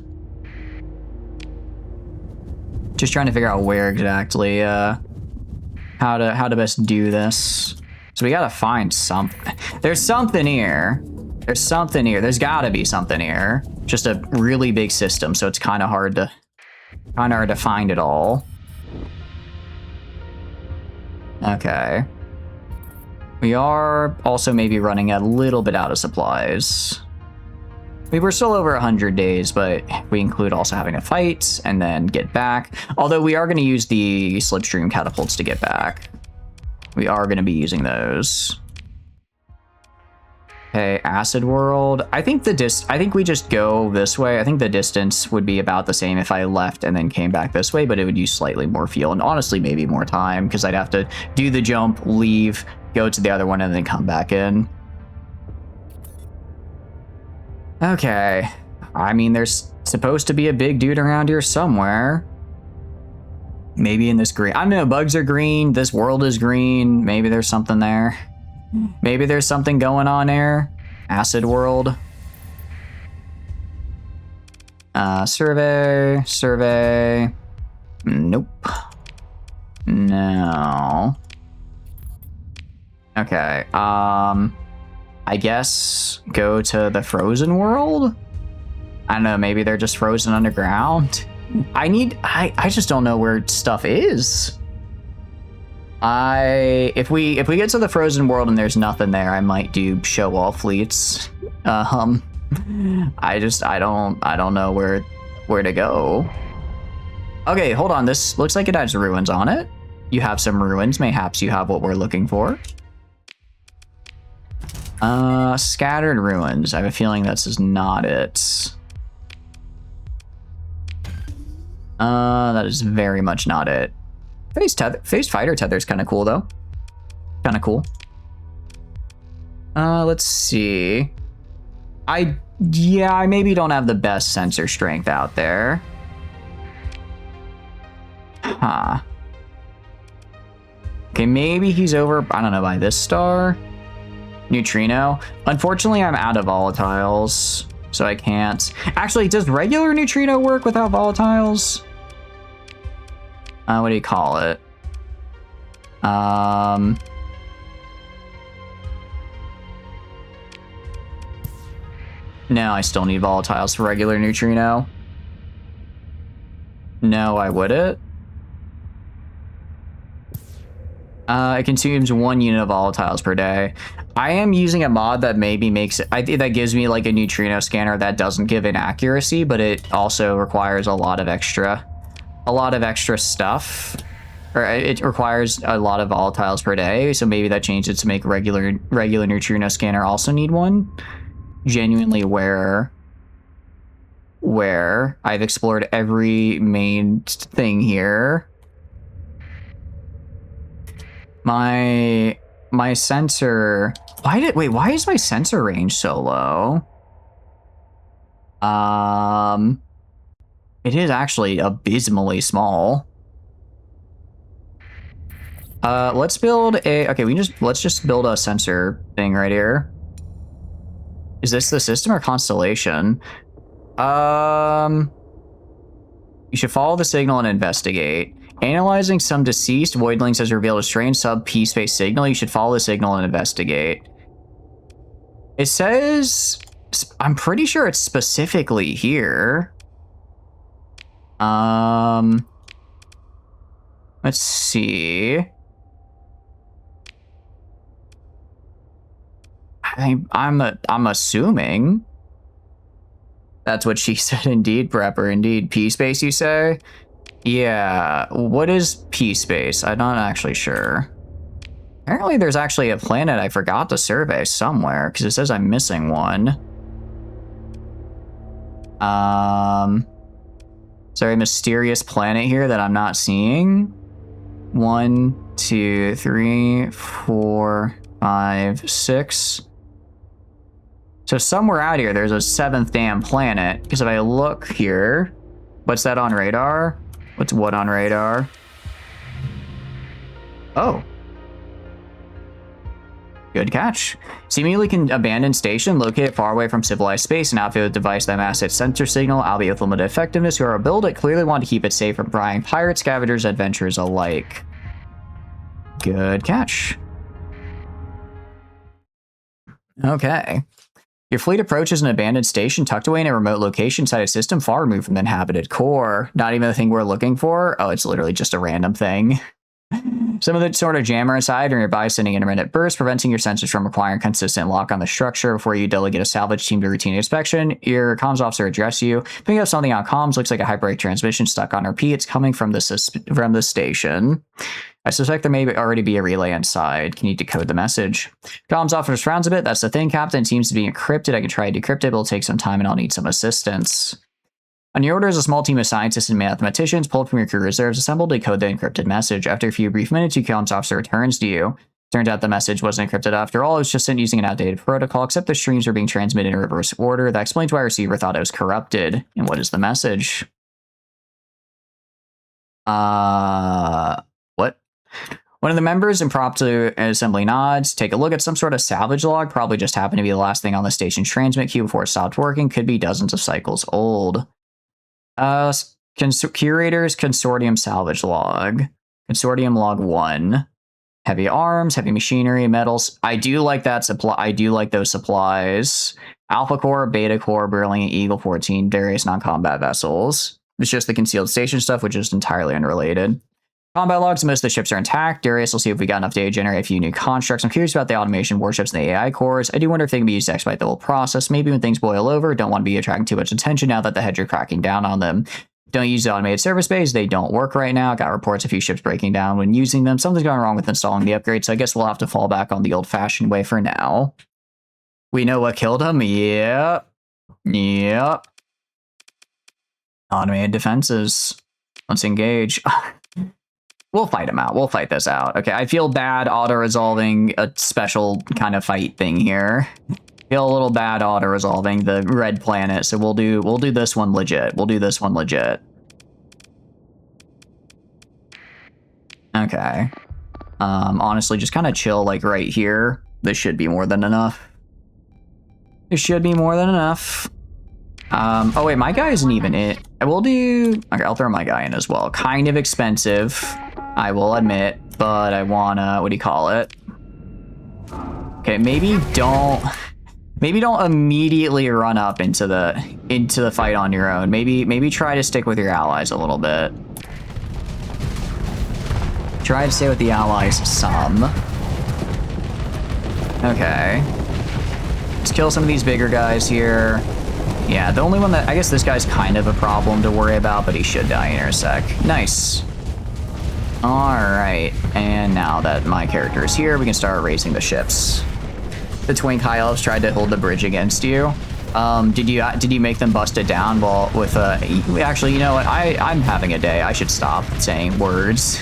Just trying to figure out where exactly, how to best do this. So we gotta find something. There's something here. There's something here. There's gotta be something here. Just a really big system, so it's kind of hard to find it all. Okay. We are also maybe running a little bit out of supplies. We were still over 100 days, but we include also having to fight and then get back. Although we are going to use the slipstream catapults to get back. We are going to be using those. Okay, Acid World. I think we just go this way. I think the distance would be about the same if I left and then came back this way, but it would use slightly more fuel and honestly maybe more time because I'd have to do the jump, leave, go to the other one, and then come back in. Okay. I mean, there's supposed to be a big dude around here somewhere. Maybe in this green. I don't know, bugs are green. This world is green. Maybe there's something there. Maybe there's something going on there. Acid World. Survey. Nope. No. Okay, I guess go to the frozen world? I don't know, maybe they're just frozen underground? I just don't know where stuff is. If we get to the frozen world and there's nothing there, I might do show all fleets. I don't know where to go. Okay, hold on, this looks like it has ruins on it. You have some ruins, mayhaps you have what we're looking for. Scattered ruins. I have a feeling this is not it. That is very much not it. Phased fighter tether is kind of cool though. Kind of cool. Let's see. I maybe don't have the best sensor strength out there. Huh. Okay, maybe he's over, I don't know, by this star. Neutrino. Unfortunately, I'm out of volatiles, so I can't. Actually, does regular neutrino work without volatiles? What do you call it? No, I still need volatiles for regular neutrino. No, I wouldn't. It consumes 1 unit of volatiles per day. I am using a mod that maybe makes it, that gives me like a neutrino scanner that doesn't give inaccuracy, but it also requires a lot of extra stuff. Or it requires a lot of volatiles per day, so maybe that changes to make regular neutrino scanner also need one. Genuinely where I've explored every main thing here. My sensor, why is my sensor range so low? It is actually abysmally small. Let's build a, okay, let's just build a sensor thing right here. Is this the system or constellation? You should follow the signal and investigate. Analyzing some deceased voidlings has revealed a strange sub-P-space signal. You should follow the signal and investigate. It says, I'm pretty sure it's specifically here. Let's see. I'm assuming. That's what she said, indeed, Prepper. Indeed. P-space, you say? Yeah, what is P-space? I'm not actually sure. Apparently there's actually a planet I forgot to survey somewhere, because it says I'm missing one. Is there a mysterious planet here that I'm not seeing? 1, 2, 3, 4, 5, 6. So somewhere out here, there's a 7th damn planet, because if I look here, what's that on radar? What's what on radar? Oh. Good catch. Seemingly can abandon station, located far away from civilized space, and outfit with a device that masks its sensor signal, albeit with limited effectiveness. Whoever built it clearly want to keep it safe from prying pirates, scavengers, adventurers alike. Good catch. Okay. Your fleet approaches an abandoned station tucked away in a remote location inside a system far removed from the inhabited core. Not even the thing we're looking for. Oh, it's literally just a random thing. Some of the sort of jammer inside or nearby sending intermittent bursts, preventing your sensors from requiring consistent lock on the structure. Before you delegate a salvage team to routine inspection, your comms officer address you. Picking up something on comms, looks like a hyperbaric transmission stuck on repeat. It's coming from the station. I suspect there may already be a relay inside. Can you decode the message? Comms officer frowns a bit. That's the thing, Captain. It seems to be encrypted. I can try to decrypt it, but it'll take some time and I'll need some assistance. On your orders, a small team of scientists and mathematicians pulled from your crew reserves assembled to decode the encrypted message. After a few brief minutes, your comms officer returns to you. Turns out the message wasn't encrypted after all. It was just sent using an outdated protocol, except the streams were being transmitted in reverse order. That explains why our receiver thought it was corrupted. And what is the message? What? One of the members impromptu assembly nods. Take a look at some sort of salvage log. Probably just happened to be the last thing on the station's transmit queue before it stopped working. Could be dozens of cycles old. Curators Consortium salvage log. Consortium log 1. Heavy arms, heavy machinery, metals. I do like that supply. I do like those supplies. Alpha Core, Beta Core, Berlin, Eagle 14, various non-combat vessels. It's just the concealed station stuff, which is entirely unrelated. Combat logs, most of the ships are intact. Darius will see if we got enough data to generate a few new constructs. I'm curious about the automation warships and the AI cores. I do wonder if they can be used to expedite the whole process. Maybe when things boil over, don't want to be attracting too much attention now that the heads are cracking down on them. Don't use the automated service bays. They don't work right now. Got reports of a few ships breaking down when using them. Something's going wrong with installing the upgrade, so I guess we'll have to fall back on the old-fashioned way for now. We know what killed him? Yep. Yep. Automated defenses. Let's engage. We'll fight him out. We'll fight this out. Okay, I feel bad auto-resolving a special kind of fight thing here. Feel a little bad auto-resolving the red planet, so we'll do this one legit. We'll do this one legit. Okay. Honestly, just kind of chill like right here. This should be more than enough. This should be more than enough. Oh wait, my guy isn't even it. I will do... Okay, I'll throw my guy in as well. Kind of expensive, I will admit, but I wanna... What do you call it? Okay, maybe don't immediately run up into the fight on your own. Maybe try to stick with your allies a little bit. Try to stay with the allies some. Okay. Let's kill some of these bigger guys here. Yeah, the only one that... I guess this guy's kind of a problem to worry about, but he should die in a sec. Nice. Alright, and now that my character is here, we can start raising the ships. The Twink High Elves tried to hold the bridge against you. Did you make them bust it down while with actually, you know what? I'm having a day. I should stop saying words.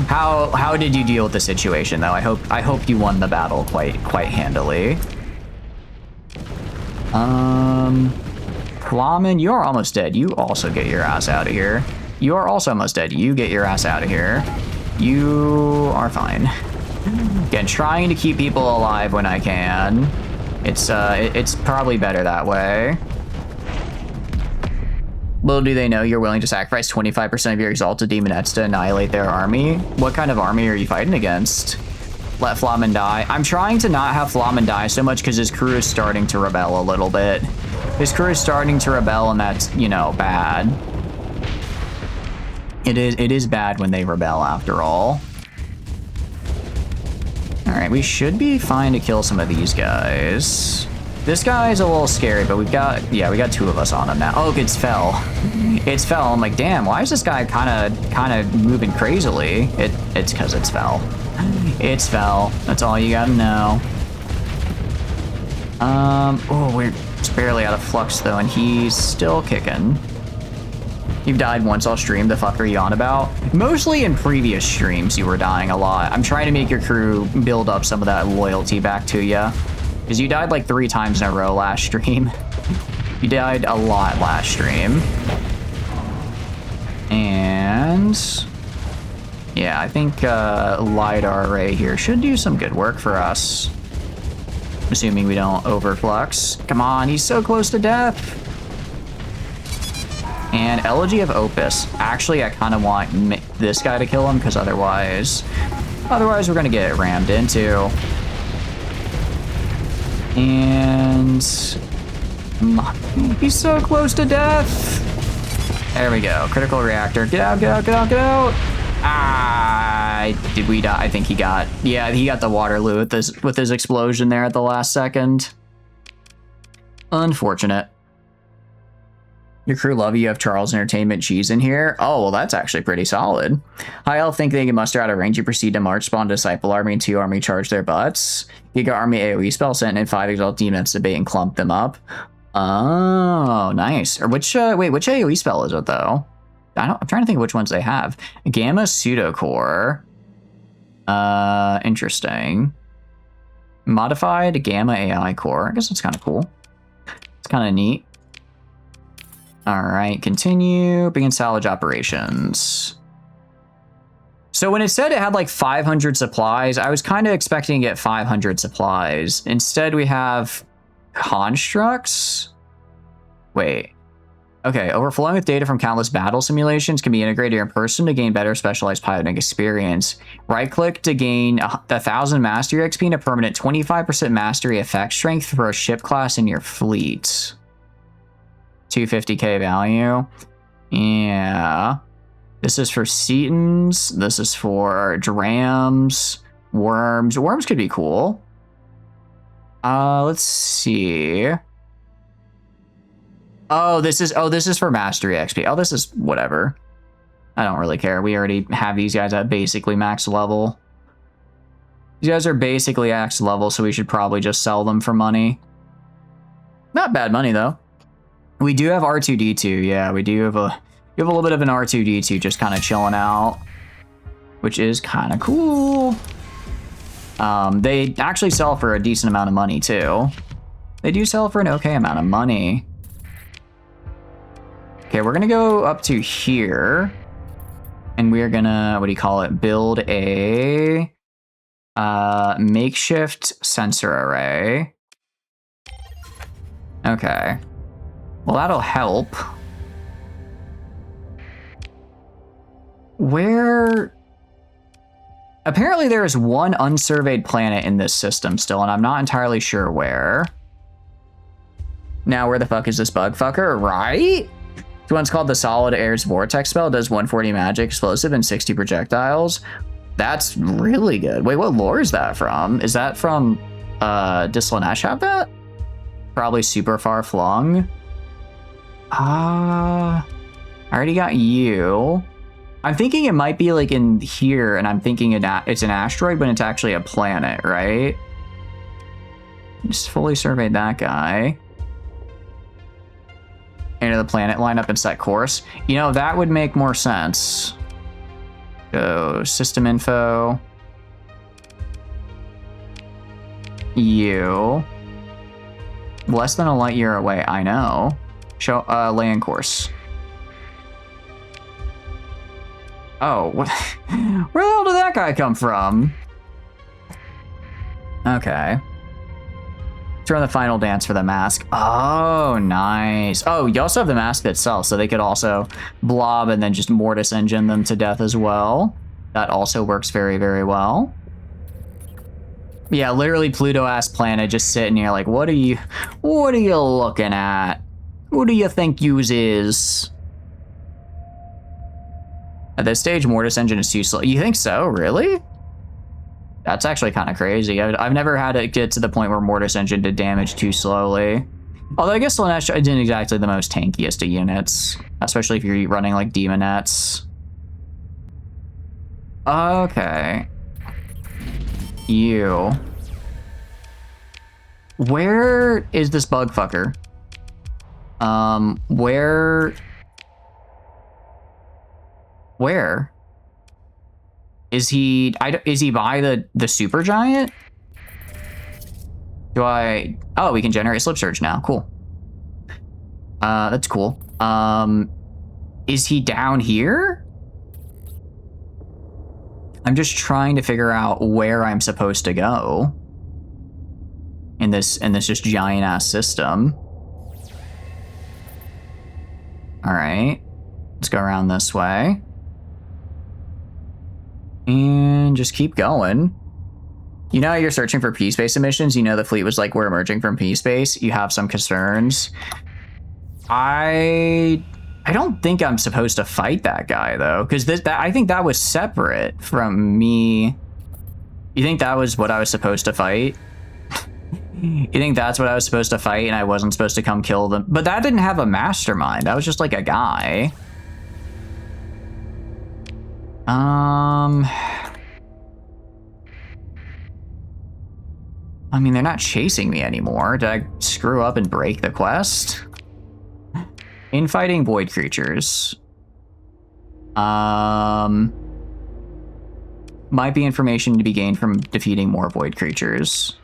How did you deal with the situation though? I hope you won the battle quite handily. Flamen, you are almost dead. You also get your ass out of here. You are also almost dead. You get your ass out of here. You are fine. Again, trying to keep people alive when I can. It's probably better that way. Little do they know you're willing to sacrifice 25% of your exalted demonettes to annihilate their army. What kind of army are you fighting against? Let Flamen die. I'm trying to not have Flamen die so much because his crew is starting to rebel a little bit. His crew is starting to rebel, and that's, you know, bad. It is bad when they rebel after all. Alright, we should be fine to kill some of these guys. This guy's a little scary, but we got two of us on him now. Oh, it's fell. It's fell. I'm like, damn, why is this guy kind of moving crazily? It's because it's fell. It's fell. That's all you gotta know. Oh, we're just barely out of flux though, and he's still kicking. You've died once all stream, the fuck are you on about? Mostly in previous streams you were dying a lot. I'm trying to make your crew build up some of that loyalty back to you. Because you died like 3 times in a row last stream. You died a lot last stream. And... yeah, I think LiDAR array here should do some good work for us. Assuming we don't overflux. Come on, he's so close to death. And Elegy of Opus. Actually, I kind of want this guy to kill him, because otherwise we're going to get rammed into. And he's so close to death. There we go. Critical reactor. Get out, get out, get out, get out. Ah, did we die? I think he got, yeah, he got the Waterloo with his explosion there at the last second. Unfortunate. Your crew love you have Charles Entertainment Cheese in here. Oh, well, that's actually pretty solid. High Elf think they can muster out a range. You proceed to march, spawn Disciple Army, and 2 army charge their butts. Giga Army AoE spell, sent in 5 Exalt Demons debate and clump them up. Oh, nice. Or which AoE spell is it, though? I'm trying to think of which ones they have. Gamma Pseudocore. Interesting. Modified Gamma AI Core. I guess that's kind of cool. It's kind of neat. All right, continue. Begin salvage operations. So when it said it had like 500 supplies, I was kind of expecting to get 500 supplies. Instead, we have constructs. Wait. Okay, overflowing with data from countless battle simulations can be integrated in person to gain better specialized piloting experience. Right-click to gain 1,000 mastery XP and a permanent 25% mastery effect strength for a ship class in your fleet. 250k value. Yeah. This is for Cetans. This is for Drams. Worms. Worms could be cool. Let's see. Oh, this is for Mastery XP. Oh, this is whatever. I don't really care. We already have these guys at basically max level. These guys are basically max level, so we should probably just sell them for money. Not bad money, though. We do have R2-D2. Yeah, we do have a little bit of an R2-D2 just kind of chilling out, which is kind of cool. They actually sell for a decent amount of money, too. They do sell for an okay amount of money. Okay, we're going to go up to here. And we're going to, what do you call it? Build a makeshift sensor array. Okay. Well, that'll help. Where... Apparently there is one unsurveyed planet in this system still, and I'm not entirely sure where. Now, where the fuck is this bug fucker? Right? This one's called the Solid Air's Vortex spell. Does 140 magic, explosive, and 60 projectiles. That's really good. Wait, what lore is that from? Is that from, does Slanesh have that? Probably super far flung. I already got you. I'm thinking it might be like in here, and I'm thinking it's an asteroid, but it's actually a planet, right? Just fully surveyed that guy. Enter the planet, line up and set course. You know, that would make more sense. Go system info. You. Less than a light year away, I know. Show land course. Oh, what? Where the hell did that guy come from? Okay. Turn the final dance for the mask. Oh, nice. Oh, you also have the mask itself, so they could also blob and then just mortis engine them to death as well. That also works very, very well. Yeah, literally Pluto-ass planet just sitting here like, what are you looking at? Who do you think yous is? At this stage, mortis engine is too slow. You think so? Really? That's actually kind of crazy. I've never had it get to the point where mortis engine did damage too slowly. Although I guess Slanesh isn't exactly the most tankiest of units, especially if you're running like demonettes. Okay. You. Where is this bug fucker? Where? Is he by the super giant? Oh, we can generate slip surge now. Cool. That's cool. Is he down here? I'm just trying to figure out where I'm supposed to go. in this just giant ass system. All right, let's go around this way and just keep going. You know how you're searching for P-Space emissions? You know the fleet was like, we're emerging from P-Space. You have some concerns. I don't think I'm supposed to fight that guy, though, because I think that was separate from me. You think that was what I was supposed to fight? You think that's what I was supposed to fight and I wasn't supposed to come kill them? But that didn't have a mastermind. That was just like a guy. I mean, they're not chasing me anymore. Did I screw up and break the quest? Infighting void creatures. Might be information to be gained from defeating more void creatures.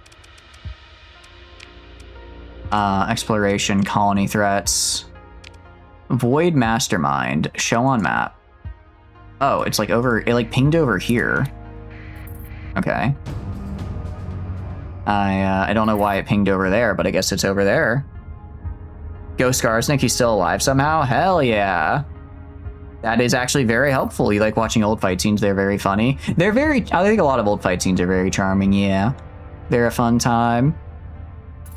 Exploration, colony threats. Void mastermind, show on map. Oh, it's like over, it like pinged over here. Okay. I don't know why it pinged over there, but I guess it's over there. Ghost Skarsnik, he's still alive somehow? Hell yeah. That is actually very helpful. You like watching old fight scenes, they're very funny. I think a lot of old fight scenes are very charming, yeah. They're a fun time.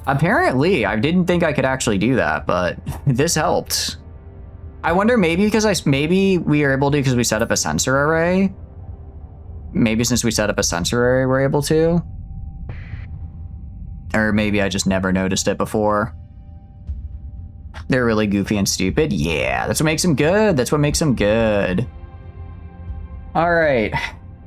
Apparently, I didn't think I could actually do that, but this helped. I wonder maybe because maybe we are able to because we set up a sensor array. Maybe since we set up a sensor array, we're able to. Or maybe I just never noticed it before. They're really goofy and stupid. Yeah, that's what makes them good. That's what makes them good. All right.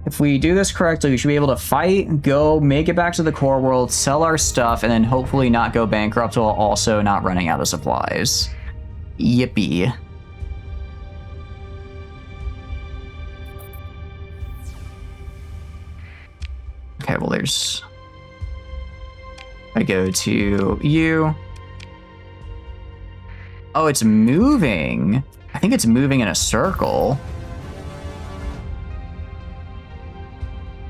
If we do this correctly, we should be able to fight, go, make it back to the core world, sell our stuff, and then hopefully not go bankrupt while also not running out of supplies. Yippee. Okay, well, there's... I go to you. Oh, it's moving. I think it's moving in a circle.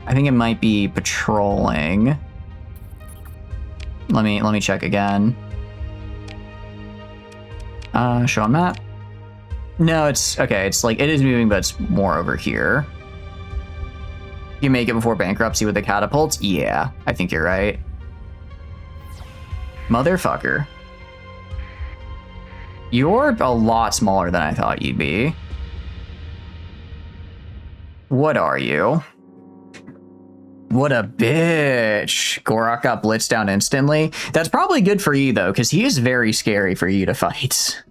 I think it might be patrolling. Let me check again. Show on map. No, it's okay. It's like it is moving, but it's more over here. You make it before bankruptcy with the catapults? Yeah, I think you're right. Motherfucker. You're a lot smaller than I thought you'd be. What are you? What a bitch. Gorak got blitzed down instantly. That's probably good for you, though, because he is very scary for you to fight.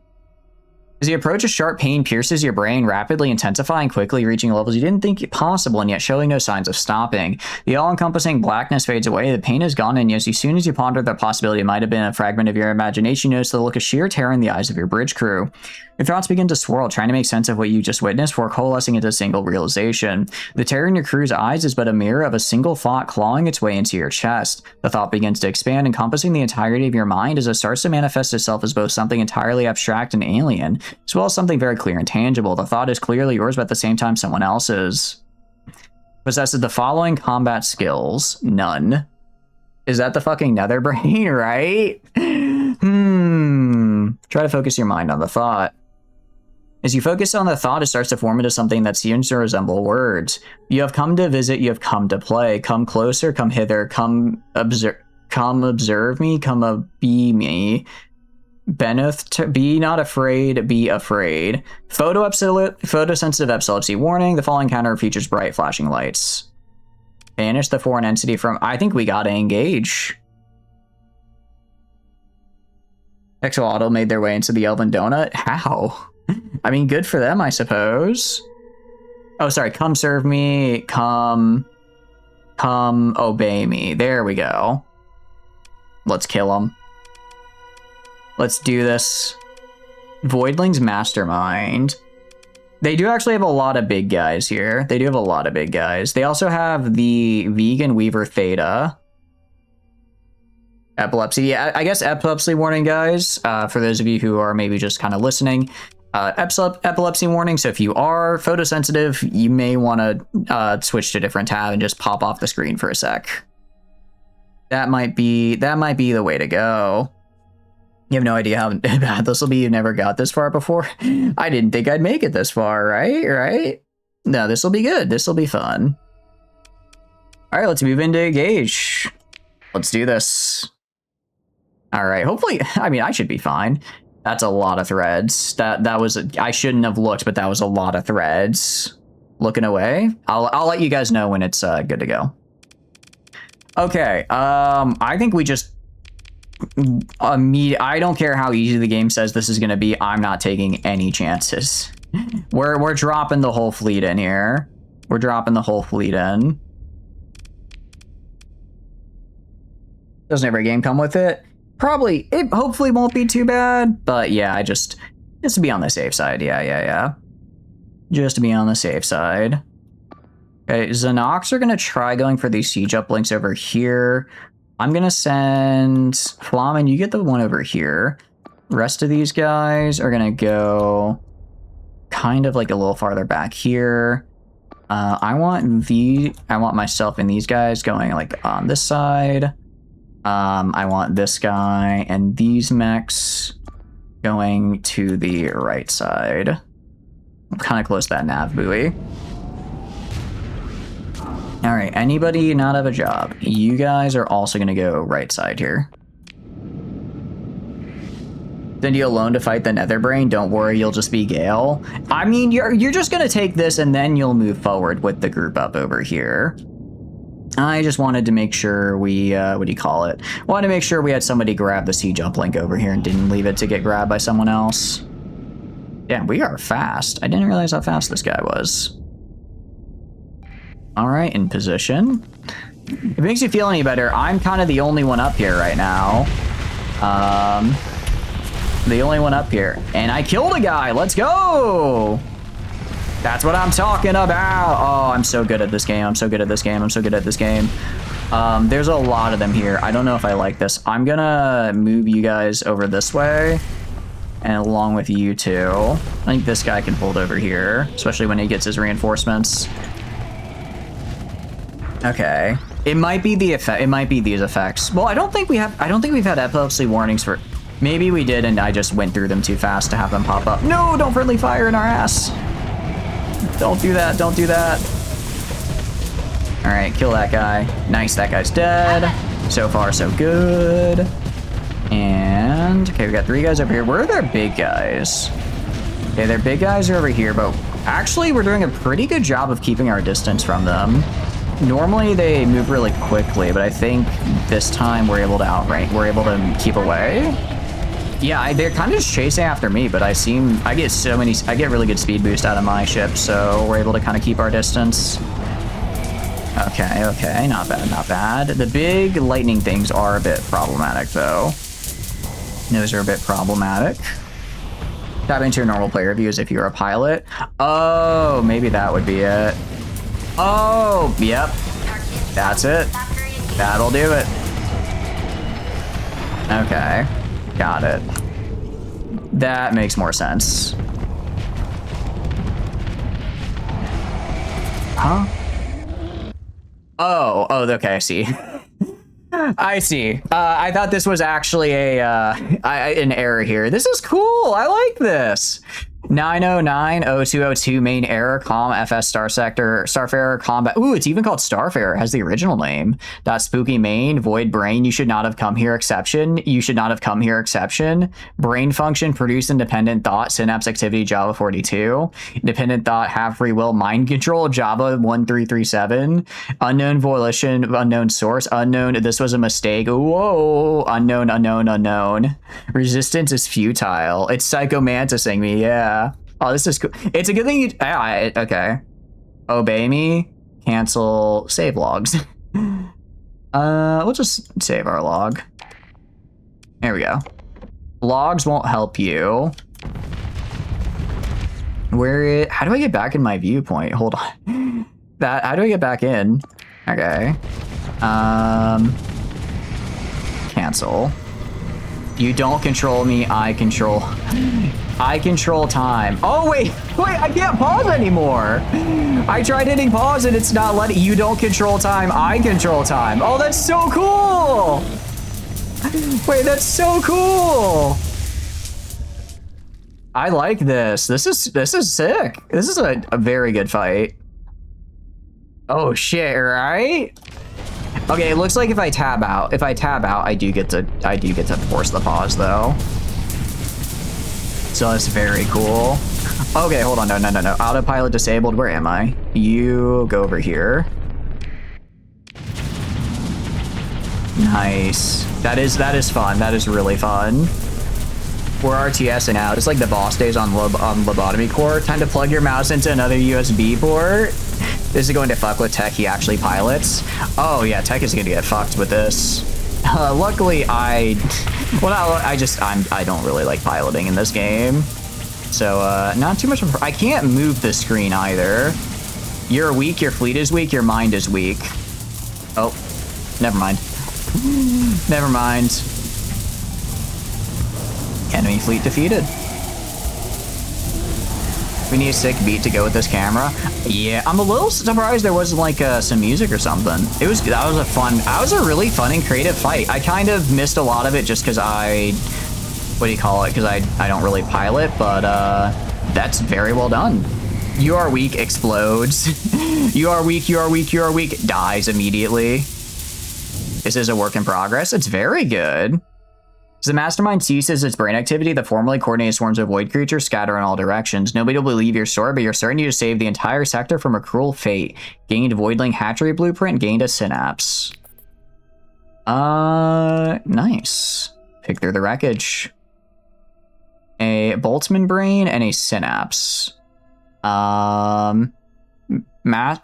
As you approach, a sharp pain pierces your brain, rapidly intensifying, quickly reaching levels you didn't think possible, and yet showing no signs of stopping. The all-encompassing blackness fades away, the pain is gone, and as soon as you ponder the possibility it might have been a fragment of your imagination, you notice the look of sheer terror in the eyes of your bridge crew. Your thoughts begin to swirl, trying to make sense of what you just witnessed before coalescing into a single realization. The terror in your crew's eyes is but a mirror of a single thought clawing its way into your chest. The thought begins to expand, encompassing the entirety of your mind as it starts to manifest itself as both something entirely abstract and alien, as well as something very clear and tangible. The thought is clearly yours, but at the same time someone else's. Possesses the following combat skills. None. Is that the fucking nether brain, right? Try to focus your mind on the thought. As you focus on the thought, it starts to form into something that seems to resemble words. You have come to visit, you have come to play. Come closer, come hither, come observe me, come be me. Beneth, be not afraid, be afraid. Photosensitive epilepsy warning. The following counter features bright flashing lights. Banish the foreign entity from... I think we gotta engage. Exo-Auto made their way into the Elven Donut? How? I mean, good for them, I suppose. Oh, sorry. Come serve me. Come obey me. There we go. Let's kill him. Let's do this. Voidling's Mastermind. They do actually have a lot of big guys here. They do have a lot of big guys. They also have the Vegan Weaver Theta. Epilepsy. Yeah, I guess epilepsy warning, guys. For those of you who are maybe just kind of listening. Epilepsy warning. So if you are photosensitive, you may want to switch to a different tab and just pop off the screen for a sec. That might be the way to go. You have no idea how bad this will be. You've never got this far before. I didn't think I'd make it this far, right? No, this will be good. This will be fun. All right, let's move into engage. Let's do this. All right, hopefully, I mean, I should be fine. That's a lot of threads. That was, I shouldn't have looked, but that was a lot of threads. Looking away. I'll let you guys know when it's good to go. Okay, I think we just I don't care how easy the game says this is gonna be. I'm not taking any chances. We're dropping the whole fleet in here. We're dropping the whole fleet in. Doesn't every game come with it? Probably. It hopefully won't be too bad. But yeah, just to be on the safe side. Yeah. Just to be on the safe side. Okay, Xenox are gonna try going for these siege uplinks over here. I'm gonna send Flamen, you get the one over here. Rest of these guys are gonna go kind of like a little farther back here. I want myself and these guys going like on this side. I want this guy and these mechs going to the right side. I'm kind of close to that nav buoy. All right, anybody not have a job? You guys are also gonna go right side here. Send you alone to fight the Netherbrain? Don't worry, you'll just be Gale. I mean, you're just gonna take this and then you'll move forward with the group up over here. I just wanted to make sure we, what do you call it? Wanted to make sure we had somebody grab the siege uplink over here and didn't leave it to get grabbed by someone else. Yeah, we are fast. I didn't realize how fast this guy was. All right, in position. If it makes you feel any better, I'm kind of the only one up here right now. The only one up here. And I killed a guy. Let's go. That's what I'm talking about. Oh, I'm so good at this game. I'm so good at this game. I'm so good at this game. There's a lot of them here. I don't know if I like this. I'm gonna move you guys over this way. And along with you two. I think this guy can hold over here, especially when he gets his reinforcements. Okay. It might be the effect. It might be these effects. Well, I don't think we've had epilepsy warnings for. Maybe we did, and I just went through them too fast to have them pop up. No, don't friendly fire in our ass. Don't do that. Don't do that. All right, kill that guy. Nice, that guy's dead. So far, so good. And okay, we got 3 guys over here. Where are their big guys? Okay, their big guys are over here, but actually, we're doing a pretty good job of keeping our distance from them. Normally they move really quickly, but I think this time we're able to outrank. We're able to keep away. Yeah, they're kind of just chasing after me, but I get really good speed boost out of my ship, so we're able to kind of keep our distance. Okay, not bad, not bad. The big lightning things are a bit problematic, though. Those are a bit problematic. Tap into your normal player view as if you're a pilot. Oh, maybe that would be it. Oh, yep. That's it. That'll do it. Okay. Got it. That makes more sense. Huh? Oh, okay, I see. I see. I thought this was actually an error here. This is cool. I like this. 909-0202 main error, FS Star Sector, Starfarer combat. Ooh, it's even called Starfarer. It has the original name. That spooky main, void brain, you should not have come here exception. You should not have come here exception. Brain function, produce independent thought, synapse activity, Java 42. Independent thought, have free will, mind control, Java 1337. Unknown volition, unknown source, unknown, this was a mistake. Whoa, unknown. Resistance is futile. It's psychomanticing me, yeah. Oh, this is cool. It's a good thing you... okay. Obey me. Cancel. Save logs. We'll just save our log. There we go. Logs won't help you. How do I get back in my viewpoint? Hold on. How do I get back in? Okay. Cancel. You don't control me, I control time. Oh, wait, I can't pause anymore. I tried hitting pause and it's not letting. You don't control time, I control time. Oh, that's so cool. Wait, that's so cool. I like this. This is sick. This is a very good fight. Oh shit, right? Okay, it looks like if I tab out, I do get to force the pause though. So that's very cool. Okay, hold on, no. Autopilot disabled, where am I? You go over here. Nice. That is fun. That is really fun. We're RTSing out. It's like the boss days on lobotomy core. Time to plug your mouse into another USB port. This is going to fuck with Tech. He actually pilots. Oh yeah, Tech is gonna get fucked with this. Luckily, I don't really like piloting in this game, so not too much. I can't move the screen either. You're weak. Your fleet is weak. Your mind is weak. Oh, never mind. Never mind. Enemy fleet defeated. We need a sick beat to go with this camera. Yeah, I'm a little surprised there wasn't like some music or something. That was a really fun and creative fight. I kind of missed a lot of it just because because I don't really pilot, but that's very well done. You are weak, explodes. You are weak, dies immediately. This is a work in progress. It's very good. As the mastermind ceases its brain activity, the formally coordinated swarms of void creatures scatter in all directions. Nobody will believe your story, but you're certain you saved the entire sector from a cruel fate. Gained Voidling hatchery blueprint, gained a synapse. Nice. Pick through the wreckage. A Boltzmann brain and a synapse.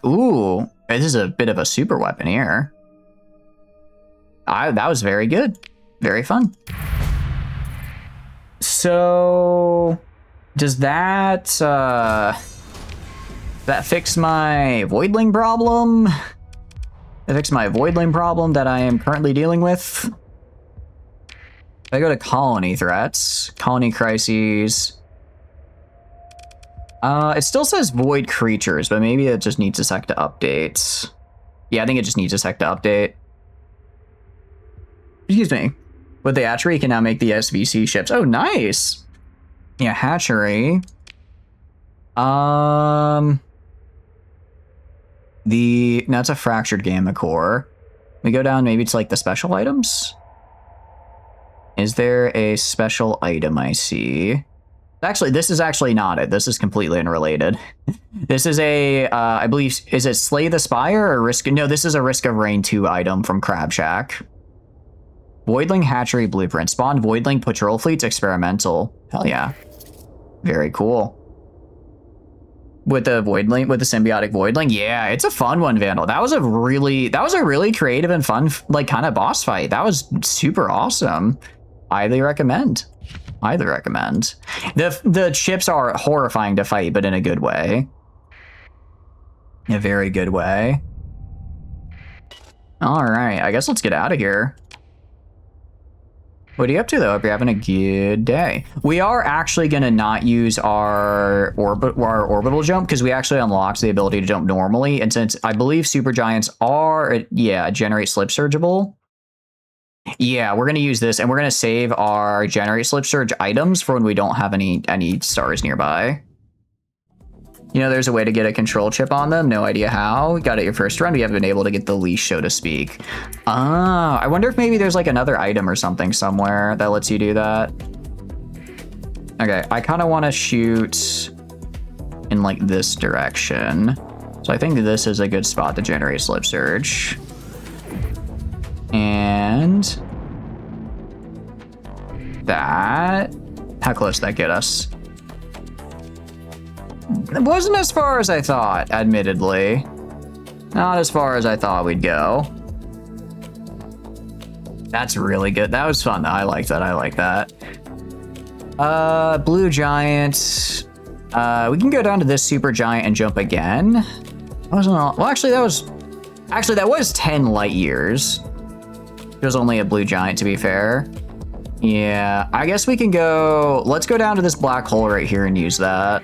Ooh, this is a bit of a super weapon here. That was very good. Very fun. So, does that fix my Voidling problem? That fix my Voidling problem that I am currently dealing with? If I go to colony threats, colony crises. It still says void creatures, but maybe it just needs a sec to update. Yeah, I think it just needs a sec to update. Excuse me. With the hatchery, you can now make the SVC ships. Oh, nice. Yeah, hatchery. That's a fractured gamma core. We go down maybe to like the special items. Is there a special item I see? Actually, this is actually not it. This is completely unrelated. This is a, I believe, is it Slay the Spire or Risk? No, this is a Risk of Rain 2 item from Crab Shack. Voidling hatchery blueprint. Spawn Voidling patrol fleets experimental. Hell yeah. Very cool. With the Voidling, with the symbiotic Voidling. Yeah, it's a fun one, Vandal. That was a really creative and fun, like, kind of boss fight. That was super awesome. Highly recommend. Highly recommend. The chips are horrifying to fight, but in a good way. In a very good way. All right, I guess let's get out of here. What are you up to, though? Hope you're having a good day. We are actually going to not use our orbital jump because we actually unlocked the ability to jump normally. And since I believe supergiants are, generate slip surgeable. Yeah, we're going to use this, and we're going to save our generate slip surge items for when we don't have any stars nearby. You know, there's a way to get a control chip on them. No idea how. Got it your first run. We haven't been able to get the leash, so to speak. I wonder if maybe there's like another item or something somewhere that lets you do that. Okay, I kind of want to shoot in like this direction. So I think this is a good spot to generate slip surge. And that, how close did that get us? It wasn't as far as I thought, admittedly. Not as far as I thought we'd go. That's really good. That was fun. I like that. I like that. Blue giant. We can go down to this super giant and jump again. Well, actually, that was 10 light years. It was only a blue giant, to be fair. Yeah, I guess we can go... Let's go down to this black hole right here and use that.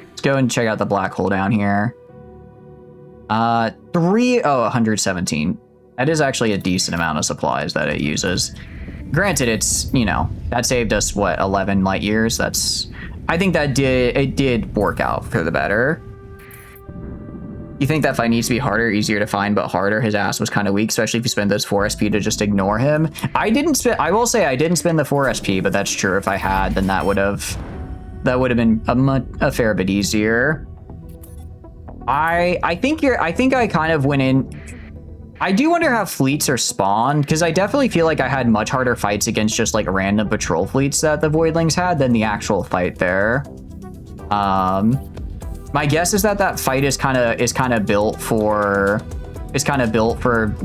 Let's go and check out the black hole down here. 117. That is actually a decent amount of supplies that it uses. Granted, it's, you know, that saved us, what, 11 light years? That's... I think that did work out for the better. You think that fight needs to be harder, easier to find, but harder? His ass was kind of weak, especially if you spend those 4 SP to just ignore him. I will say I didn't spend the 4 SP, but that's true. If I had, then that would have been a fair bit easier. I think I kind of went in. I do wonder how fleets are spawned, because I definitely feel like I had much harder fights against just like random patrol fleets that the Voidlings had than the actual fight there. My guess is that fight is kind of built for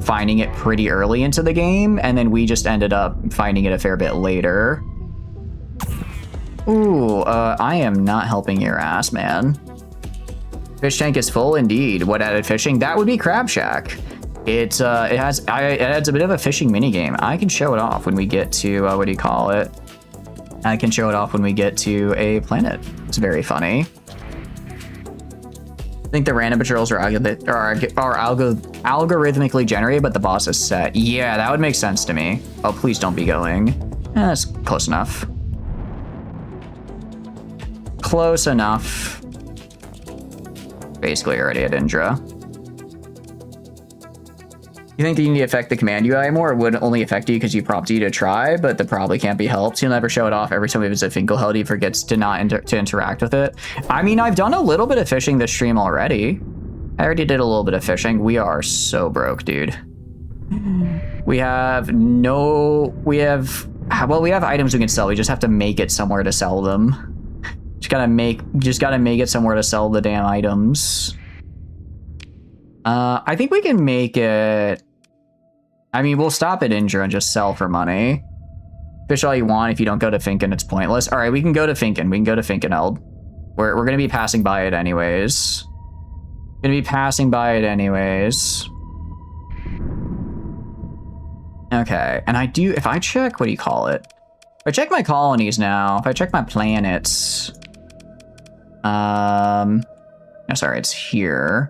finding it pretty early into the game, and then we just ended up finding it a fair bit later. Ooh, I am not helping your ass, man. Fish tank is full indeed. What added fishing? That would be Crab Shack. It adds a bit of a fishing mini game. I can show it off when we get to what do you call it? I can show it off when we get to a planet. It's very funny. I think the random patrols are algorithmically generated, but the boss is set. Yeah, that would make sense to me. Oh, please don't be going. That's close enough. Close enough. Basically already at Indra. You think that you need to affect the command UI more? It wouldn't only affect you because you prompt you to try, but that probably can't be helped. You'll never show it off. Every time we visit Finkelheld, he forgets to interact with it. I mean, I've done a little bit of fishing this stream already. I already did a little bit of fishing. We are so broke, dude. We have items we can sell. We just have to make it somewhere to sell them. Just gotta make it somewhere to sell the damn items. I think we can make it. I mean, we'll stop at Indra and just sell for money. Fish all you want. If you don't go to Finken, it's pointless. All right, we can go to Finken. We can go to Finkenheld. We're going to be passing by it anyways. Okay, and if I check, what do you call it? If I check my colonies now, if I check my planets, no, sorry, it's here.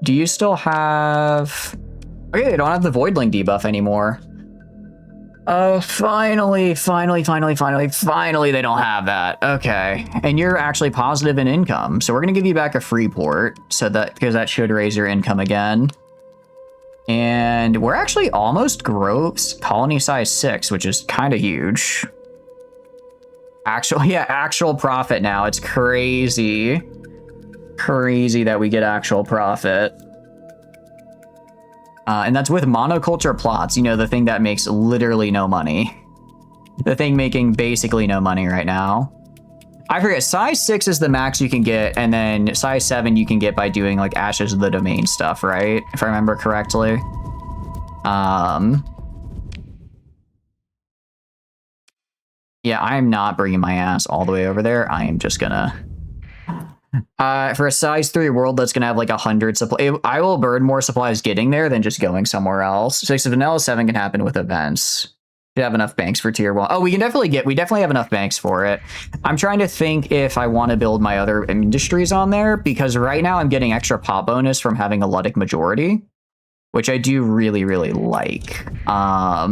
Do you still have... Okay, they don't have the Voidling debuff anymore. Oh, finally, they don't have that. Okay, and you're actually positive in income, so we're gonna give you back a free port, because that should raise your income again. And we're actually almost gross colony size 6, which is kind of huge. Actual profit now. It's crazy that we get actual profit. And that's with monoculture plots, you know, the thing that makes literally no money. The thing making basically no money right now. I forget, size 6 is the max you can get, and then size 7 you can get by doing like Ashes of the Domain stuff, right? If I remember correctly. Yeah, I'm not bringing my ass all the way over there. I am just gonna... for a size 3 world that's gonna have like 100 supply, I will burn more supplies getting there than just going somewhere else. 6 of vanilla 7 can happen with events. We have enough banks for tier 1. Oh, we definitely have enough banks for it. I'm trying to think if I want to build my other industries on there, because right now I'm getting extra pop bonus from having a Ludic majority, which I do really, really like. I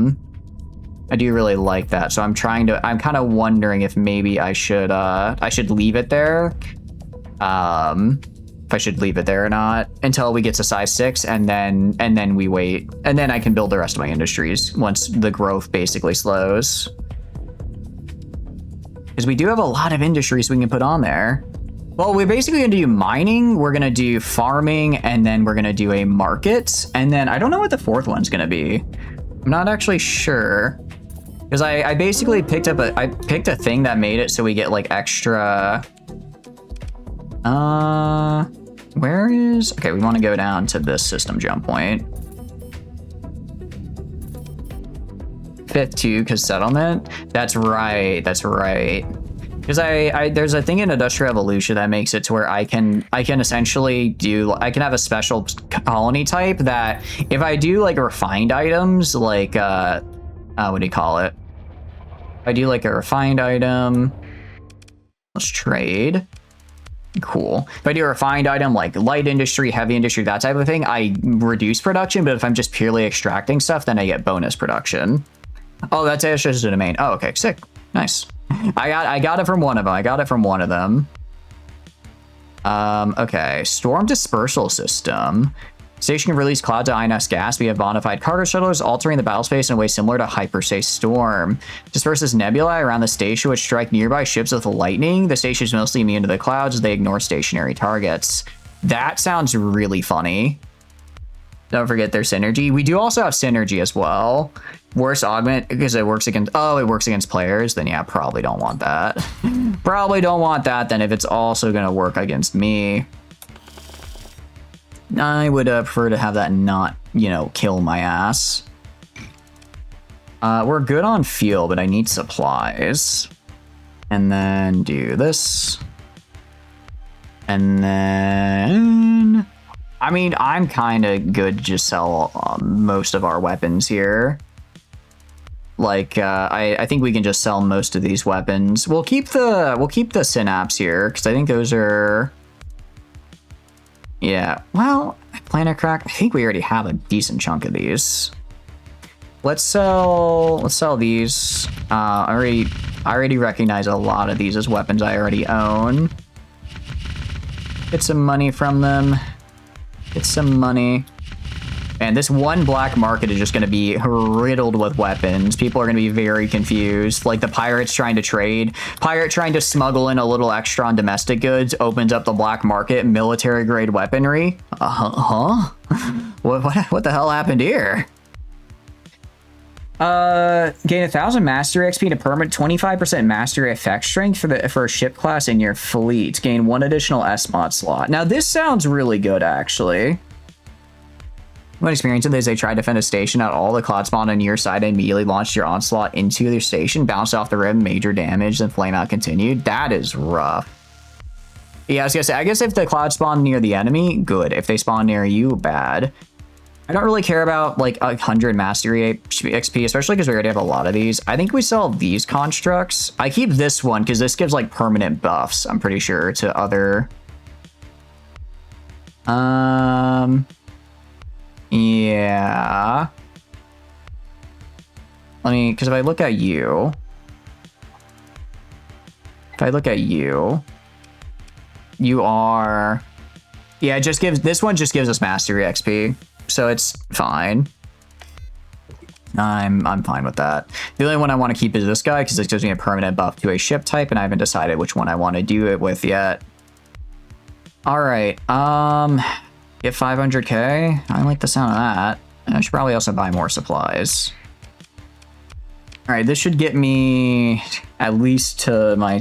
do really like that. So I'm kind of wondering if maybe I should leave it there. If I should leave it there or not until we get to size 6, and then we wait, and then I can build the rest of my industries once the growth basically slows. Because we do have a lot of industries we can put on there. Well, we're basically gonna do mining, we're gonna do farming, and then we're gonna do a market, and then I don't know what the 4th one's gonna be. I'm not actually sure. Because I basically picked a thing that made it so we get like extra. Where is... Okay, we want to go down to this system jump point. 5th too, because settlement. That's right. Because there's a thing in Industrial Evolution that makes it to where I can essentially I can have a special colony type that if I do like refined items, like what do you call it? I do like a refined item. Let's trade. Cool. If I do a refined item like light industry, heavy industry, that type of thing, I reduce production, but if I'm just purely extracting stuff, then I get bonus production. Oh, that's just a domain. Oh, okay, sick. Nice. I got it from one of them. I got it from one of them. Okay, storm dispersal system. Station can release clouds of ionized gas via bona fide cargo shuttlers, altering the battle space in a way similar to hyperspace storm. Disperses nebulae around the station, which strike nearby ships with lightning. The station is mostly immune to the clouds as they ignore stationary targets. That sounds really funny. Don't forget their synergy. We do also have synergy as well. Worst augment because it works against. Oh, it works against players. Then yeah, probably don't want that. Probably don't want that. Then if it's also gonna work against me. I would prefer to have that not, you know, kill my ass. We're good on fuel, but I need supplies. And then do this. And then... I mean, I'm kind of good to just sell most of our weapons here. Like, I think we can just sell most of these weapons. We'll keep the synapse here, because I think those are... Yeah, well, planet crack. I think we already have a decent chunk of these. Let's sell these. I already recognize a lot of these as weapons I already own. Get some money from them. Get some money. And this one black market is just going to be riddled with weapons. People are going to be very confused. Like the pirates trying to trade. Pirate trying to smuggle in a little extra on domestic goods opens up the black market, military grade weaponry. What the hell happened here? Gain 1,000 mastery XP to permanent 25% mastery effect strength for a ship class in your fleet. Gain 1 additional S-mod slot. Now this sounds really good actually. When experiencing this, they tried to defend a station out all the cloud spawn on your side and immediately launched your onslaught into their station, bounced off the rim, major damage, then flame out continued. That is rough. Yeah, I was gonna say, I guess if the cloud spawn near the enemy, good. If they spawn near you, bad. I don't really care about like 100 mastery XP, especially because we already have a lot of these. I think we sell these constructs. I keep this one because this gives like permanent buffs, I'm pretty sure, to other... Yeah. Let me, because if I look at you, you are, yeah, it just gives, this one just gives us mastery XP, so it's fine. I'm fine with that. The only one I want to keep is this guy because it gives me a permanent buff to a ship type, and I haven't decided which one I want to do it with yet. All right, get 500k. I like the sound of that. I should probably also buy more supplies. All right, this should get me at least to my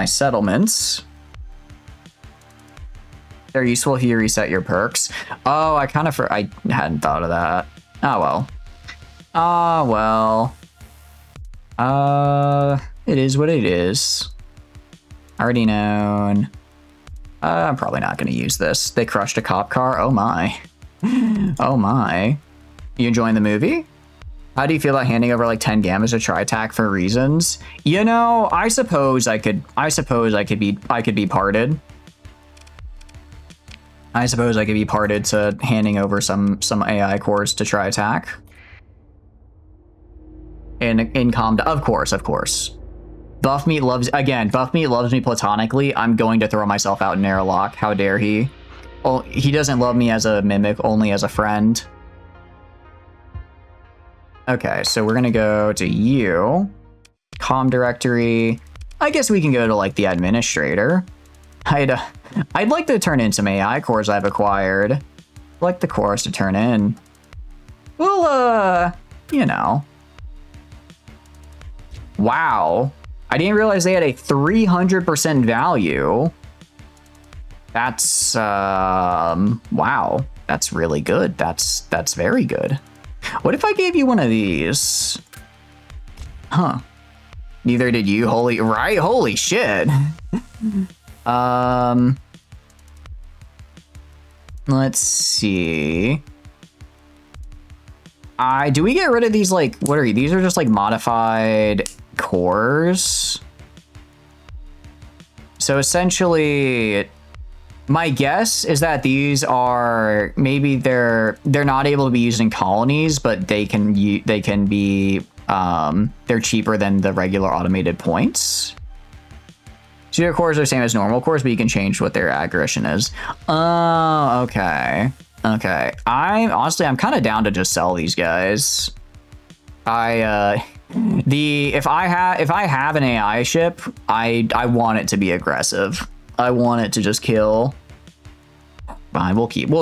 settlements. They're useful if you reset your perks. Oh, I hadn't thought of that. Oh well. Oh well. It is what it is. Already known. I'm probably not going to use this. They crushed a cop car. Oh my. Oh my. You enjoying the movie? How do you feel about handing over like 10 gammas to Tri-Tac for reasons? You know, I suppose I could be parted. I suppose I could be parted to handing over some AI cores to Tri-Tac. In of course. Buff Meat loves me platonically. I'm going to throw myself out in airlock. How dare he? Oh, he doesn't love me as a mimic, only as a friend. Okay, so we're gonna go to you. Com directory. I guess we can go to like the administrator. I'd like to turn in some AI cores I've acquired. I'd like the cores to turn in. Well, you know. Wow. I didn't realize they had a 300% value. That's, wow. That's really good. That's very good. What if I gave you one of these? Huh. Neither did you. Holy shit. Let's see. Do we get rid of these, like, what are these? These are just like modified cores. So essentially, my guess is that these are maybe they're not able to be used in colonies, but they can be they're cheaper than the regular automated points. Studio cores are the same as normal cores, but you can change what their aggression is. Oh, okay. Okay. I'm kind of down to just sell these guys. If I have an AI ship, I want it to be aggressive. I want it to just kill. Fine, we'll keep it.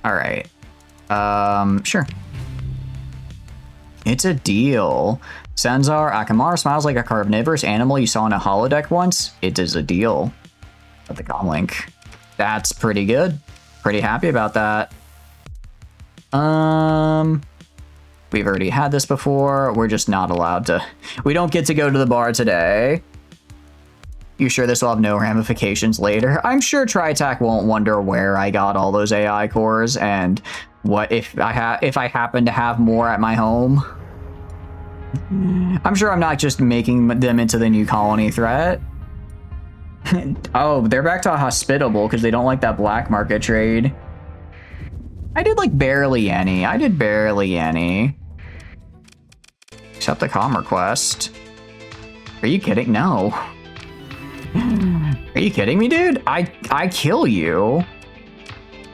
All right. Sure. It's a deal. Senzar Akamar smiles like a carnivorous animal you saw in a holodeck once. It is a deal. At the comlink. That's pretty good. Pretty happy about that. We've already had this before. We're just not allowed to. We don't get to go to the bar today. You sure this will have no ramifications later? I'm sure TriTac won't wonder where I got all those AI cores and what if I happen to have more at my home. I'm sure I'm not just making them into the new colony threat. Oh, they're back to hospitable because they don't like that black market trade. I did like barely any. Except the com request. Are you kidding? No. Are you kidding me, dude? I kill you.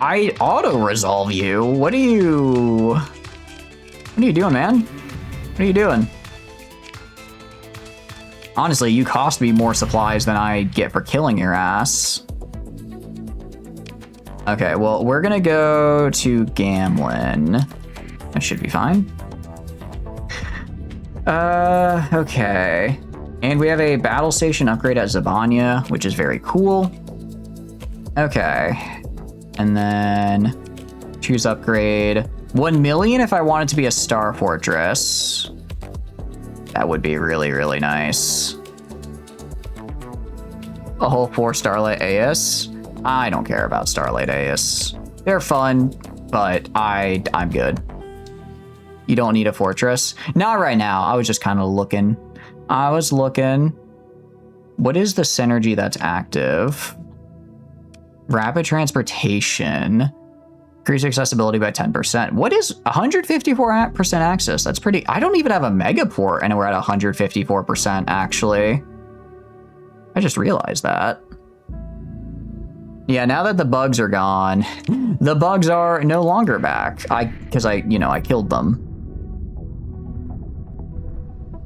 I auto-resolve you. What are you doing, man? What are you doing? Honestly, you cost me more supplies than I get for killing your ass. Okay, well, we're gonna go to Gamlin. That should be fine. Okay. And we have a battle station upgrade at Zabanya, which is very cool. Okay. And then choose upgrade. 1 million if I want it to be a Star Fortress. That would be really, really nice. A whole 4 Starlight AS. I don't care about Starlight AS. They're fun, but I'm good. You don't need a fortress? Not right now. I was just kind of looking. What is the synergy that's active? Rapid transportation. Increase accessibility by 10%. What is 154% access? That's pretty. I don't even have a megaport and we're at 154% actually. I just realized that. Yeah, now that the bugs are gone, the bugs are no longer back. Because I killed them.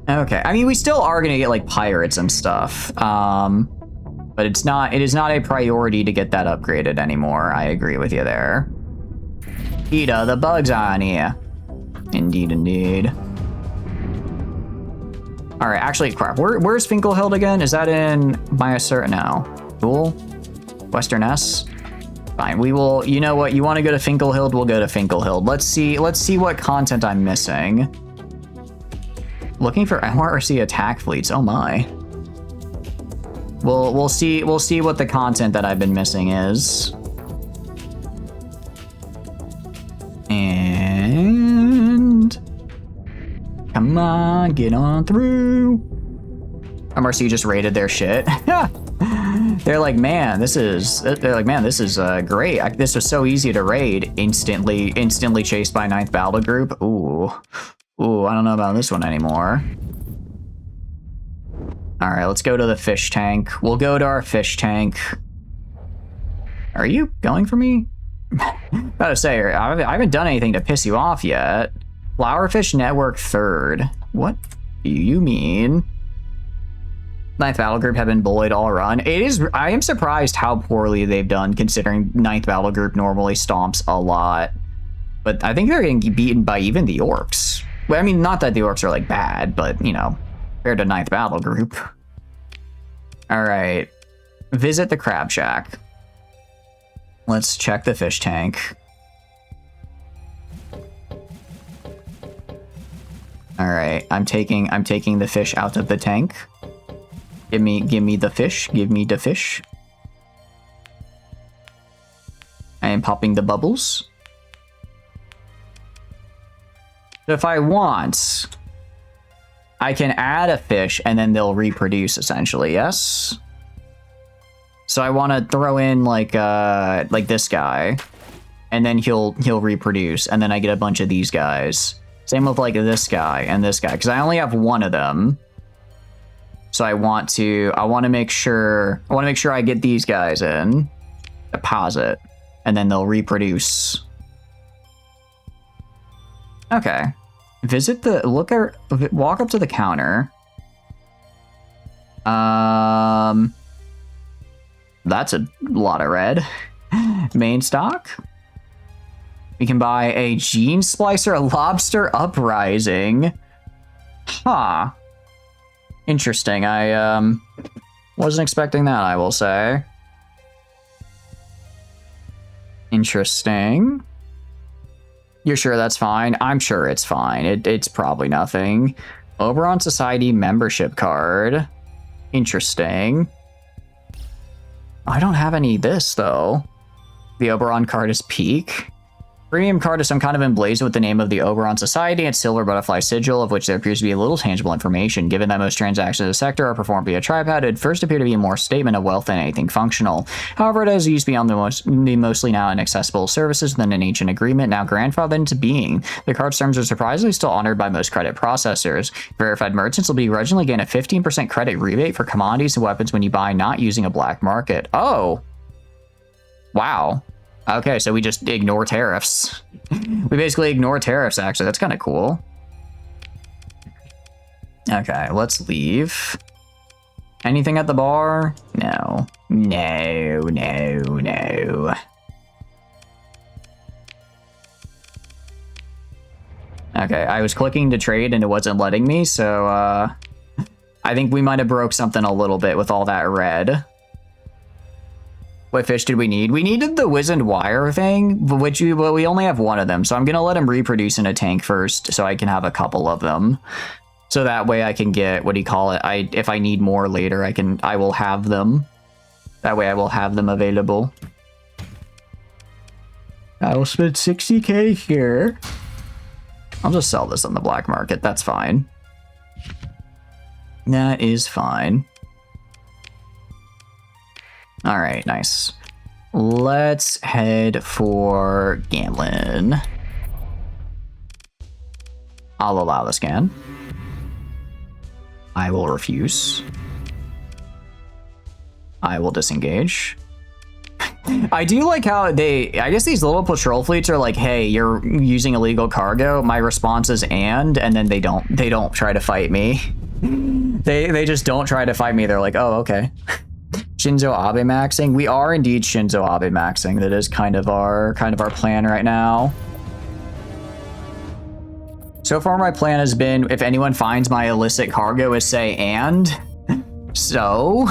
Okay, I mean, we still are gonna get like pirates and stuff. But it is not a priority to get that upgraded anymore. I agree with you there. Ida, the bugs on here. Indeed, indeed. All right, actually, crap. Where's Finkelhild again? Is that in Myasur? No. Cool. Western S. Fine. We will. You know what? You want to go to Finkelhild? We'll go to Finkelhild. Let's see what content I'm missing. Looking for MRC attack fleets. Oh my. We'll see what the content that I've been missing is. And come on, get on through. MRC just raided their shit. They're like, man, this is great. This was so easy to raid. Instantly chased by 9th Battle Group. Ooh, I don't know about this one anymore. All right, let's go to the fish tank. We'll go to our fish tank. Are you going for me? About to say, I haven't done anything to piss you off yet. Flowerfish Network 3rd. What do you mean? 9th Battle Group have been bullied all run. I am surprised how poorly they've done considering 9th Battle Group normally stomps a lot. But I think they're getting beaten by even the orcs. Well, I mean, not that the orcs are like bad, but you know, compared to 9th Battle Group. All right, visit the crab shack. Let's check the fish tank. All right, I'm taking the fish out of the tank. Give me the fish. Give me the fish. I am popping the bubbles. So if I want, I can add a fish and then they'll reproduce essentially, yes? So I want to throw in like this guy, and then he'll reproduce, and then I get a bunch of these guys. Same with like this guy and this guy, because I only have one of them. So I want to make sure I get these guys in, deposit, and then they'll reproduce. Okay. Walk up to the counter. That's a lot of red. Main stock. We can buy a gene splicer, a lobster uprising. Huh. Interesting. I wasn't expecting that, I will say. Interesting. You're sure that's fine? I'm sure it's fine. It's probably nothing. Oberon Society membership card. Interesting. I don't have any of this, though. The Oberon card is peak. Premium card is some kind of emblazoned with the name of the Oberon Society and silver butterfly sigil, of which there appears to be a little tangible information. Given that most transactions in the sector are performed via tripod, it first appeared to be more statement of wealth than anything functional. However, it has used beyond the mostly now inaccessible services than an ancient agreement, now grandfathered into being. The card's terms are surprisingly still honored by most credit processors. Verified merchants will be originally gain a 15% credit rebate for commodities and weapons when you buy not using a black market. Oh! Wow. Okay, so we just ignore tariffs. We basically ignore tariffs, actually. That's kind of cool. Okay, let's leave. Anything at the bar? No. No, no, no. Okay, I was clicking to trade and it wasn't letting me, so I think we might have broke something a little bit with all that red. What fish did we need? We needed the wizened wire thing, but we only have one of them. So I'm going to let him reproduce in a tank first so I can have a couple of them. So that way I can get, what do you call it? If I need more later, I will have them. That way I will have them available. I will spend 60k here. I'll just sell this on the black market. That's fine. That is fine. All right, nice. Let's head for gambling. I'll allow the scan. I will refuse. I will disengage. I do like how I guess these little patrol fleets are like, hey, you're using illegal cargo. My response is and then they don't try to fight me. They just don't try to fight me. They're like, oh, okay. Shinzo Abe maxing. We are indeed Shinzo Abe maxing. That is kind of our plan right now. So far, my plan has been, if anyone finds my illicit cargo, is say and. So,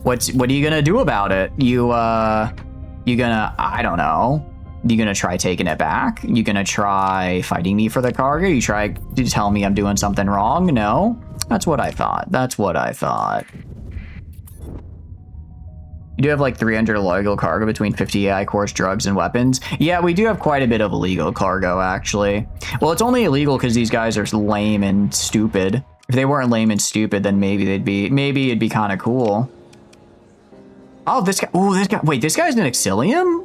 what are you gonna do about it? You gonna, I don't know. You gonna try taking it back? You gonna try fighting me for the cargo? You try to tell me I'm doing something wrong? No, that's what I thought. That's what I thought. You do have like 300 illegal cargo between 50 AI cores, drugs, and weapons. Yeah, we do have quite a bit of illegal cargo, actually. Well, it's only illegal because these guys are lame and stupid. If they weren't lame and stupid, then maybe it'd be kind of cool. Oh, this guy. Oh, this guy. Wait, this guy's an Exilium?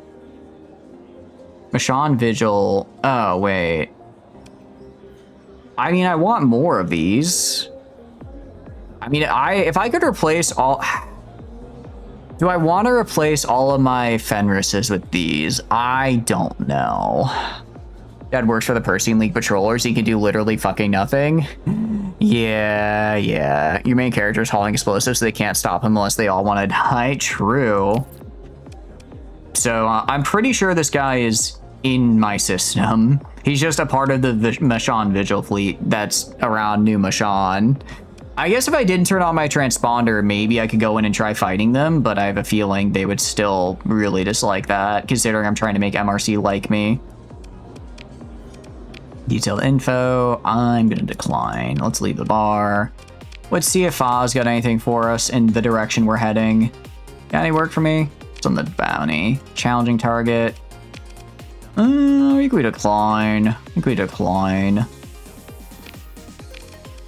Mashan Vigil. Oh, wait. I mean, I want more of these. I mean, if I could replace all... Do I want to replace all of my Fenrises with these? I don't know. Dad works for the Persean League Patrollers. He can do literally fucking nothing. Yeah. Your main character is hauling explosives, so they can't stop him unless they all want to die. True. So I'm pretty sure this guy is in my system. He's just a part of the Mashan Vigil fleet that's around New Mashan. I guess if I didn't turn on my transponder, maybe I could go in and try fighting them, but I have a feeling they would still really dislike that, considering I'm trying to make MRC like me. Detailed info, I'm gonna decline. Let's leave the bar. Let's see if Foz got anything for us in the direction we're heading. Got any work for me? It's on the bounty. Challenging target. I think we decline.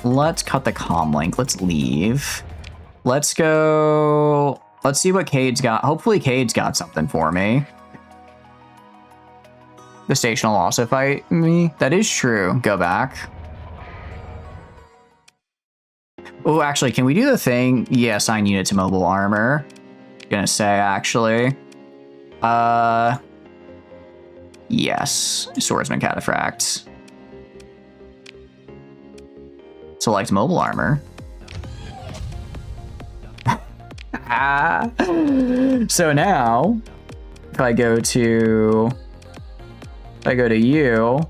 Let's cut the comm link. Let's leave. Let's go. Let's see what Cade's got. Hopefully Cade's got something for me. The station will also fight me. That is true. Go back. Oh, actually, can we do the thing? Yeah, assign unit to mobile armor. Gonna say, actually. Yes. Swordsman Cataphract. Select mobile armor. So now, if I go to you,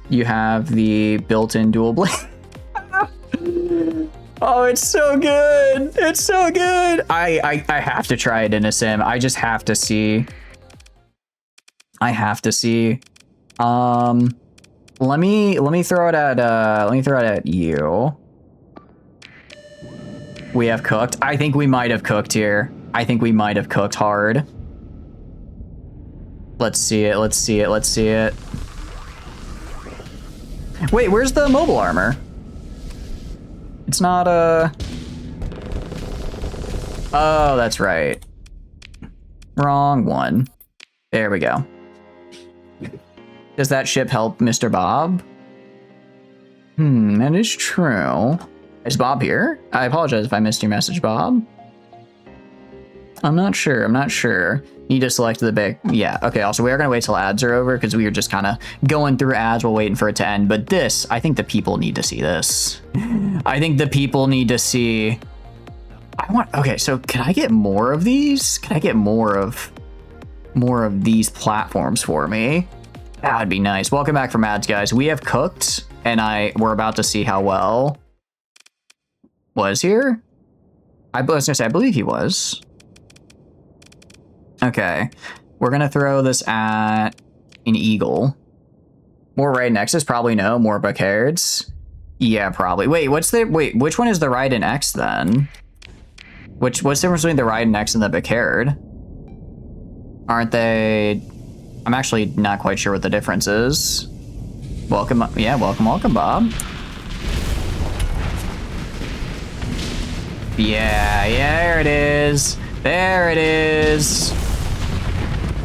you have the built-in dual blade. Oh, it's so good. It's so good. I have to try it in a sim. I just have to see. I have to see. Let me throw it at you. We have cooked. I think we might have cooked here. I think we might have cooked hard. Let's see it. Let's see it. Let's see it. Wait, where's the mobile armor? It's not Oh, that's right. Wrong one. There we go. Does that ship help Mr. Bob? That is true. Is Bob here? I apologize if I missed your message, Bob. I'm not sure. I'm not sure. You just selected the big. Yeah. Okay. Also, we are going to wait till ads are over because we were just kind of going through ads while waiting for it to end. But this, I think the people need to see this. I think the people need to see. Okay. So can I get more of these? Can I get more of these platforms for me? That would be nice. Welcome back from ads, guys. We have cooked, and we're about to see how well was here. I was gonna say, I believe he was. Okay, we're gonna throw this at an eagle. More right nexus, probably no. More Bacards. Yeah, probably. Wait, which one is the right and X then? What's the difference between the right and X and the Bacard? Aren't they? I'm actually not quite sure what the difference is. Welcome, yeah, welcome, Bob. Yeah, there it is. There it is.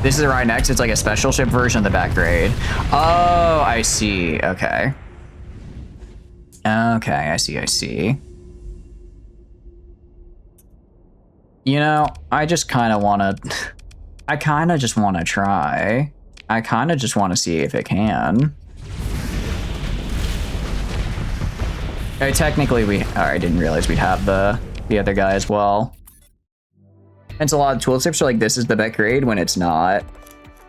This is the right next. It's like a special ship version of the back grade. Oh, I see. Okay. Okay, I see. You know, I just kind of want to... I kind of just want to try. I kind of just want to see if it can. Okay, technically I didn't realize we'd have the other guy as well. It's a lot of tool tips are like, this is the bet grade when it's not.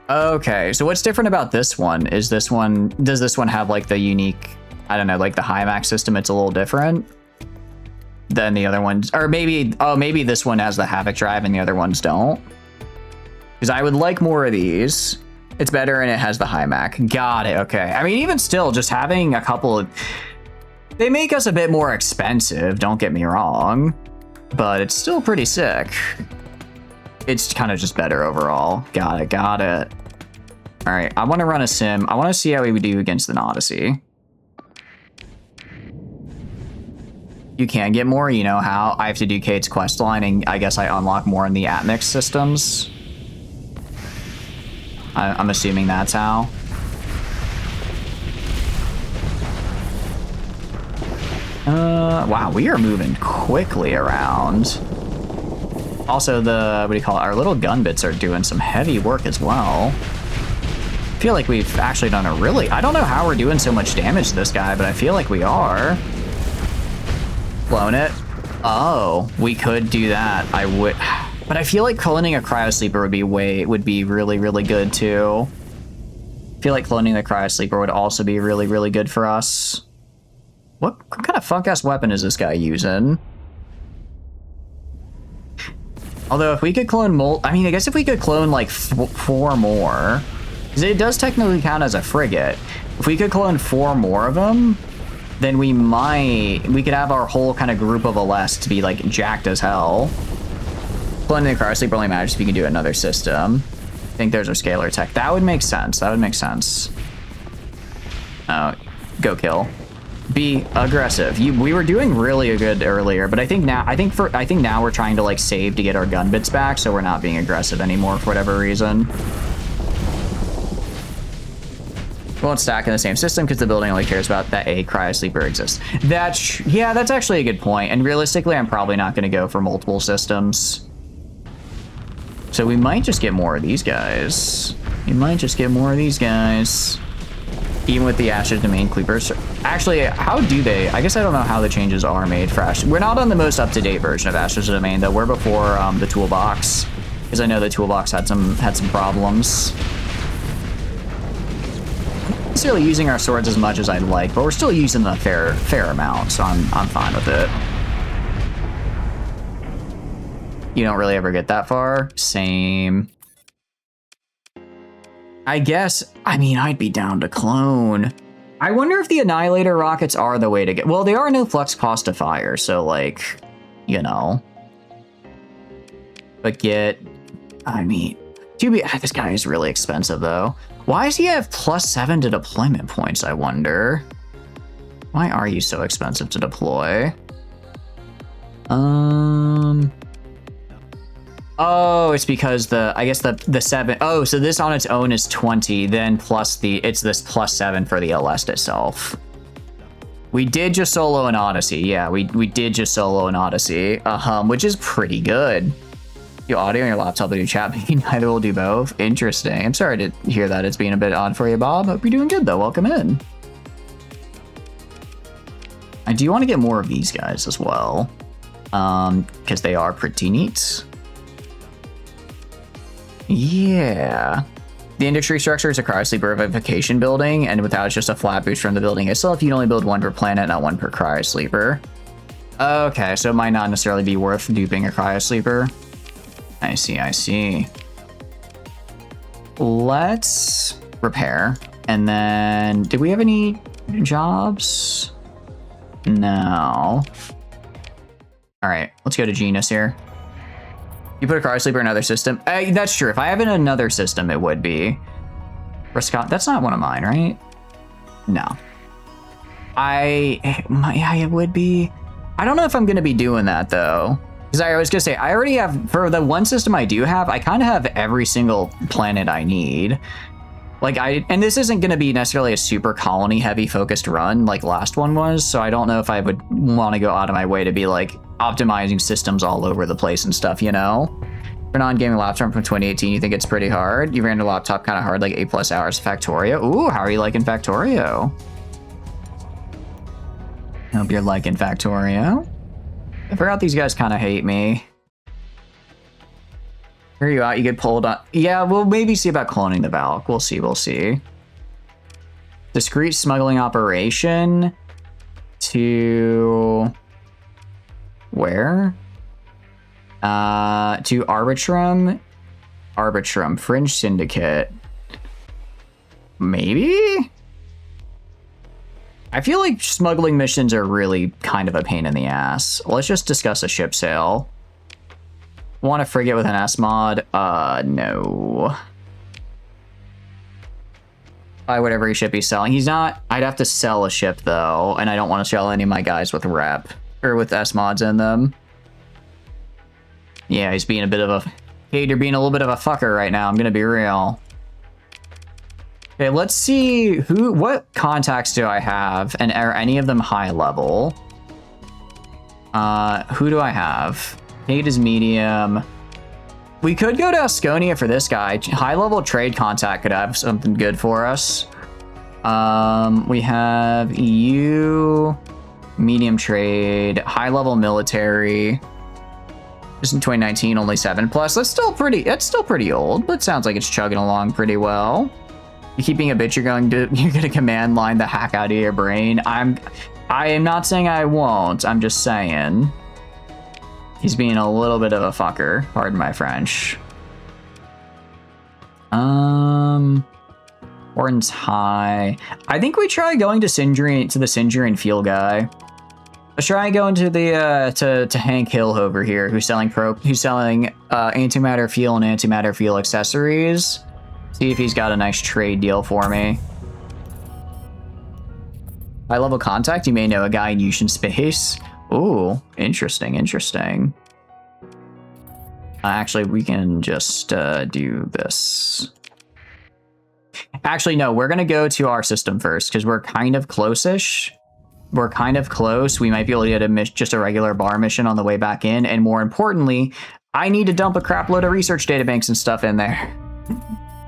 Okay, so what's different about this one is does this one have like the unique, I don't know, like the high max system, it's a little different than the other ones, or maybe, oh, maybe this one has the Havoc drive and the other ones don't. Because I would like more of these. It's better and it has the high mac. Got it, okay. I mean, even still, just having a couple of... They make us a bit more expensive, don't get me wrong. But it's still pretty sick. It's kind of just better overall. Got it. All right, I want to run a sim. I want to see how we would do against an Odyssey. You can get more, you know how? I have to do Kate's quest line, and I guess I unlock more in the Atmix systems. I'm assuming that's how. Wow, we are moving quickly around. Also, our little gun bits are doing some heavy work as well. I feel like we've actually done I don't know how we're doing so much damage to this guy, but I feel like we are. Blown it. Oh, we could do that. I would, but I feel like cloning a cryo sleeper would be really, really good too. I feel like cloning the cryo sleeper would also be really, really good for us. What kind of funk-ass weapon is this guy using? Although if we could clone I mean, I guess if we could clone like 4 more, because it does technically count as a frigate. If we could clone 4 more of them, then we could have our whole kind of group of LS to be like jacked as hell. Cloning the cryo sleeper only matters if you can do another system. I think there's our scalar tech. That would make sense. Oh, go kill. Be aggressive. We were doing really good earlier, but I think now we're trying to like save to get our gun bits back, so we're not being aggressive anymore for whatever reason. We won't stack in the same system because the building only cares about that a cryo sleeper exists. Yeah, that's actually a good point. And realistically, I'm probably not going to go for multiple systems. So we might just get more of these guys. Even with the Ashes Domain Creepers. Actually, how do they? I guess I don't know how the changes are made for Ashes. We're not on the most up-to-date version of Ashes Domain, though. We're before the toolbox, because I know the toolbox had some problems. Not necessarily using our swords as much as I'd like, but we're still using a fair amount, so I'm fine with it. You don't really ever get that far. Same. I guess, I mean, I'd be down to clone. I wonder if the Annihilator rockets are the way to get... Well, they are no flux cost to fire, so, like, you know. But I mean, this guy is really expensive, though. Why does he have +7 to deployment points, I wonder? Why are you so expensive to deploy? Oh, it's because I guess the 7. Oh, so this on its own is 20, then plus it's this +7 for the Alest itself. We did just solo an Odyssey. Yeah, we did just solo an Odyssey, which is pretty good. Your audio on your laptop and your chat, neither will do both. Interesting. I'm sorry to hear that. It's being a bit odd for you, Bob. Hope you're doing good, though. Welcome in. I do want to get more of these guys as well, because they are pretty neat. Yeah. The industry structure is a cryosleeper revivification building, and without it's just a flat boost from the building itself, you can only build one per planet, not one per cryosleeper. Okay, so it might not necessarily be worth duping a cryosleeper. I see. Let's repair. And then, did we have any jobs? No. All right, let's go to Genus here. You put a cryosleeper in another system? That's true. If I have it in another system, it would be. That's not one of mine, right? No. Yeah, it would be. I don't know if I'm going to be doing that, though. Because I was going to say, I already have, for the one system I do have, I kind of have every single planet I need. Like, and this isn't going to be necessarily a super colony heavy focused run like last one was, so I don't know if I would want to go out of my way to be like optimizing systems all over the place and stuff, you know? For a non-gaming laptop from 2018, you think it's pretty hard? You ran a laptop kind of hard, like 8+ hours Factorio. Ooh, how are you liking Factorio? Hope you're liking Factorio. I forgot these guys kind of hate me. Here you out, you get pulled on. Yeah, we'll maybe see about cloning the Valk. We'll see. Discrete smuggling operation to where? To Arbitrum. Fringe Syndicate. Maybe? I feel like smuggling missions are really kind of a pain in the ass. Let's just discuss a ship sale. Want a frigate with an S mod? No. Buy whatever ship he's selling. He's not. I'd have to sell a ship though, and I don't want to sell any of my guys with rep or with S mods in them. Yeah, he's being a bit of a. You're being a little bit of a fucker right now. I'm gonna be real. Okay, let's see what contacts do I have, and are any of them high level? Who do I have? Kate is medium. We could go to Asconia for this guy. High level trade contact could have something good for us. We have EU, medium trade, high level military. Just in 2019, only 7+. That's still pretty old, but sounds like it's chugging along pretty well. You keep being a bitch, you're gonna command line the hack out of your brain. I am not saying I won't. I'm just saying. He's being a little bit of a fucker. Pardon my French. Horton's high. I think we try going to the Sindrian Fuel guy. Let's try going to the to Hank Hill over here, who's selling antimatter fuel and antimatter fuel accessories. See if he's got a nice trade deal for me. High level contact. You may know a guy in Yushin space. Ooh, interesting, interesting. Actually, we can just do this. Actually, no, we're gonna go to our system first because we're kind of close-ish. We're kind of close. We might be able to get just a regular bar mission on the way back in. And more importantly, I need to dump a crap load of research databanks and stuff in there.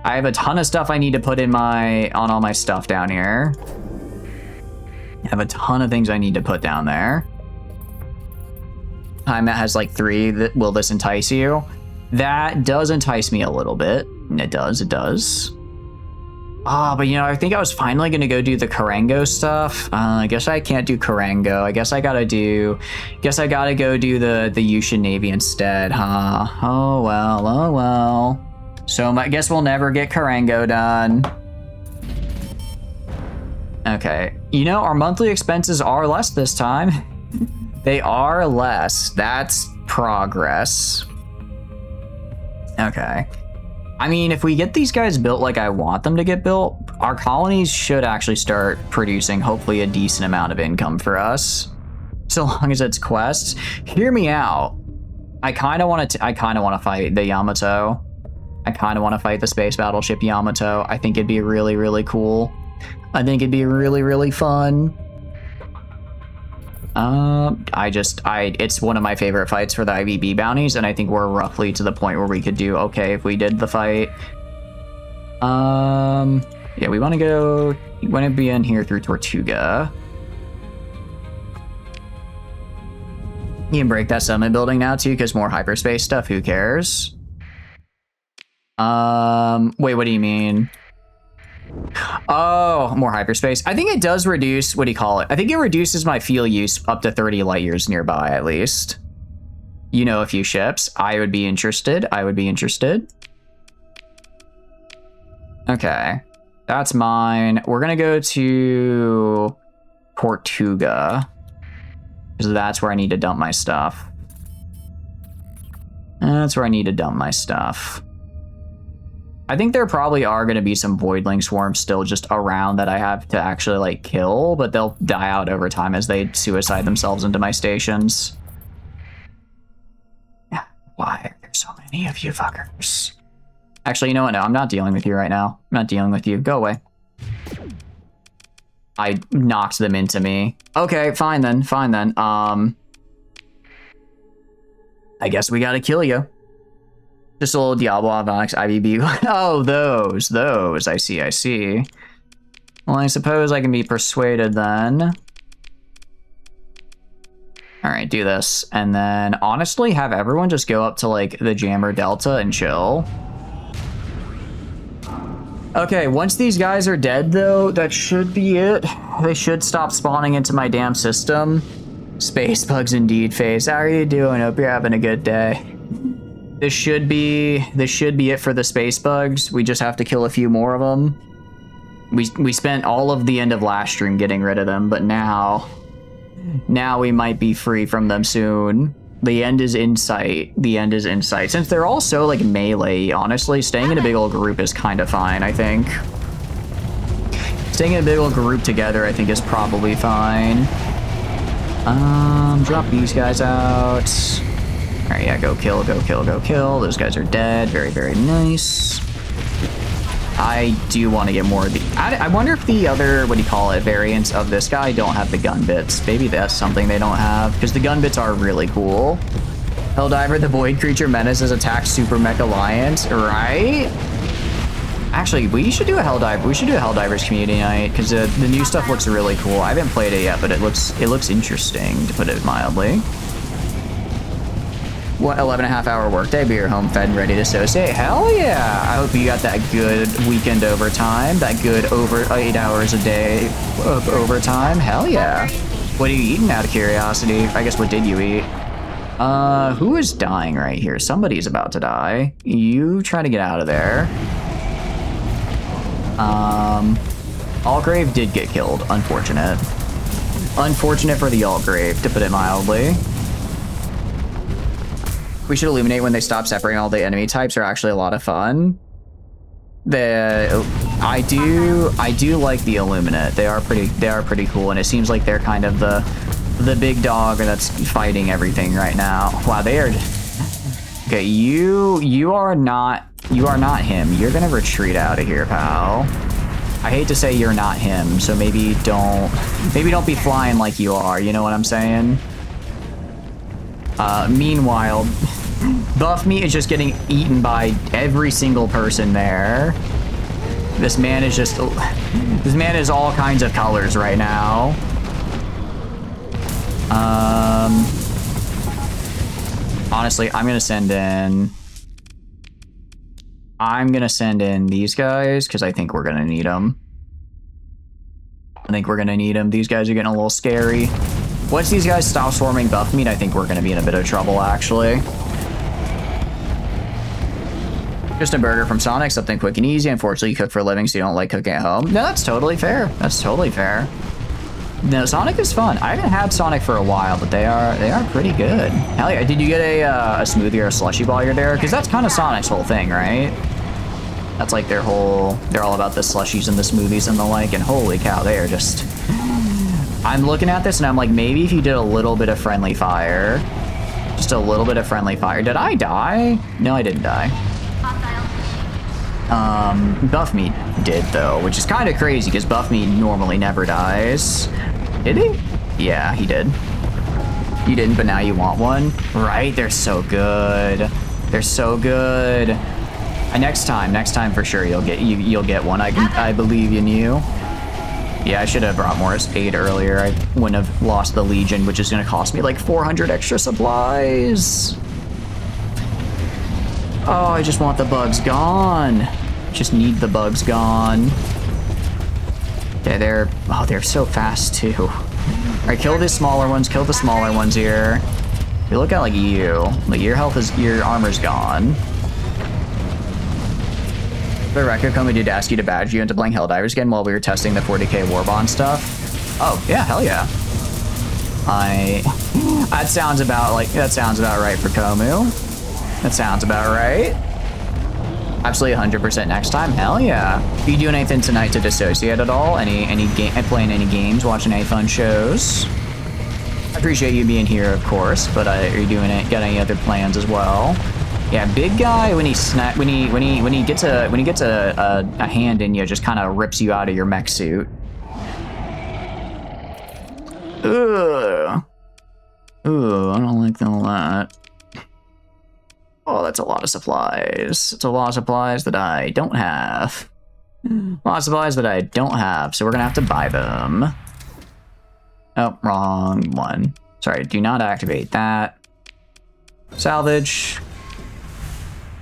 I have a ton of stuff I need to put in on all my stuff down here. I have a ton of things I need to put down there. That has like 3. Will this entice you? That does entice me a little bit. It does, it does. Ah, but you know, I think I was finally going to go do the Karango stuff. I guess I can't do Karango. I guess I gotta go do the Yushin Navy instead, huh? Oh well, oh well. So I guess we'll never get Karango done. Okay. You know, our monthly expenses are less this time. They are less. That's progress. Okay. I mean, if we get these guys built like I want them to get built, our colonies should actually start producing hopefully a decent amount of income for us. So long as it's quests. Hear me out. I kind of want to fight the Yamato. I kind of want to fight the space battleship Yamato. I think it'd be really, really cool. I think it'd be really, really fun. It's one of my favorite fights for the IVB bounties, and I think we're roughly to the point where we could do okay if we did the fight. Yeah, we want to be in here through Tortuga. You can break that settlement building now too, because more hyperspace stuff, who cares? Wait, what do you mean? Oh, more hyperspace. I think it does reduce, what do you call it? I think it reduces my fuel use up to 30 light years nearby, at least. You know, a few ships. I would be interested. Okay. That's mine. We're going to go to Tortuga, because that's where I need to dump my stuff. I think there probably are going to be some voidling swarms still just around that I have to actually like kill, but they'll die out over time as they suicide themselves into my stations. Why are there so many of you fuckers? Actually, you know what? No, I'm not dealing with you right now. I'm not dealing with you. Go away. I knocked them into me. Okay, fine then. I guess we gotta kill you. Just a little Diablo Avonix IVB. Oh, those. I see. Well, I suppose I can be persuaded then. All right, do this. And then, honestly, have everyone just go up to, like, the Jammer Delta and chill. Okay, once these guys are dead, though, that should be it. They should stop spawning into my damn system. Space bugs indeed, Face. How are you doing? Hope you're having a good day. This should be it for the space bugs. We just have to kill a few more of them. We spent all of the end of last stream getting rid of them, but now we might be free from them soon. The end is in sight. Since they're all so like melee, honestly, staying in a big old group is kind of fine, I think. Staying in a big old group together, I think, is probably fine. Drop these guys out. All right, yeah, go kill. Those guys are dead. Very, very nice. I do want to get more of the... I wonder if the other, what do you call it, variants of this guy don't have the gun bits. Maybe that's something they don't have, because the gun bits are really cool. Helldiver, the Void Creature Menace has attacked Super Mech Alliance, right? Actually, we should do a Helldiver. We should do a Helldivers community night, because the new stuff looks really cool. I haven't played it yet, but it looks interesting, to put it mildly. What, 11.5-hour workday, but you're home fed and ready to associate? Hell yeah! I hope you got that good weekend overtime, that good over 8 hours a day of overtime. Hell yeah! What are you eating, out of curiosity? I guess, what did you eat? Who is dying right here? Somebody's about to die. You try to get out of there. Altgrave did get killed. Unfortunate. Unfortunate for the Altgrave, to put it mildly. We should illuminate when they stop separating all the enemy types are actually a lot of fun. I do like the Illuminate. They are pretty cool, and it seems like they're kind of the big dog that's fighting everything right now. Wow, they are. Okay, you are not him. You're gonna retreat out of here, pal. I hate to say you're not him, so maybe don't be flying like you are. You know what I'm saying? Meanwhile, Buff Meat is just getting eaten by every single person there. This man is all kinds of colors right now. Honestly, I'm gonna send in these guys because I think we're gonna need them. These guys are getting a little scary. Once these guys stop swarming Buff Meat, I think we're gonna be in a bit of trouble, actually. Just a burger from Sonic, something quick and easy. Unfortunately, you cook for a living, so you don't like cooking at home. No, that's totally fair. That's totally fair. No, Sonic is fun. I haven't had Sonic for a while, but they are pretty good. Hell yeah! Did you get a smoothie or a slushy while you're there? Because that's kind of Sonic's whole thing, right? That's like they're all about the slushies and the smoothies and the like. And holy cow, they are just. I'm looking at this and I'm like, maybe if you did a little bit of friendly fire, just a little bit of friendly fire. Did I die? No, I didn't die. Buff Meat did though, which is kind of crazy because Buff Meat normally never dies. Did he? Yeah, he did. You didn't, but now you want one, right? They're so good. They're so good. Next time for sure you'll get one. I believe in you. Yeah, I should have brought more aid earlier. I wouldn't have lost the Legion, which is going to cost me like 400 extra supplies. Oh, I just want the bugs gone. Just need the bugs gone. Yeah, they're so fast too. All right, kill the smaller ones. Kill the smaller ones here. You look at like you. Like your armor's gone. For the record, Comey did ask you to badge you into playing Helldivers again while we were testing the 40k Warbond stuff. Oh yeah, hell yeah. That sounds about right for Komu. That sounds about right. Absolutely 100% next time. Hell yeah. Are you doing anything tonight to dissociate at all? Playing any games? Watching any fun shows? I appreciate you being here, of course, but are you got any other plans as well? Yeah, big guy when he gets a hand in you, just kind of rips you out of your mech suit. Ugh. Ooh, I don't like all that. Oh, that's a lot of supplies. It's a lot of supplies that I don't have. A lot of supplies that I don't have, so we're gonna have to buy them. Oh, wrong one. Sorry, do not activate that. Salvage.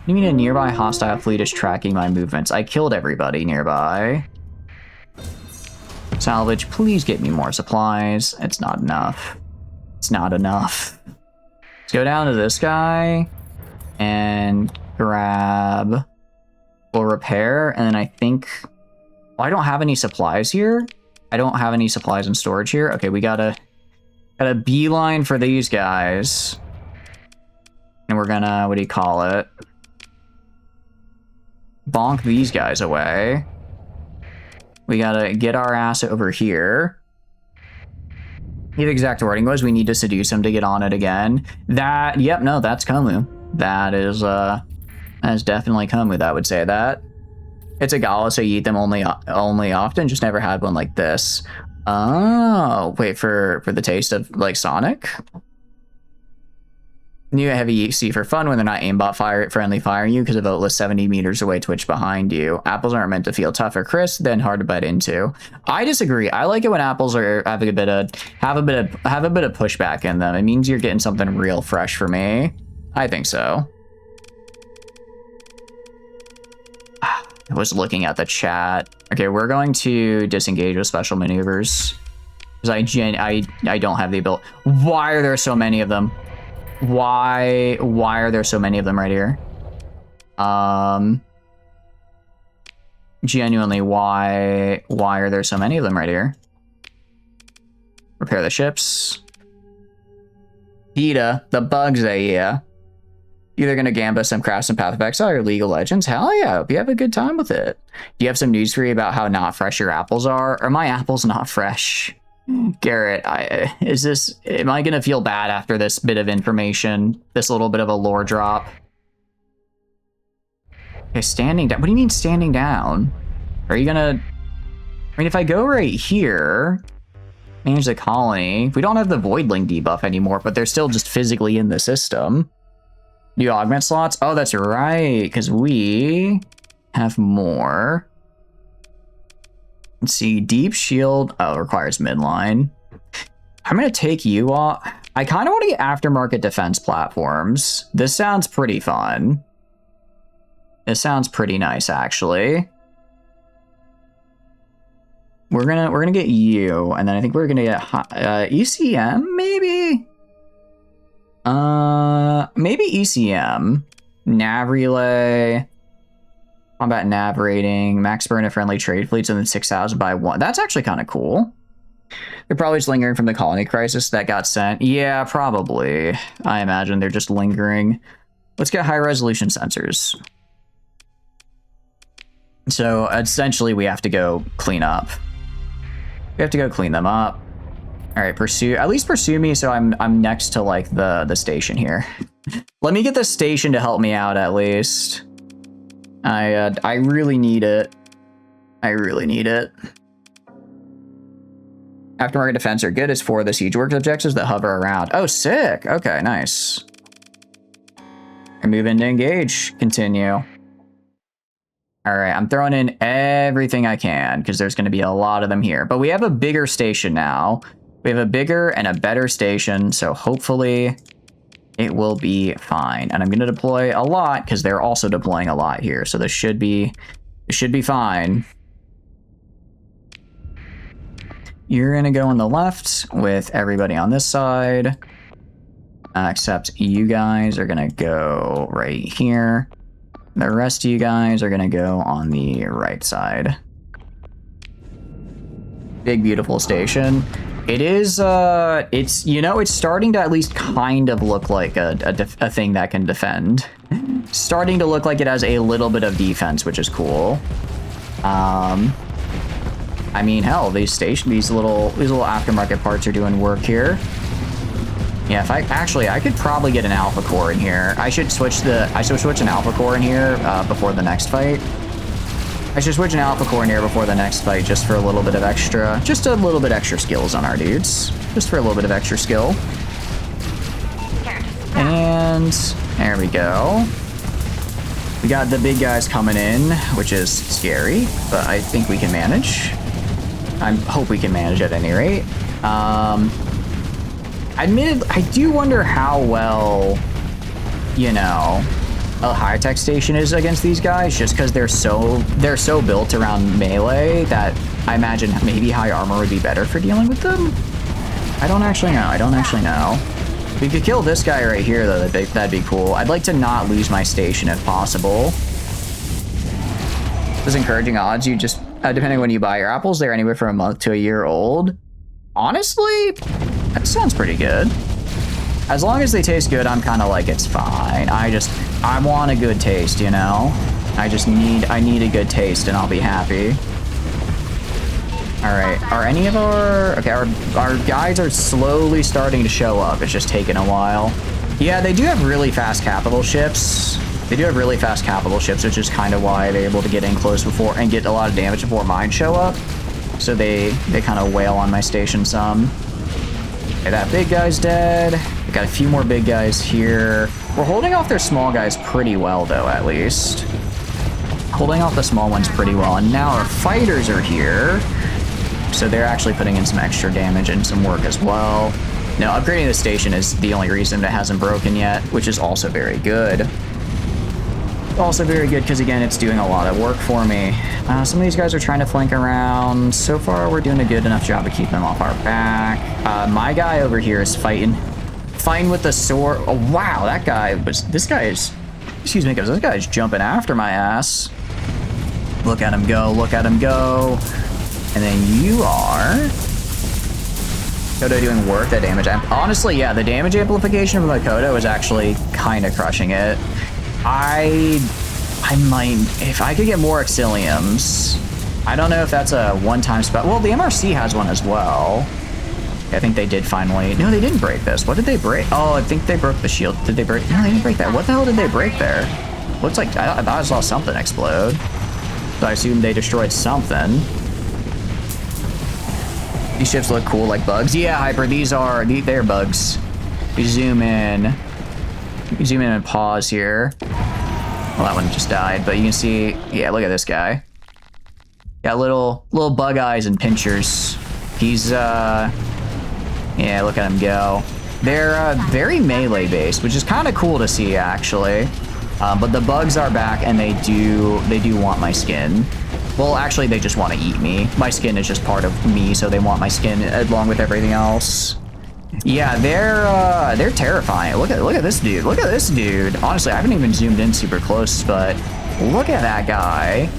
You mean a nearby hostile fleet is tracking my movements? I killed everybody nearby. Salvage, please get me more supplies. It's not enough. It's not enough. Let's go down to this guy and grab. We'll repair, and then I think. Well, I don't have any supplies here. I don't have any supplies in storage here. Okay, we got a beeline for these guys, and we're gonna, what do you call it? Bonk these guys away. We gotta get our ass over here. The exact wording was we need to seduce him to get on it again. Yep, no, that's Komu. That is definitely Komu that would say that. It's a gala, so you eat them only often. Just never had one like this. Oh, wait, for the taste of like Sonic. New heavy EC for fun when they're not aimbot friendly firing you because of Outless 70 meters away twitch behind you. Apples aren't meant to feel tough or crisp, then hard to bite into. I disagree. I like it when apples are have a bit of pushback in them. It means you're getting something real fresh for me. I think so. I was looking at the chat. Okay, we're going to disengage with special maneuvers because I don't have the ability. Why are there so many of them? Why are there so many of them right here? Genuinely, why are there so many of them right here? Repair the ships. PETA, the bugs, yeah. Either gonna gamba some crafts and Path of Exile or League of Legends. Hell yeah, hope you have a good time with it. Do you have some news for you about how not fresh your apples are? Are my apples not fresh? Garrett, am I gonna feel bad after this bit of information? This little bit of a lore drop? Okay, standing down. What do you mean standing down? Are you gonna... I mean, if I go right here, manage the colony, we don't have the Voidling debuff anymore, but they're still just physically in the system. New augment slots? Oh, that's right, because we have more. Let's see, deep shield. Oh, requires midline. I'm going to take you off. I kind of want to get aftermarket defense platforms. This sounds pretty fun. This sounds pretty nice, actually. We're gonna get you, and then I think we're gonna get ECM, maybe? Maybe ECM. Nav relay. Combat nav rating. Max burn of friendly trade fleets, and then 6,000 by 1. That's actually kind of cool. They're probably just lingering from the colony crisis that got sent. Yeah, probably. I imagine they're just lingering. Let's get high resolution sensors. So essentially we have to go clean up. We have to go clean them up. All right, pursue. At least pursue me, so I'm next to like the station here. Let me get the station to help me out at least. I really need it. I really need it. Aftermarket defense are good as for the siege works objectives that hover around. Oh, sick. Okay, nice. I move into engage. Continue. All right, I'm throwing in everything I can because there's going to be a lot of them here. But we have a bigger station now. We have a bigger and a better station, so hopefully it will be fine. And I'm going to deploy a lot because they're also deploying a lot here. So this should be fine. You're going to go on the left with everybody on this side. Except you guys are going to go right here. The rest of you guys are going to go on the right side. Big, beautiful station. It is, it's, you know, it's starting to at least kind of look like a thing that can defend. Starting to look like it has a little bit of defense, which is cool. I mean, hell, these little aftermarket parts are doing work here. Yeah, if I could probably get an alpha core in here. I should switch an alpha core in here before the next fight. I should switch an alpha core in here before the next fight just for a little bit of extra, skills on our dudes. Just for a little bit of extra skill. And there we go. We got the big guys coming in, which is scary, but I think we can manage. I hope we can manage at any rate. Admitted, I do wonder how well, you know, a high-tech station is against these guys, just because they're so built around melee that I imagine maybe high armor would be better for dealing with them. I don't actually know. We could kill this guy right here, though. That'd be cool. I'd like to not lose my station if possible. Those encouraging odds, you just, depending on when you buy your apples, they're anywhere from a month to a year old. Honestly, that sounds pretty good. As long as they taste good, I'm kind of like, it's fine. I want a good taste, you know? I need a good taste and I'll be happy. All right, are any of our guys are slowly starting to show up. It's just taking a while. Yeah, they do have really fast capital ships. Which is kind of why they're able to get in close before and get a lot of damage before mine show up. So they kind of wail on my station some. Okay, that big guy's dead. We got a few more big guys here. We're holding off their small guys pretty well, though, at least. Holding off the small ones pretty well. And now our fighters are here. So they're actually putting in some extra damage and some work as well. Now, upgrading the station is the only reason it hasn't broken yet, which is also very good. Also very good because, again, it's doing a lot of work for me. Some of these guys are trying to flank around. So far, we're doing a good enough job of keeping them off our back. My guy over here is fighting with the sword. Oh, wow, this guy is jumping after my ass. Look at him go. And then you are Kodo doing work, that damage amp. Honestly, yeah, the damage amplification from the Kodo is actually kind of crushing it. I might, if I could get more Exiliums. I don't know if that's a one-time spell. Well, the MRC has one as well. I think they did finally. No, they didn't break this. What did they break? Oh, I think they broke the shield. Did they break? No, they didn't break that. What the hell did they break there? Looks like I thought I saw something explode. So I assume they destroyed something. These ships look cool like bugs. Yeah, Hyper, they're bugs. We zoom in. You zoom in and pause here. Well, that one just died, but you can see, yeah, look at this guy. Got little bug eyes and pinchers. He's, yeah, look at him go. They're very melee based, which is kind of cool to see, actually. But the bugs are back, and they do want my skin. Well, actually, they just want to eat me. My skin is just part of me, so they want my skin along with everything else. Yeah, they're terrifying. Look at this dude. Look at this dude. Honestly, I haven't even zoomed in super close, but look at that guy.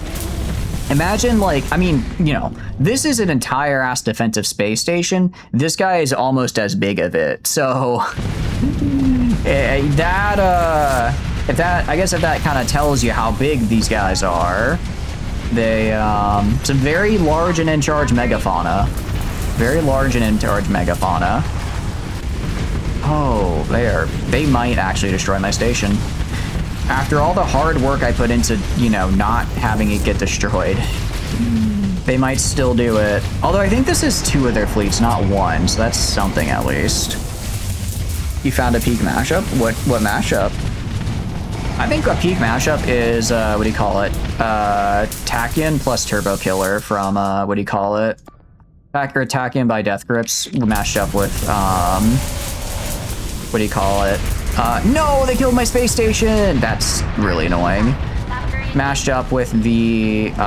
Imagine, like, I mean, you know, this is an entire ass defensive space station. This guy is almost as big of it. So I guess if that kind of tells you how big these guys are. They, some very large and in charge megafauna. Very large and in charge megafauna. Oh, they might actually destroy my station. After all the hard work I put into, you know, not having it get destroyed, they might still do it. Although I think this is 2 of their fleets, not 1, so that's something at least. You found a peak mashup? What mashup? I think a peak mashup is, what do you call it? Tachyon plus Turbo Killer from, what do you call it? Tachyon by Death Grips mashed up with, what do you call it? No, they killed my space station! That's really annoying. Mashed up with the, oh,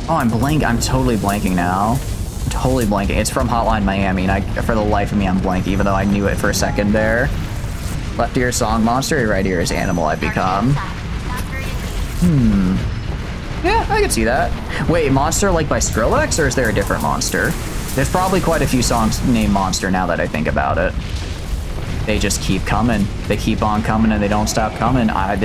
I'm totally blanking now. I'm totally blanking. It's from Hotline Miami, and for the life of me, I'm blanking, even though I knew it for a second there. Left ear Song Monster, right ear is Animal I've Become. Yeah, I can see that. Wait, Monster like by Skrillex, or is there a different monster? There's probably quite a few songs named Monster now that I think about it. They just keep coming. They keep on coming and they don't stop coming. I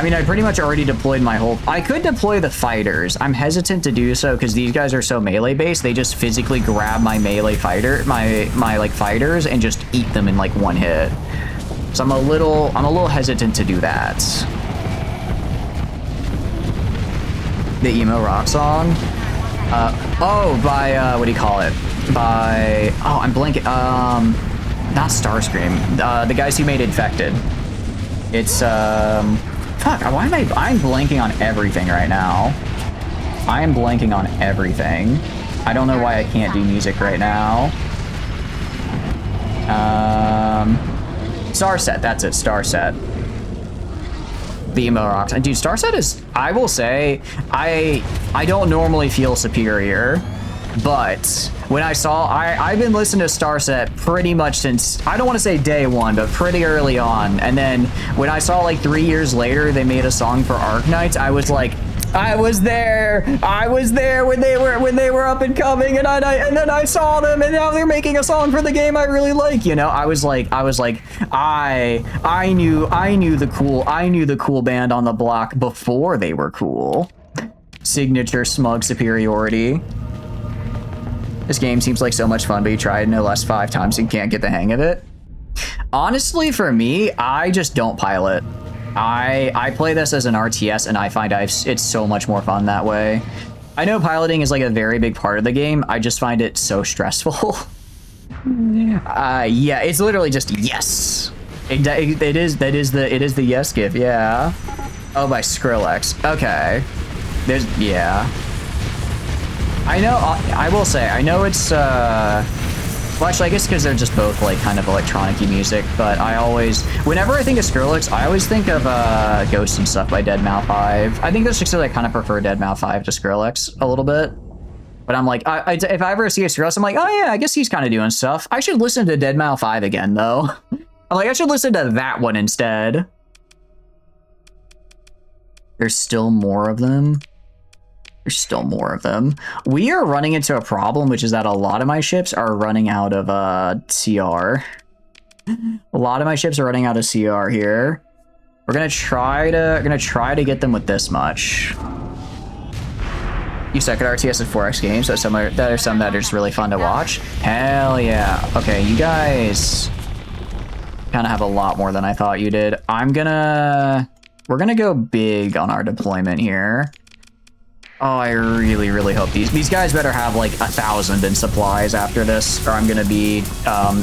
mean, I pretty much already deployed my whole... I could deploy the fighters. I'm hesitant to do so because these guys are so melee based. They just physically grab my melee fighter, my like fighters, and just eat them in like 1 hit. So I'm a little hesitant to do that. The emo rock song. Oh, by what do you call it? By I'm blanking. Not Starscream. The guys who made Infected. It's fuck. Why am I'm blanking on everything right now. I am blanking on everything. I don't know why I can't do music right now. Starset. That's it. Starset. The emo rocks. And dude, Starset is, I will say, I don't normally feel superior, but when I saw, I've been listening to Starset pretty much since, I don't want to say day 1, but pretty early on. And then when I saw like 3 years later they made a song for Arknights, I was like, I was there when they were up and coming, and then I saw them, and now they're making a song for the game I really like. You know, I knew the cool band on the block before they were cool. Signature smug superiority. This game seems like so much fun, but you tried no less 5 times and can't get the hang of it. Honestly, for me, I just don't pilot. I play this as an RTS, and I find it's so much more fun that way. I know piloting is like a very big part of the game. I just find it so stressful. Yeah, it's literally just yes. It is the yes gif. Yeah. Oh, by Skrillex. Okay. Yeah. I know. I will say. I know it's. Well, actually, I guess because they're just both like kind of electronic-y music, but whenever I think of Skrillex, I always think of Ghost and Stuff by deadmau5. I think that's just because I kind of prefer deadmau5 to Skrillex a little bit. But I'm like, if I ever see a Skrillex, I'm like, oh yeah, I guess he's kind of doing stuff. I should listen to deadmau5 again, though. I'm like, I should listen to that one instead. There's still more of them. There's still more of them. We are running into a problem, which is that a lot of my ships are running out of CR. A lot of my ships are running out of CR here. We're gonna try to get them with this much. You suck at RTS and 4X games. That are some that are just really fun to watch. Hell yeah. Okay, you guys kind of have a lot more than I thought you did. We're gonna go big on our deployment here. Oh, I really, really hope these guys better have like 1,000 in supplies after this, or I'm gonna be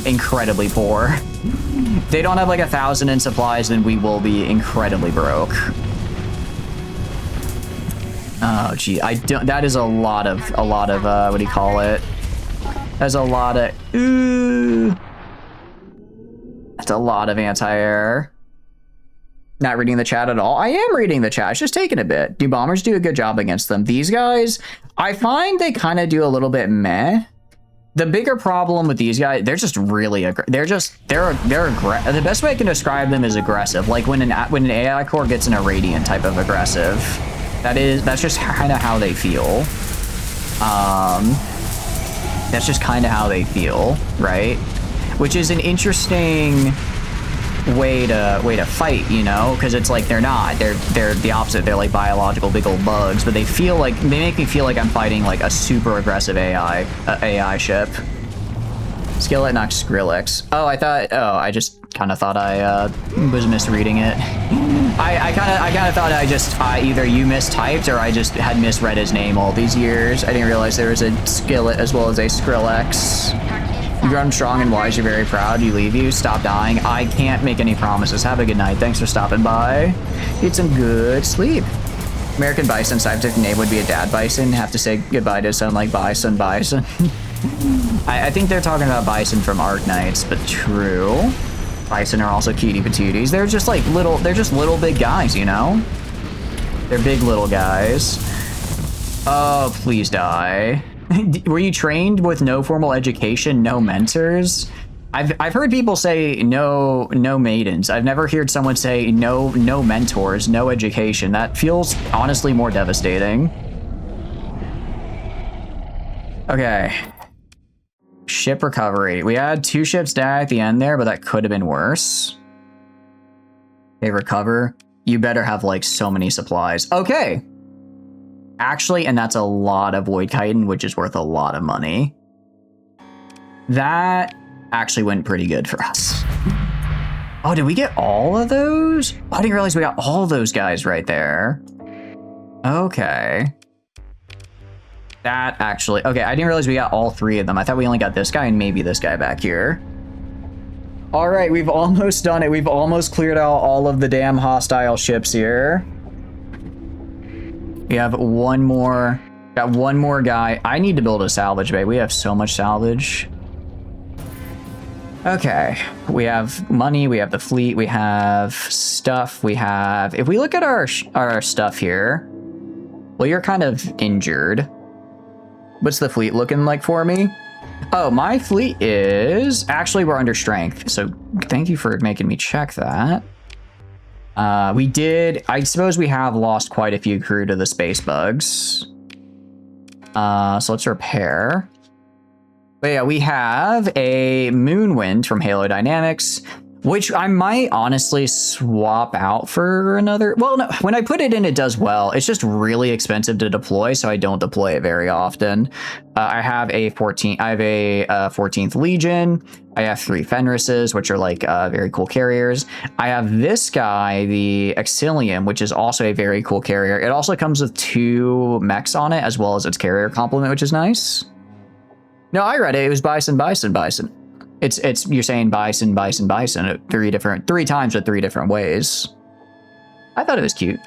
incredibly poor. If they don't have like 1,000 in supplies, then we will be incredibly broke. Oh, gee, that is a lot of, what do you call it? That's a lot of, that's a lot of anti-air. Not reading the chat at all. I am reading the chat. It's just taking a bit. Do bombers do a good job against them? These guys, I find they kind of do a little bit meh. The bigger problem with these guys, they're just really aggressive. The best way I can describe them is aggressive. Like when an AI core gets an irradiant type of aggressive. That's just kind of how they feel. That's just kind of how they feel, right? Which is an interesting way to fight, you know, because it's like they're the opposite. They're like biological big old bugs, but they make me feel like I'm fighting like a super aggressive AI ship. Skillet knocks Skrillex. I just kind of thought I was misreading it. I kind of thought either you mistyped or I just had misread his name all these years. I didn't realize there was a Skillet as well as a Skrillex. You grown strong and wise, you're very proud. You leave you, stop dying. I can't make any promises. Have a good night. Thanks for stopping by. Get some good sleep. American Bison, scientific name would be a dad bison. Have to say goodbye to sound like Bison. I think they're talking about Bison from Arknights, but true. Bison are also cutie patooties. They're just like little big guys, you know? They're big little guys. Oh, please die. Were you trained with no formal education, no mentors? I've heard people say no maidens. I've never heard someone say no mentors, no education. That feels honestly more devastating. Okay. Ship recovery. We had 2 ships die at the end there, but that could have been worse. Okay, recover. You better have like so many supplies. Okay. Actually, and that's a lot of Void Chitin, which is worth a lot of money. That actually went pretty good for us. Oh, did we get all of those? Oh, I didn't realize we got all those guys right there. Okay. That actually... Okay, I didn't realize we got all 3 of them. I thought we only got this guy and maybe this guy back here. All right, we've almost done it. We've almost cleared out all of the damn hostile ships here. We have one more. Got one more guy. I need to build a salvage bay. We have so much salvage. Okay. We have money. We have the fleet. We have stuff. We have... If we look at our stuff here... Well, you're kind of injured. What's the fleet looking like for me? Oh, my fleet is... Actually, we're under strength. So thank you for making me check that. We did... I suppose we have lost quite a few crew to the space bugs. So let's repair. But yeah, we have a Moonwind from Halo Dynamics, which I might honestly swap out for another... Well, no, when I put it in, it does well. It's just really expensive to deploy, so I don't deploy it very often. I have a 14th Legion. I have 3 Fenrises, which are like very cool carriers. I have this guy, the Exilium, which is also a very cool carrier. It also comes with 2 mechs on it, as well as its carrier complement, which is nice. No, I read it. It was Bison. It's you're saying Bison 3 times with 3 different ways. I thought it was cute.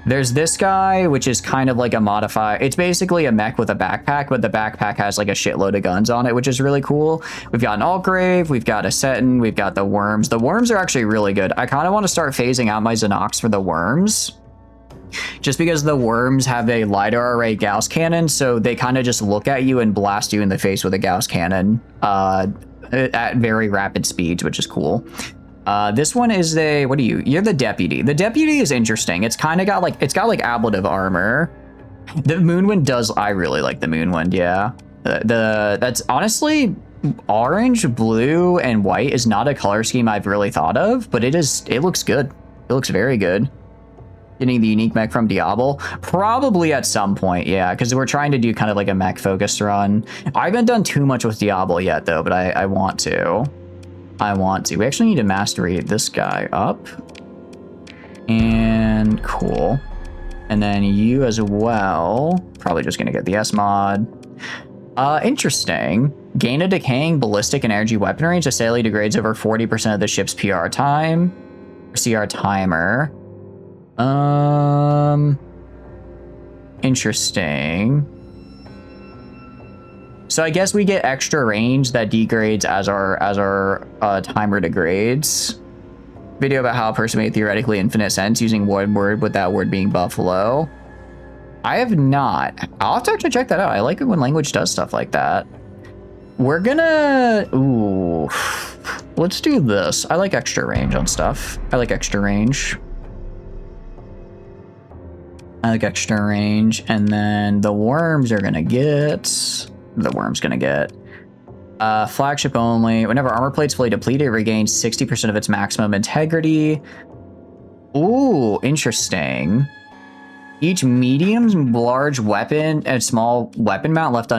There's this guy, which is kind of like a modified... It's basically a mech with a backpack, but the backpack has like a shitload of guns on it, which is really cool. We've got an Altgrave, we've got a Seton, we've got the Worms. The Worms are actually really good. I kind of want to start phasing out my Xenox for the Worms. Just because the Worms have a LiDAR array Gauss cannon, so they kind of just look at you and blast you in the face with a Gauss cannon at very rapid speeds, which is cool. This one is a... What are you? You're the Deputy. The Deputy is interesting. It's kind of got like... It's got like ablative armor. The Moonwind does, I really like the Moonwind, yeah. That's honestly, orange, blue, and white is not a color scheme I've really thought of, but it looks good. It looks very good. Getting the unique mech from Diablo? Probably at some point, yeah, because we're trying to do kind of like a mech focused run. I haven't done too much with Diablo yet though, but I want to. We actually need to mastery this guy up. And cool. And then you as well. Probably just gonna get the S mod. Interesting. Gain a decaying ballistic and energy weapon range that steadily degrades over 40% of the ship's PR time. CR timer. Interesting. So I guess we get extra range that degrades as our timer degrades. Video about how a person made theoretically infinite sense using one word with that word being buffalo. I have not. I'll have to actually check that out. I like it when language does stuff like that. We're gonna... Ooh. Let's do this. I like extra range on stuff. I like extra range. And then the worms are gonna get... flagship only. Whenever armor plate's fully depleted, it regains 60% of its maximum integrity. Ooh, interesting. Each medium, large weapon and small weapon mount left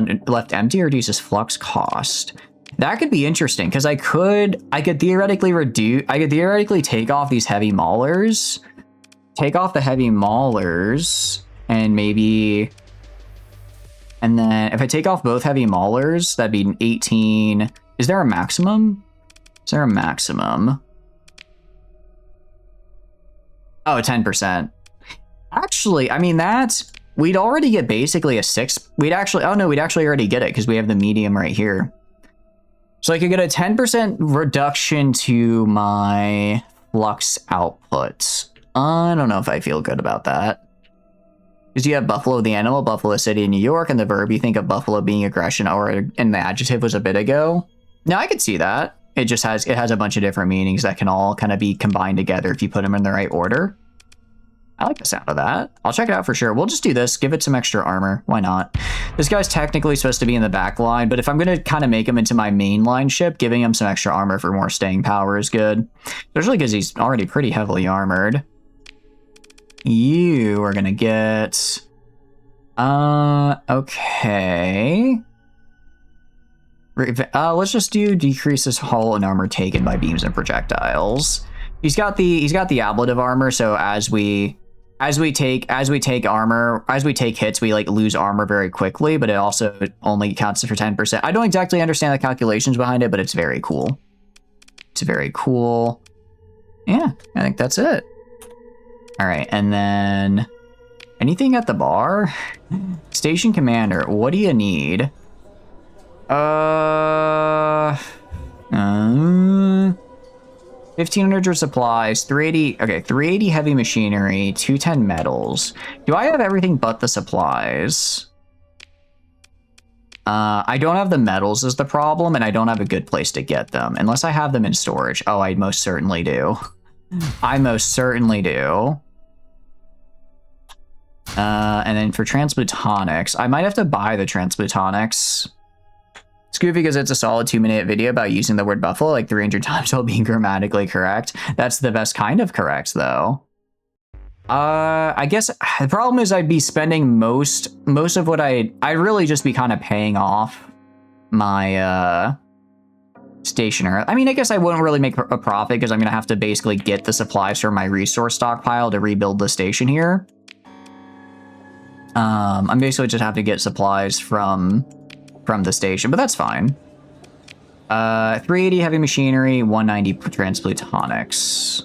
empty reduces flux cost. That could be interesting because I could theoretically take off these heavy maulers, take off the heavy maulers, and maybe. And then if I take off both heavy maulers, that'd be an 18. Is there a maximum? Is there a maximum? Oh, 10%. Actually, I mean, we'd already get basically a 6. We'd actually already get it because we have the medium right here. So I could get a 10% reduction to my flux output. I don't know if I feel good about that. Because you have Buffalo the animal, Buffalo City in New York, and the verb you think of Buffalo being aggression, and the adjective was a bit ago. Now I could see that. It has a bunch of different meanings that can all kind of be combined together if you put them in the right order. I like the sound of that. I'll check it out for sure. We'll just do this. Give it some extra armor. Why not? This guy's technically supposed to be in the back line, but if I'm going to kind of make him into my main line ship, giving him some extra armor for more staying power is good. Especially because he's already pretty heavily armored. You are going to get... okay. Let's just do decreases hull and armor taken by beams and projectiles. He's got the ablative armor, so as we take hits, we like lose armor very quickly, but it also only counts for 10%. I don't exactly understand the calculations behind it, but it's very cool. It's very cool. Yeah, I think that's it. All right, and then anything at the bar? Station commander, what do you need? 1500 supplies, 380. Okay, 380 heavy machinery, 210 metals. Do I have everything but the supplies? I don't have the metals is the problem, and I don't have a good place to get them unless I have them in storage. Oh, I most certainly do. I most certainly do. And then for transplutonics, I might have to buy the transplutonics. It's goofy because it's a solid 2-minute video about using the word buffalo like 300 times while being grammatically correct. That's the best kind of correct, though. I guess the problem is I'd be spending most of what I'd really just be kind of paying off my stationer. I mean, I guess I wouldn't really make a profit because I'm gonna have to basically get the supplies from my resource stockpile to rebuild the station here. I'm basically just have to get supplies from the station, but that's fine. 380 heavy machinery, 190 transplutonics,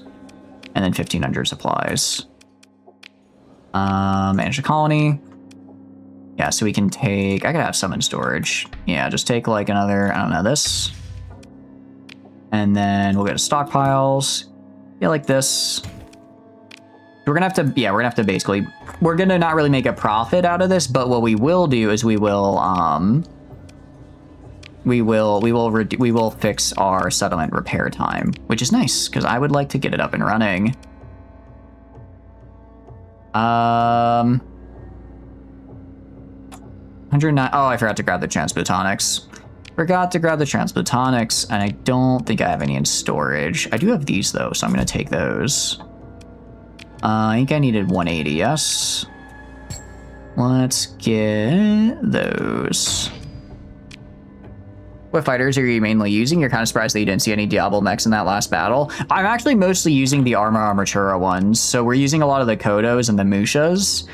and then 1500 supplies. Manage a colony. Yeah, so we can take... I could have some in storage. Yeah, just take like another, I don't know, this. And then we'll go to stockpiles. Yeah, like this. We're gonna have to, yeah, we're gonna have to basically... We're gonna not really make a profit out of this, but what we will do is we will fix our settlement repair time, which is nice because I would like to get it up and running. 109. Oh, I forgot to grab the transplutonics. Forgot to grab the transplutonics, and I don't think I have any in storage. I do have these though, so I'm gonna take those. I think I needed 180, yes. Let's get those. What fighters are you mainly using? You're kind of surprised that you didn't see any Diablo mechs in that last battle. I'm actually mostly using the Armatura ones. So we're using a lot of the Kodos and the Mushas.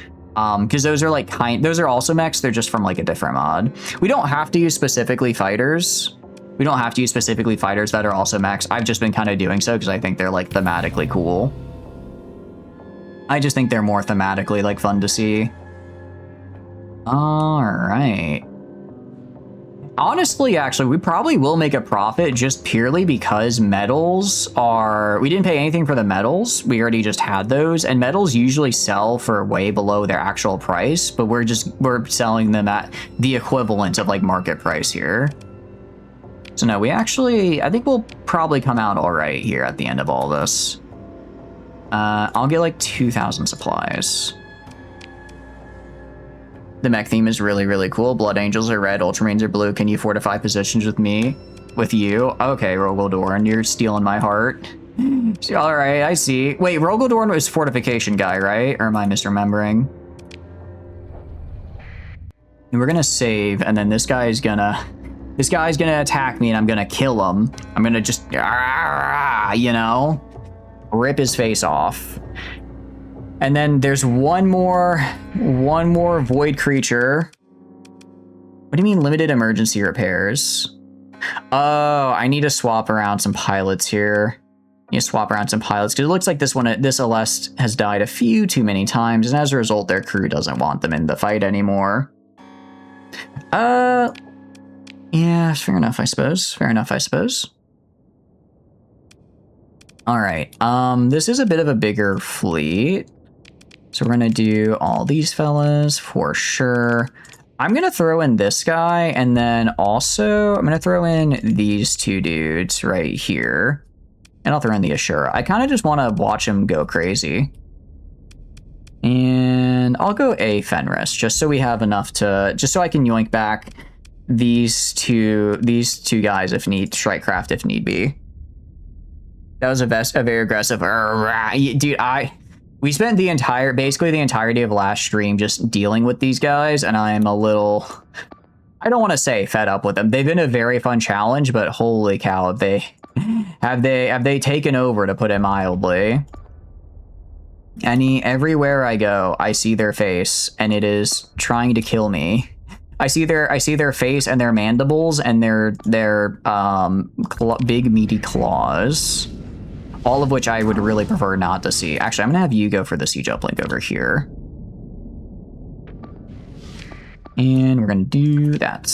Because those are like those are also mechs, they're just from like a different mod. We don't have to use specifically fighters. We don't have to use specifically fighters that are also mechs. I've just been kind of doing so because I think they're like thematically cool. I just think they're more thematically like fun to see. All right. Honestly, actually, we probably will make a profit just purely because metals are... We didn't pay anything for the metals. We already just had those. And metals usually sell for way below their actual price, but we're selling them at the equivalent of like market price here. So no, we actually... I think we'll probably come out all right here at the end of all this. I'll get like 2,000 supplies. The mech theme is really, really cool. Blood Angels are red, Ultramarines are blue. Can you fortify positions with me? With you? Okay, Rogaldorn, you're stealing my heart. All right, I see. Wait, Rogaldorn was fortification guy, right? Or am I misremembering? And we're gonna save, and then this guy's gonna attack me, and I'm gonna kill him. I'm gonna just, you know, rip his face off. And then there's one more void creature. What do you mean limited emergency repairs? Oh, I need to swap around some pilots here. I need to swap around some pilots because it looks like this Aleste has died a few too many times, and as a result, their crew doesn't want them in the fight anymore. Yeah, fair enough, I suppose. Fair enough, I suppose. All right. This is a bit of a bigger fleet. So we're going to do all these fellas for sure. I'm going to throw in this guy, and then also I'm going to throw in these two dudes right here. And I'll throw in the Ashura. I kind of just want to watch him go crazy. And I'll go a Fenris, just so we have enough to... Just so I can yoink back these two guys if need... Strikecraft if need be. That was a very aggressive... Dude, we spent basically the entirety of last stream just dealing with these guys, and I am a little, I don't want to say fed up with them. They've been a very fun challenge, but holy cow, have they taken over, to put it mildly. Everywhere I go, I see their face, and it is trying to kill me. I see their face and their mandibles and their big meaty claws. All of which I would really prefer not to see. Actually, I'm going to have you go for the siege uplink over here. And we're going to do that.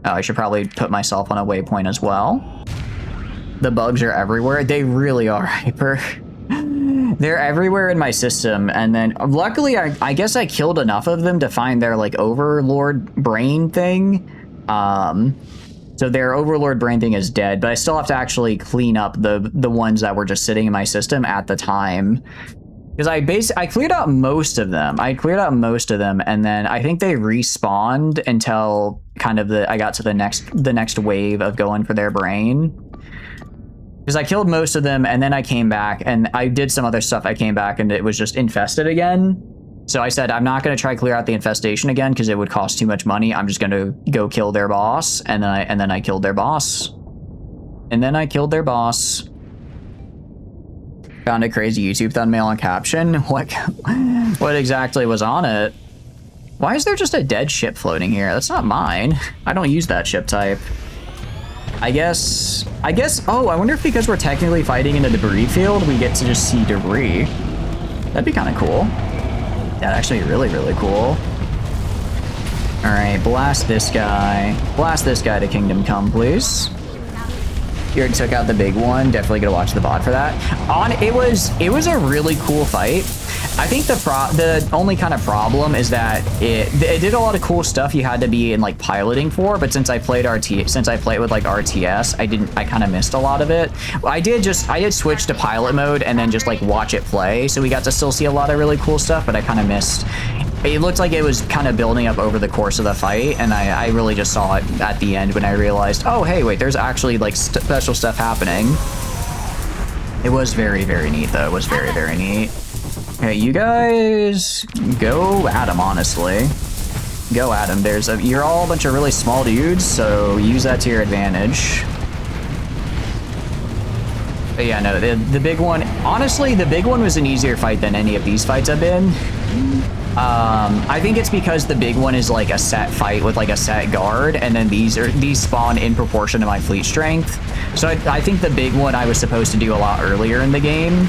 Oh, I should probably put myself on a waypoint as well. The bugs are everywhere. They really are hyper. They're everywhere in my system. And then luckily, I guess I killed enough of them to find their like overlord brain thing. So their overlord brain thing is dead, but I still have to actually clean up the ones that were just sitting in my system at the time. Because I cleared out most of them. And then I think they respawned until kind of I got to the next wave of going for their brain. Because I killed most of them, and then I came back, and I did some other stuff. I came back, and it was just infested again. So I said, I'm not going to try clear out the infestation again because it would cost too much money. I'm just going to go kill their boss. And then I killed their boss. Found a crazy YouTube thumbnail and caption. What exactly was on it? Why is there just a dead ship floating here? That's not mine. I don't use that ship type. I guess, oh, I wonder if because we're technically fighting in a debris field, we get to just see debris. That'd be kind of cool. That's actually really, really cool. All right, blast this guy. Blast this guy to Kingdom Come, please. You already took out the big one. Definitely gonna watch the VOD for that. It was a really cool fight. I think the only kind of problem is that it did a lot of cool stuff you had to be in like piloting for, but since I played with like RTS, I kind of missed a lot of it. I did switch to pilot mode and then just like watch it play, so we got to still see a lot of really cool stuff, but I kind of missed It looked like it was kind of building up over the course of the fight, and I really just saw it at the end when I realized, oh, hey, wait, there's actually, like, special stuff happening. It was very, very neat, though. It was very, very neat. Okay, you guys go at him, honestly. Go at him. You're all a bunch of really small dudes, so use that to your advantage. But yeah, no, the big one, honestly, the big one was an easier fight than any of these fights have been. I think it's because the big one is like a set fight with like a set guard, and then these spawn in proportion to my fleet strength. So I think the big one I was supposed to do a lot earlier in the game,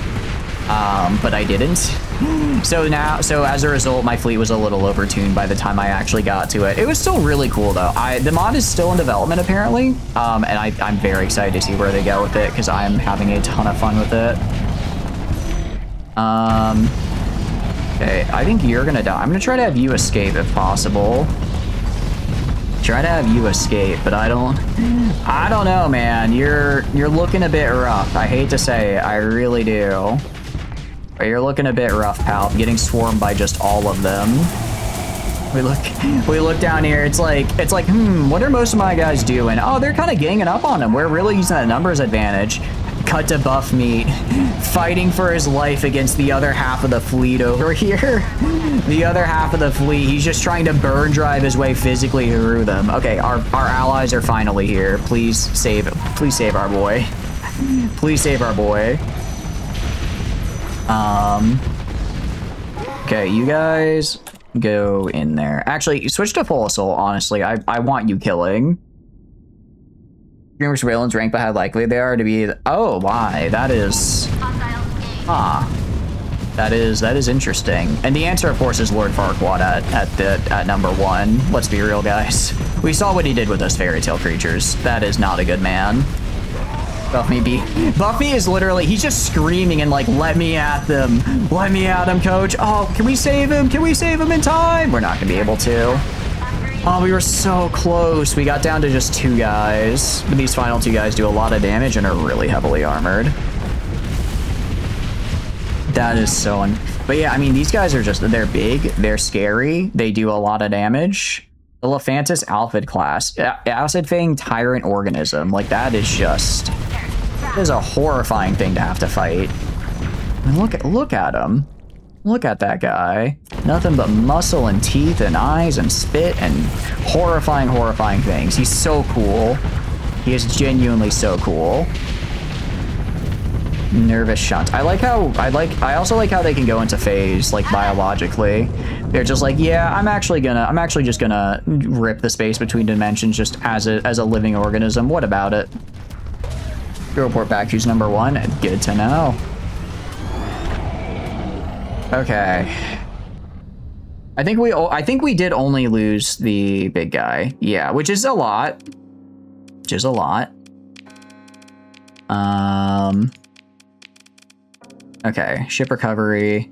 but I didn't. So as a result, my fleet was a little overtuned by the time I actually got to it. It was still really cool though. The mod is still in development apparently, and I'm very excited to see where they go with it because I'm having a ton of fun with it. Okay, I think you're gonna die. I'm gonna try to have you escape if possible. Try to have you escape, but I don't know, man. You're looking a bit rough. I hate to say it, I really do. But you're looking a bit rough, pal. I'm getting swarmed by just all of them. We look down here. It's like, what are most of my guys doing? Oh, they're kind of ganging up on him. We're really using that numbers advantage. Cut to Buff Meat, fighting for his life against the other half of the fleet over here. The other half of the fleet, he's just trying to burn drive his way physically through them. Okay, our allies are finally here. Please save our boy. Please save our boy. Okay, you guys go in there. Actually, switch to Full Assault, honestly. I want you killing. Streamers Wayland's rank by how likely they are to be. Oh, why? That is. That is interesting. And the answer, of course, is Lord Farquaad at number 1. Let's be real, guys. We saw what he did with those fairy tale creatures. That is not a good man. Buffy is literally, he's just screaming and like, let me at them. Let me at him, coach. Oh, can we save him? Can we save him in time? We're not gonna be able to. Oh, we were so close. We got down to just 2 guys. But these final 2 guys do a lot of damage and are really heavily armored. That is so But yeah, I mean, these guys are just, they're big, they're scary, they do a lot of damage. The Lephantis Alphid class, Acid Fang Tyrant Organism, like that is just, it is a horrifying thing to have to fight. I mean, look at him. Look at that guy. Nothing but muscle and teeth and eyes and spit and horrifying, horrifying things. He's so cool. He is genuinely so cool. Nervous Shunt. I also like how they can go into phase, like biologically. They're just like, yeah, I'm actually just gonna rip the space between dimensions just as a living organism. What about it? Report back who's number 1. Good to know. Okay. I think we did only lose the big guy. Yeah, which is a lot. Okay, ship recovery.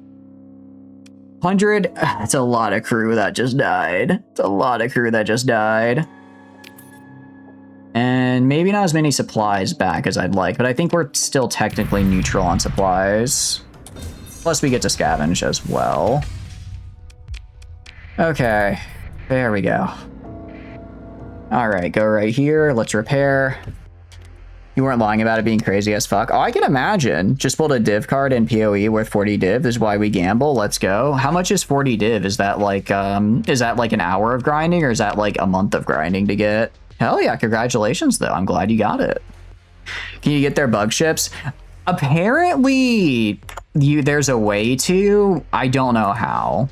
100. That's a lot of crew that just died. It's a lot of crew that just died. And maybe not as many supplies back as I'd like, but I think we're still technically neutral on supplies. Plus we get to scavenge as well. Okay, there we go. All right, go right here. Let's repair. You weren't lying about it being crazy as fuck. Oh, I can imagine. Just pulled a div card in PoE worth 40 div. This is why we gamble. Let's go. How much is 40 div? Is that like an hour of grinding, or is that like a month of grinding to get? Hell yeah, congratulations though. I'm glad you got it. Can you get their bug ships? Apparently there's a way to. I don't know how.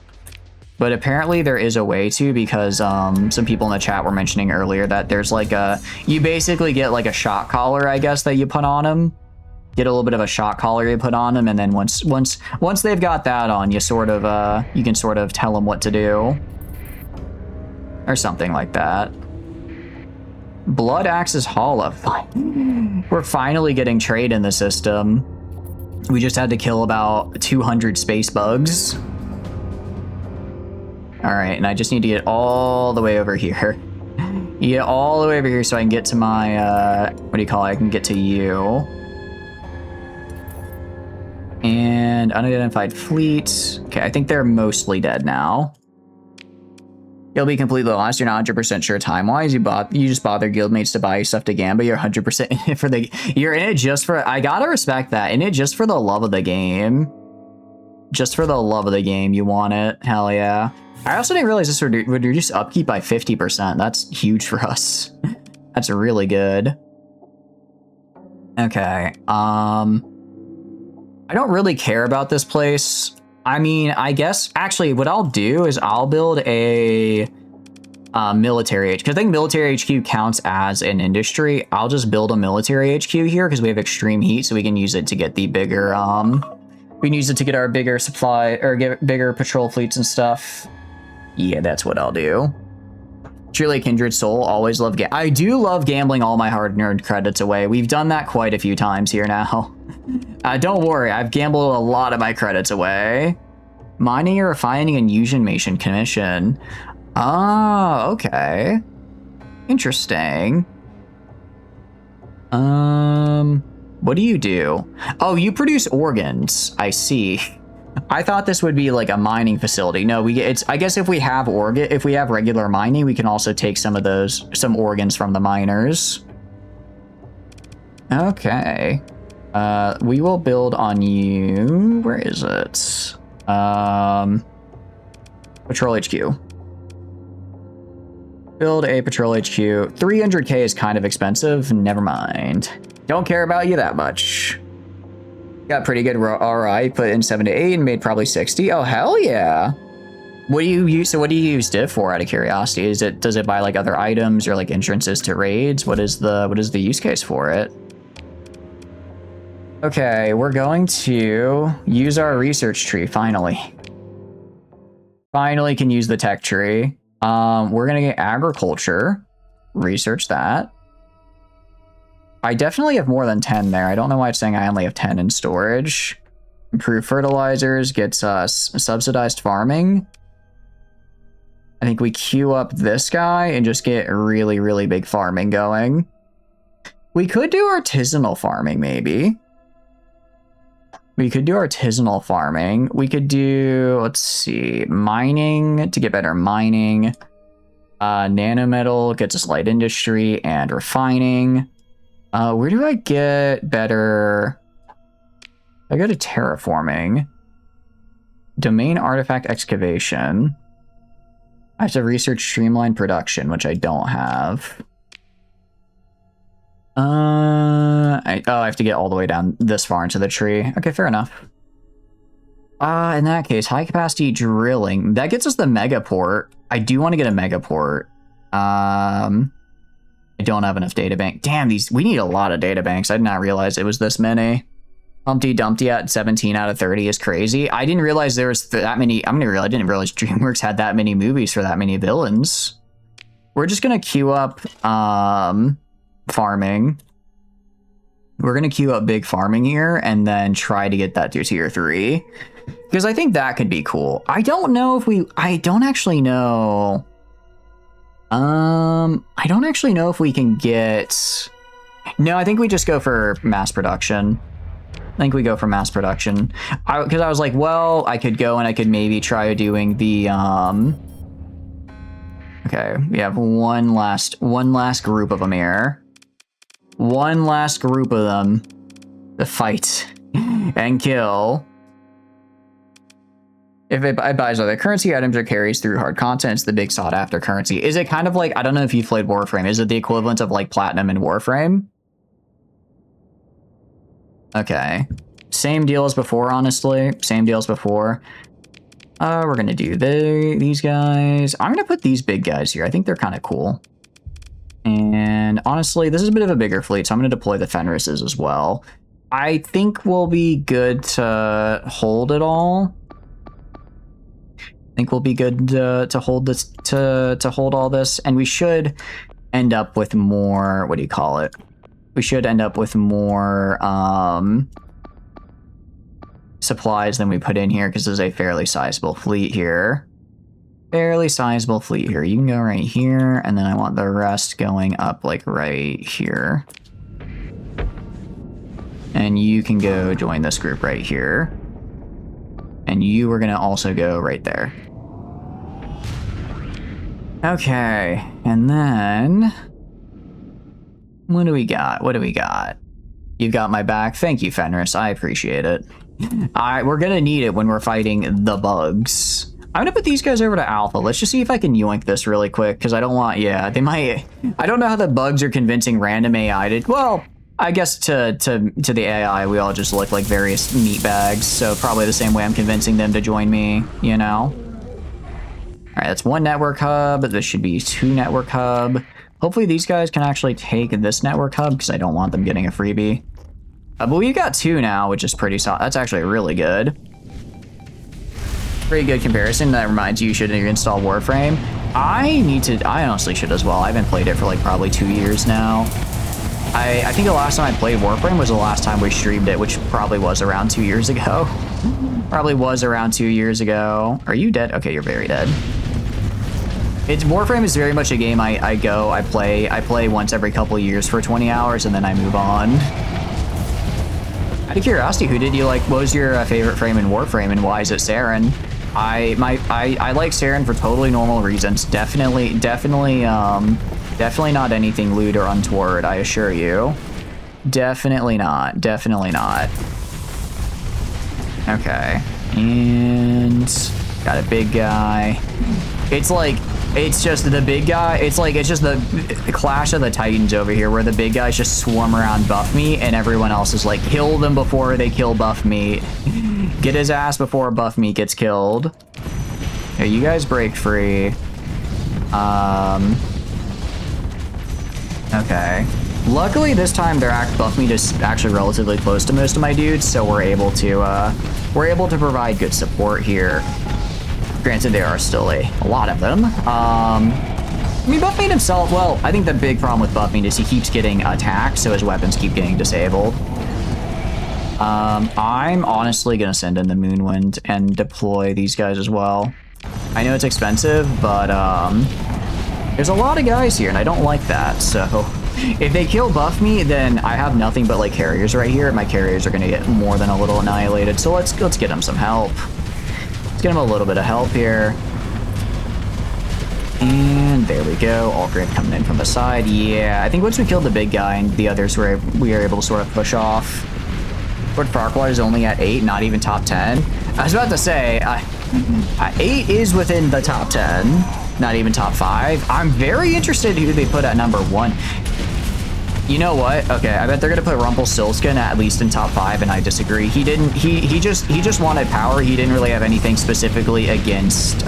But apparently there is a way to, because some people in the chat were mentioning earlier that there's like you basically get like a shock collar, I guess, that you put on them. Get a little bit of a shock collar you put on them, and then once they've got that on, you sort of you can sort of tell them what to do, or something like that. Blood Axe's Hollow. We're finally getting trade in the system. We just had to kill about 200 space bugs. All right, and I just need to get all the way over here. Get all the way over here so I can get to my, what do you call it? I can get to you. And unidentified fleet. Okay, I think they're mostly dead now. You'll be completely lost. You're not 100% sure time-wise. You just bought their guildmates to buy you stuff to gamble. You're 100% in it for the... You're in it just for... I gotta respect that. In it just for the love of the game. Just for the love of the game, you want it. Hell yeah. I also didn't realize this would reduce upkeep by 50%. That's huge for us. That's really good. Okay. I don't really care about this place. I mean, I guess, actually, what I'll do is I'll build a military HQ. Because I think military HQ counts as an industry. I'll just build a military HQ here because we have extreme heat, so we can use it to get the bigger, we can use it to get our bigger supply, or get bigger patrol fleets and stuff. Yeah, that's what I'll do. Truly a kindred soul. Always love I do love gambling all my hard-earned credits away. We've done that quite a few times here now. Don't worry, I've gambled a lot of my credits away. Mining, refining, and Usionmation commission. Ah, okay. Interesting. What do you do? Oh, you produce organs. I see. I thought this would be like a mining facility. No, I guess if we have regular mining, we can also take some organs from the miners. Okay. We will build on you. Where is it? Patrol HQ. Build a patrol HQ. 300k is kind of expensive. Never mind. Don't care about you that much. Got pretty good RI, put in 7 to 8 and made probably 60. Oh, hell yeah. What do you use Div for, out of curiosity? Does it buy like other items or like entrances to raids? What is the use case for it? Okay, we're going to use our research tree finally. Finally can use the tech tree. We're gonna get agriculture. Research that. I definitely have more than 10 there. I don't know why it's saying I only have 10 in storage. Improve fertilizers gets us subsidized farming. I think we queue up this guy and just get really, really big farming going. We could do artisanal farming, maybe. We could do artisanal farming. We could do, let's see, mining to get better mining. Nanometal gets us light industry and refining. Where do I get better? I go to terraforming. Domain artifact excavation. I have to research streamline production, which I don't have. I have to get all the way down this far into the tree. Okay, fair enough. In that case, high capacity drilling. That gets us the megaport. I do want to get a megaport. I don't have enough data bank. Damn, we need a lot of data banks. I did not realize it was this many. Humpty Dumpty at 17 out of 30 is crazy. I didn't realize there was that many. I didn't realize DreamWorks had that many movies for that many villains. We're just gonna queue up farming. We're gonna queue up big farming here and then try to get that to tier 3. Because I think that could be cool. I don't know if I don't actually know. I don't actually know if we can get... No, I think we just go for mass production. I think we go for mass production. Because I was like, well, I could go and I could maybe try doing the... Okay, we have one last group of them here. One last group of them to fight and kill. If it buys other currency items or carries through hard content, it's the big sought after currency. Is it kind of like, I don't know if you've played Warframe, is it the equivalent of like platinum in Warframe? Okay. Same deal as before, honestly. Same deal as before. We're gonna do these guys. I'm gonna put these big guys here. I think they're kind of cool. And honestly, this is a bit of a bigger fleet, so I'm gonna deploy the Fenrises as well. I think we'll be good to hold it all. I think we'll be good to hold this, to hold all this, and we should end up with more, what do you call it? We should end up with more supplies than we put in here, because there's a fairly sizable fleet here. Fairly sizable fleet here. You can go right here, and then I want the rest going up like right here. And you can go join this group right here. And you are gonna also go right there. Okay, and then what do we got? What do we got? You've got my back. Thank you, Fenris. I appreciate it. We're gonna need it when we're fighting the bugs. I'm gonna put these guys over to Alpha. Let's just see if I can yoink this really quick, because I don't want, yeah, they might, I don't know how the bugs are convincing random AI to, well, I guess to the AI, we all just look like various meat bags, so probably the same way I'm convincing them to join me, you know? All right, that's one network hub. This should be 2 network hub. Hopefully these guys can actually take this network hub, because I don't want them getting a freebie. But we've got 2 now, which is pretty solid. That's actually really good. Pretty good comparison. That reminds you should install Warframe. I honestly should as well. I haven't played it for like probably 2 years now. I think the last time I played Warframe was the last time we streamed it, which probably was around 2 years ago. Probably was around 2 years ago. Are you dead? Okay, you're very dead. Warframe is very much a game I play once every couple of years for 20 hours and then I move on. Out of curiosity, who did you like? What was your favorite frame in Warframe, and why is it Saren? I like Saren for totally normal reasons. Definitely not anything lewd or untoward, I assure you. Definitely not. Definitely not. Okay. And got a big guy. It's just the big guy. It's just the Clash of the Titans over here, where the big guys just swarm around Buff Meat, and everyone else is like, kill them before they kill Buff Meat. Get his ass before Buff Meat gets killed. Here, you guys break free. Okay. Luckily this time Buff Meat is actually relatively close to most of my dudes, so we're able to provide good support here. Granted, there are still a lot of them. I mean, Buff Meat himself, well, I think the big problem with Buff Meat is he keeps getting attacked, so his weapons keep getting disabled. I'm honestly gonna send in the Moonwind and deploy these guys as well. I know it's expensive, but there's a lot of guys here, and I don't like that, so if they kill Buff Meat, then I have nothing but like carriers right here. My carriers are gonna get more than a little annihilated, so let's get them some help. Let's get him a little bit of help here. And there we go. Allgrave coming in from the side. Yeah, I think once we killed the big guy and the others we are able to sort of push off. Lord Farquaad is only at 8, not even top 10. I was about to say, 8 is within the top 10, not even top 5. I'm very interested who they put at number 1. You know what? Okay, I bet they're gonna put Rumpelstiltskin at least in top 5, and I disagree. He just wanted power. He didn't really have anything specifically against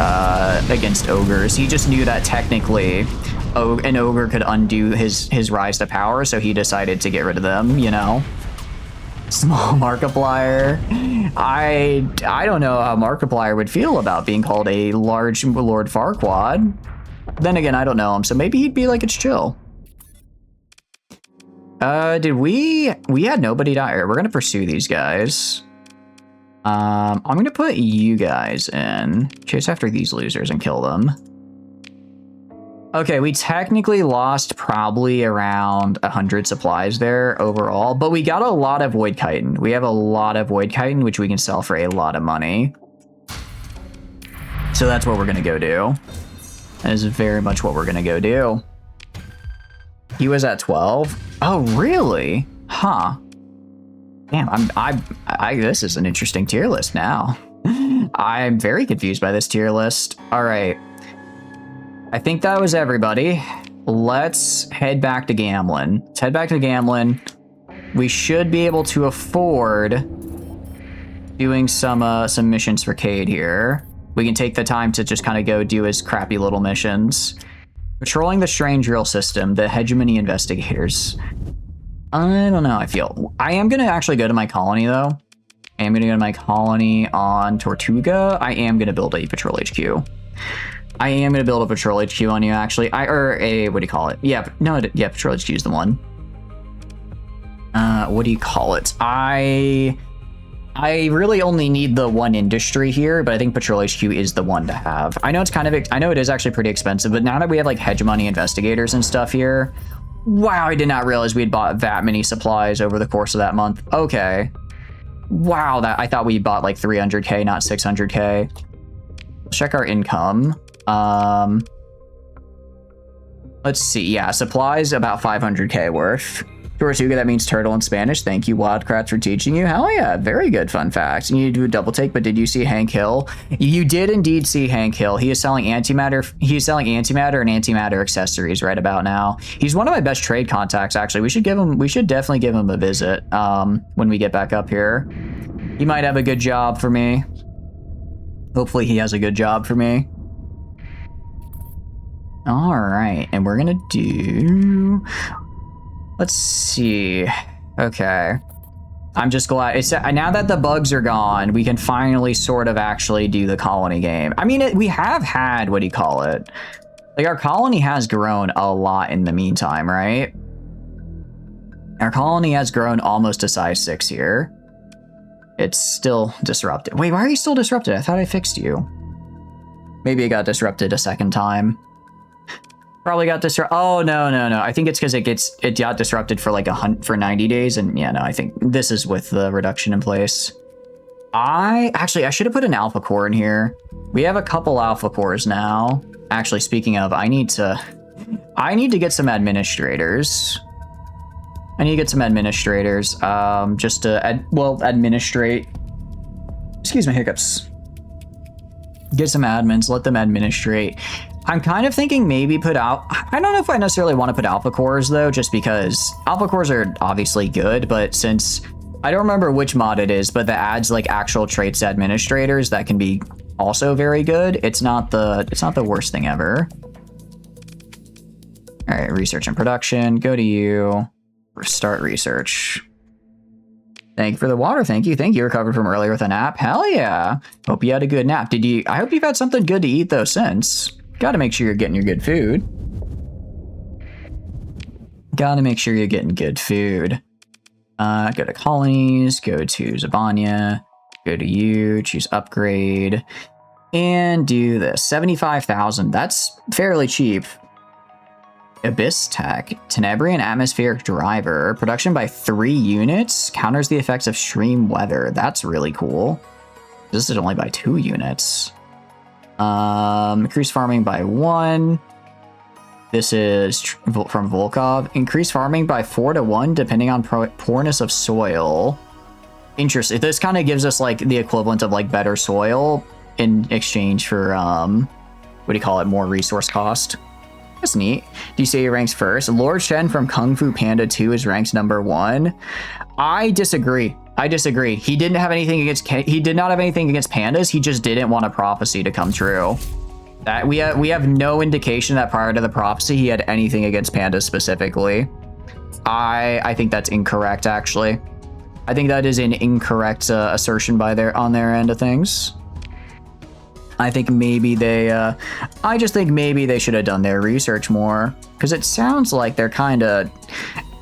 ogres. He just knew that technically an ogre could undo his rise to power, so he decided to get rid of them, you know? Small Markiplier. I don't know how Markiplier would feel about being called a large Lord Farquaad. Then again, I don't know him, so maybe he'd be like, it's chill. We had nobody die. We're gonna pursue these guys. I'm gonna put you guys in. Chase after these losers and kill them. Okay, we technically lost probably around 100 supplies there overall, but we got a lot of Void Chitin. We have a lot of Void Chitin, which we can sell for a lot of money. So that's what we're gonna go do. That is very much what we're gonna go do. He was at 12. Oh, really? Huh. Damn, this is an interesting tier list now. I'm very confused by this tier list. All right. I think that was everybody. Let's head back to Gamlin. Let's head back to Gamlin. We should be able to afford doing some missions for Cade here. We can take the time to just kind of go do his crappy little missions. Patrolling the Strange Drill System, the Hegemony Investigators. I don't know, I am gonna actually go to my colony though. I am gonna go to my colony on Tortuga. I am gonna build a patrol HQ. I am gonna build a patrol HQ on you actually. What do you call it? Yeah, no, yeah, patrol HQ is the one. What do you call it? I really only need the one industry here, but I think Patrol HQ is the one to have. I know it's I know it is actually pretty expensive, but now that we have like Hegemony Investigators and stuff here, wow, I did not realize we had bought that many supplies over the course of that month. Okay. Wow, I thought we bought like 300K, not 600K. Let's check our income. Let's see. Yeah, supplies about 500k worth. Tortuga, that means turtle in Spanish. Thank you, Wildcrats, for teaching you. Hell yeah, very good fun fact. You need to do a double take, but did you see Hank Hill? You did indeed see Hank Hill. He is selling antimatter. He's selling antimatter and antimatter accessories right about now. He's one of my best trade contacts, actually. We should definitely give him a visit when we get back up here. He might have a good job for me. Hopefully he has a good job for me. All right, and we're gonna do... Let's see. Okay. I'm just glad it's now that the bugs are gone, we can finally sort of actually do the colony game. I mean, we have had, what do you call it? Like, our colony has grown a lot in the meantime, right? Our colony has grown almost to size 6 here. It's still disrupted. Wait, why are you still disrupted? I thought I fixed you. Maybe it got disrupted a second time. Probably got disrupted. Oh, no. I think it's because it got disrupted for like for 90 days. And yeah, no, I think this is with the reduction in place. I should have put an alpha core in here. We have a couple alpha cores now. Actually, speaking of, I need to get some administrators. Just to, administrate. Excuse my hiccups. Get some admins, let them administrate. I'm kind of thinking maybe put out... I don't know if I necessarily want to put alpha cores, though, just because alpha cores are obviously good, but since... I don't remember which mod it is, but that adds, like, actual traits administrators that can be also very good. It's not the worst thing ever. All right, research and production. Go to you. Start research. Thank you for the water. Thank you. You recovered from earlier with a nap. Hell yeah. Hope you had a good nap. I hope you've had something good to eat, though, since... Gotta make sure you're getting your good food. Go to colonies, go to Zabanya, go to you, choose upgrade, and do this. 75,000, that's fairly cheap. Abyss Tech, Tenebrian Atmospheric Driver, production by 3 units, counters the effects of extreme weather. That's really cool. This is only by 2 units. Increase farming by 1. This is from Volkov. Increase farming by 4 to 1 depending on poorness of soil. Interesting. This kind of gives us like the equivalent of like better soil in exchange for more resource cost. That's neat. Do you say he ranks first? Lord Shen from Kung Fu Panda 2 is ranked number 1. I disagree. He did not have anything against pandas. He just didn't want a prophecy to come true. That we have no indication that prior to the prophecy he had anything against pandas specifically. I think that's incorrect, actually. I think that is an incorrect assertion on their end of things. I think maybe I just think maybe they should have done their research more, because it sounds like they're kind of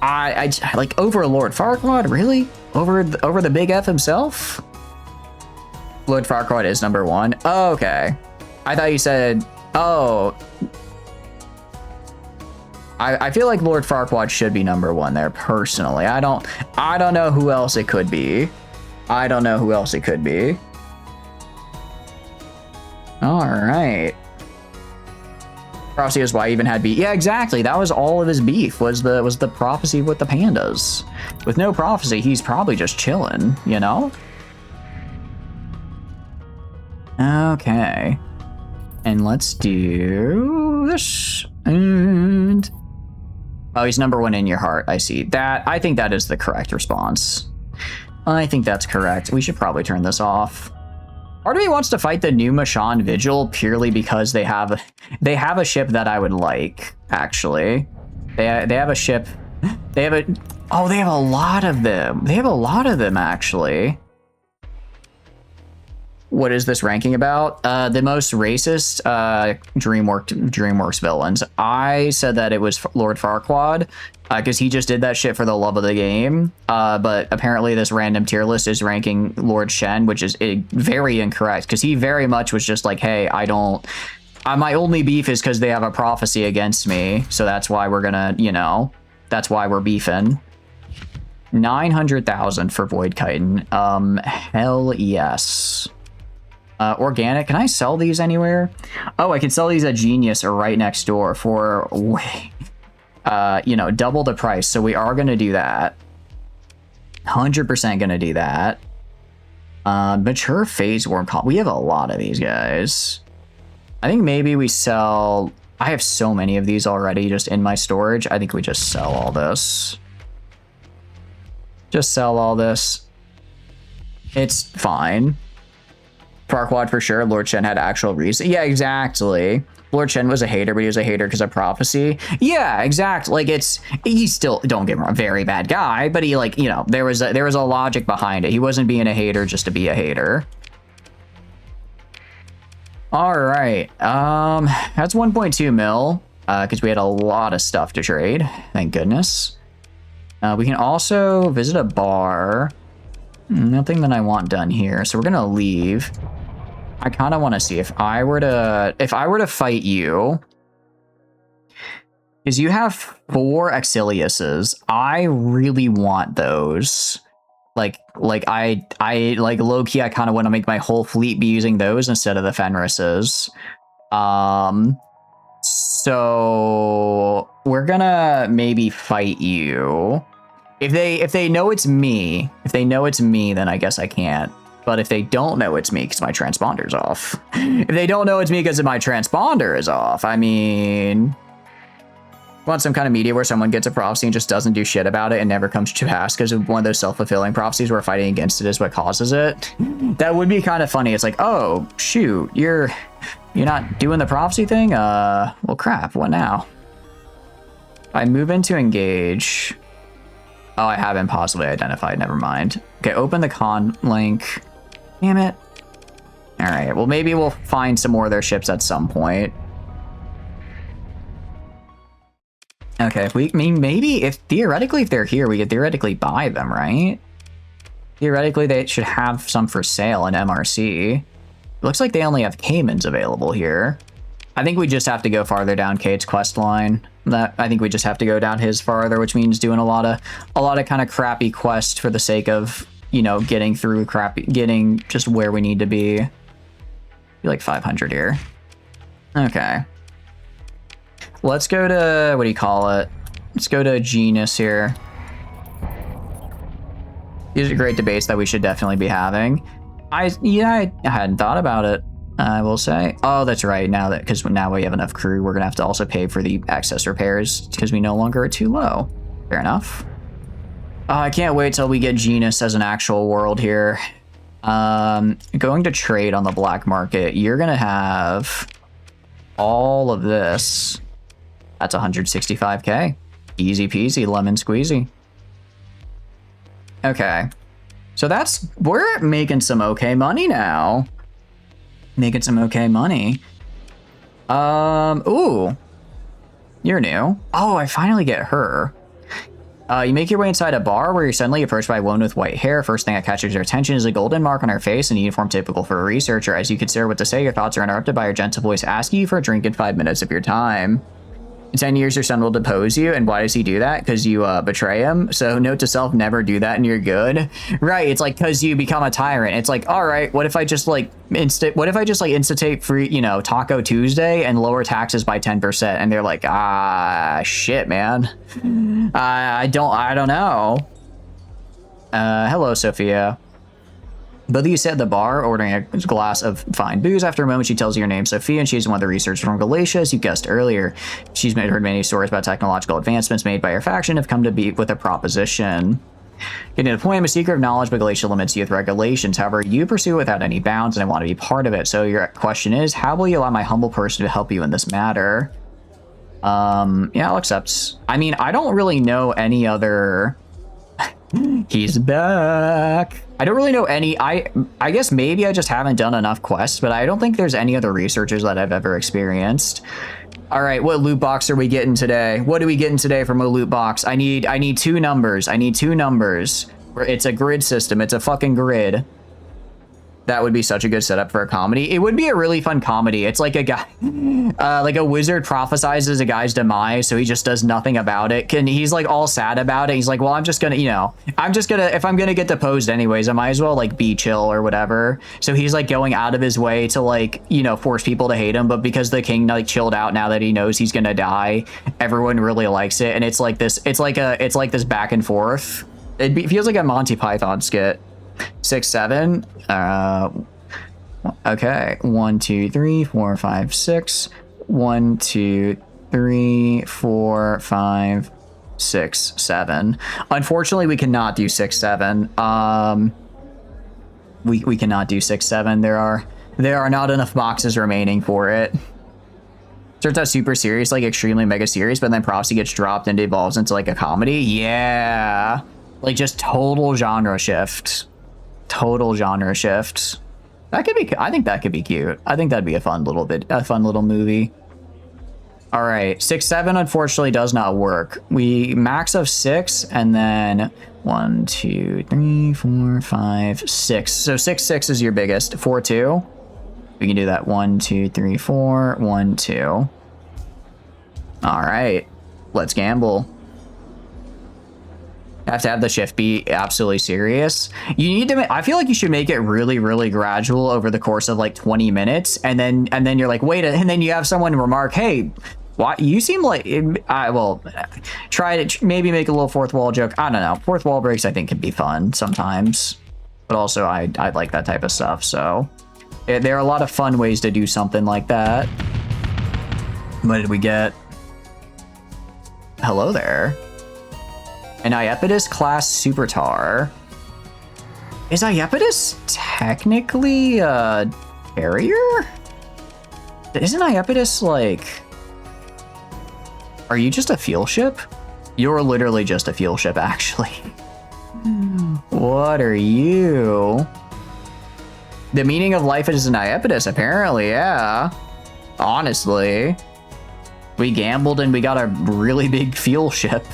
like over Lord Farquaad, really? Over the big F himself? Lord Farquaad is number 1. Oh, okay. I thought you said, oh. I feel like Lord Farquaad should be number 1 there, personally. I don't know who else it could be. All right. Prophecy is why he even had beef. Yeah, exactly. That was all of his beef, was the prophecy with the pandas. With no prophecy, he's probably just chilling, you know? Okay. And let's do this. And oh, he's number 1 in your heart. I see. I think that is the correct response. I think that's correct. We should probably turn this off. Part of me wants to fight the new Mashan Vigil purely because they have a ship that I would like, actually. They have a ship. They have a lot of them, actually. What is this ranking about? The most racist DreamWorks villains. I said that it was Lord Farquaad, because he just did that shit for the love of the game. But apparently this random tier list is ranking Lord Shen, which is very incorrect, because he very much was just like, hey, my only beef is because they have a prophecy against me, so that's why we're gonna, that's why we're beefing. 900,000 for Void Chitin. Hell yes. Organic. Can I sell these anywhere? Oh, I can sell these at Genius or right next door for way, you know, double the price. So we are going to do that. 100% going to do that. Mature phase worm. We have a lot of these guys. I think maybe we sell... I have so many of these already just in my storage. I think we just sell all this. Just sell all this. It's fine. Farquaad for sure. Lord Shen had actual reason. Yeah, exactly. Lord Shen was a hater, but he was a hater because of prophecy. Yeah, exactly. Like he's still, don't get me wrong, a very bad guy, but he, like, you know, there was a logic behind it. He wasn't being a hater just to be a hater. All right. That's 1.2 mil because we had a lot of stuff to trade. Thank goodness. We can also visit a bar. Nothing that I want done here, so we're gonna leave. I kind of want to see if I were to fight you, because you have 4 Exiliuses. I really want those. Like I like low-key, I kind of want to make my whole fleet be using those instead of the Fenrises. So we're gonna maybe fight you. If they know it's me, then I guess I can't. But if they don't know it's me because my transponder's off. If they don't know it's me because my transponder is off, I mean... Want some kind of media where someone gets a prophecy and just doesn't do shit about it and never comes to pass because of one of those self-fulfilling prophecies where fighting against it is what causes it. That would be kind of funny. It's like, oh, shoot, you're not doing the prophecy thing? Well, crap, what now? I move into engage. Oh, I haven't possibly identified, never mind. Okay, open the con link. Damn it. All right, well, maybe we'll find some more of their ships at some point. Okay, maybe theoretically if they're here, we could theoretically buy them, right? Theoretically, they should have some for sale in MRC. It looks like they only have Caymans available here. I think we just have to go farther down Kate's quest line. I think we just have to go down his farther, which means doing a lot of kind of crappy quest for the sake of, you know, getting just where we need to be. Be like 500 here. Okay. Let's go to, what do you call it? Let's go to Genus here. These are great debates that we should definitely be having. I hadn't thought about it, I will say. Oh, that's right. Because now we have enough crew, we're going to have to also pay for the excess repairs because we no longer are too low. Fair enough. I can't wait till we get Genus as an actual world here. Going to trade on the black market, you're going to have all of this. That's 165k. Easy peasy, lemon squeezy. Okay. So we're making some okay money now. Making some okay money. Ooh. You're new. Oh, I finally get her. You make your way inside a bar where you're suddenly approached by a woman with white hair. First thing that catches your attention is a golden mark on her face, an uniform typical for a researcher. As you consider what to say, your thoughts are interrupted by her gentle voice asking you for a drink in 5 minutes of your time. In 10 years, your son will depose you. And why does he do that? Because you betray him. So note to self, never do that and you're good. Right. It's like, because you become a tyrant. It's like, all right, what if I just like instate free, you know, Taco Tuesday and lower taxes by 10%? And they're like, shit, man. I don't know. Hello, Sophia. Both of you sit at the bar, ordering a glass of fine booze. After a moment, she tells you your name, Sophia, and she's one of the researchers from Galatia, as you guessed earlier. She's heard many stories about technological advancements made by her faction, have come to be with a proposition. Getting to the point, I'm a seeker of knowledge, but Galatia limits you with regulations. However, you pursue it without any bounds, and I want to be part of it. So your question is, how will you allow my humble person to help you in this matter? Yeah, I'll accept. I mean, I don't really know any other... He's back. I don't really know any. I guess maybe I just haven't done enough quests, but I don't think there's any other researchers that I've ever experienced. All right, what loot box are we getting today? What are we getting today from a loot box? I need 2 numbers. I need 2 numbers. It's a grid system. It's a fucking grid. That would be such a good setup for a comedy. It would be a really fun comedy. It's like a guy, like a wizard prophesizes a guy's demise, so he just does nothing about it. And he's like all sad about it. He's like, well, I'm just gonna, if I'm gonna get deposed anyways, I might as well like be chill or whatever. So he's like going out of his way to like, force people to hate him. But because the king like chilled out now that he knows he's gonna die, everyone really likes it. And it's like this, it's like this back and forth. It feels like a Monty Python skit. 6, 7. Okay. 1, 2, 3, 4, 5, 6. 1, 2, 3, 4, 5, 6, 7. Unfortunately, we cannot do 6, 7. We cannot do 6, 7. There are not enough boxes remaining for it. Starts out super serious, like extremely mega serious, but then prophecy gets dropped and evolves into like a comedy. Yeah. Like just total genre shift. Total genre shift. That could be, I think that could be cute. I think that'd be a fun little movie. All right, 6, 7 unfortunately does not work. We max of 6 and then 1, 2, 3, 4, 5, 6. So 6, 6 is your biggest. 4, 2. We can do that. 1, 2, 3, 4, 1, 2. All right, let's gamble. Have to have the shift be absolutely serious. You need to I feel like you should make it really, really gradual over the course of like 20 minutes, and then you're like, wait, and then you have someone remark, hey, what, you seem like try to maybe make a little fourth wall joke. I don't know, fourth wall breaks I think can be fun sometimes, but also I like that type of stuff. So there are a lot of fun ways to do something like that. What did we get? Hello there. An Iapetus class Supertar. Is Iapetus technically a carrier? Isn't Iapetus like... Are you just a fuel ship? You're literally just a fuel ship, actually. What are you? The meaning of life is an Iapetus, apparently, yeah. Honestly. We gambled and we got a really big fuel ship.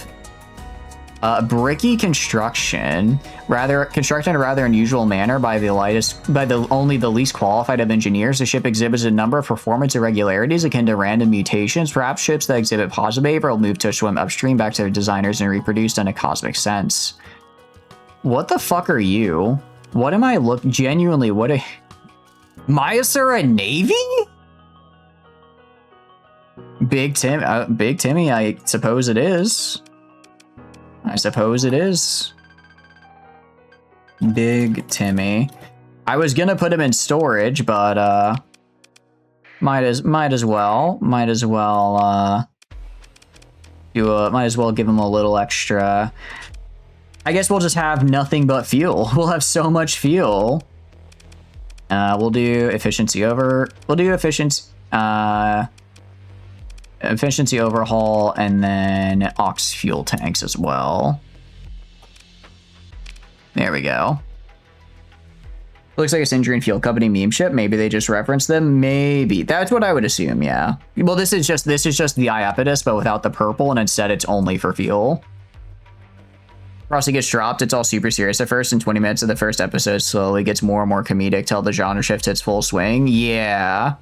Bricky construction, constructed in a rather unusual manner by only the least qualified of engineers. The ship exhibits a number of performance irregularities akin to random mutations. Perhaps ships that exhibit positive behavior will move to swim upstream back to their designers and reproduced in a cosmic sense. What the fuck are you? What am I genuinely, what a... Myasura Navy? Big Timmy, I suppose it is. I suppose it is. Big Timmy. I was gonna put him in storage, but might as well give him a little extra. I guess we'll just have nothing but fuel. We'll have so much fuel. We'll do efficiency efficiency overhaul, and then aux fuel tanks as well. There we go. Looks like a Syndrian Fuel Company meme ship. Maybe they just referenced them. Maybe that's what I would assume. Yeah. Well, this is just the Iapetus, but without the purple, and instead it's only for fuel. Frosty gets dropped. It's all super serious at first. In 20 minutes of the first episode, slowly gets more and more comedic till the genre shift hits full swing. Yeah.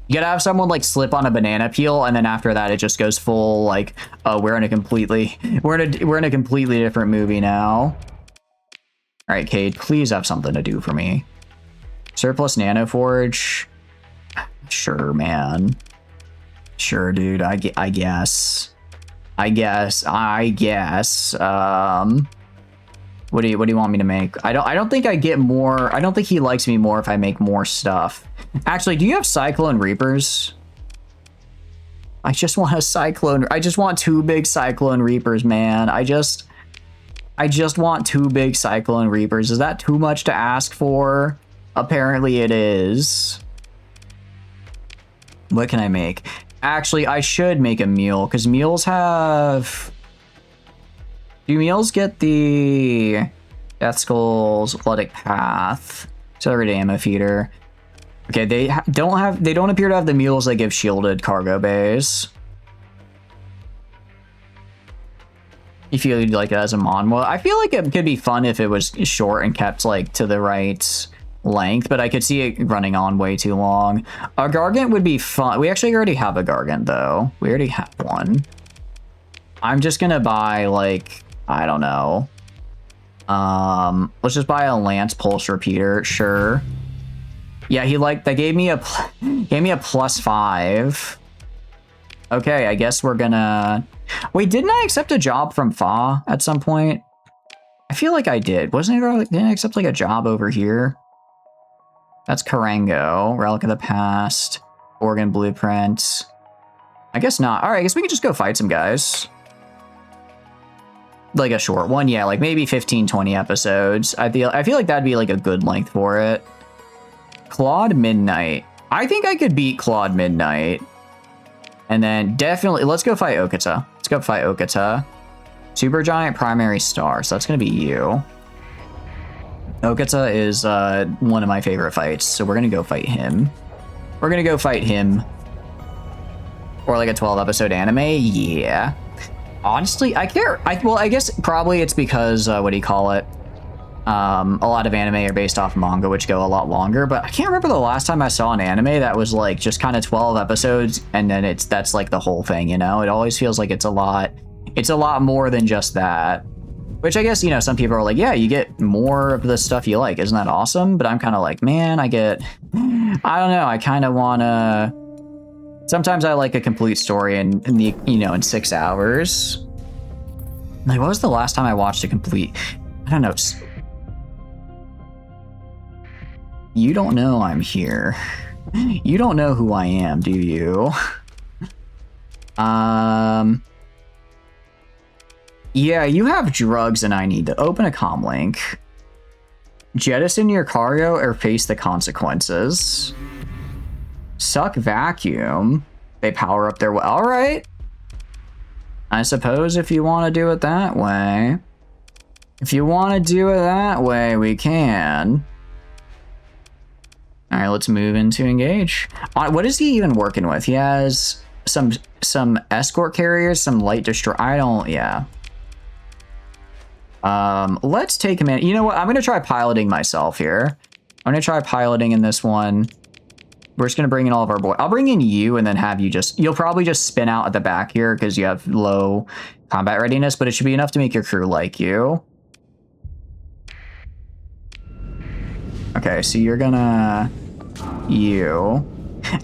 You gotta have someone like slip on a banana peel, and then after that, it just goes full like, oh, we're in a completely different movie now. All right, Cade, please have something to do for me. Surplus Nanoforge. Sure, man. Sure, dude. I guess. What do you want me to make? I don't think I get more. I don't think he likes me more if I make more stuff. Actually, do you have Cyclone Reapers? I just want a Cyclone. I just want 2 big Cyclone Reapers, man. I just want 2 big Cyclone Reapers. Is that too much to ask for? Apparently it is. What can I make? Actually, I should make a mule, because mules have... Do mules get the Death Skull's Athletic Path? Accelerated Ammo Feeder. Okay, they don't appear to have the mules that give shielded cargo bays. You feel you'd like it as a mon? Well, I feel like it could be fun if it was short and kept like to the right length, but I could see it running on way too long. A Gargant would be fun. We actually already have a Gargant, though. We already have one. I'm just gonna buy, like, I don't know. Let's just buy a Lance Pulse Repeater, sure. Yeah, they gave me a +5. Okay, I guess we're gonna... Wait, didn't I accept a job from Fa at some point? I feel like I did. Didn't I accept like a job over here? That's Karango, Relic of the Past, Organ Blueprint. I guess not. All right, I guess we can just go fight some guys. Like a short one, yeah, like maybe 15, 20 episodes. I feel like that'd be like a good length for it. Claude Midnight. I think I could beat Claude Midnight. And then definitely, let's go fight Okata. Let's go fight Okata. Supergiant Primary Star, so that's gonna be you. Okata is one of my favorite fights, so we're gonna go fight him. We're gonna go fight him. Or like a 12 episode anime, yeah. Honestly, I care. Well, I guess probably it's because, what do you call it? A lot of anime are based off manga, which go a lot longer, but I can't remember the last time I saw an anime that was like just kind of 12 episodes and then that's like the whole thing, you know? It always feels like it's a lot more than just that. Which I guess, you know, some people are like, yeah, you get more of the stuff you like. Isn't that awesome? But I'm kind of like, man, I don't know. I kind of want to... Sometimes I like a complete story in 6 hours. Like, what was the last time I watched a complete... I don't know. You don't know I'm here. You don't know who I am, do you? Yeah, you have drugs and I need to open a comm link. Jettison your cargo or face the consequences. Suck vacuum. They power up their... All right. I suppose if you want to do it that way. If you want to do it that way, we can. All right, let's move into engage. What is he even working with? He has some escort carriers, some light destroy... yeah. Let's take him in. You know what? I'm going to try piloting myself here. I'm going to try piloting in this one. We're just going to bring in all of our boys. I'll bring in you and then have you you'll probably just spin out at the back here because you have low combat readiness, but it should be enough to make your crew like you. Okay, so you're gonna...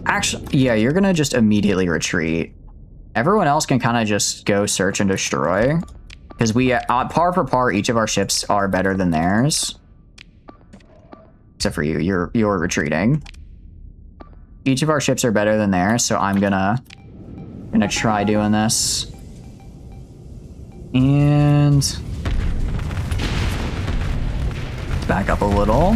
Actually, yeah, you're gonna just immediately retreat. Everyone else can kind of just go search and destroy. Because we, par for par, each of our ships are better than theirs. Except for you, you're retreating. Each of our ships are better than theirs, so I'm gonna try doing this. And... back up a little.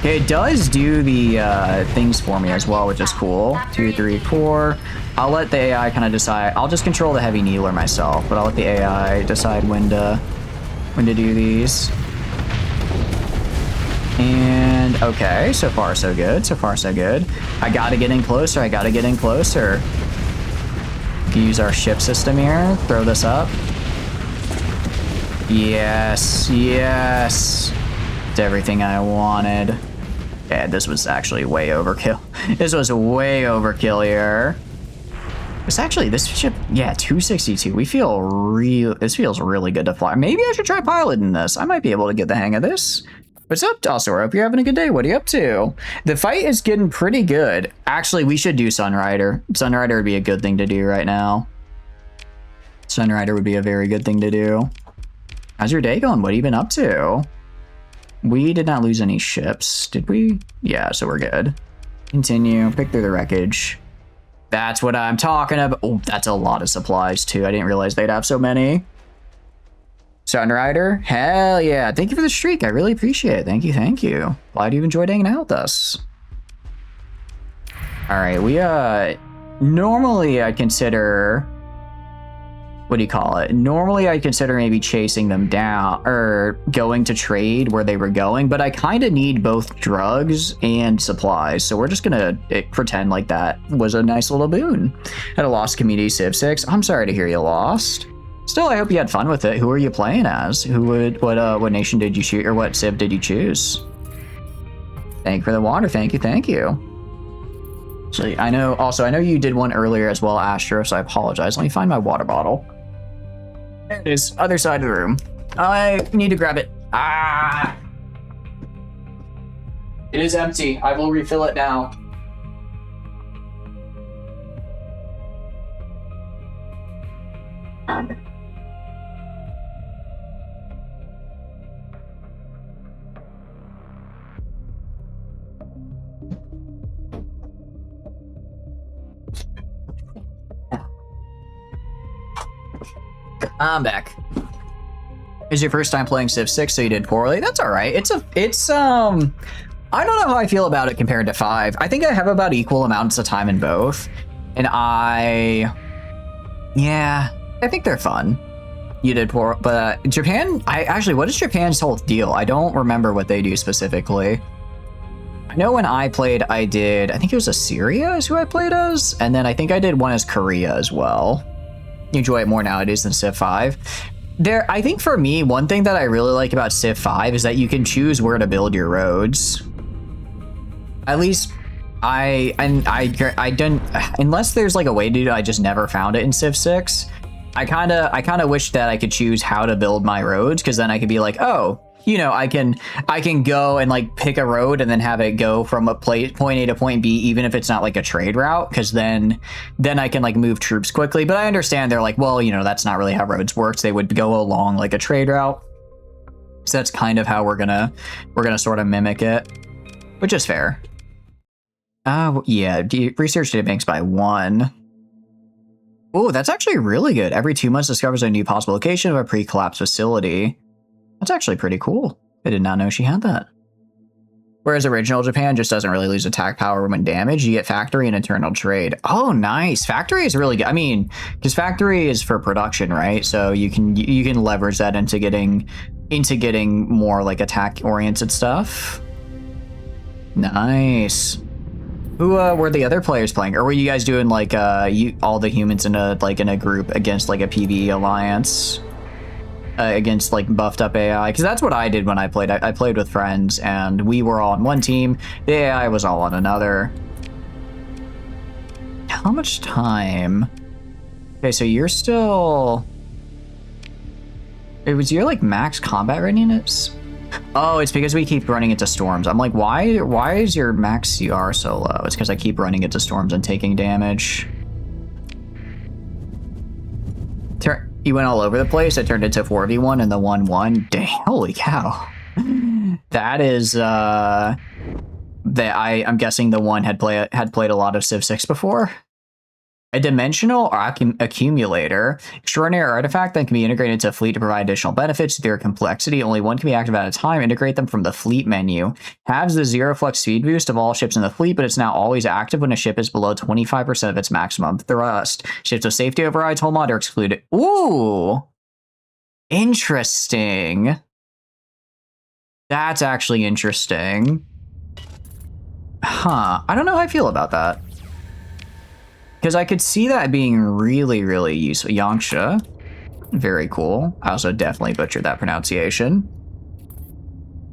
Okay, it does do the things for me as well, which is cool. 2, 3, 4. I'll let the AI kind of decide. I'll just control the heavy needler myself, but I'll let the AI decide when to do these. And okay, so far so good. So far so good. I gotta get in closer. I gotta get in closer. Use our ship system here. Throw this up. Yes, yes. It's everything I wanted. Yeah, this was actually way overkill. This was way overkill here. It's actually, this ship, yeah, 262. This feels really good to fly. Maybe I should try piloting this. I might be able to get the hang of this. What's up, Dawson? I hope you're having a good day. What are you up to? The fight is getting pretty good. Actually, we should do Sunrider. Sunrider would be a good thing to do right now. Sunrider would be a very good thing to do. How's your day going? What have you been up to? We did not lose any ships, did we? Yeah, so we're good. Continue, pick through the wreckage. That's what I'm talking about. Oh, that's a lot of supplies too. I didn't realize they'd have so many. Sunrider, hell yeah. Thank you for the streak. I really appreciate it. Thank you, thank you. Glad you've enjoyed hanging out with us. All right, we, normally I'd consider... what do you call it? Normally I'd consider maybe chasing them down or going to trade where they were going, but I kind of need both drugs and supplies. So we're just gonna pretend like that was a nice little boon. Had a lost community Civ 6. I'm sorry to hear you lost. Still, I hope you had fun with it. Who are you playing as? What nation did you choose, or what Civ did you choose? Thank you for the water. Thank you. Thank you. So I know. Also, I know you did one earlier as well, Astro. So I apologize. Let me find my water bottle. There it is. Other side of the room. I need to grab it. Ah! It is empty. I will refill it now. I'm back. It's your first time playing Civ 6, so you did poorly. That's all right. It's I don't know how I feel about it compared to 5. I think I have about equal amounts of time in both. And yeah, I think they're fun. You did poor, but Japan, what is Japan's whole deal? I don't remember what they do specifically. I know when I played, I think it was Assyria is who I played as. And then I think I did one as Korea as well. You enjoy it more nowadays than Civ 5. I think for me, one thing that I really like about Civ 5 is that you can choose where to build your roads. At least I didn't, unless there's like a way to do it, I just never found it in Civ 6. I kind of wish that I could choose how to build my roads, because then I could be like, oh, you know, I can go and like pick a road and then have it go from a point A to point B, even if it's not like a trade route, because then I can like move troops quickly. But I understand they're like, well, you know, that's not really how roads works. They would go along like a trade route. So that's kind of how we're gonna sort of mimic it, which is fair. Yeah, research data banks by 1. Oh, that's actually really good. Every 2 months discovers a new possible location of a pre-collapsed facility. That's actually pretty cool. I did not know she had that. Whereas original Japan just doesn't really lose attack power when damaged. You get factory and internal trade. Oh, nice. Factory is really good. I mean, because factory is for production, right? So you can leverage that into getting more like attack oriented stuff. Nice. Who were the other players playing, or were you guys doing like all the humans in a group against like a PvE alliance? Against like buffed up AI, because that's what I did when I played. I played with friends and we were all on one team. The AI was all on another. How much time? Okay, so you're still... It was your like max combat readiness? Oh, it's because we keep running into storms. I'm like, why is your max CR so low? It's because I keep running into storms and taking damage. You went all over the place. It turned into 4v1 and the 1-1. Dang, holy cow. That is I'm guessing the one had played a lot of Civ 6 before. A dimensional accumulator, extraordinary artifact that can be integrated into a fleet to provide additional benefits to their complexity. Only one can be active at a time. Integrate them from the fleet menu. Has the 0 flux speed boost of all ships in the fleet, but it's now always active when a ship is below 25% of its maximum thrust. Ships with safety overrides, hold mod, are excluded. Ooh, interesting. That's actually interesting. Huh, I don't know how I feel about that. Because I could see that being really, really useful. Yangsha. Very cool. I also definitely butchered that pronunciation.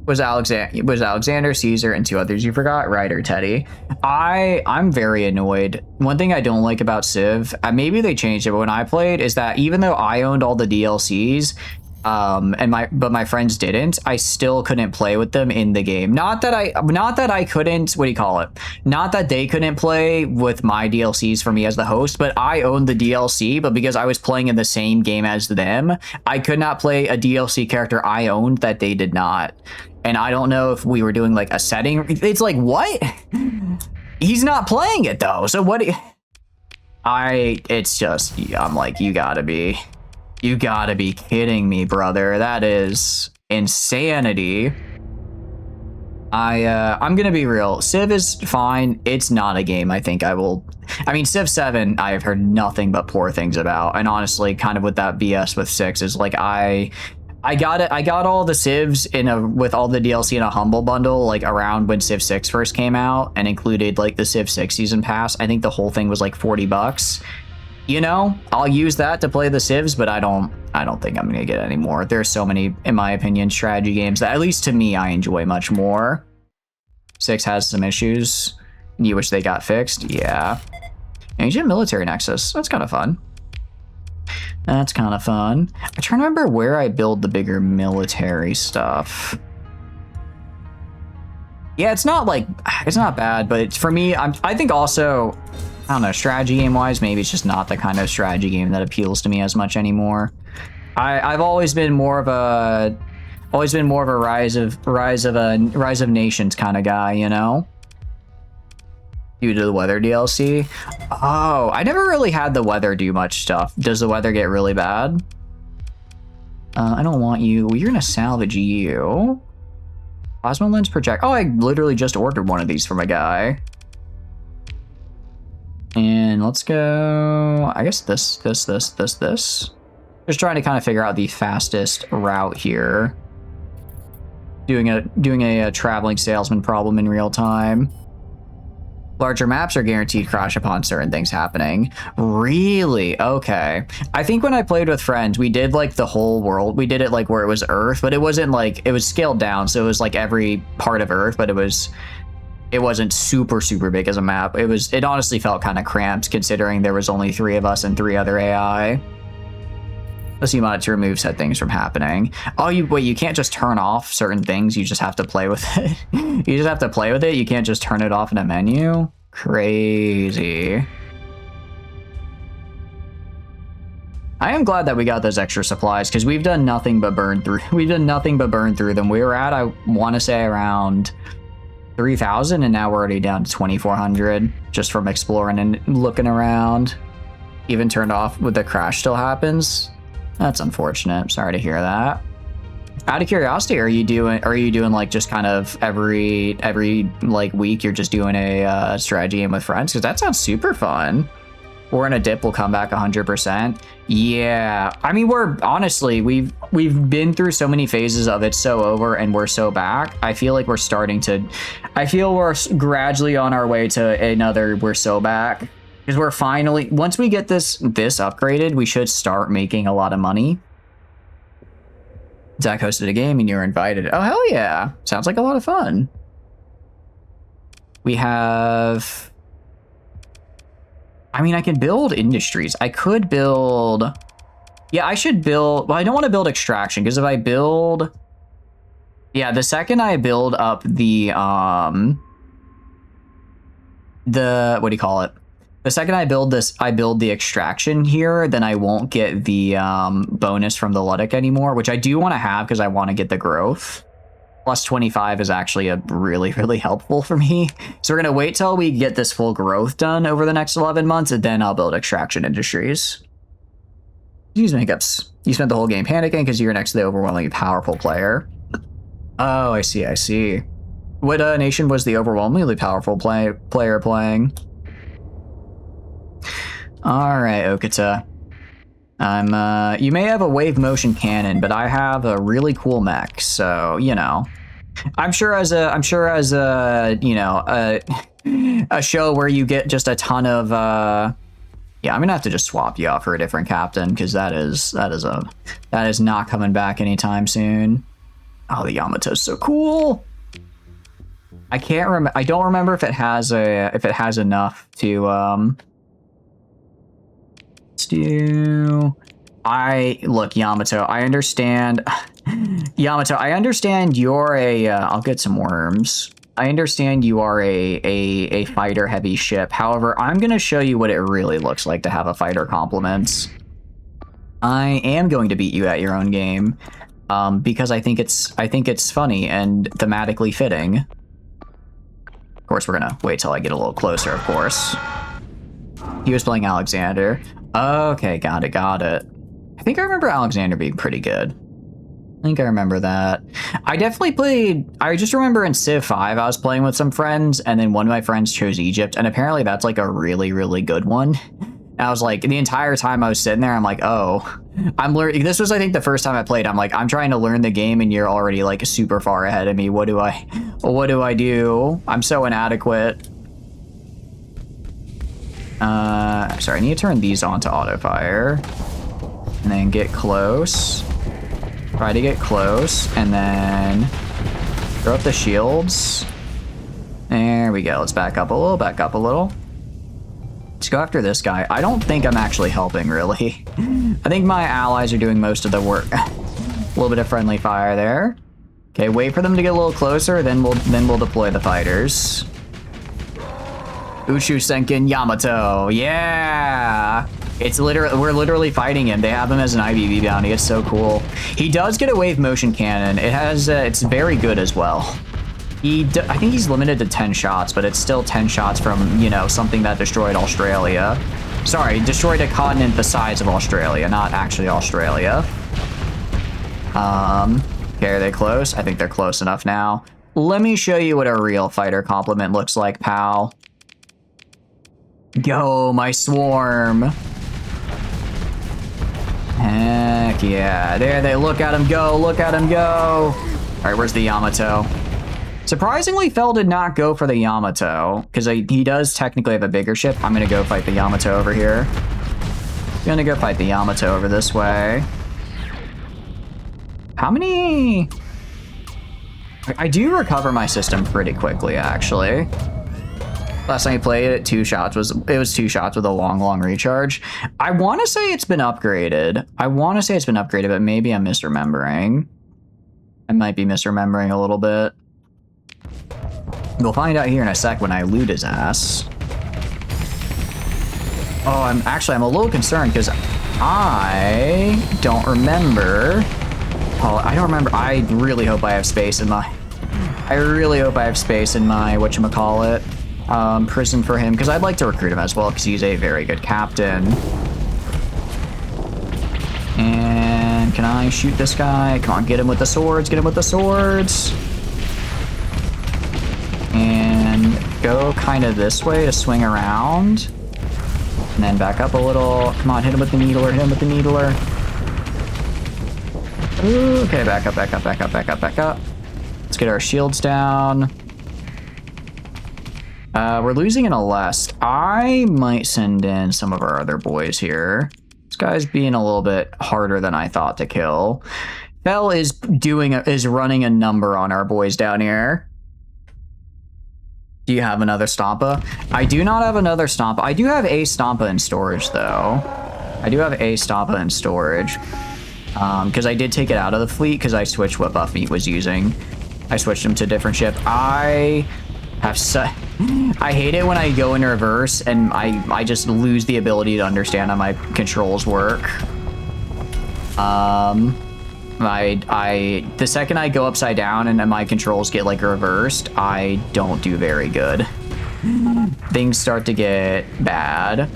Was Alexander, Caesar, and 2 others you forgot? Ryder, Teddy. I'm very annoyed. One thing I don't like about Civ, maybe they changed it, but when I played, is that even though I owned all the DLCs, but my friends didn't, I still couldn't play with them in the game. Not that I couldn't, what do you call it? Not that they couldn't play with my DLCs for me as the host, but I owned the DLC, but because I was playing in the same game as them, I could not play a DLC character I owned that they did not. And I don't know if we were doing like a setting. It's like, what? He's not playing it though. So what? It's just, I'm like, you gotta be kidding me, brother. That is insanity. I'm gonna be real. Civ is fine. It's not a game I think I will... I mean, Civ 7, I have heard nothing but poor things about. And honestly, kind of with that BS with 6 is like, I got all the Civs with all the DLC in a humble bundle, like around when Civ 6 first came out, and included like the Civ 6 season pass. I think the whole thing was like $40. You know, I'll use that to play the Civs, but I don't think I'm gonna get any more. There's so many, in my opinion, strategy games that, at least to me, I enjoy much more. 6 has some issues. You wish they got fixed? Yeah. Ancient military nexus. That's kind of fun. That's kind of fun. I'm trying to remember where I build the bigger military stuff. Yeah, it's not like, it's not bad, but for me, I think also, I don't know, strategy game wise, maybe it's just not the kind of strategy game that appeals to me as much anymore. I've always been more of a rise of nations kind of guy, you know? Due to the weather DLC. Oh, I never really had the weather do much stuff. Does the weather get really bad? I don't want you. You're gonna salvage you. Plasma lens project. Oh, I literally just ordered one of these from a guy. And let's go, I guess this. Just trying to kind of figure out the fastest route here. Doing a traveling salesman problem in real time. Larger maps are guaranteed crash upon certain things happening. Really? Okay. I think when I played with friends, we did like the whole world. We did it like where it was Earth, but it wasn't like, it was scaled down. So it was like every part of Earth, but it wasn't super big as a map. It honestly felt kind of cramped considering there was only 3 of us and 3 other AI. Plus you wanted to remove said things from happening. Oh, you can't just turn off certain things. You just have to play with it. You just have to play with it. You can't just turn it off in a menu. Crazy. I am glad that we got those extra supplies because we've done nothing but burn through. We've done nothing but burn through them. We were at, I want to say, around 3,000, and now we're already down to 2,400 just from exploring and looking around. Even turned off with the crash still happens. That's unfortunate. Sorry to hear that. Out of curiosity, are you doing like just kind of every like week you're just doing a strategy game with friends? Because that sounds super fun. We're in a dip, we'll come back 100%. Yeah, I mean, we've been through so many phases of it's so over and we're so back. I feel like I feel we're gradually on our way to another we're so back. Because we're finally, once we get this upgraded, we should start making a lot of money. Zach hosted a game and you're invited. Oh, hell yeah. Sounds like a lot of fun. We have, I mean, I can build industries. I could build, yeah, I should build, well, I don't want to build extraction because if I build, yeah, the second I build up the what do you call it? The second I build the extraction here, then I won't get the bonus from the Ludic anymore, which I do want to have because I want to get the growth. Plus 25 is actually a really helpful for me. So we're going to wait till we get this full growth done over the next 11 months, and then I'll build extraction industries. Use hiccups. You spent the whole game panicking because you're next to the overwhelmingly powerful player. Oh, I see. What nation was the overwhelmingly powerful player playing? All right, Okita. You may have a wave motion cannon, but I have a really cool mech, so you know. I'm sure as a you know a show where you get just a ton of yeah, I'm gonna have to just swap you out for a different captain because that is not coming back anytime soon. Oh, the Yamato's so cool. I can't remember. I don't remember if it has enough to look, Yamato, I understand. Yamato, I understand you're a I'll get some worms. I understand you are a fighter heavy ship. However, I'm going to show you what it really looks like to have a fighter complements. I am going to beat you at your own game because I think it's funny and thematically fitting. Of course, we're going to wait till I get a little closer, of course. He was playing Alexander. Okay, got it. I think I remember Alexander being pretty good. I think I remember that. I definitely played, I just remember in Civ 5, I was playing with some friends, and then one of my friends chose Egypt, and apparently that's like a really good one. And I was like, the entire time I was sitting there, I'm like, oh, I'm learning. This was, I think, the first time I played. I'm like, I'm trying to learn the game, and you're already like super far ahead of me. What do I do? I'm so inadequate. Sorry, I need to turn these on to auto fire. And then get close. Try to get close, and then throw up the shields. There we go. Let's back up a little, back up a little. Let's go after this guy. I don't think I'm actually helping, really. I think my allies are doing most of the work. A little bit of friendly fire there. Okay, wait for them to get a little closer, then we'll deploy the fighters. Uchu Senkin Yamato. Yeah! We're literally fighting him. They have him as an IVV bounty. It's so cool. He does get a wave motion cannon. It has, it's very good as well. I think he's limited to 10 shots, but it's still 10 shots from, you know, something that destroyed Australia. Sorry, destroyed a continent the size of Australia, not actually Australia. Okay, are they close? I think they're close enough now. Let me show you what a real fighter complement looks like, pal. Go, my swarm. Heck yeah. There they look at him go, look at him go. All right, where's the Yamato? Surprisingly, Fel did not go for the Yamato, because he does technically have a bigger ship. I'm going to go fight the Yamato over here. Gonna go fight the Yamato over this way. How many... I do recover my system pretty quickly, actually. Last time I played it, 2 shots was 2 shots with a long recharge. I want to say it's been upgraded. But maybe I'm misremembering. I might be misremembering a little bit. We'll find out here in a sec when I loot his ass. Oh, I'm a little concerned because I don't remember. Oh, I don't remember. I really hope I have space in my. Whatchamacallit, prison for him, because I'd like to recruit him as well because he's a very good captain. And can I shoot this guy? Come on, get him with the swords. Get him with the swords. And go kind of this way to swing around. And then back up a little. Come on, hit him with the needler. Hit him with the needler. Ooh, okay, back up, back up, back up, back up, back up. Let's get our shields down. We're losing in a lest. I might send in some of our other boys here. This guy's being a little bit harder than I thought to kill. Fel is running a number on our boys down here. Do you have another Stompa? I do not have another Stompa. I do have a Stompa in storage, though. Because I did take it out of the fleet because I switched what Buffy was using. I switched him to a different ship. I hate it when I go in reverse and I just lose the ability to understand how my controls work. The second I go upside down and my controls get like reversed, I don't do very good. Things start to get bad.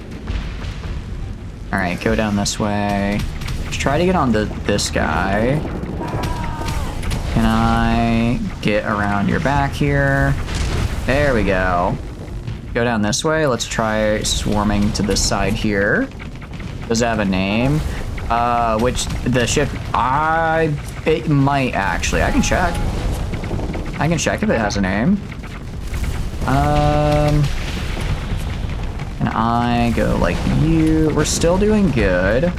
All right, go down this way. Let's try to get on this guy. Can I get around your back here? There we go. Go down this way. Let's try swarming to this side here. Does it have a name? Which the ship, it might actually. I can check if it has a name. And I go like you. We're still doing good.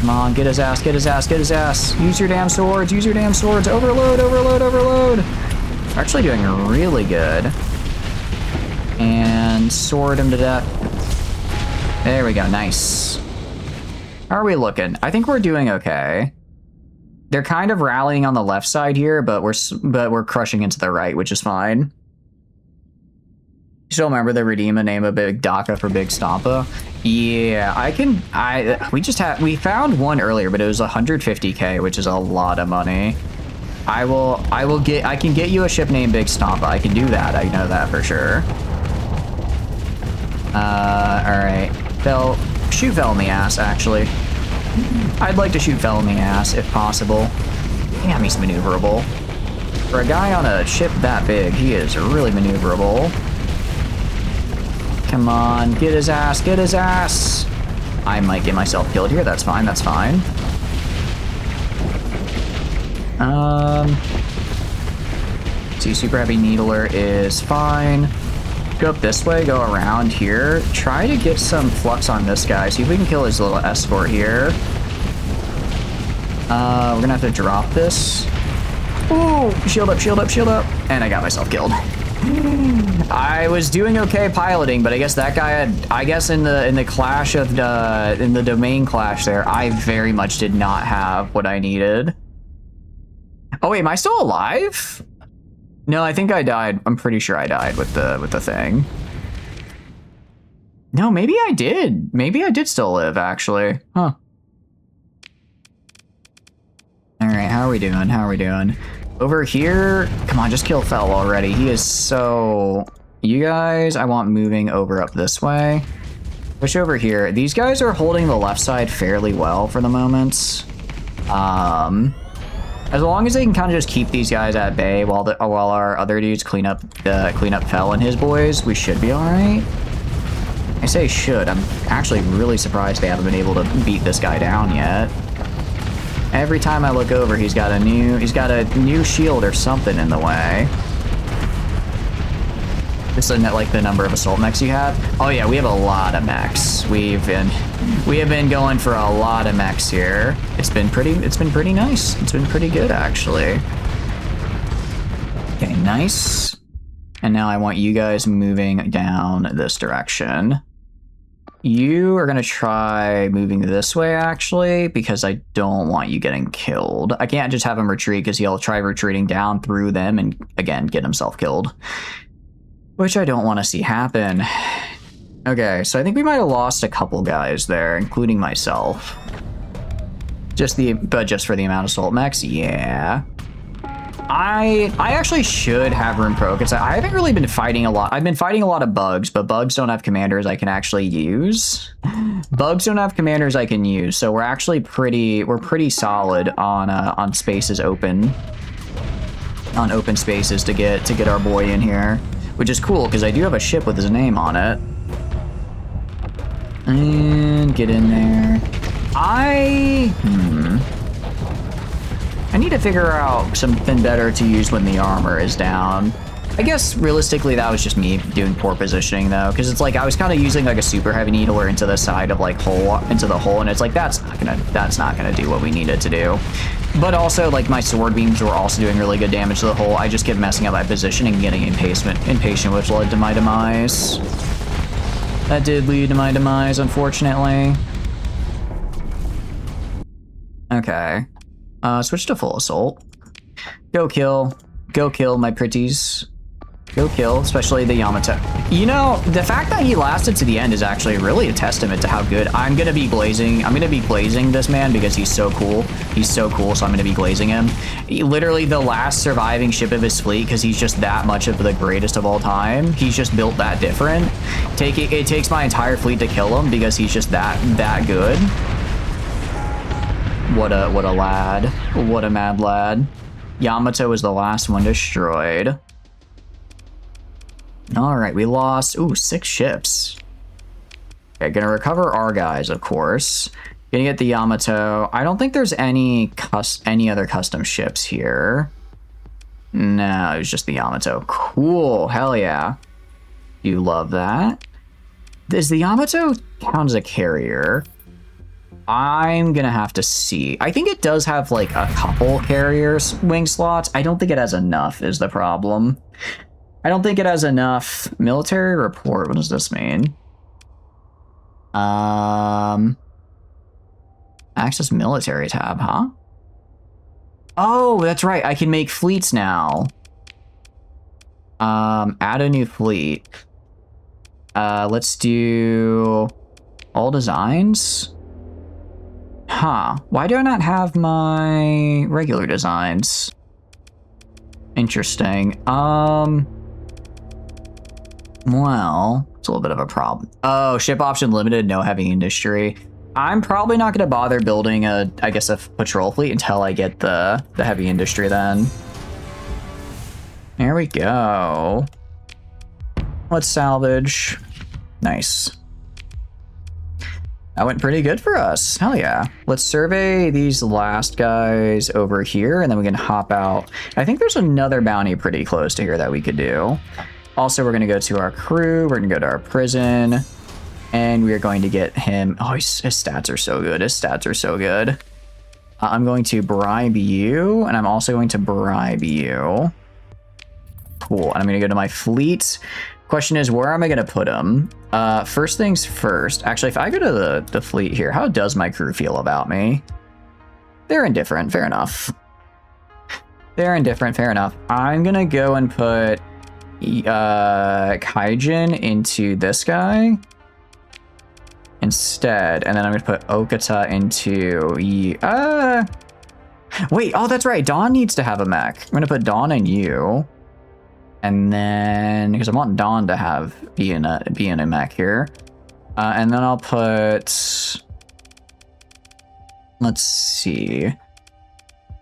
Come on, get his ass, get his ass, get his ass. Use your damn swords, use your damn swords. Overload, overload, overload. We're actually doing really good. And sword him to death. There we go, nice. How are we looking? I think we're doing okay. They're kind of rallying on the left side here, but we're crushing into the right, which is fine. Still remember the redeem a name of Big Daka for Big Stompa? Yeah, we found one earlier, but it was 150k, which is a lot of money. I can get you a ship named Big Stompa. I can do that. I know that for sure. All right. Shoot Fel in the ass, actually. I'd like to shoot Fel in the ass, if possible. Damn, he's maneuverable. For a guy on a ship that big, he is really maneuverable. Come on, get his ass, get his ass. I might get myself killed here. That's fine, that's fine. See, Super Heavy Needler is fine. Go up this way, go around here. Try to get some flux on this guy. See if we can kill his little escort here. We're gonna have to drop this. Ooh, shield up, shield up, shield up. And I got myself killed. I was doing okay piloting, but I guess that guy had, I guess in the clash of in the domain clash there, I very much did not have what I needed. Oh wait, am I still alive? No, I think I died. I'm pretty sure I died with the thing. No, maybe I did. Maybe I did still live, actually. Huh. All right, how are we doing? How are we doing? Over here, come on, just kill Fel already. He is so... You guys, I want moving over up this way. Push over here. These guys are holding the left side fairly well for the moment. As long as they can kind of just keep these guys at bay while our other dudes clean up Fel and his boys, we should be all right. I say should. I'm actually really surprised they haven't been able to beat this guy down yet. Every time I look over, he's got a new shield or something in the way. Isn't that like the number of assault mechs you have? Oh yeah, we have a lot of mechs. We have been going for a lot of mechs here. It's been pretty nice. It's been pretty good actually. Okay, nice. And now I want you guys moving down this direction. You are going to try moving this way, actually, because I don't want you getting killed. I can't just have him retreat because he'll try retreating down through them and, again, get himself killed. Which I don't want to see happen. Okay, so I think we might have lost a couple guys there, including myself. But just for the amount of assault mechs, yeah. I actually should have room pro because I haven't really been fighting a lot. I've been fighting a lot of bugs, but bugs don't have commanders I can actually use. Bugs don't have commanders I can use, so we're pretty solid on spaces open. On open spaces to get our boy in here, which is cool because I do have a ship with his name on it. And get in there. I need to figure out something better to use when the armor is down. I guess realistically that was just me doing poor positioning though, because it's like I was kind of using like a super heavy needler into the side of like into the hole, and it's like that's not gonna do what we needed to do. But also like my sword beams were also doing really good damage to the hole. I just kept messing up my positioning and getting impatient, which led to my demise. That did lead to my demise, unfortunately. Okay. Switch to full assault. Go kill. Go kill, my pretties. Go kill, especially the Yamato. You know, the fact that he lasted to the end is actually really a testament to how good. I'm gonna be glazing this man because he's so cool. He's so cool, so I'm gonna be glazing him. Literally the last surviving ship of his fleet, because he's just that much of the greatest of all time. He's just built that different. It takes my entire fleet to kill him because he's just that good. What a lad. What a mad lad. Yamato was the last one destroyed. Alright, we lost, 6 ships. Okay, gonna recover our guys, of course. Gonna get the Yamato. I don't think there's any other custom ships here. No, it was just the Yamato. Cool, hell yeah. You love that. Does the Yamato count as a carrier? I'm gonna have to see. I think it does have like a couple carriers wing slots. I don't think it has enough is the problem. I don't think it has enough. Military report, what does this mean? Access military tab, huh? Oh, that's right, I can make fleets now. Add a new fleet. Let's do all designs. Huh, why do I not have my regular designs? Interesting. Well, it's a little bit of a problem. Oh, ship option limited, no heavy industry. I'm probably not gonna bother building I guess a patrol fleet until I get the heavy industry then. There we go. Let's salvage. Nice. That went pretty good for us. Hell yeah. Let's survey these last guys over here, and then we can hop out. I think there's another bounty pretty close to here that we could do. Also, we're going to go to our crew. We're going to go to our prison. And we are going to get him... Oh, his stats are so good. His stats are so good. I'm going to bribe you, and I'm also going to bribe you. Cool. And I'm going to go to my fleet. Question is, where am I going to put them? First things first. Actually, if I go to the fleet here, how does my crew feel about me? They're indifferent. Fair enough. They're indifferent. Fair enough. I'm going to go and put Kaijin into this guy instead. And then I'm going to put Okata into... Wait, oh, that's right. Dawn needs to have a mech. I'm going to put Dawn in you. And then, because I want Dawn to be in a mech here. And then I'll put... Let's see.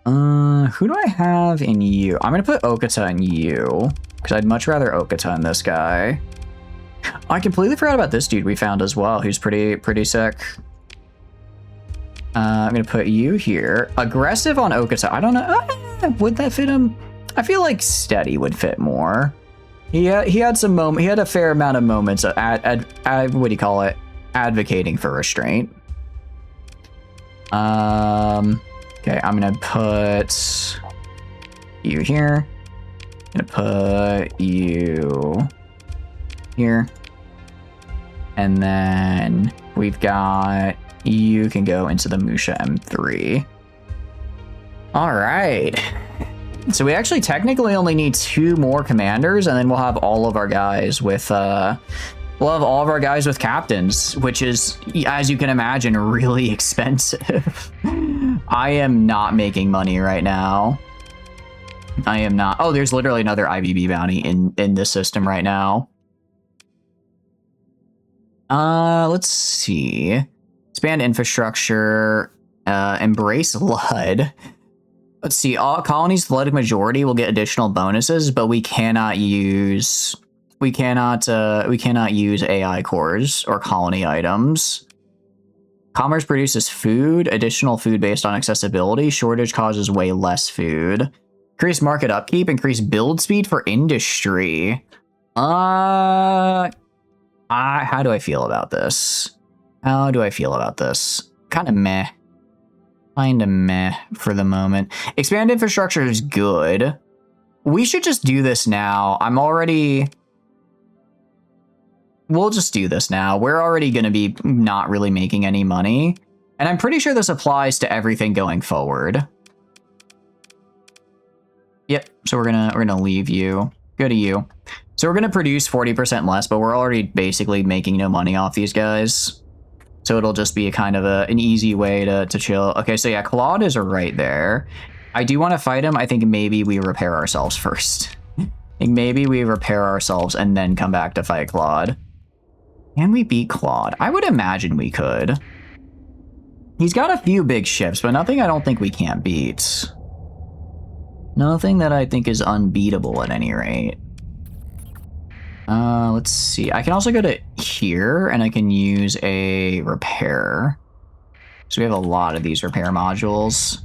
Who do I have in you? I'm going to put Okata in you. Because I'd much rather Okata in this guy. I completely forgot about this dude we found as well, who's pretty sick. I'm going to put you here. Aggressive on Okata. I don't know. Would that fit him? I feel like steady would fit more. He had some he had a fair amount of moments of what do you call it? Advocating for restraint. Okay, I'm gonna put you here. I'm gonna put you here. And then we've got you can go into the Musha M3. All right. So we actually technically only need 2 more commanders, and then we'll have all of our guys with captains, which is, as you can imagine, really expensive. I am not making money right now. I am not. Oh, there's literally another IBB bounty in this system right now. Let's see. Expand infrastructure. Embrace Lud. Let's see, all colonies athletic majority will get additional bonuses, but we cannot use AI cores or colony items. Commerce produces food, additional food based on accessibility. Shortage causes way less food. Increase market upkeep, increase build speed for industry. How do I feel about this? Kind of meh. Kind of meh for the moment. Expand infrastructure is good. We should just do this now. We'll just do this now. We're already going to be not really making any money. And I'm pretty sure this applies to everything going forward. Yep. So we're gonna leave you. Go to you. So we're going to produce 40% less, but we're already basically making no money off these guys. So it'll just be a kind of an easy way to chill. Okay, so yeah, Claude is right there. I do want to fight him. I think maybe we repair ourselves first. I think maybe we repair ourselves and then come back to fight Claude. Can we beat Claude? I would imagine we could. He's got a few big ships, but nothing I don't think we can't beat. Nothing that I think is unbeatable at any rate. Let's see. I can also go to here and I can use a repair. So we have a lot of these repair modules.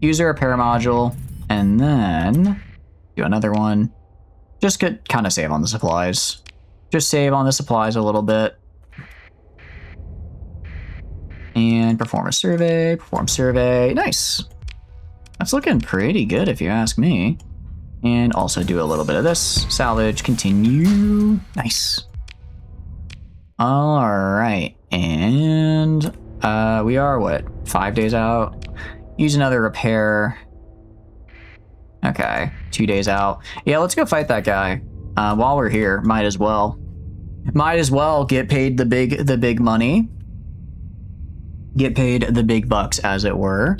Use a repair module and then do another one. Just kind of save on the supplies. Just save on the supplies a little bit. And perform a survey, perform survey. Nice. That's looking pretty good if you ask me. And also do a little bit of this. Salvage, continue. Nice. All right. And we are, what, 5 days out? Use another repair. Okay, 2 days out. Yeah, let's go fight that guy. While we're here, might as well. Might as well get paid the big money. Get paid the big bucks, as it were.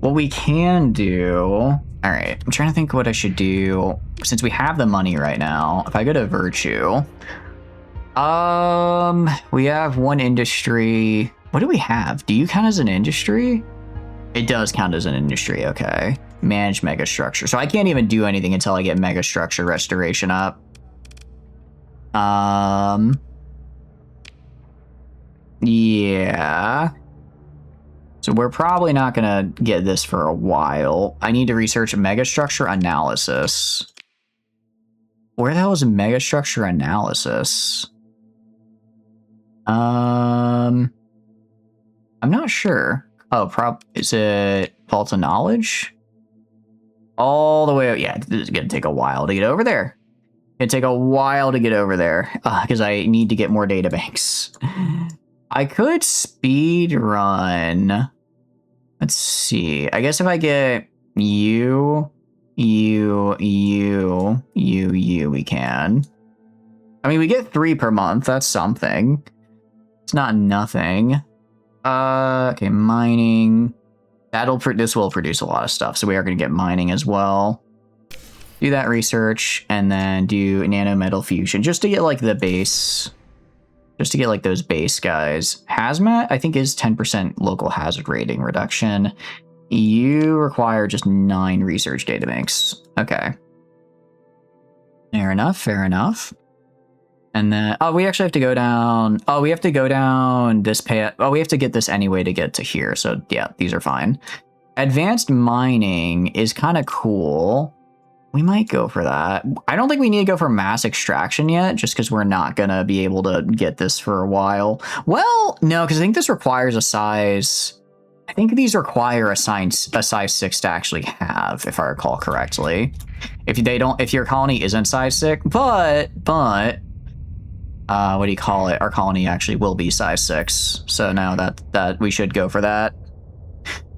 What we can do... All right, I'm trying to think what I should do. Since we have the money right now, if I go to Virtue... we have one industry. What do we have? Do you count as an industry? It does count as an industry, okay. Manage megastructure. So I can't even do anything until I get megastructure restoration up. Yeah. So we're probably not gonna get this for a while. I need to research megastructure analysis. Where the hell is megastructure analysis? I'm not sure. Oh, is it Vault of Knowledge? All the way. Yeah, this is gonna take a while to get over there. It'd take a while to get over there because I need to get more data banks. I could speed run. Let's see. I guess if I get you, we can. I mean, we get 3 per month. That's something. It's not nothing. Okay, mining. This will produce a lot of stuff, so we are going to get mining as well. Do that research, and then do nanometal fusion, just to get, like, the base. Just to get, like, those base guys. Hazmat, I think, is 10% local hazard rating reduction. You require just 9 research databanks. Okay. Fair enough, fair enough. And then, oh, we actually have to go down. Oh, we have to go down this path. Oh, we have to get this anyway to get to here. So, yeah, these are fine. Advanced mining is kind of cool. We might go for that. I don't think we need to go for mass extraction yet, just because we're not going to be able to get this for a while. Well, no, because I think this requires a size... I think these require a size 6 to actually have, if I recall correctly. If your colony isn't size 6, but what do you call it? Our colony actually will be size 6. So now that we should go for that.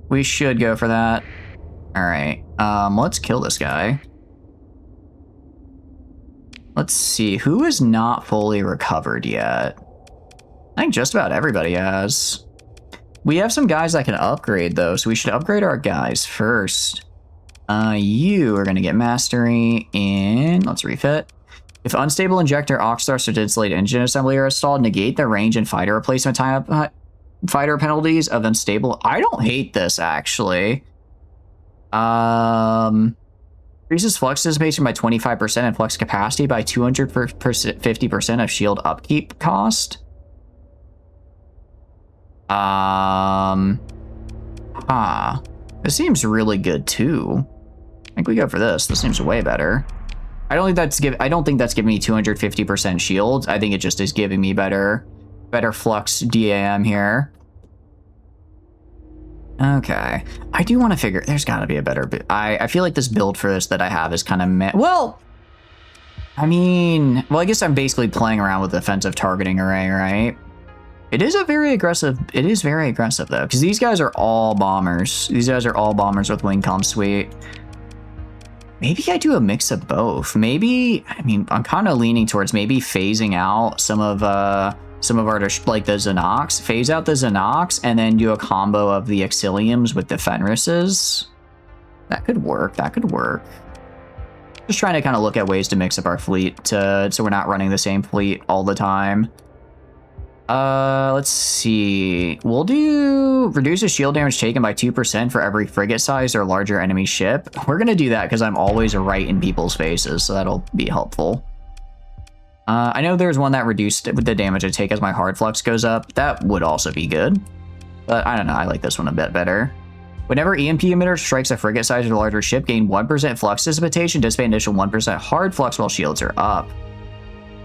We should go for that. All right. Let's kill this guy. Let's see, who is not fully recovered yet? I think just about everybody has. We have some guys that can upgrade, though, so we should upgrade our guys first. You are going to get mastery in... Let's refit. If unstable injector, oxthrust, or insulated engine assembly are installed, negate the range and fighter replacement time fighter penalties of unstable... I don't hate this, actually. Increases flux dissipation by 25% and flux capacity by 250% of shield upkeep cost. This seems really good too. I think we go for this. This seems way better. I don't think that's giving me 250% shields. I think it just is giving me better flux DAM here. Okay. I do want to figure... There's got to be a better... I feel like this build for this that I have is kind of... Well, I mean... Well, I guess I'm basically playing around with the offensive targeting array, right? It is very aggressive, though, because these guys are all bombers. These guys are all bombers with Wingcom Suite. Maybe I do a mix of both. Maybe... I mean, I'm kind of leaning towards maybe phasing out some of our, like, the Xenox. Phase out the Xenox and then do a combo of the Exiliums with the Fenrises. That could work. That could work. Just trying to kind of look at ways to mix up our fleet so we're not running the same fleet all the time. Let's see. We'll do reduces shield damage taken by 2% for every frigate size or larger enemy ship. We're going to do that because I'm always right in people's faces, so that'll be helpful. I know there's one that reduced the damage I take as my hard flux goes up. That would also be good. But I don't know. I like this one a bit better. Whenever EMP emitter strikes a frigate size or larger ship, gain 1% flux dissipation, dissipate an additional 1% hard flux while shields are up.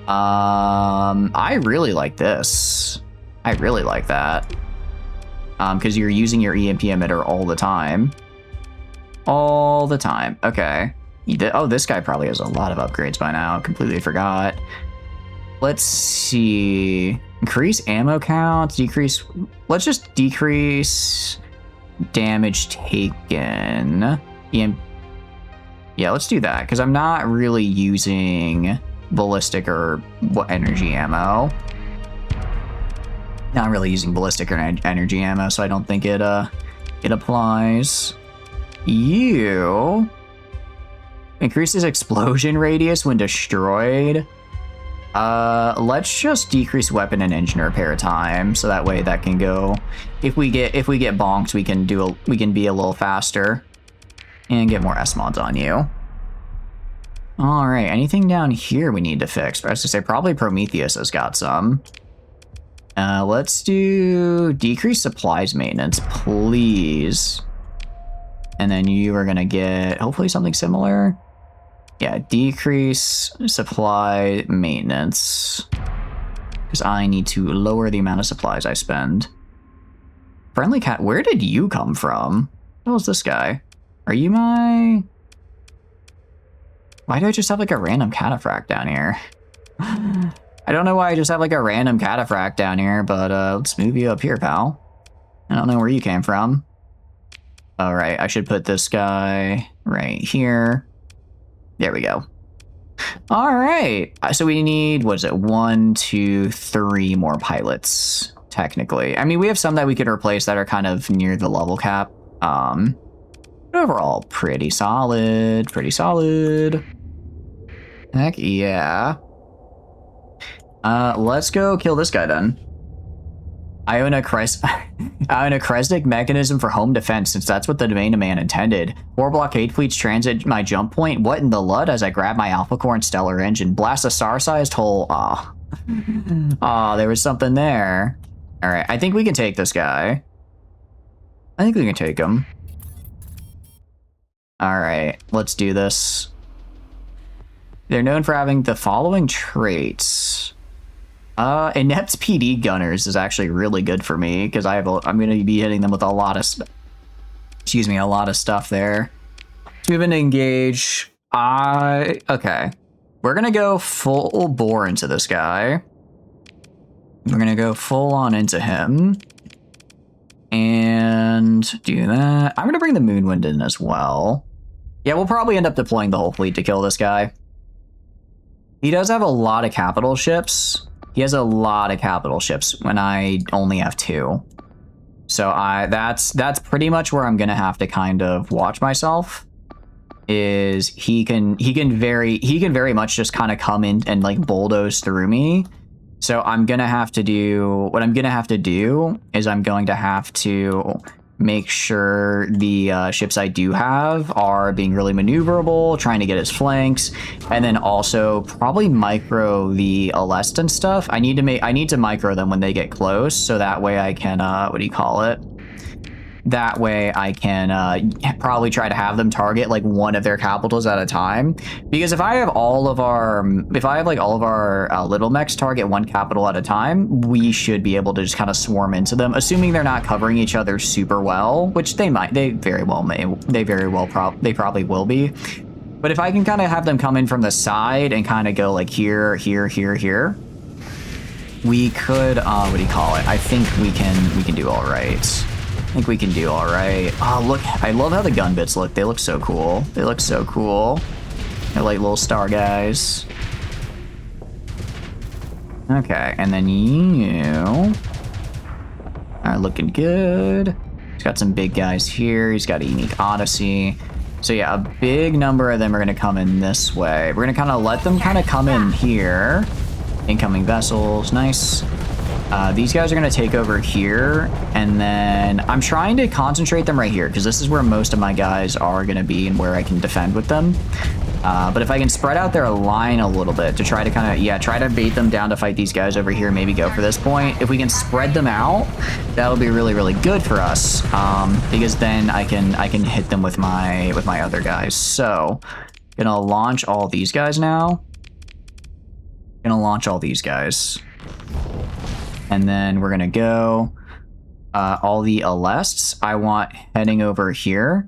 I really like this. I really like that. Because you're using your EMP emitter all the time. All the time. Okay. Oh, this guy probably has a lot of upgrades by now. Completely forgot. Let's see. Increase ammo count. Decrease. Let's just decrease damage taken. Yeah, let's do that. Because I'm not really using ballistic or energy ammo. Not really using ballistic or energy ammo, so I don't think it applies. You increases explosion radius when destroyed. Let's just decrease weapon and engine repair time, so that way that can go. If we get bonked, we can be a little faster and get more S mods on you. All right, anything down here we need to fix? I was to say probably Prometheus has got some. Let's do decrease supplies maintenance, please. And then you are gonna get hopefully something similar. Yeah, decrease supply maintenance. Because I need to lower the amount of supplies I spend. Friendly cat, where did you come from? What was this guy? Are you my... Why do I just have like a random cataphract down here? I don't know why I just have like a random cataphract down here, but let's move you up here, pal. I don't know where you came from. All right, I should put this guy right here. There we go. All right, so we need, what is it, 1, 2, 3 more pilots, technically. I mean, we have some that we could replace that are kind of near the level cap. Overall, pretty solid, pretty solid. Heck yeah. Let's go kill this guy then. I own a Kresnik mechanism for home defense, since that's what the domain of man intended. 4 blockade fleets transit my jump point. What in the Lud as I grab my Alpha Core and Stellar Engine. Blast a star-sized hole. Aw. Aw, there was something there. Alright, I think we can take this guy. I think we can take him. Alright, let's do this. They're known for having the following traits. Inept PD gunners is actually really good for me because I'm going to be hitting them with a lot of, a lot of stuff there. So we've been to engage. Okay. We're going to go full bore into this guy. We're going to go full on into him. And do that. I'm going to bring the Moonwind in as well. Yeah, we'll probably end up deploying the whole fleet to kill this guy. He does have a lot of capital ships. He has a lot of capital ships when I only have 2. So that's pretty much where I'm gonna have to kind of watch myself. Is he can very much just kind of come in and like bulldoze through me. So what I'm gonna have to do is I'm going to have to make sure the ships I do have are being really maneuverable, trying to get his flanks, and then also probably micro the Alest and stuff. I need to micro them when they get close, so that way I can that way I can probably try to have them target like one of their capitals at a time. Because if I have all of our little mechs target one capital at a time, we should be able to just kind of swarm into them, assuming they're not covering each other super well, which they probably will be. But if I can kind of have them come in from the side and kind of go like here, here, here, here, we could I think we can do all right. I think we can do all right. Oh, look, I love how the gun bits look. They look so cool. They look so cool. They're like little star guys. Okay, and then you are looking good. He's got some big guys here. He's got a unique Odyssey. So yeah, a big number of them are going to come in this way. We're going to kind of let them kind of come in here. Incoming vessels, nice. These guys are going to take over here, and then I'm trying to concentrate them right here because this is where most of my guys are going to be and where I can defend with them. But if I can spread out their line a little bit to try to kind of, try to bait them down to fight these guys over here, maybe go for this point. If we can spread them out, that'll be really, really good for us, because then I can hit them with my other guys. So, gonna launch all these guys now. Gonna launch all these guys. And then we're gonna go all the Alests I want heading over here.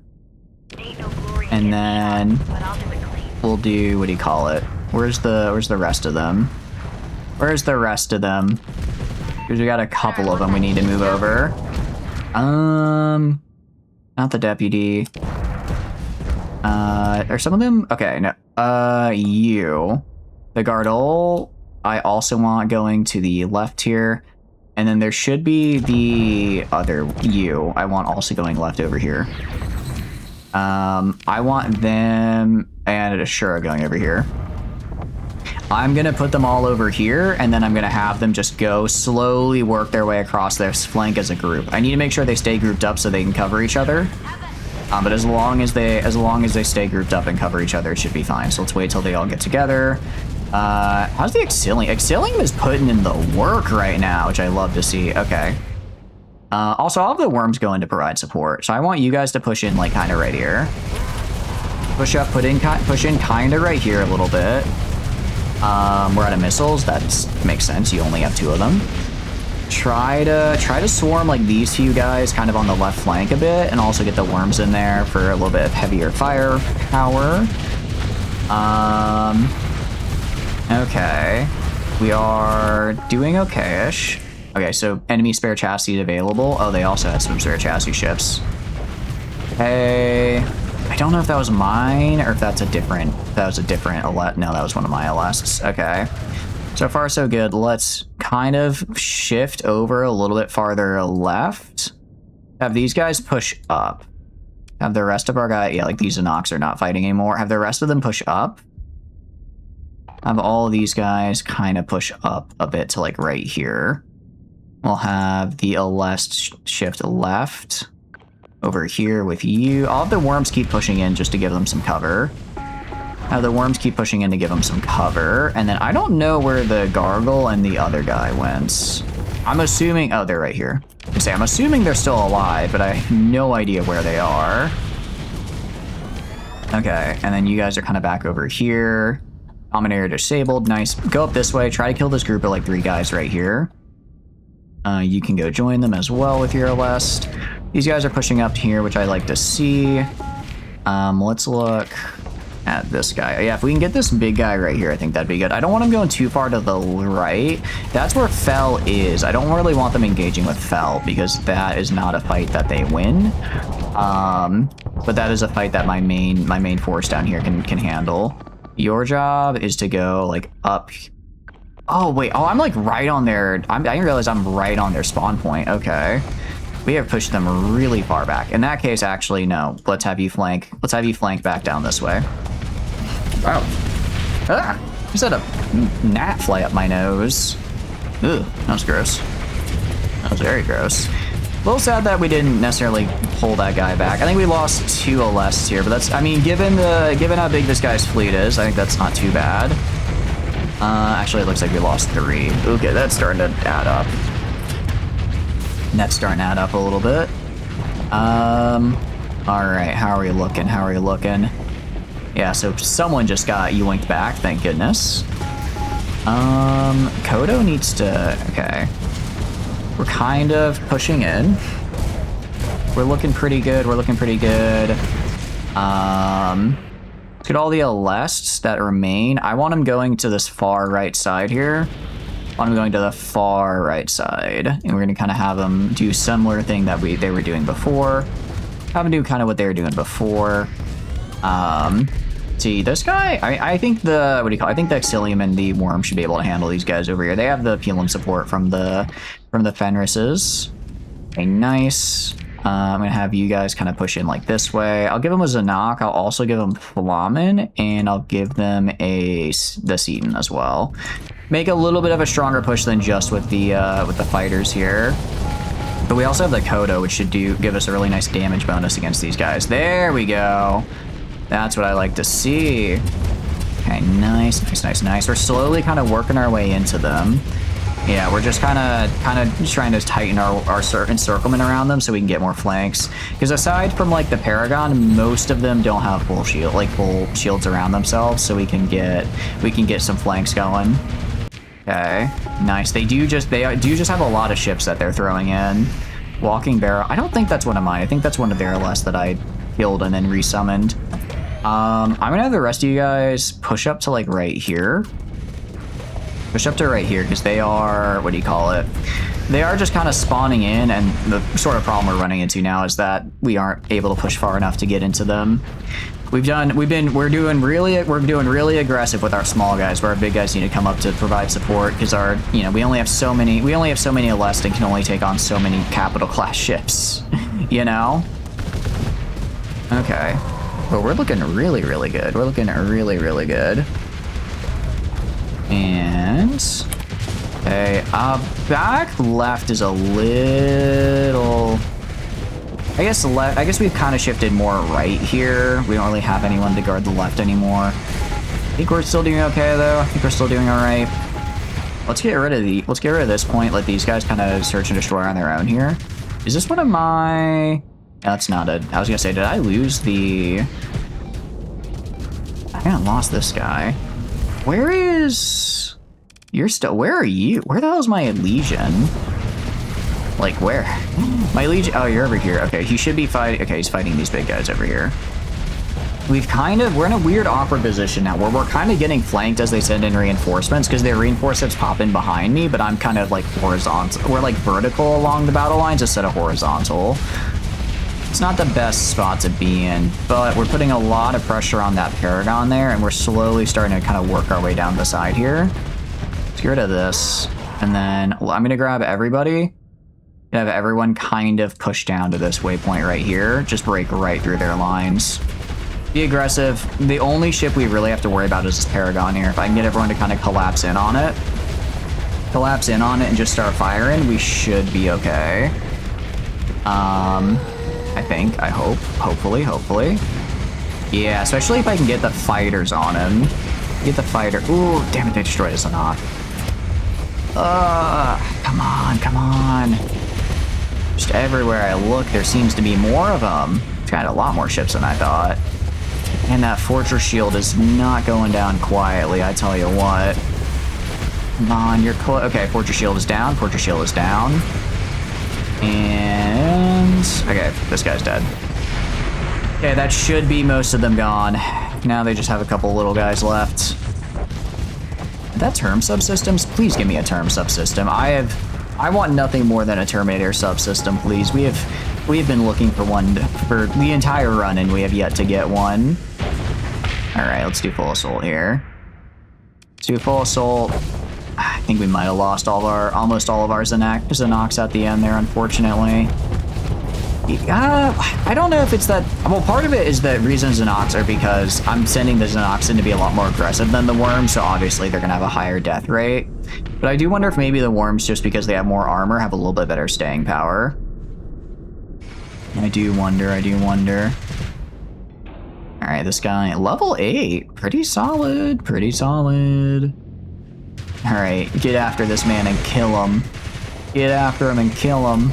And then we'll do, what do you call it? Where's the rest of them? Where's the rest of them? Because we got a couple of them we need to move over. Not the deputy. Are some of them? Okay, no. You. The Gardol, I also want going to the left here. And then there should be the other you. I want also going left over here. I want them and Ashura going over here. I'm going to put them all over here, and then I'm going to have them just go slowly work their way across this flank as a group. I need to make sure they stay grouped up so they can cover each other. But as long as they stay grouped up and cover each other, it should be fine. So let's wait till they all get together. How's the Exilium? Exilium is putting in the work right now, which I love to see. Okay. Also, I'll have the worms going to provide support. So I want you guys to push in, like, kind of right here. Push in kind of right here a little bit. We're out of missiles. That makes sense. You only have 2 of them. Try to swarm, like, these 2 guys kind of on the left flank a bit, and also get the worms in there for a little bit of heavier firepower. Okay. We are doing okay-ish. Okay, so enemy spare chassis available. Oh, they also had some spare chassis ships. Hey, I don't know if that was mine or if that's a different, no, that was one of my LSs. Okay. So far, so good. Let's kind of shift over a little bit farther left. Have these guys push up. Have the rest of our guy, yeah, like these Inox are not fighting anymore. Have the rest of them push up. Have all of these guys kind of push up a bit to like right here. We'll have the LS shift left over here with you. I'll have the worms keep pushing in just to give them some cover. Have the worms keep pushing in to give them some cover. And then I don't know where the gargle and the other guy went. I'm assuming, oh, they're right here. I'm assuming they're still alive, but I have no idea where they are. Okay, and then you guys are kind of back over here. Dominator disabled, nice. Go up this way, try to kill this group of like 3 guys right here. You can go join them as well with your LS. These guys are pushing up here, which I like to see. Let's look at this guy. Yeah, if we can get this big guy right here, I think that'd be good. I don't want him going too far to the right. That's where Fell is. I don't really want them engaging with Fell because that is not a fight that they win. But that is a fight that my main force down here can handle. Your job is to go like up. Oh wait, oh, I'm like right on their, I didn't realize I'm right on their spawn point. Okay. We have pushed them really far back. In that case, actually, no. Let's have you flank back down this way. Wow. Ah! Just had a gnat fly up my nose. Ugh, that was gross. That was very gross. A little sad that we didn't necessarily pull that guy back. I think we lost 2 LS here, but that's, I mean, given how big this guy's fleet is, I think that's not too bad. Actually, it looks like we lost 3. Okay, that's starting to add up. That's starting to add up a little bit. Alright, how are we looking? Yeah, so someone just got yoinked back, thank goodness. Kodo needs to, okay. We're kind of pushing in. We're looking pretty good, Let's get all the LSs that remain. I want them going to this far right side here. I'm going to the far right side, and we're going to kind of have them do similar thing that they were doing before. Have them do kind of what they were doing before. See, this guy, I think the, what do you call it? I think the Exilium and the Worm should be able to handle these guys over here. They have the Pelum support from the Fenrises. Okay, nice. I'm going to have you guys kind of push in like this way. I'll give them a Zanak. I'll also give them Flamen, and I'll give them the Seton as well. Make a little bit of a stronger push than just with the fighters here. But we also have the Kodo, which should give us a really nice damage bonus against these guys. There we go. That's what I like to see. Okay, nice. We're slowly kind of working our way into them. Yeah, we're just kind of trying to tighten our encirclement around them so we can get more flanks. Because aside from like the Paragon, most of them don't have full shields around themselves, so we can get some flanks going. Okay, nice. They do just have a lot of ships that they're throwing in. Walking Barrow. I don't think that's one of mine. I think that's one of their LS that I killed and then resummoned. I'm gonna have the rest of you guys push up to like right here. Push up to right here because they are, what do you call it? They are just kind of spawning in, and the sort of problem we're running into now is that we aren't able to push far enough to get into them. We're doing really aggressive with our small guys, where our big guys need to come up to provide support because we only have so many LS and can only take on so many capital class ships, you know? Okay. But we're looking really, really good. We're looking really, really good. And okay, back left is a little. I guess we've kind of shifted more right here. We don't really have anyone to guard the left anymore. I think we're still doing okay though. I think we're still doing all right. Let's get rid of this point. Let these guys kind of search and destroy on their own here. Is this one of my? No, that's not it. I was gonna say, did I lose the? I think I lost this guy. Where is... Where are you? Where the hell is my Legion? Like, where? My Legion... Oh, you're over here. Okay, he should be fighting... Okay, he's fighting these big guys over here. we're in a weird awkward position now where we're kind of getting flanked as they send in reinforcements because their reinforcements pop in behind me, but I'm kind of like horizontal. We're like vertical along the battle lines instead of horizontal. It's not the best spot to be in, but we're putting a lot of pressure on that Paragon there, and we're slowly starting to kind of work our way down the side here. Let's get rid of this, and then I'm going to grab everybody. Have everyone kind of push down to this waypoint right here. Just break right through their lines. Be aggressive. The only ship we really have to worry about is this Paragon here. If I can get everyone to kind of collapse in on it and just start firing, we should be okay. I think, I hope, hopefully. Yeah, especially if I can get the fighters on him. Get the fighter. Ooh, damn it, they destroyed us enough. Come on. Just everywhere I look, there seems to be more of them. It's got a lot more ships than I thought. And that Fortress Shield is not going down quietly, I tell you what. Come on, you're close. Okay, Fortress Shield is down. And... okay, this guy's dead. Okay, that should be most of them gone. Now they just have a couple little guys left. That term subsystems? Please give me a term subsystem. I want nothing more than a Terminator subsystem, please. We have been looking for one for the entire run, and we have yet to get one. Alright, let's do full assault here. Let's do full assault. I think we might have lost almost all of our Xenox at the end there, unfortunately. I don't know if it's that... well, part of it is the reason Xenox are because I'm sending the Xenox in to be a lot more aggressive than the Worms, so obviously they're going to have a higher death rate. But I do wonder if maybe the Worms, just because they have more armor, have a little bit better staying power. I do wonder. Alright, this guy, level 8. Pretty solid. Alright, get after this man and kill him. Get after him and kill him.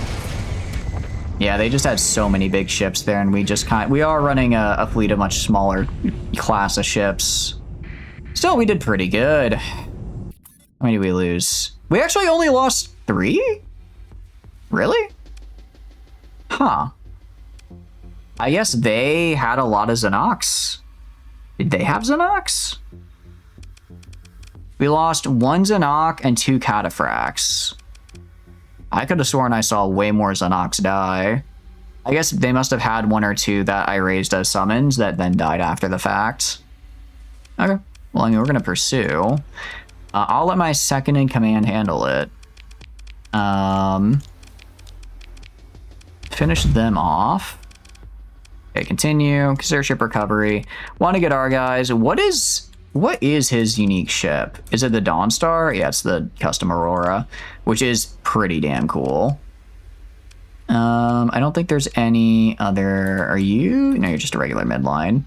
Yeah, they just had so many big ships there, and we are running a fleet of much smaller class of ships. Still, we did pretty good. How many did we lose? We actually only lost 3? Really? Huh. I guess they had a lot of Xenox. Did they have Xenox? We lost 1 Xenox and 2 Cataphracts. I could have sworn I saw way more Xenox die. I guess they must have had 1 or 2 that I raised as summons that then died after the fact. Okay. Well, I mean, we're going to pursue. I'll let my second in command handle it. Finish them off. Okay, continue. Consider ship recovery. Want to get our guys. What is his unique ship? Is it the Dawnstar? Yeah, it's the Custom Aurora, which is pretty damn cool. I don't think there's any other... are you? No, you're just a regular midline.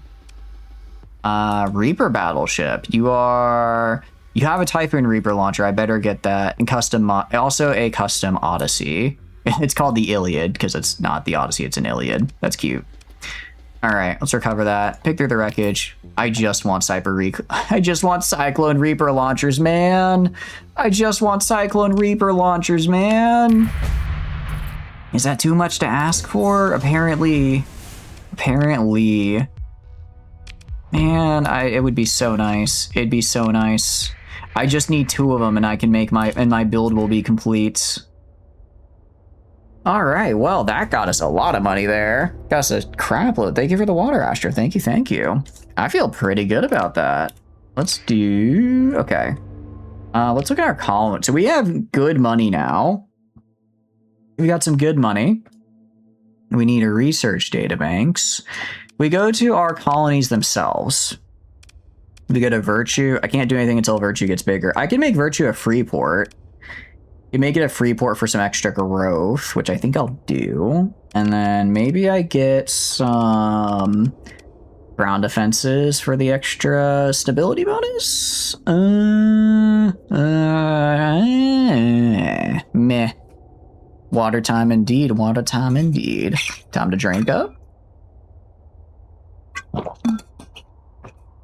Reaper battleship. You have a Typhoon Reaper launcher. I better get that. And also a custom Odyssey. It's called the Iliad because it's not the Odyssey, it's an Iliad. That's cute. All right, let's recover that. Pick through the wreckage. I just want Cyclone Reaper launchers, man. Is that too much to ask for? Apparently. Man, it would be so nice. It'd be so nice. I just need 2 of them, and I can make my build will be complete. All right, well, that got us a lot of money there. Got us a crap load. Thank you for the water, Astro. Thank you. I feel pretty good about that. Let's do... okay. Let's look at our column. So we have good money now. We got some good money. We need a research databanks. We go to our colonies themselves. We go to Virtue. I can't do anything until Virtue gets bigger. I can make Virtue a free port. You make it a free port for some extra growth, which I think I'll do. And then maybe I get some ground defenses for the extra stability bonus. Meh. Water time indeed. Time to drink up.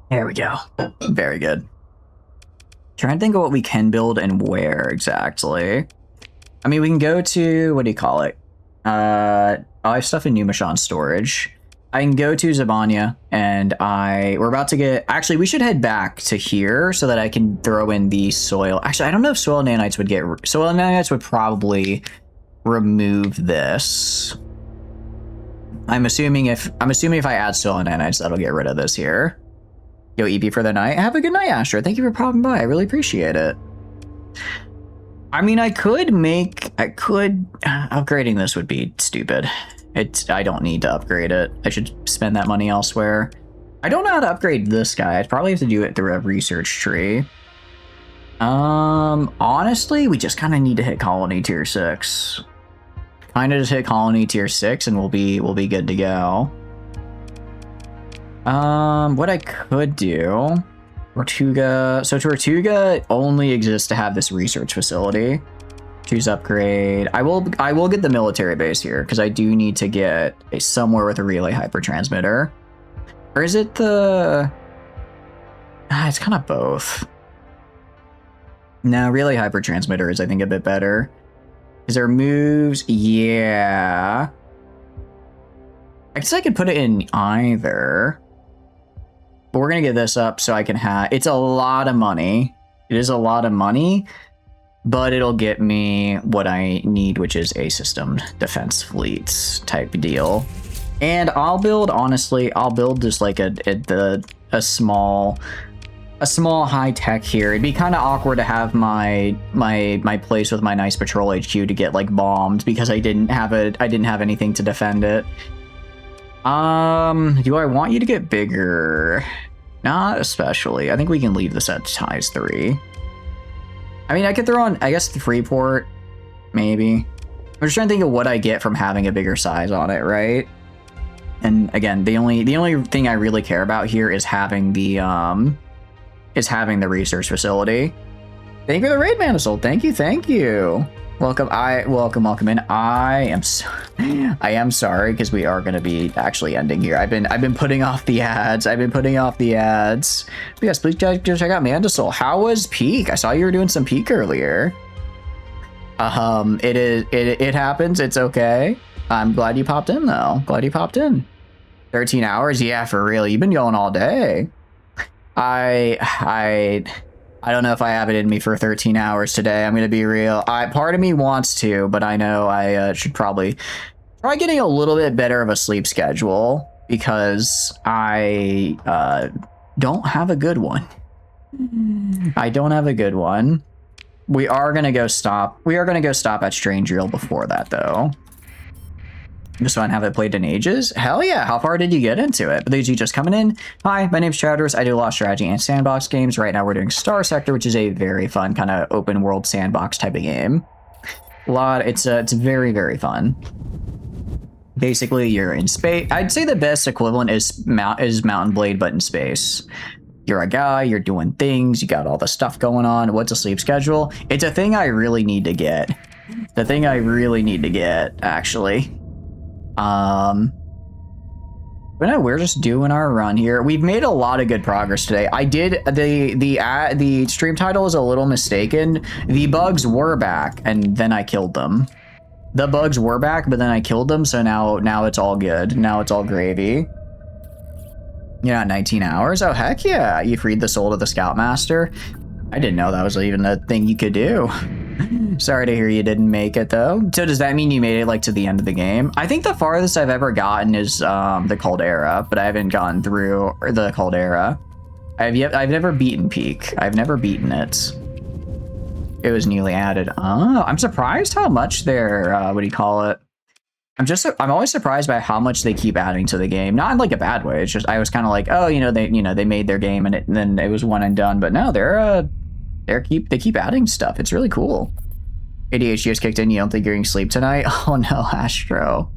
There we go. Very good. Trying to think of what we can build and where exactly. I mean, we can go to, what do you call it? I have stuff in Numashon storage. I can go to Zabanya, and we're about to get... Actually, we should head back to here so that I can throw in the soil. Actually, I don't know if soil nanites would get... Soil nanites would probably remove this. I'm assuming if I add soil nanites, that'll get rid of this here. Yo, EP for the night. Have a good night, Astro. Thank you for popping by. I really appreciate it. I mean, upgrading this would be stupid. I don't need to upgrade it. I should spend that money elsewhere. I don't know how to upgrade this guy. I'd probably have to do it through a research tree. Honestly, we just kind of need to hit colony tier 6. Kind of just hit colony tier 6 and we'll be good to go. What I could do, Tortuga. So Tortuga only exists to have this research facility. Choose upgrade. I will get the military base here because I do need to get somewhere with a relay hyper transmitter. Or is it the... it's kind of both. No, relay hyper transmitter is, I think, a bit better. Is there moves? Yeah. I guess I could put it in either. But we're going to get this up so I can have... It's a lot of money. It is a lot of money. But it'll get me what I need, which is a system defense fleets type deal. And I'll build, honestly, just like a small high tech here. It'd be kind of awkward to have my place with my nice patrol HQ to get like bombed because I didn't have anything to defend it. Do I want you to get bigger? Not especially. I think we can leave this at size 3. I mean, I could throw on, I guess, the Freeport, maybe. I'm just trying to think of what I get from having a bigger size on it, right? And again, the only thing I really care about here is having the research facility. Thank you for the raid, Manisold. Thank you. Welcome in. I am sorry because we are going to be actually ending here. I've been putting off the ads. But yes, please check out Mandasol. How was Peak? I saw you were doing some Peak earlier. It happens. It's okay. I'm glad you popped in though. 13 hours? Yeah, for real. You've been going all day. I don't know if I have it in me for 13 hours today. I'm going to be real. Part of me wants to, but I know I should probably try getting a little bit better of a sleep schedule because I don't have a good one. We are going to go stop at Strange Reel before that, though. Just so I haven't played in ages. Hell yeah, how far did you get into it? For those of you just coming in, hi, my name's Chowders. I do a lot of strategy and sandbox games. Right now we're doing Star Sector, which is a very fun kind of open world sandbox type of game. It's very, very fun. Basically, you're in space. I'd say the best equivalent is Mountain Blade, but in space. You're a guy, you're doing things, you got all the stuff going on. What's a sleep schedule? It's a thing I really need to get. Actually. But no, we're just doing our run here. We've made a lot of good progress today. I did the stream title is a little mistaken. The bugs were back, and then I killed them. The bugs were back, but then I killed them. So now it's all good. Now it's all gravy. You're not 19 hours. Oh heck yeah! You freed the soul of the Scoutmaster. I didn't know that was even a thing you could do. Sorry to hear you didn't make it though. So does that mean you made it like to the end of the game? I think the farthest I've ever gotten is the Caldera, but I haven't gone through the Caldera. I've never beaten Peak. I've never beaten it. It was newly added. Oh, I'm surprised how much they're what do you call it? I'm always surprised by how much they keep adding to the game. Not in like a bad way. It's just I was kind of like, oh, they made their game and then it was one and done. But no, they keep adding stuff. It's really cool. ADHD has kicked in. You don't think you're getting sleep tonight? Oh no, Astro.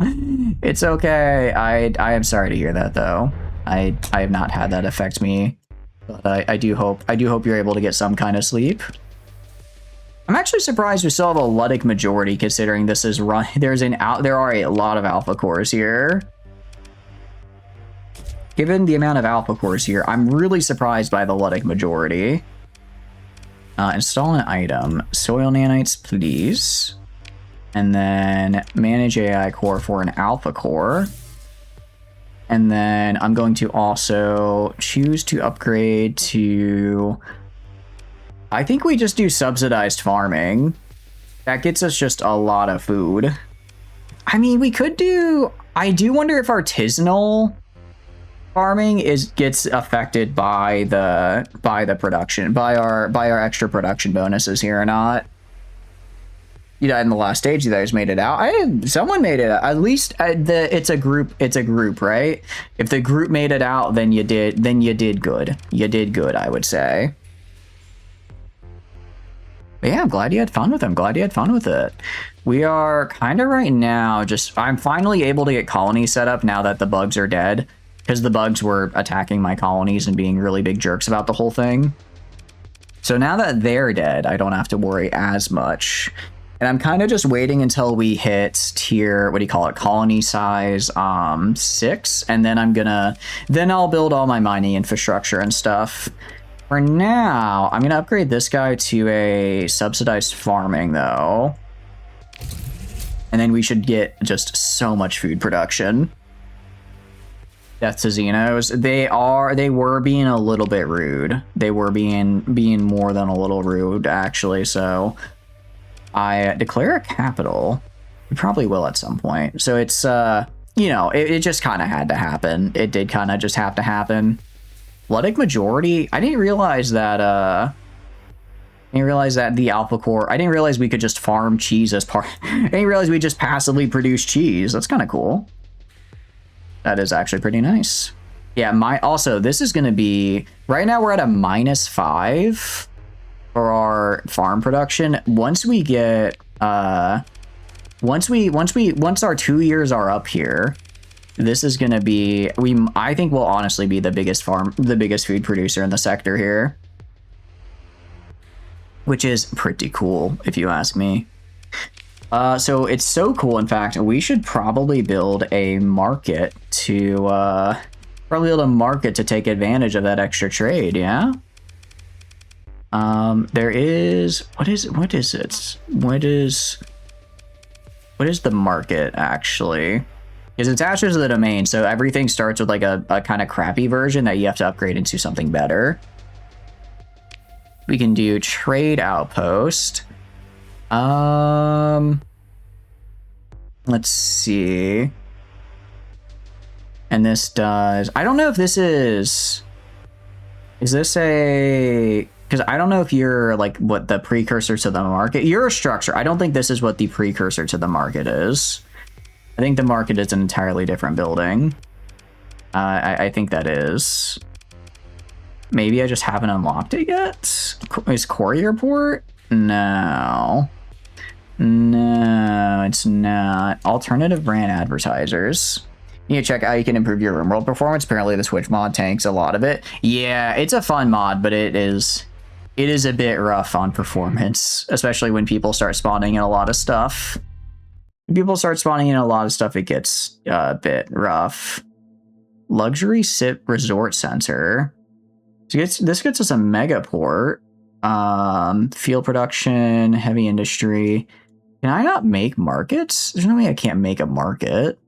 It's okay. I am sorry to hear that though. I have not had that affect me, but I do hope you're able to get some kind of sleep. I'm actually surprised we still have a Ludic majority considering this is run. There are a lot of alpha cores here. Given the amount of alpha cores here, I'm really surprised by the Ludic majority. Install an item. Soil nanites, please. And then manage AI core for an alpha core. And then I'm going to also choose to upgrade to... I think we just do subsidized farming. That gets us just a lot of food. I mean, we could do... I do wonder if artisanal farming gets affected by the production, by our extra production bonuses here or not. You died in the last stage. You guys made it out. Someone made it out. At least it's a group. It's a group, right? If the group made it out, then you did. Then you did good. You did good, I would say. But yeah, I'm glad you had fun with them. Glad you had fun with it. We are kind of right now. I'm finally able to get colonies set up now that the bugs are dead, because the bugs were attacking my colonies and being really big jerks about the whole thing. So now that they're dead, I don't have to worry as much. And I'm kind of just waiting until we hit tier, what do you call it, colony size 6, and then I'll build all my mining infrastructure and stuff. For now, I'm gonna upgrade this guy to a subsidized farming though. And then we should get just so much food production. Death to Xenos. They were being a little bit rude. They were being more than a little rude, actually, so I declare a capital. We probably will at some point. So it's, you know, it just kind of had to happen. It did kind of just have to happen. Bloodic Majority. I didn't realize that, the Alpha Core, I didn't realize we could just farm cheese as part. I didn't realize we just passively produce cheese. That's kind of cool. That is actually pretty nice. Yeah, also, this is going to be, right now we're at a -5. For our farm production. Once we get once our 2 years are up here, this is gonna be I think we'll honestly be the biggest food producer in the sector here, which is pretty cool if you ask me. So it's so cool, in fact, we should probably build a market to take advantage of that extra trade. Yeah. There is, what is the market actually? Because it's attached to the domain, so everything starts with like a kind of crappy version that you have to upgrade into something better. We can do trade outpost. Let's see. And this does, I don't know if this is this a, because I don't know if you're like what the precursor to the market. You're a structure. I don't think this is what the precursor to the market is. I think the market is an entirely different building. I think that is. Maybe I just haven't unlocked it yet. Is Courier Port? No. No, it's not. Alternative brand advertisers. You need to check how you can improve your RimWorld performance. Apparently the Switch mod tanks a lot of it. Yeah, it's a fun mod, but it is a bit rough on performance, especially when people start spawning in a lot of stuff. When people start spawning in a lot of stuff, it gets a bit rough. Luxury SIP Resort Center. So this gets us a mega port. Field production, heavy industry. Can I not make markets? There's no way I can't make a market.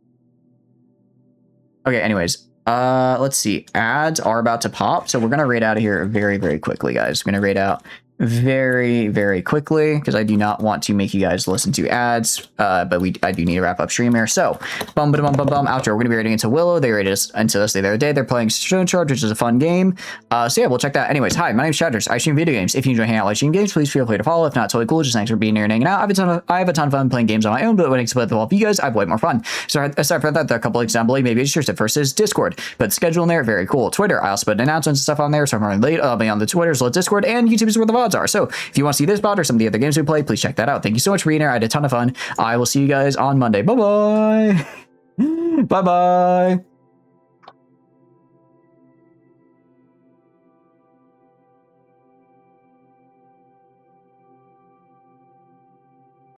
Okay, anyways, let's see. Ads are about to pop, so we're gonna raid out of here very, very quickly, guys. We're gonna raid out very, very quickly because I do not want to make you guys listen to ads, but I do need to wrap up stream here. So, outro. We're gonna be raiding into Willow. They raided us into this the other day. They're playing Stone Charge, which is a fun game. So yeah, we'll check that. Anyways, hi, my name's Shatters. I stream video games. If you enjoy hanging out like stream games, please feel free to follow. If not, totally cool. Just thanks for being here and hanging out. I have a ton of fun playing games on my own, but when I play with all of you guys, I have way more fun. So aside from that, there are a couple of examples. Maybe it's just the first is Discord, but schedule in there, very cool. Twitter, I also put announcements and stuff on there, so I'm running late. I'll be on the Twitter, so Discord, and YouTube is where the VODs are. So if you want to see this VOD or some of the other games we play, please check that out. Thank you so much for being here. I had a ton of fun. I will see you guys on Monday. Bye bye. Bye bye.